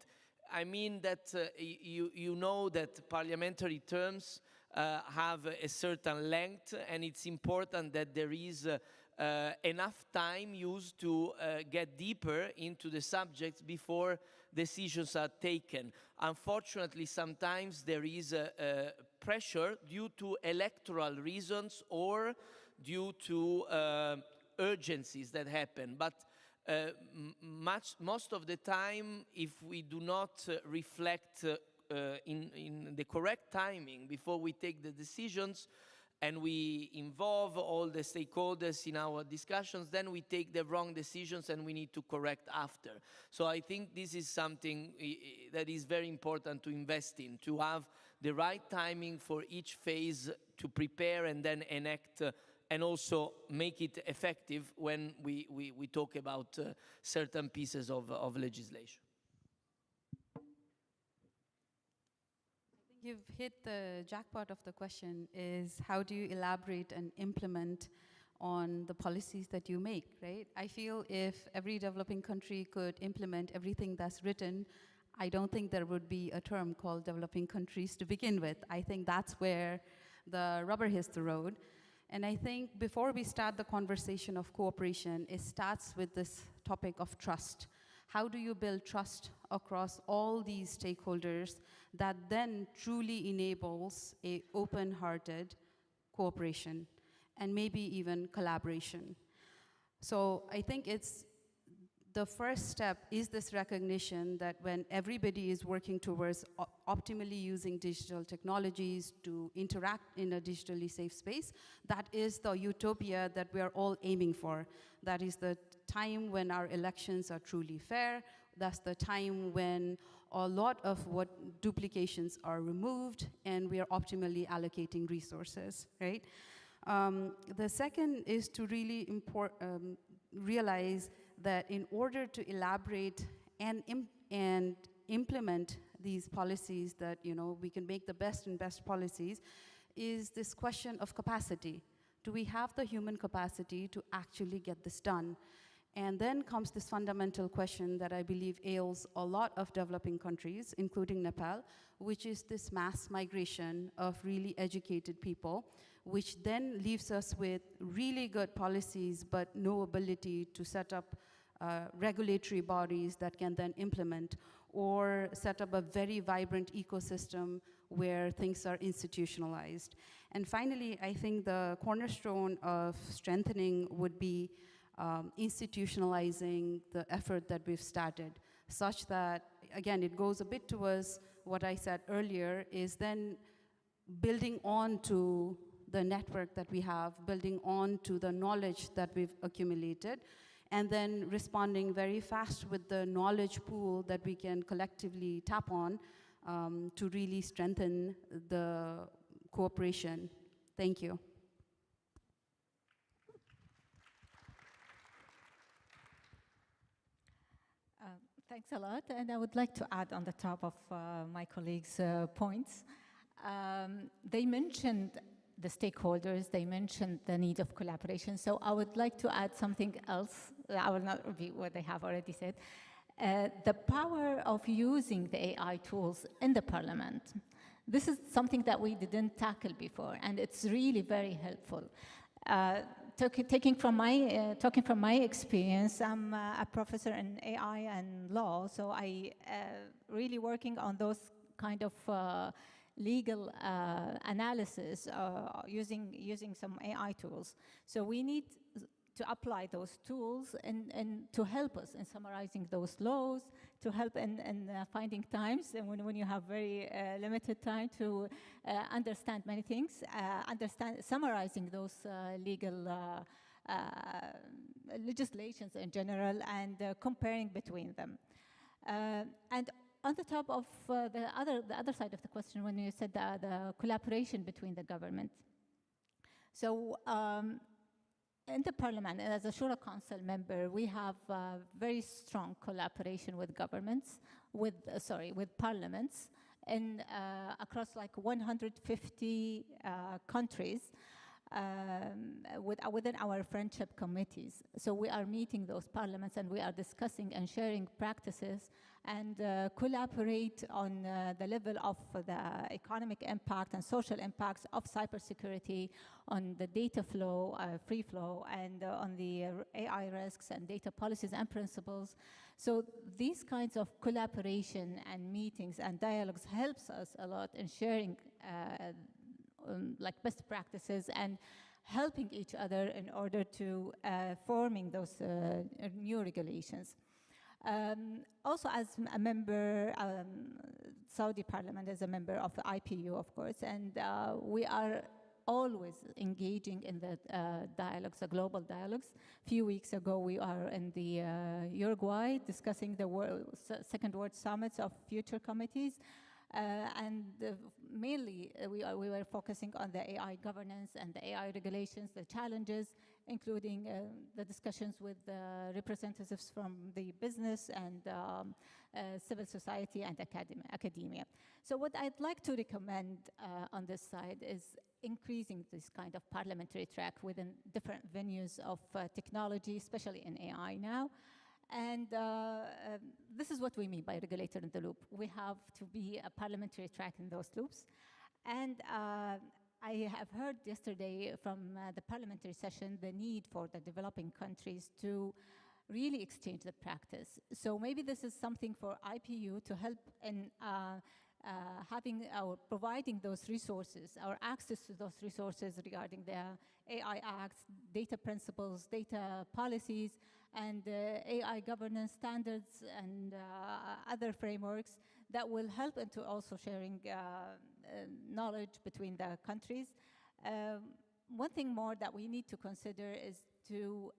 I mean that you know that parliamentary terms have a certain length, and it's important that there is enough time used to get deeper into the subjects before decisions are taken. Unfortunately, sometimes there is a pressure due to electoral reasons or due to urgencies that happen. But most of the time, if we do not reflect in the correct timing before we take the decisions, and we involve all the stakeholders in our discussions, then we take the wrong decisions and we need to correct after. So I think this is something that is very important to invest in, to have the right timing for each phase to prepare and then enact and also make it effective when we talk about certain pieces of legislation. You've hit the jackpot of the question, is how do you elaborate and implement on the policies that you make, right? I feel if every developing country could implement everything that's written, I don't think there would be a term called developing countries to begin with. I think that's where the rubber hits the road. And I think before we start the conversation of cooperation, it starts with this topic of trust. How do you build trust across all these stakeholders that then truly enables a open-hearted cooperation and maybe even collaboration? So I think it's the first step is this recognition that when everybody is working towards optimally using digital technologies to interact in a digitally safe space, that is the utopia that we are all aiming for. That is the time when our elections are truly fair. That's the time when a lot of what duplications are removed and we are optimally allocating resources, right? The second is to really realize that in order to elaborate and implement these policies that, you know, we can make the best and best policies, is this question of capacity. Do we have the human capacity to actually get this done? And then comes this fundamental question that I believe ails a lot of developing countries, including Nepal, which is this mass migration of really educated people, which then leaves us with really good policies, but no ability to set up regulatory bodies that can then implement, or set up a very vibrant ecosystem where things are institutionalized. And finally, I think the cornerstone of strengthening would be institutionalizing the effort that we've started, such that, again, it goes a bit towards what I said earlier, is then building on to the network that we have, building on to the knowledge that we've accumulated, and then responding very fast with the knowledge pool that we can collectively tap on to really strengthen the cooperation. Thank you. Thanks a lot, and I would like to add on the top of my colleagues' points. They mentioned the stakeholders, they mentioned the need of collaboration, so I would like to add something else. I will not repeat what they have already said. The power of using the AI tools in the parliament. This is something that we didn't tackle before, and it's really very helpful. Talking from my experience, I'm a professor in AI and law, so I really working on those kind of legal analysis using some AI tools. So we need to apply those tools and to help us in summarizing those laws, to help in finding times, and when you have very limited time to understand many things, summarizing those legal legislations in general and comparing between them. And on the top of the other side of the question, when you said the collaboration between the government. So in the parliament, as a Shura Council member, we have very strong collaboration with governments, with parliaments, and across like 150 countries within our friendship committees. So we are meeting those parliaments and we are discussing and sharing practices and collaborate on the level of the economic impact and social impacts of cybersecurity on the data flow, free flow, and on the AI risks and data policies and principles. So these kinds of collaboration and meetings and dialogues helps us a lot in sharing like best practices and helping each other in order to forming those new regulations. Also, as a member, Saudi Parliament is a member of the IPU, of course, and we are always engaging in the dialogues, the global dialogues. A few weeks ago, we are in the Uruguay discussing the Second World Summits of future committees. Mainly, we were focusing on the AI governance and the AI regulations, the challenges, including the discussions with representatives from the business and civil society and academia. So what I'd like to recommend on this side is increasing this kind of parliamentary track within different venues of technology, especially in AI now. And this is what we mean by regulator in the loop. We have to be a parliamentary track in those loops. And I have heard yesterday from the parliamentary session the need for the developing countries to really exchange the practice. So maybe this is something for IPU to help in having or providing those resources, our access to those resources regarding the AI Acts, data principles, data policies, and AI governance standards and other frameworks that will help into also sharing knowledge between the countries. One thing more that we need to consider is to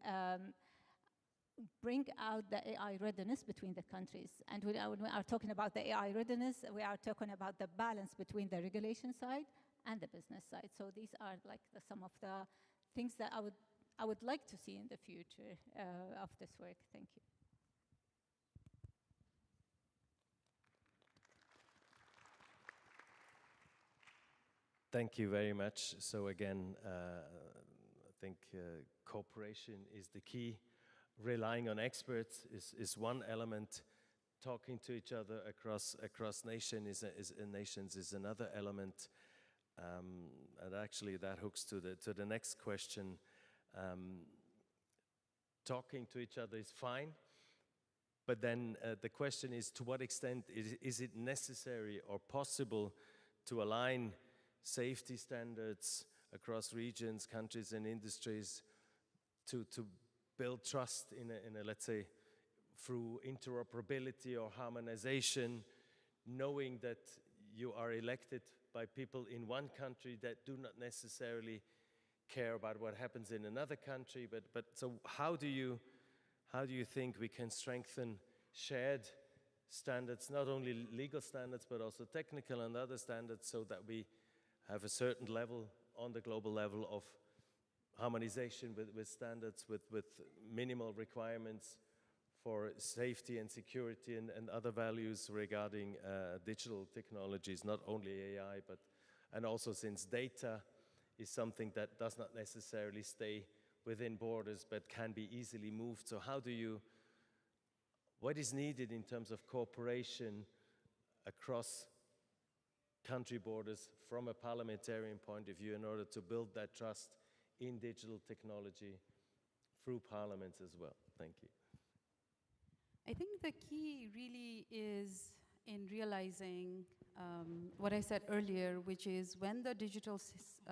bring out the AI readiness between the countries. And when we are talking about the AI readiness, we are talking about the balance between the regulation side and the business side. So these are like some of the things that I would like to see in the future of this work. Thank you. Thank you very much. So again, I think cooperation is the key. Relying on experts is one element. Talking to each other across nations is another element. And actually, that hooks to the next question. Talking to each other is fine, but then the question is, to what extent is it necessary or possible to align safety standards across regions, countries, and industries to build trust in a, let's say, through interoperability or harmonization, knowing that you are elected by people in one country that do not necessarily care about what happens in another country, but so how do you think we can strengthen shared standards, not only legal standards, but also technical and other standards, so that we have a certain level on the global level of harmonization with standards, with minimal requirements for safety and security and other values regarding digital technologies, not only AI, and also since data is something that does not necessarily stay within borders, but can be easily moved. So what is needed in terms of cooperation across country borders from a parliamentarian point of view in order to build that trust in digital technology through parliaments as well? Thank you. I think the key really is in realizing what I said earlier, which is when the digital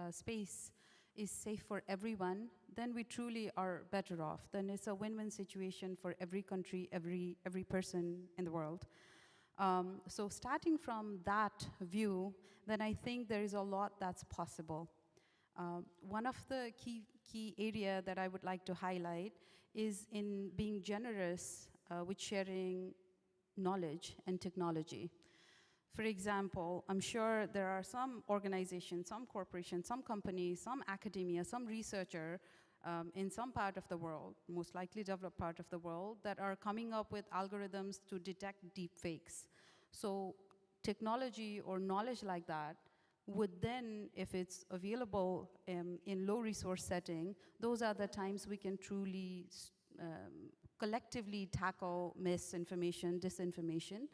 space is safe for everyone, then we truly are better off. Then it's a win-win situation for every country, every person in the world. So starting from that view, then I think there is a lot that's possible. One of the key area that I would like to highlight is in being generous with sharing knowledge and technology. For example, I'm sure there are some organizations, some corporations, some companies, some academia, some researcher in some part of the world, most likely developed part of the world, that are coming up with algorithms to detect deep fakes. So technology or knowledge like that would then, if it's available in low resource setting, those are the times we can truly collectively tackle misinformation, disinformation,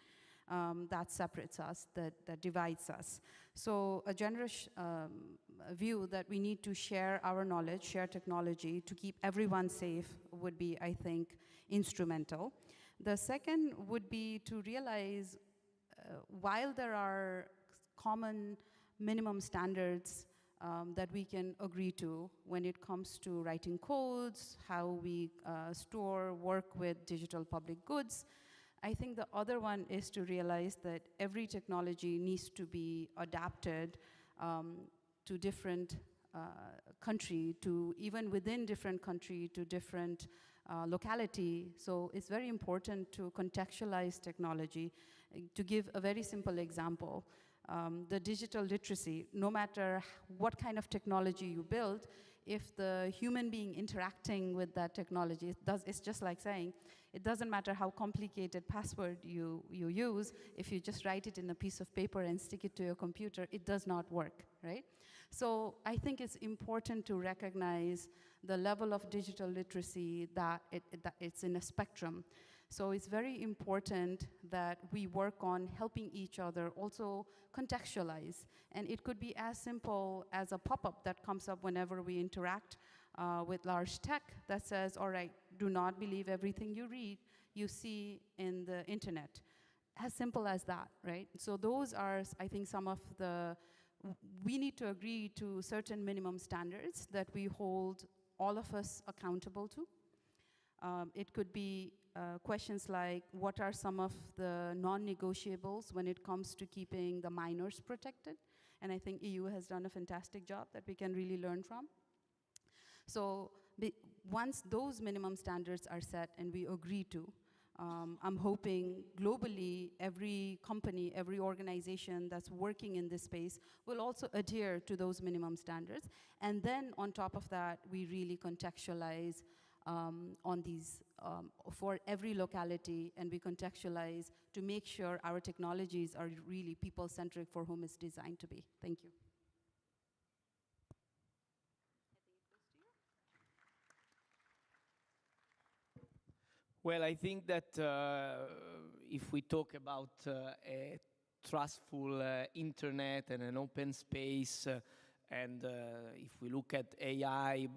that separates us, that divides us. So a generous view that we need to share our knowledge, share technology to keep everyone safe would be, I think, instrumental. The second would be to realize while there are common minimum standards that we can agree to when it comes to writing codes, how we store, work with digital public goods, I think the other one is to realize that every technology needs to be adapted to different country, to even within different country, to different locality. So it's very important to contextualize technology. To give a very simple example, the digital literacy, no matter what kind of technology you build, if the human being interacting with that technology, it's just like saying, it doesn't matter how complicated password you use, if you just write it in a piece of paper and stick it to your computer, it does not work, right? So I think it's important to recognize the level of digital literacy that it's in a spectrum. So it's very important that we work on helping each other also contextualize. And it could be as simple as a pop-up that comes up whenever we interact with large tech that says, all right, do not believe everything you read, you see in the internet. As simple as that, right? So those are, I think, some of the, we need to agree to certain minimum standards that we hold all of us accountable to. It could be questions like, what are some of the non-negotiables when it comes to keeping the minors protected? And I think EU has done a fantastic job that we can really learn from. So once those minimum standards are set and we agree to, I'm hoping globally every company, every organization that's working in this space will also adhere to those minimum standards. And then on top of that, we really contextualize on these for every locality, and we contextualize to make sure our technologies are really people-centric for whom it's designed to be. Thank you. Well, I think that if we talk about a trustful internet and an open space, and if we look at AI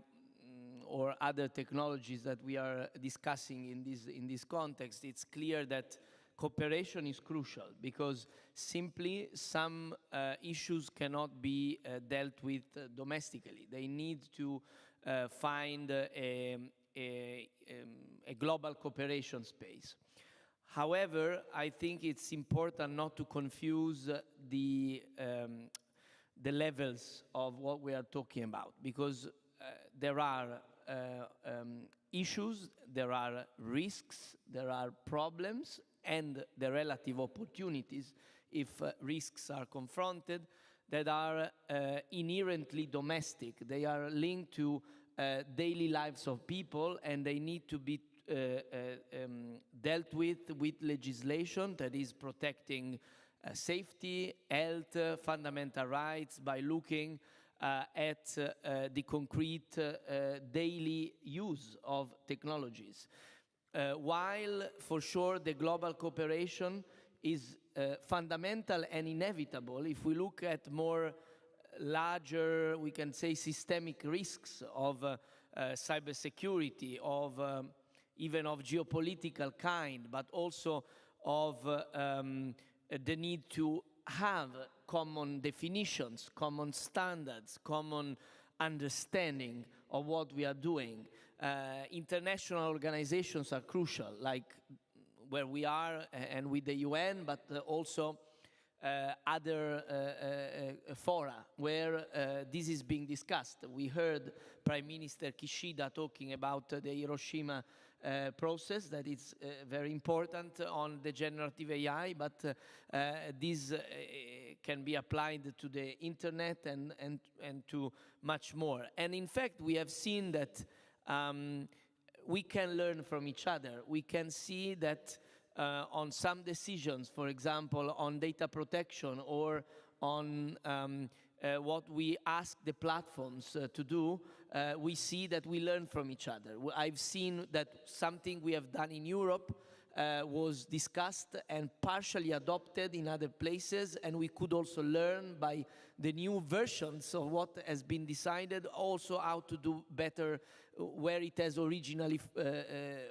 or other technologies that we are discussing in this context, it's clear that cooperation is crucial, because simply some issues cannot be dealt with domestically. They need to find a global cooperation space. However, I think it's important not to confuse the levels of what we are talking about, because there are issues, there are risks, there are problems, and the relative opportunities, if risks are confronted, that are inherently domestic. They are linked to daily lives of people, and they need to be dealt with legislation that is protecting safety, health, fundamental rights, by looking at the concrete daily use of technologies. While for sure the global cooperation is fundamental and inevitable, if we look at more larger, we can say, systemic risks of cybersecurity, of even of geopolitical kind, but also of the need to have common definitions, common standards, common understanding of what we are doing. International organizations are crucial, like where we are and with the UN, but also other fora where this is being discussed. We heard Prime Minister Kishida talking about the Hiroshima process, that is very important on the generative AI, but this can be applied to the internet and to much more. And in fact, we have seen that we can learn from each other. We can see that on some decisions, for example, on data protection or on what we ask the platforms to do, we see that we learn from each other. I've seen that something we have done in Europe was discussed and partially adopted in other places, and we could also learn by the new versions of what has been decided, also how to do better where it has originally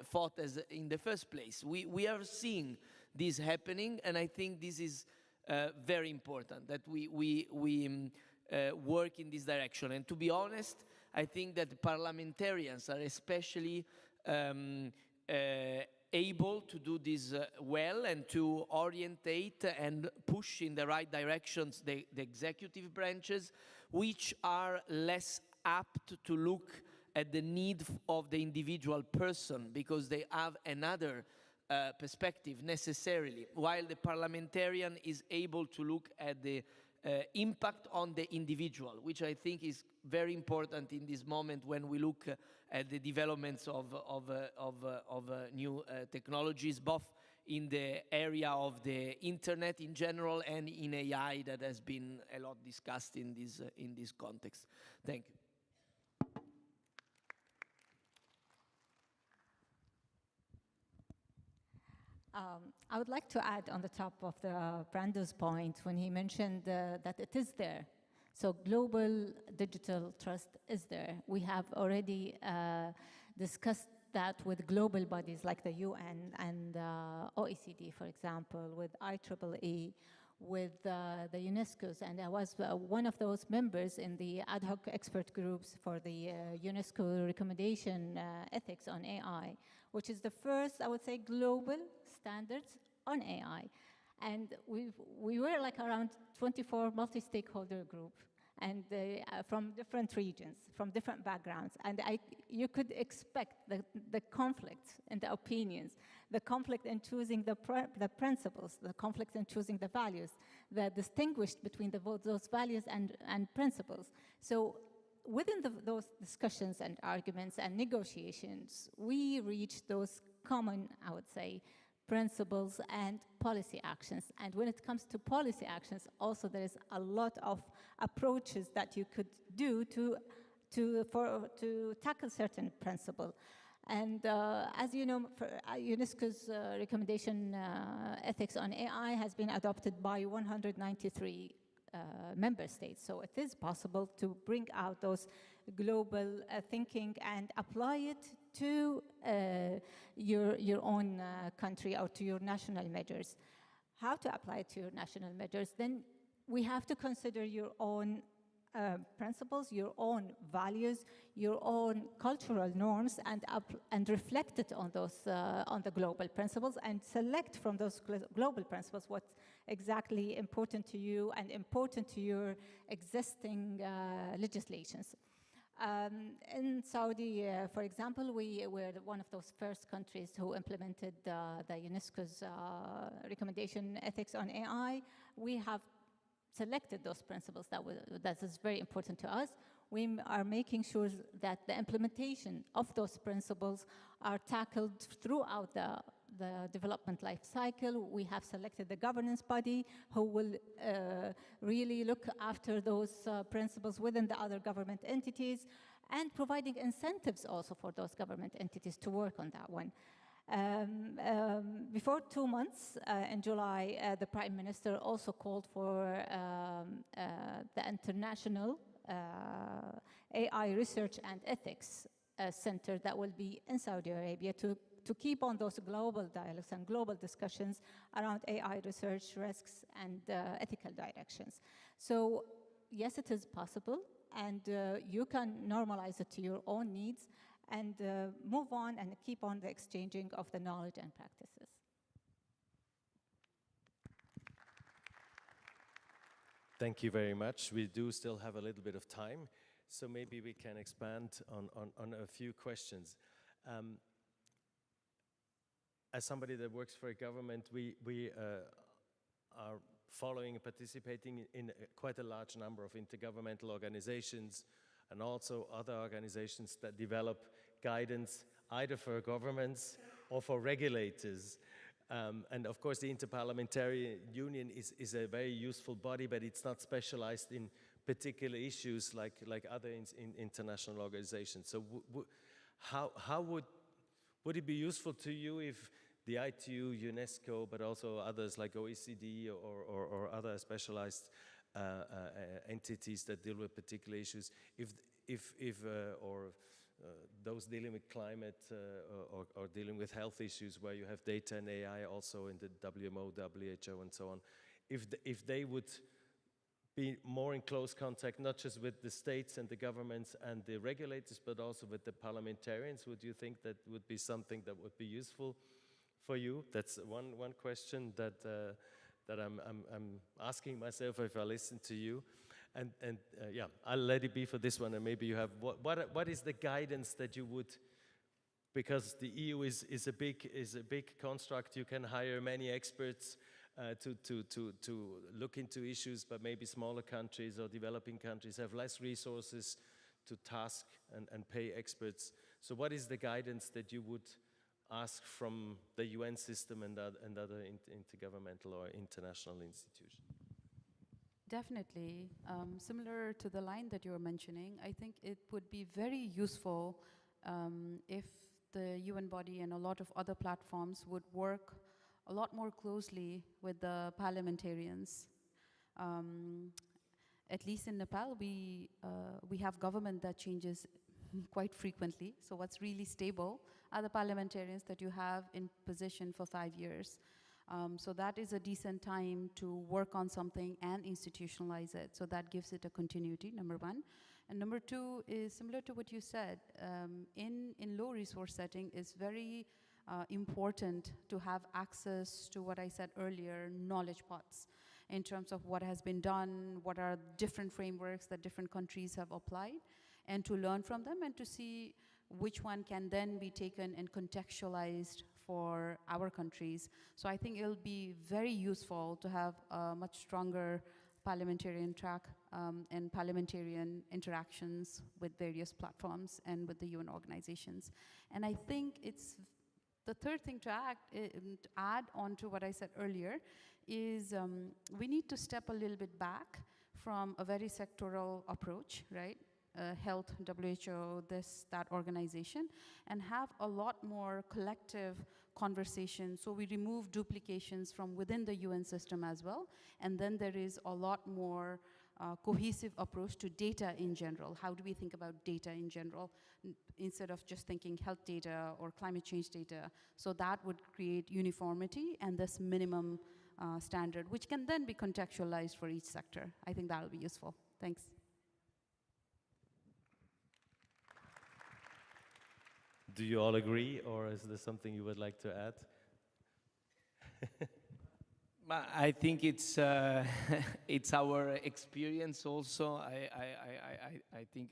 fought as in the first place. We are seeing this happening, and I think this is very important, that we work in this direction. And to be honest, I think that the parliamentarians are especially able to do this well and to orientate and push in the right directions the executive branches, which are less apt to look at the need of the individual person because they have another perspective necessarily, while the parliamentarian is able to look at the impact on the individual, which I think is very important in this moment when we look at the developments of new technologies, both in the area of the internet in general and in AI that has been a lot discussed in this context. Thank you. I would like to add on the top of Brando's point when he mentioned that it is there. So global digital trust is there. We have already discussed that with global bodies like the UN and OECD, for example, with IEEE, with the UNESCO's, and I was one of those members in the ad hoc expert groups for the UNESCO recommendation ethics on AI, which is the first, I would say, global standards on AI. And we were like around 24 multi-stakeholder group, and from different regions, from different backgrounds. And you could expect the conflict in the opinions, the conflict in choosing the principles, the conflict in choosing the values, the distinguished between those values and principles. So within those discussions and arguments and negotiations, we reached those common, I would say, principles and policy actions. And when it comes to policy actions, also there is a lot of approaches that you could do to tackle certain principle. And as you know, UNESCO's recommendation ethics on AI has been adopted by 193 member states. So it is possible to bring out those global thinking and apply it to your own country or to your national measures. How to apply it to your national measures? Then we have to consider your own principles, your own values, your own cultural norms, and reflect it on those on the global principles, and select from those global principles what's exactly important to you and important to your existing legislations. In Saudi, for example, we were one of those first countries who implemented the UNESCO's recommendation ethics on AI. We have selected those principles that is very important to us. We are making sure that the implementation of those principles are tackled throughout the development life cycle. We have selected the governance body who will really look after those principles within the other government entities, and providing incentives also for those government entities to work on that one. Before 2 months, in July, the Prime Minister also called for the International AI Research and Ethics Center that will be in Saudi Arabia to keep on those global dialogues and global discussions around AI research, risks, and ethical directions. So yes, it is possible, and you can normalize it to your own needs, and move on and keep on the exchanging of the knowledge and practices. Thank you very much. We do still have a little bit of time, so maybe we can expand on a few questions. As somebody that works for a government, we are following and participating in quite a large number of intergovernmental organizations and also other organizations that develop guidance either for governments or for regulators. And of course, the Interparliamentary Union is a very useful body, but it's not specialized in particular issues like other international organizations. So how would it be useful to you if the ITU, UNESCO, but also others like OECD or other specialized entities that deal with particular issues, those dealing with climate or dealing with health issues where you have data and AI also in the WMO, WHO, and so on, if they would be more in close contact, not just with the states and the governments and the regulators, but also with the parliamentarians, would you think that would be something that would be useful for you? That's one question that I'm asking myself if I listen to you. And yeah, I'll let it be for this one, and maybe you have, what is the guidance that you would, because the EU is a big construct, you can hire many experts to look into issues, but maybe smaller countries or developing countries have less resources to task and pay experts. So what is the guidance that you would ask from the UN system and other intergovernmental or international institutions? Definitely. Similar to the line that you were mentioning, I think it would be very useful if the UN body and a lot of other platforms would work a lot more closely with the parliamentarians. At least in Nepal, we have government that changes quite frequently. So what's really stable are the parliamentarians that you have in position for 5 years. So that is a decent time to work on something and institutionalize it. So that gives it a continuity, number one. And number two is similar to what you said. In low resource setting, it's very important to have access to what I said earlier, knowledge pots, in terms of what has been done, what are different frameworks that different countries have applied, and to learn from them and to see which one can then be taken and contextualized for our countries. So I think it'll be very useful to have a much stronger parliamentarian track and parliamentarian interactions with various platforms and with the UN organizations. And I think it's the third thing to add on to what I said earlier is we need to step a little bit back from a very sectoral approach, right? Health, WHO, this, that organization, and have a lot more collective conversation. So we remove duplications from within the UN system as well. And then there is a lot more cohesive approach to data in general. How do we think about data in general instead of just thinking health data or climate change data? So that would create uniformity and this minimum standard, which can then be contextualized for each sector. I think that'll be useful. Thanks. Do you all agree, or is there something you would like to add? I think it's it's our experience also. I think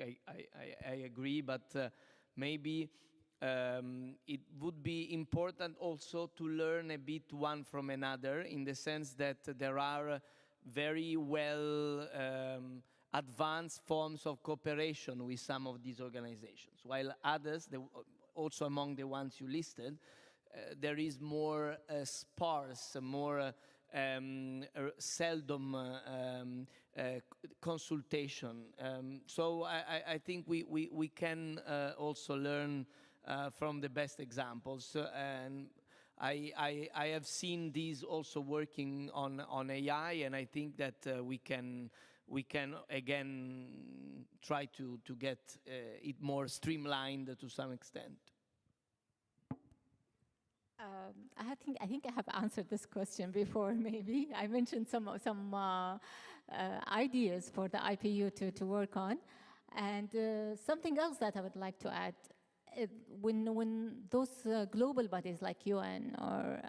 I agree, but maybe it would be important also to learn a bit one from another, in the sense that there are very well advanced forms of cooperation with some of these organizations, while others, also among the ones you listed, there is more sparse, more seldom consultation. So I think we can also learn from the best examples. And I have seen these also working on AI, and I think that we can again try to get it more streamlined to some extent. I think I have answered this question before. Maybe I mentioned some ideas for the IPU to work on, and something else that I would like to add. When those global bodies like UN or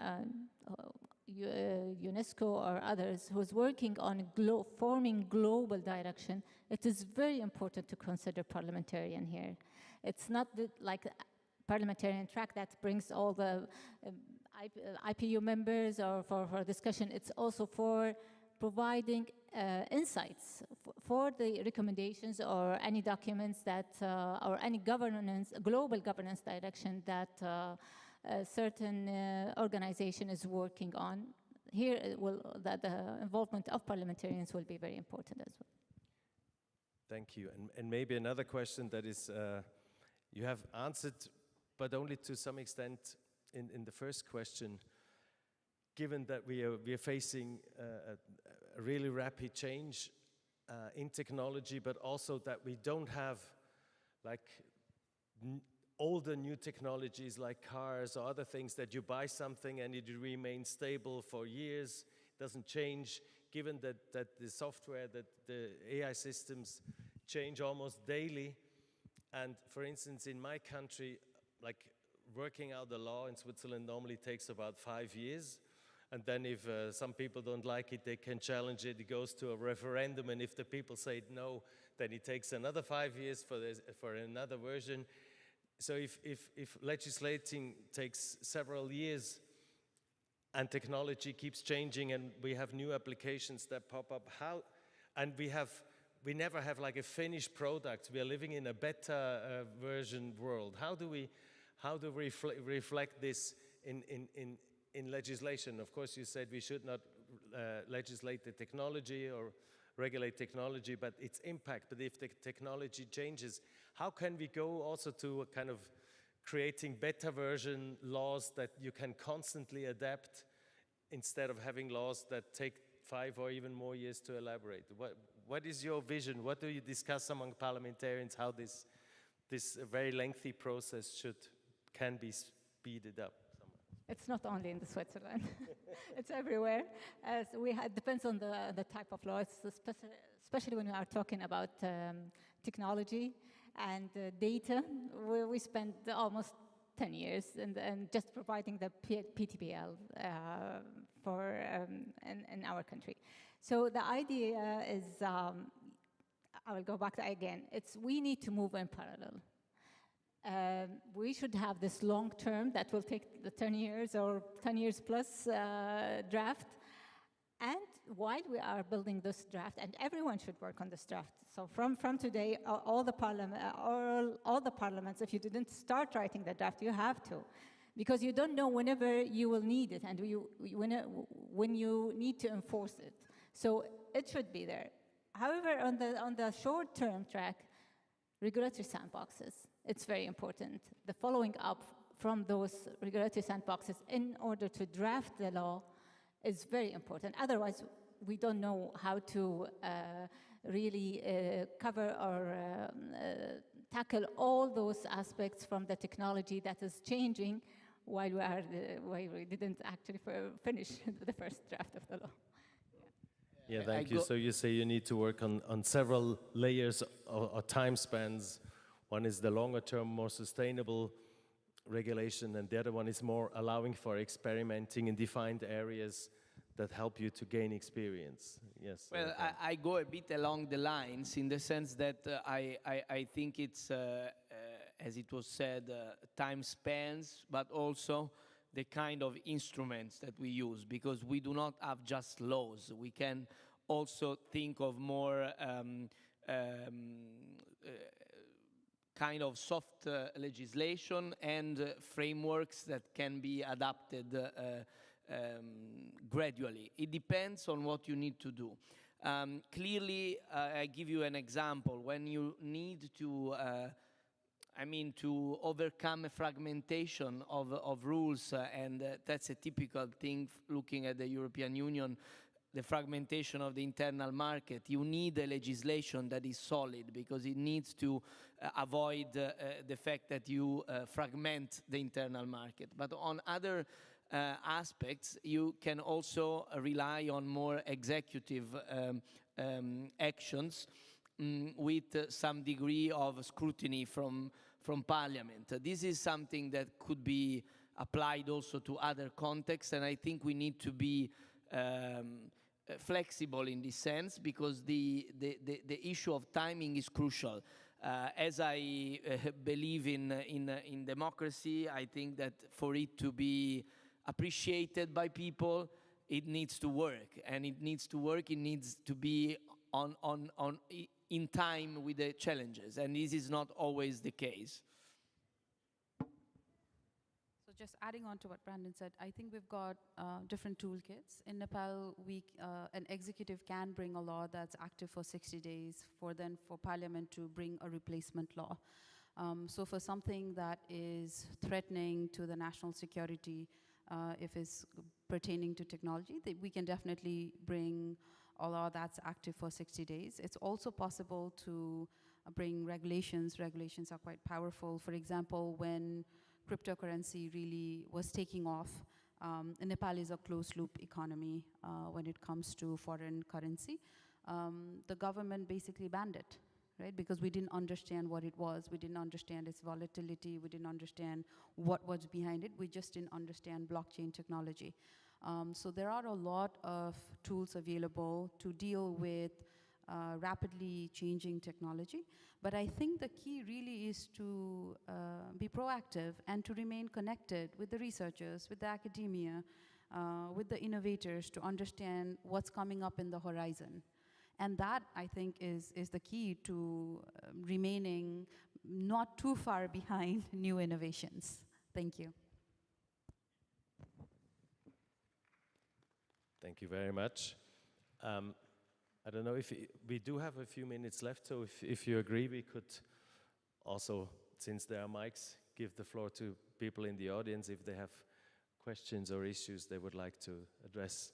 UNESCO or others who's working on forming global direction, it is very important to consider parliamentarian here. It's not like parliamentarian track that brings all the IPU members or for discussion. It's also for providing insights for the recommendations or any documents that, or any global governance direction that a certain organization is working on. Here, the involvement of parliamentarians will be very important as well. Thank you. And maybe another question that is, you have answered, but only to some extent in the first question. Given that we are facing a really rapid change in technology, but also that we don't have like older new technologies like cars or other things that you buy something and it remains stable for years, doesn't change, given that the software, that the AI systems change almost daily. And for instance, in my country, like working out the law in Switzerland normally takes about 5 years. And then if some people don't like it, they can challenge it. It goes to a referendum, and if the people say no, then it takes another 5 years for another version. So if legislating takes several years and technology keeps changing and we have new applications that pop up, and we never have like a finished product. We are living in a beta version world. How do we reflect this in legislation? Of course, you said we should not legislate the technology or regulate technology, but its impact. But if the technology changes, how can we go also to a kind of creating better version laws that you can constantly adapt instead of having laws that take 5 or even more years to elaborate? What is your vision? What do you discuss among parliamentarians, how this very lengthy process can be speeded up? It's not only in Switzerland, it's everywhere. It depends on the type of law, especially when we are talking about technology and data. We spend almost 10 years and just providing the PTBL in our country. So the idea is, I will go back again, we need to move in parallel. We should have this long term that will take the 10 years or 10 years plus draft. And while we are building this draft, and everyone should work on this draft. So from today, all the parliaments, if you didn't start writing the draft, you have to. Because you don't know whenever you will need it and when you need to enforce it. So it should be there. However, on the short-term track, regulatory sandboxes, it's very important. The following up from those regulatory sandboxes in order to draft the law is very important. Otherwise, we don't know how to really cover or tackle all those aspects from the technology that is changing while we didn't actually finish the first draft of the law. Yeah, thank you. So you say you need to work on several layers or time spans. One is the longer term, more sustainable regulation, and the other one is more allowing for experimenting in defined areas that help you to gain experience. Yes. Well, I go a bit along the lines in the sense that I think it's, as it was said, time spans, but also the kind of instruments that we use, because we do not have just laws. We can also think of more kind of soft legislation and frameworks that can be adapted gradually. It depends on what you need to do. Clearly, I give you an example. When you need to to overcome a fragmentation of rules, and that's a typical thing looking at the European Union, the fragmentation of the internal market. You need a legislation that is solid because it needs to avoid the fact that you fragment the internal market. But on other aspects, you can also rely on more executive actions with some degree of scrutiny from Parliament. This is something that could be applied also to other contexts, and I think we need to be flexible in this sense, because the issue of timing is crucial. As I believe in democracy, I think that for it to be appreciated by people, it needs to work, and it needs to be in time with the challenges, and this is not always the case. So just adding on to what Brandon said, I think we've got different toolkits. In Nepal, an executive can bring a law that's active for 60 days for Parliament to bring a replacement law. So for something that is threatening to the national security, if it's pertaining to technology, we can definitely bring a law that's active for 60 days. It's also possible to bring regulations. Regulations are quite powerful. For example, when cryptocurrency really was taking off, Nepal is a closed-loop economy when it comes to foreign currency. The government basically banned it, right? Because we didn't understand what it was. We didn't understand its volatility. We didn't understand what was behind it. We just didn't understand blockchain technology. So there are a lot of tools available to deal with rapidly changing technology. But I think the key really is to be proactive and to remain connected with the researchers, with the academia, with the innovators to understand what's coming up in the horizon. And that, I think, is the key to remaining not too far behind new innovations. Thank you. Thank you very much. I don't know if we do have a few minutes left, so if you agree, we could also, since there are mics, give the floor to people in the audience if they have questions or issues they would like to address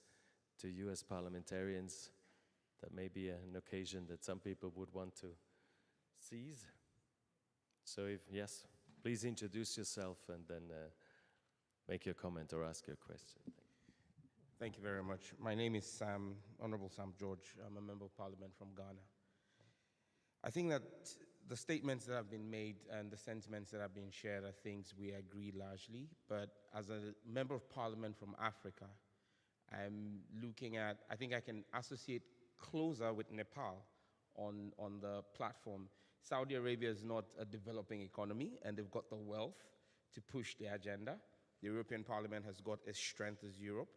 to you as parliamentarians. That may be an occasion that some people would want to seize. So yes, please introduce yourself and then make your comment or ask your question. Thank you very much. My name is Sam, Honorable Sam George. I'm a member of parliament from Ghana. I think that the statements that have been made and the sentiments that have been shared are things we agree largely, but as a member of parliament from Africa, I'm looking at, I think I can associate closer with Nepal on the platform. Saudi Arabia is not a developing economy and they've got the wealth to push their agenda. The European Parliament has got as strength as Europe.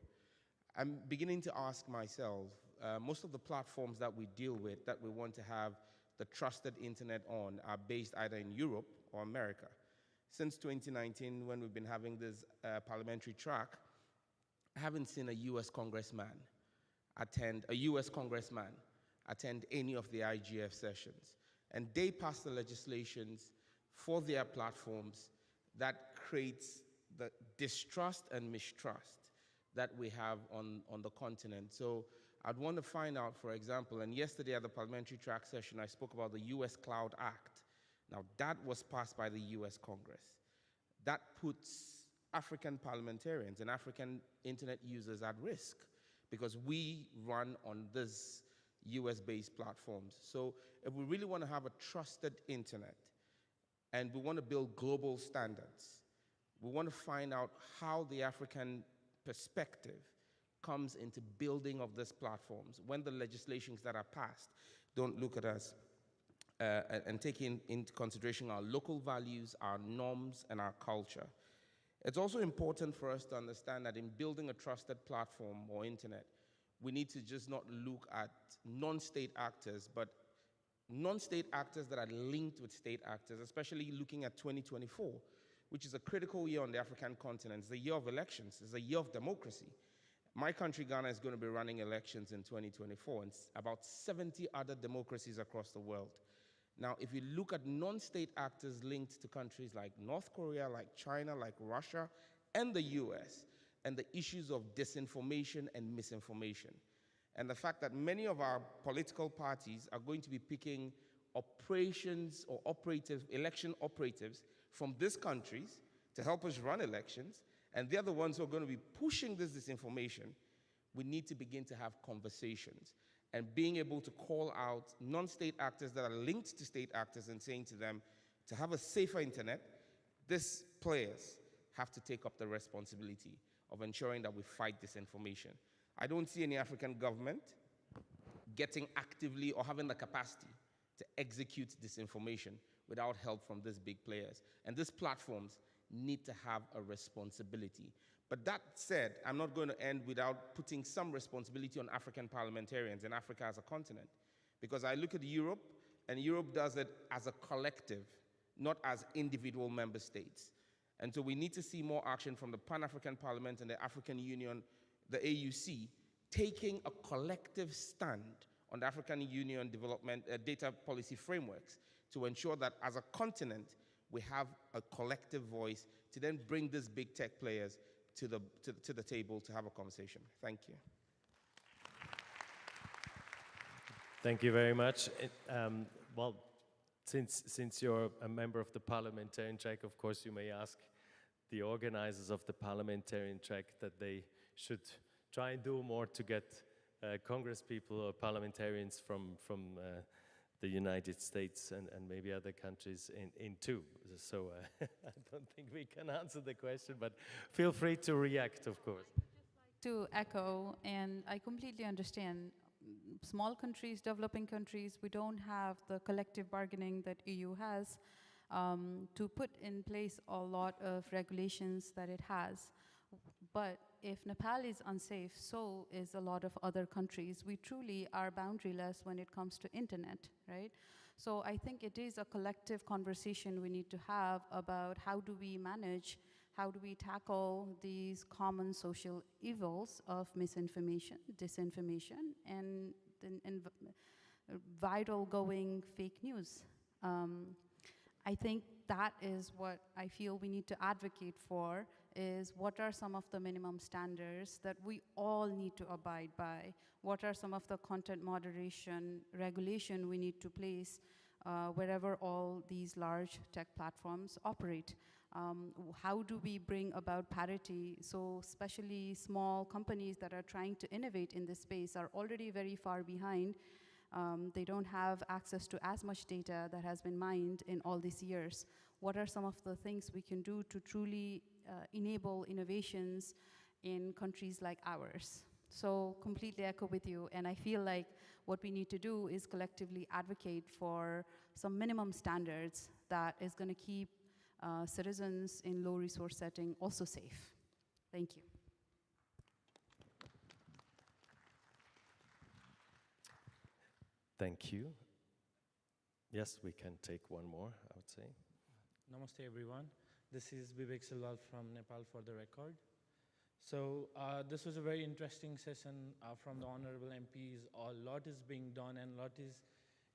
I'm beginning to ask myself, most of the platforms that we deal with, that we want to have the trusted internet on, are based either in Europe or America. Since 2019, when we've been having this parliamentary track, I haven't seen a US congressman attend any of the IGF sessions. And they pass the legislations for their platforms that creates the distrust and mistrust that we have on the continent. So I'd want to find out, for example, and yesterday at the parliamentary track session, I spoke about the US Cloud Act. Now that was passed by the US Congress. That puts African parliamentarians and African internet users at risk because we run on this US-based platforms. So if we really want to have a trusted internet and we want to build global standards, we want to find out how the African perspective comes into building of these platforms when the legislations that are passed don't look at us and take into consideration our local values, our norms, and our culture. It's also important for us to understand that in building a trusted platform or internet, we need to just not look at non-state actors, but non-state actors that are linked with state actors, especially looking at 2024, which is a critical year on the African continent. It's a year of elections. It's a year of democracy. My country, Ghana, is going to be running elections in 2024, and about 70 other democracies across the world. Now, if you look at non-state actors linked to countries like North Korea, like China, like Russia, and the US, and the issues of disinformation and misinformation, and the fact that many of our political parties are going to be picking operations or election operatives from these countries to help us run elections, and they're the ones who are going to be pushing this disinformation, we need to begin to have conversations and being able to call out non-state actors that are linked to state actors and saying to them, to have a safer internet, these players have to take up the responsibility of ensuring that we fight disinformation. I don't see any African government getting actively or having the capacity to execute disinformation without help from these big players. And these platforms need to have a responsibility. But that said, I'm not going to end without putting some responsibility on African parliamentarians and Africa as a continent. Because I look at Europe, and Europe does it as a collective, not as individual member states. And so we need to see more action from the Pan-African Parliament and the African Union, the AUC, taking a collective stand on the African Union development data policy frameworks to ensure that as a continent, we have a collective voice to then bring these big tech players to the table to have a conversation. Thank you. Thank you very much. Well, since you're a member of the parliamentarian track, of course, you may ask the organizers of the parliamentarian track that they should try and do more to get Congress people or parliamentarians from the United States and maybe other countries in too. So I don't think we can answer the question, but feel free to react, of course. To echo, and I completely understand, small countries, developing countries, we don't have the collective bargaining that EU has to put in place a lot of regulations that it has. But if Nepal is unsafe, so is a lot of other countries. We truly are boundaryless when it comes to internet, right? So I think it is a collective conversation we need to have about how do we manage, how do we tackle these common social evils of misinformation, disinformation, and viral going fake news. I think that is what I feel we need to advocate for, is what are some of the minimum standards that we all need to abide by? What are some of the content moderation regulation we need to place wherever all these large tech platforms operate? How do we bring about parity? So especially small companies that are trying to innovate in this space are already very far behind. They don't have access to as much data that has been mined in all these years. What are some of the things we can do to truly enable innovations in countries like ours? So completely echo with you, and I feel like what we need to do is collectively advocate for some minimum standards that is going to keep citizens in low resource setting also safe. Thank you. Thank you. Yes, we can take one more, I would say. Namaste, everyone. This is Vivek Silwal from Nepal for the record. So this was a very interesting session from the honorable MPs. A lot is being done and a lot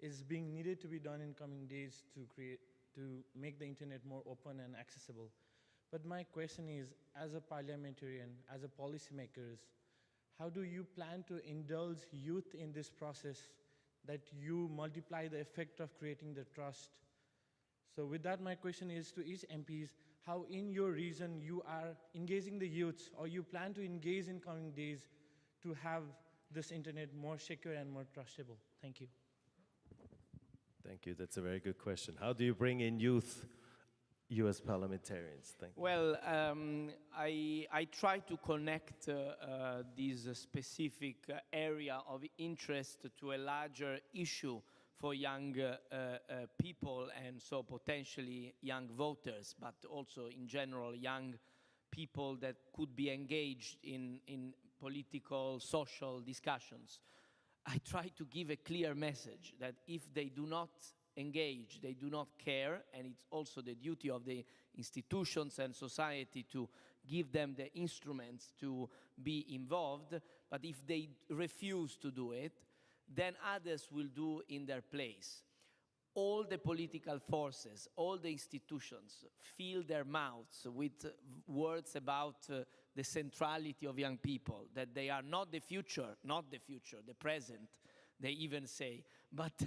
is being needed to be done in coming days to make the internet more open and accessible. But my question is, as a parliamentarian, as a policymakers, how do you plan to indulge youth in this process, that you multiply the effect of creating the trust? So with that, my question is to each MPs, how in your region you are engaging the youths, or you plan to engage in coming days to have this internet more secure and more trustable? Thank you. Thank you, that's a very good question. How do you bring in youth, you as parliamentarians? Thank you. Well, I try to connect this specific area of interest to a larger issue for young people, and so potentially young voters, but also in general young people that could be engaged in political, social discussions. I try to give a clear message that if they do not engage, they do not care, and it's also the duty of the institutions and society to give them the instruments to be involved, but if they refuse to do it, then others will do in their place. All the political forces, all the institutions fill their mouths with words about the centrality of young people, that they are not the future, the present, they even say. But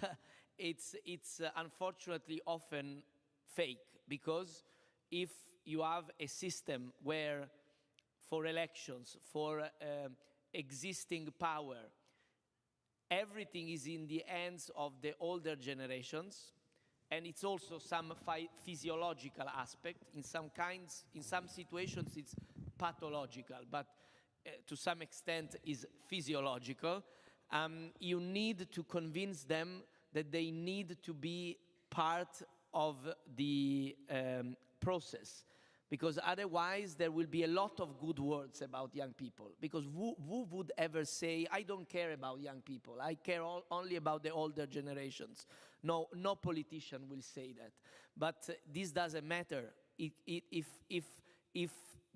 it's unfortunately often fake, because if you have a system where for elections, for existing power, everything is in the hands of the older generations, and it's also some physiological aspect. In some situations it's pathological, but to some extent is physiological. You need to convince them that they need to be part of the process, because otherwise there will be a lot of good words about young people. Because who would ever say, I don't care about young people, I care only about the older generations? No politician will say that. But this doesn't matter. if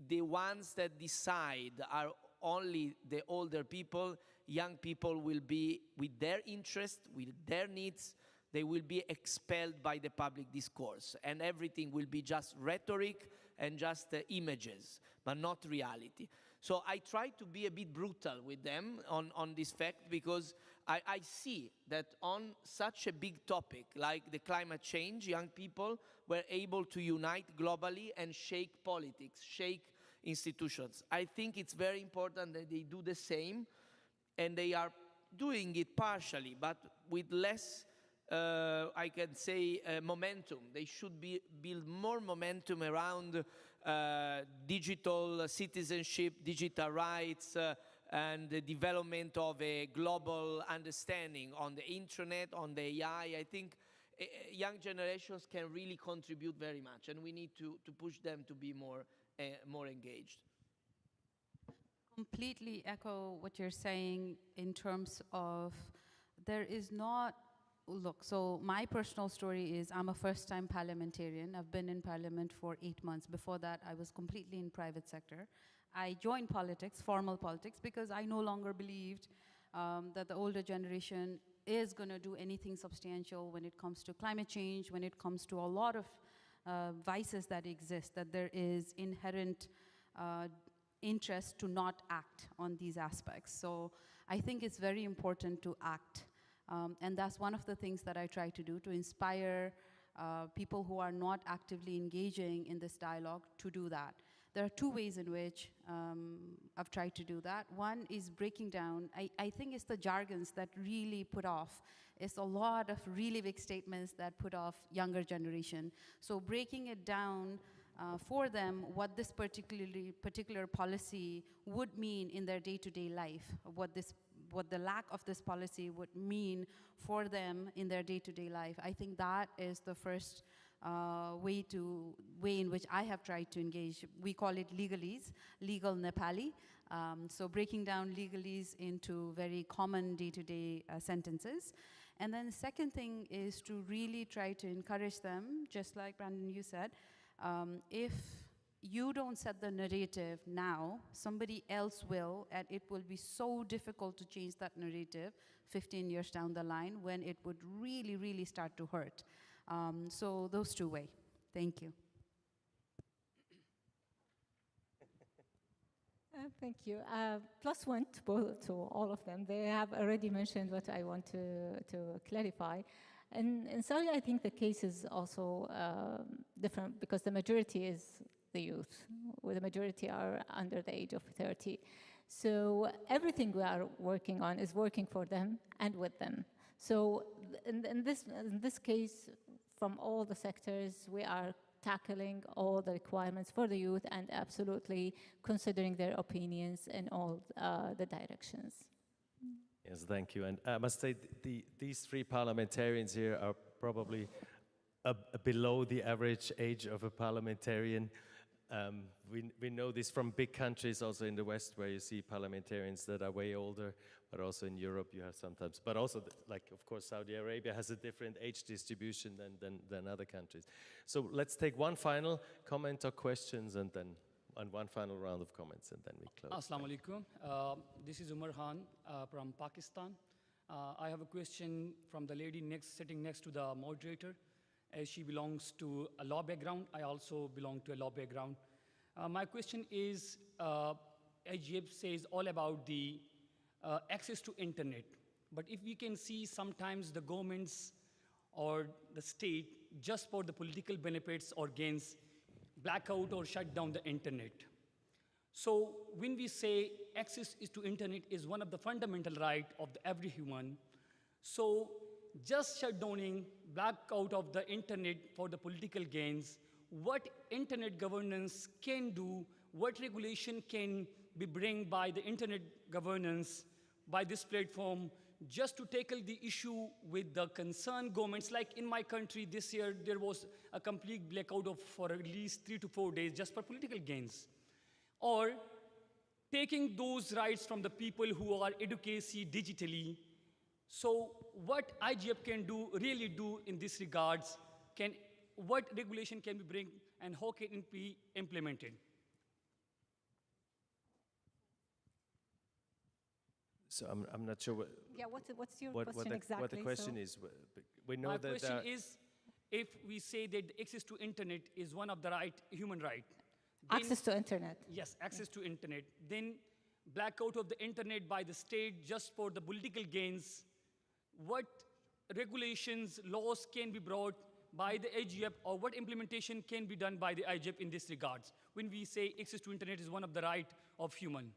the ones that decide are only the older people, young people will be, with their interests, with their needs, they will be expelled by the public discourse, and everything will be just rhetoric and just images, but not reality. So I try to be a bit brutal with them on this fact, because I see that on such a big topic like the climate change, young people were able to unite globally and shake politics, shake institutions. I think it's very important that they do the same, and they are doing it partially, but with less, I can say, momentum. They should build more momentum around digital citizenship, digital rights, and the development of a global understanding on the internet, on the AI. I think young generations can really contribute very much, and we need to push them to be more engaged. Completely echo what you're saying in terms of there is not, look, so my personal story is I'm a first-time parliamentarian. I've been in parliament for 8 months. Before that, I was completely in private sector. I joined politics, formal politics, because I no longer believed that the older generation is going to do anything substantial when it comes to climate change, when it comes to a lot of vices that exist, that there is inherent interest to not act on these aspects. So I think it's very important to act. And that's one of the things that I try to do, to inspire people who are not actively engaging in this dialogue to do that. There are two ways in which I've tried to do that. One is breaking down. I think it's the jargons that really put off. It's a lot of really big statements that put off younger generation. So breaking it down for them, what this particular policy would mean in their day-to-day life, what the lack of this policy would mean for them in their day-to-day life. I think that is the first way in which I have tried to engage. We call it legalese, legal Nepali. So breaking down legalese into very common day-to-day sentences. And then the second thing is to really try to encourage them, just like Brandon, you said, if you don't set the narrative now, somebody else will, and it will be so difficult to change that narrative 15 years down the line when it would really, really start to hurt. So those two ways. Thank you. Thank you. +1 to all of them. They have already mentioned what I want to clarify. And in Saudi, I think the case is also different because the majority is the youth, where the majority are under the age of 30. So everything we are working on is working for them and with them. So in this case, from all the sectors, we are tackling all the requirements for the youth and absolutely considering their opinions in all the directions. Yes, thank you. And I must say, these three parliamentarians here are probably below the average age of a parliamentarian. We know this from big countries also in the West, where you see parliamentarians that are way older, but also in Europe you have sometimes. But also, like, of course, Saudi Arabia has a different age distribution than other countries. So let's take one final comment or questions and then one final round of comments, and then we close. Assalamu alaikum. This is Umar Khan from Pakistan. I have a question from the lady sitting next to the moderator. As she belongs to a law background, I also belong to a law background. My question is, IGF says all about the access to internet. But if we can see sometimes the governments or the state, just for the political benefits or gains, blackout or shut down the internet. So when we say access to internet is one of the fundamental rights of every human, so just shutdowning, blackout of the internet for the political gains, what internet governance can do, what regulation can be bring by the internet governance, by this platform, just to tackle the issue with the concerned governments. Like in my country this year, there was a complete blackout for at least 3 to 4 days just for political gains. Or taking those rights from the people who are educated digitally. So what IGF can really do in this regards, what regulation can we bring and how can it be implemented? So I'm not sure Yeah, what's your what question the, exactly? what the question is. We know My that question is, if we say that access to internet is one of the human right. Access to internet. Yes, access to internet. Then blackout of the internet by the state just for the political gains. What regulations, laws can be brought by the IGF, or what implementation can be done by the IGF in this regards when we say access to internet is one of the right of human?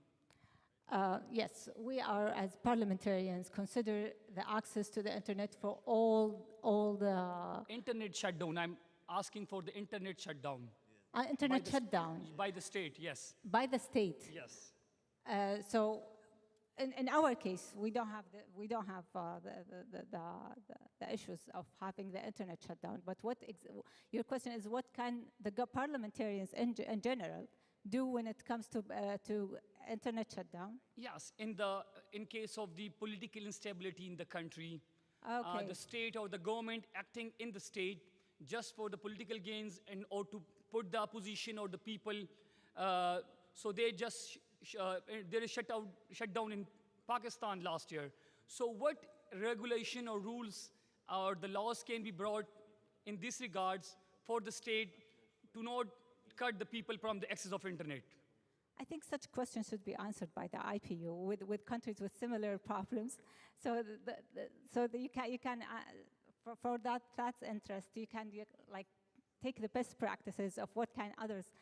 Yes, we are, as parliamentarians, consider the access to the internet for all the... Internet shutdown. I'm asking for the internet shutdown. Internet shutdown. By the state, yes. By the state. Yes. So, in our case, we don't have the issues of having the internet shutdown. But your question is, what can the parliamentarians in general do when it comes to internet shutdown? Yes, in case of the political instability in the country, Okay. the state or the government acting in the state just for the political gains and or to put the opposition or the people, so they just there is shutdown in Pakistan last year. So what regulation or rules or the laws can be brought in this regards for the state to not cut the people from the access of internet? I think such questions should be answered by the IPU with countries with similar problems. So, you can for that's interest, you can like take the best practices of what can others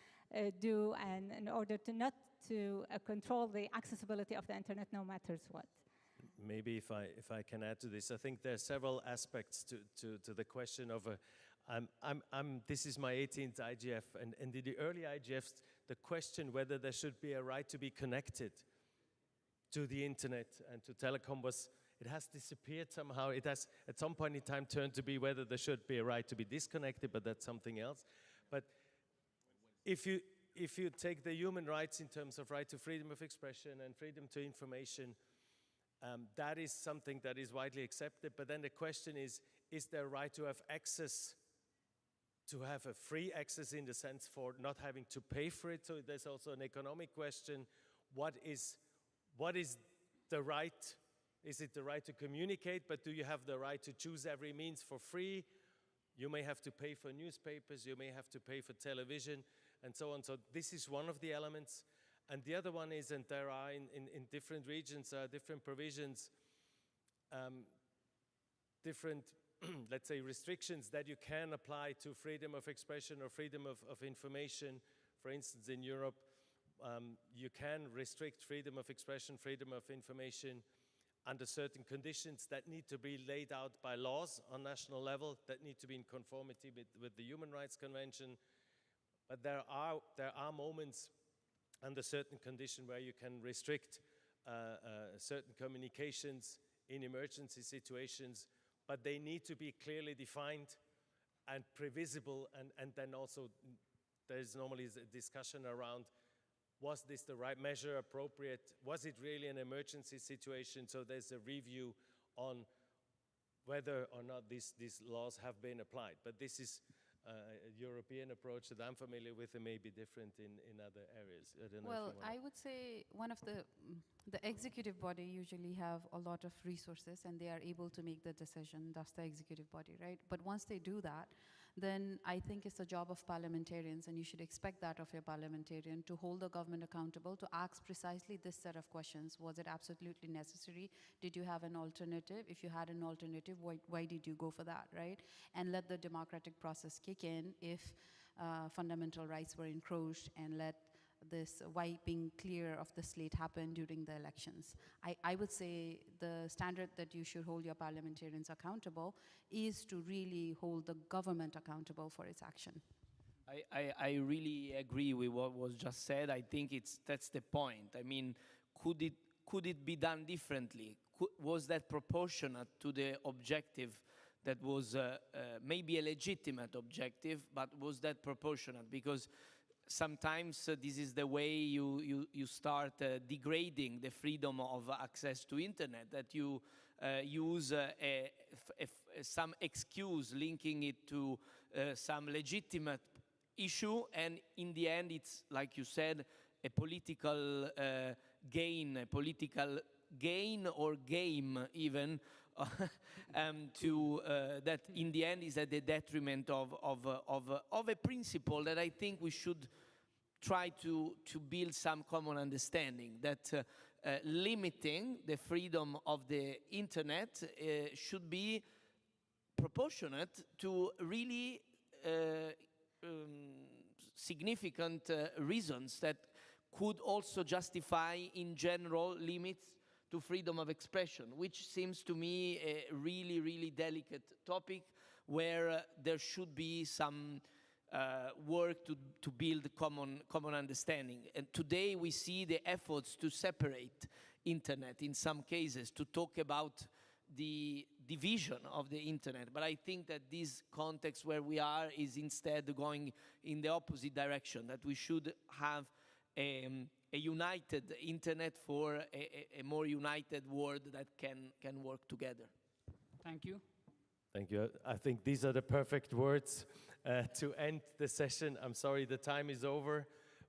do, and in order to not to control the accessibility of the internet, no matters what. Maybe if I can add to this, I think there are several aspects to the question of this is my 18th IGF, and in the early IGFs, the question whether there should be a right to be connected to the internet and to telecom it has disappeared somehow. It has at some point in time turned to be whether there should be a right to be disconnected, but that's something else. But if you take the human rights in terms of right to freedom of expression and freedom to information, that is something that is widely accepted. But then the question is there a right to have access, to have a free access in the sense for not having to pay for it? So there's also an economic question. What is the right? Is it the right to communicate, but do you have the right to choose every means for free? You may have to pay for newspapers, you may have to pay for television, and so on. So this is one of the elements. And the other one is, and there are in different regions, different provisions, different, let's say, restrictions that you can apply to freedom of expression or freedom of information. For instance, in Europe, you can restrict freedom of expression, freedom of information under certain conditions that need to be laid out by laws on national level, that need to be in conformity with the Human Rights Convention. But there are moments under certain conditions where you can restrict certain communications in emergency situations, but they need to be clearly defined and previsible, and then also there's normally a discussion around, was this the right measure, appropriate? Was it really an emergency situation? So there's a review on whether or not these laws have been applied. But this is a European approach that I'm familiar with, and may be different in other areas. I don't know Well, if you want I would say one of the executive body usually have a lot of resources and they are able to make the decision. That's the executive body, right? But once they do that, then I think it's the job of parliamentarians, and you should expect that of your parliamentarian, to hold the government accountable, to ask precisely this set of questions. Was it absolutely necessary? Did you have an alternative? If you had an alternative, why did you go for that, right? And let the democratic process kick in if fundamental rights were encroached, and let this wiping clear of the slate happen during the elections. I would say the standard that you should hold your parliamentarians accountable is to really hold the government accountable for its action. I really agree with what was just said. I think that's the point. I mean, could it be done differently? Was that proportionate to the objective that was maybe a legitimate objective, but was that proportionate? Because sometimes this is the way you start degrading the freedom of access to internet, that you use some excuse linking it to some legitimate issue, and in the end, it's, like you said, a political gain or game even, that in the end is at the detriment of a principle that I think we should try to build some common understanding, that limiting the freedom of the internet should be proportionate to really significant reasons that could also justify, in general, limits to freedom of expression, which seems to me a really, really delicate topic where there should be some work to build common understanding. And today we see the efforts to separate internet in some cases, to talk about the division of the internet. But I think that this context where we are is instead going in the opposite direction, that we should have a united internet for a more united world that can work together. Thank you. Thank you. I think these are the perfect words to end the session. I'm sorry the time is over,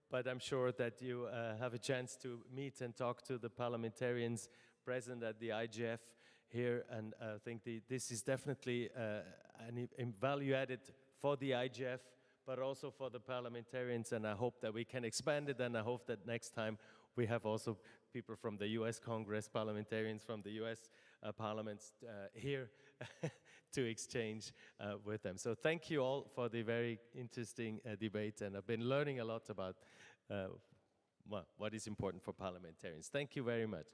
but I'm sure that you have a chance to meet and talk to the parliamentarians present at the IGF here, and I think this is definitely an value added for the IGF, but also for the parliamentarians, and I hope that we can expand it, and I hope that next time we have also people from the US Congress, parliamentarians from the US parliaments here to exchange with them. So thank you all for the very interesting debate, and I've been learning a lot about what is important for parliamentarians. Thank you very much.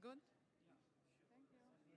good? Thank you.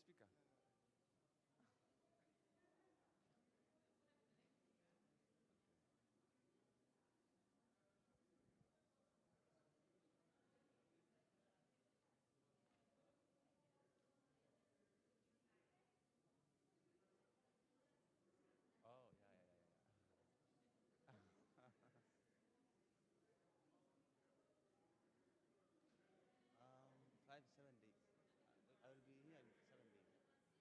speaker. Oh, yeah, yeah, yeah, yeah. 5 7 days. I will be here in 7 days. Yeah.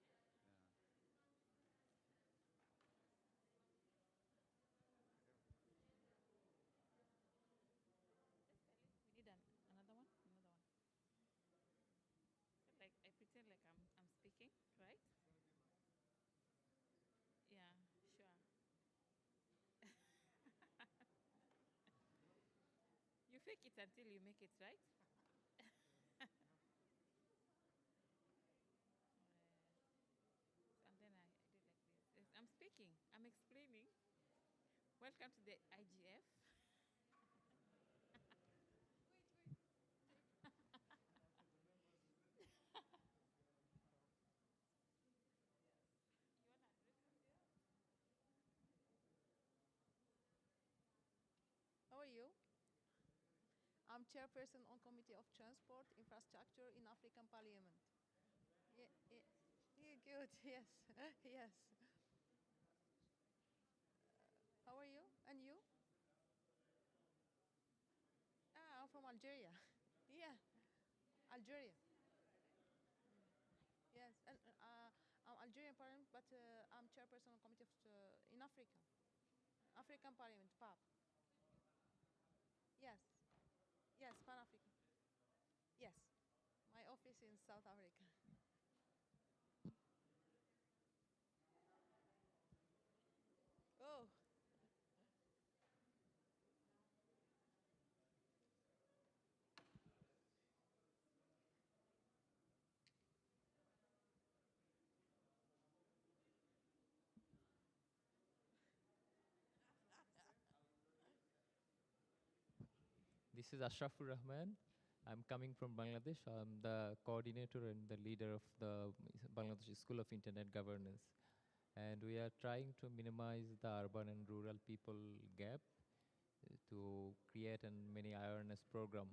We need another one? Another one. Like, I pretend like I'm speaking, right? Yeah, sure. You fake it until you make it, right? And then I do like this. Yes, I'm speaking, I'm explaining. Welcome to the IGF. How are you? I'm chairperson on Committee of Transport Infrastructure in African Parliament. Yeah, yeah, yeah, good. Yes, yes. How are you? And you? Ah, I'm from Algeria. Yeah, Algeria. Yes, and I'm Algerian parliament, but I'm chairperson on Committee of in Africa, African Parliament, PAP. Yes, yes, Pan African. Yes, my office in South Africa. Oh. This is Ashrafur Rahman. I'm coming from Bangladesh. I'm the coordinator and the leader of the Bangladesh School of Internet Governance. And we are trying to minimize the urban and rural people gap to create a many awareness program.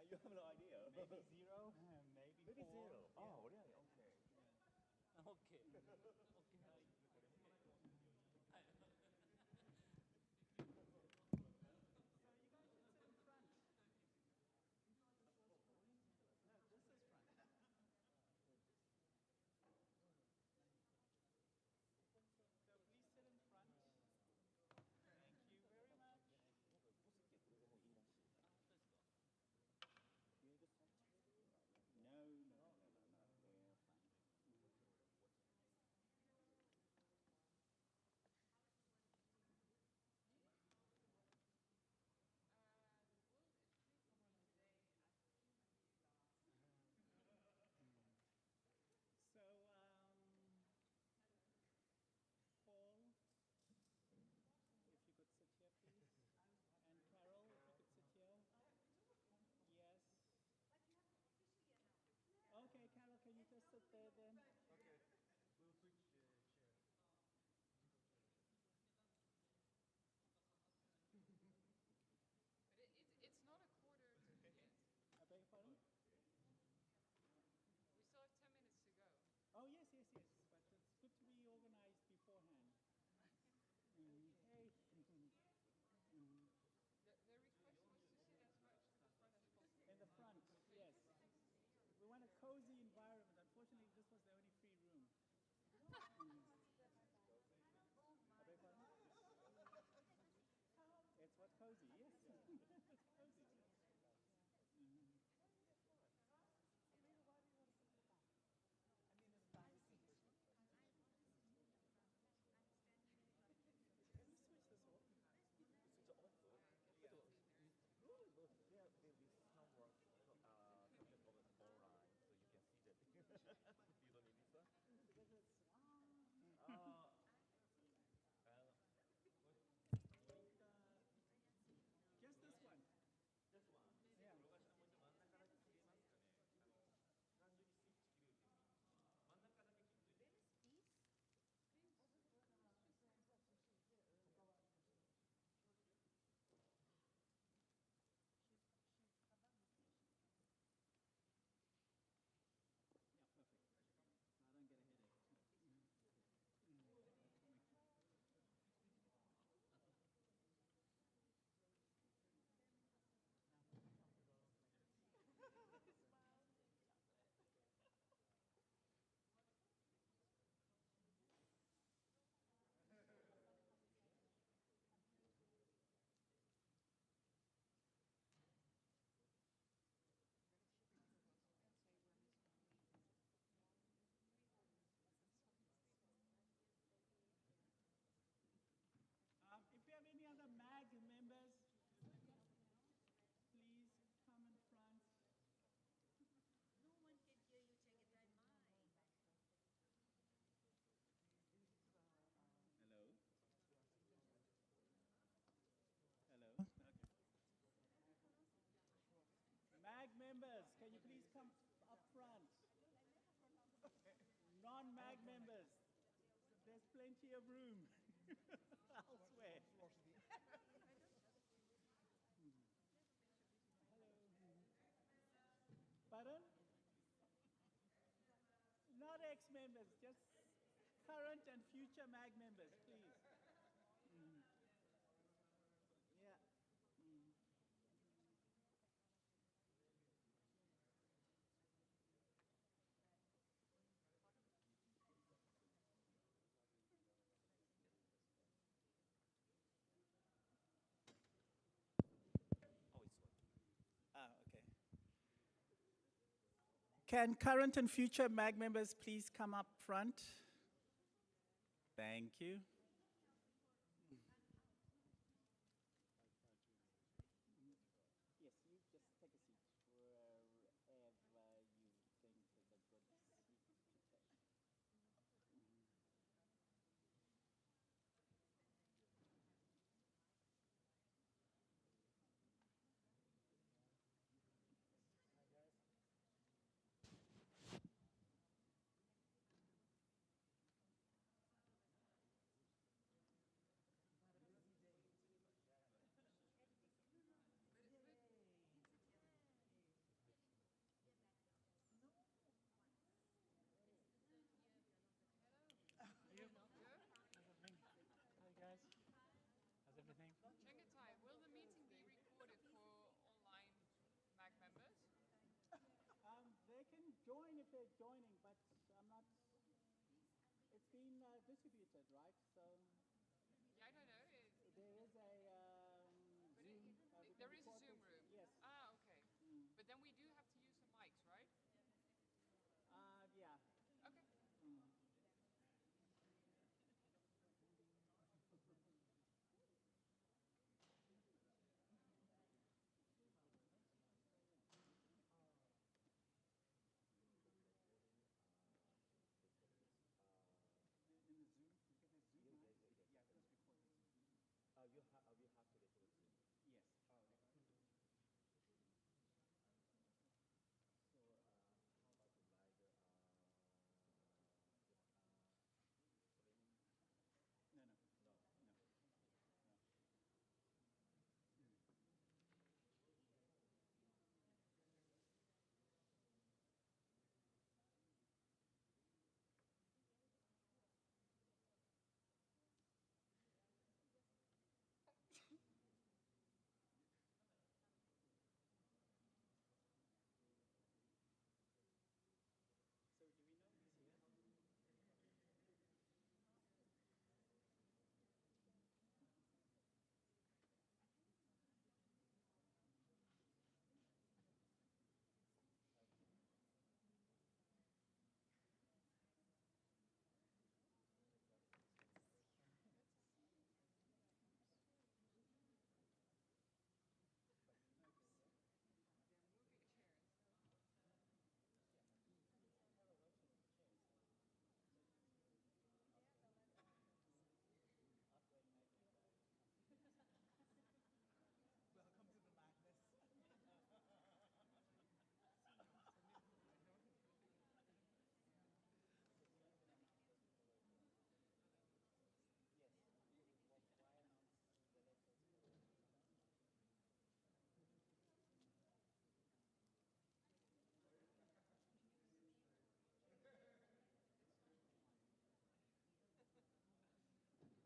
You have no idea. Maybe zero, Maybe four. zero. Yeah. Oh, really? Okay. Okay. So please sit in front. Thank you very much. No, they're fine. So, Paul, if you could sit here, please. And Carol, if you could sit here. Yes. Okay, Carol, can you just sit there then? Okay. We'll switch chairs. But it's not a quarter to yet. I beg your pardon? We still have 10 minutes to go. Oh, yes. But it's good to be organized beforehand. Hey. The request was to sit as much to the front as possible. In the front, yes. We want a cozy environment. Unfortunately, this was the only free room. I beg your pardon? It's what cozy, yes. It's cozy. Can we switch this off? Switch off. There is someone talking over the phone line, so you can see that. You don't need this one? Because it's just this one. Just one. Yeah. 転がしたもんじゃ真ん中だけ切れますかね。単純にスイッチ切るっていう意味。真ん中だけ切っといて。Yeah, perfect. So I don't get a headache. If you have any other MAG members, please come in front. No one can hear you, Chegatai Mai. Hello? Hello? Okay. MAG members, can you please come up front? Non-MAG members, there's plenty of room elsewhere. Hello. Pardon? Not ex-members, just current and future MAG members, please. Yeah. Oh, it's working. Okay. Can current and future MAG members please come up front? Thank you. Yes, you just take a seat wherever you think is a good seat to take. join if they're joining, but I'm not. It's been distributed, right? So. Yeah, I don't know. There is a Zoom. There is a Zoom room. Yes. Ah, okay. But then we do have to use some mics, right? Yeah. Okay. In the Zoom, you get a Zoom mic? Yeah, it was recorded. You have to record it. Yes. So, how about like just three? No. No. So do we know who's here? Welcome to the madness. Yes.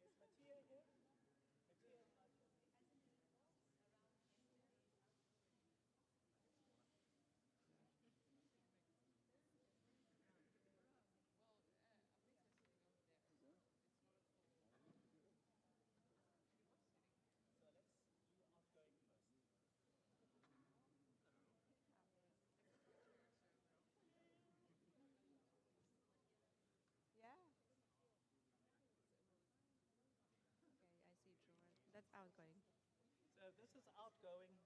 Why announce the letters? Is Mattia here? Mattia is not here. Well, Abrita is sitting over there, so it's not a problem. So let's do outgoing first. Yeah. Okay, I see drawer. That's outgoing. So this is outgoing.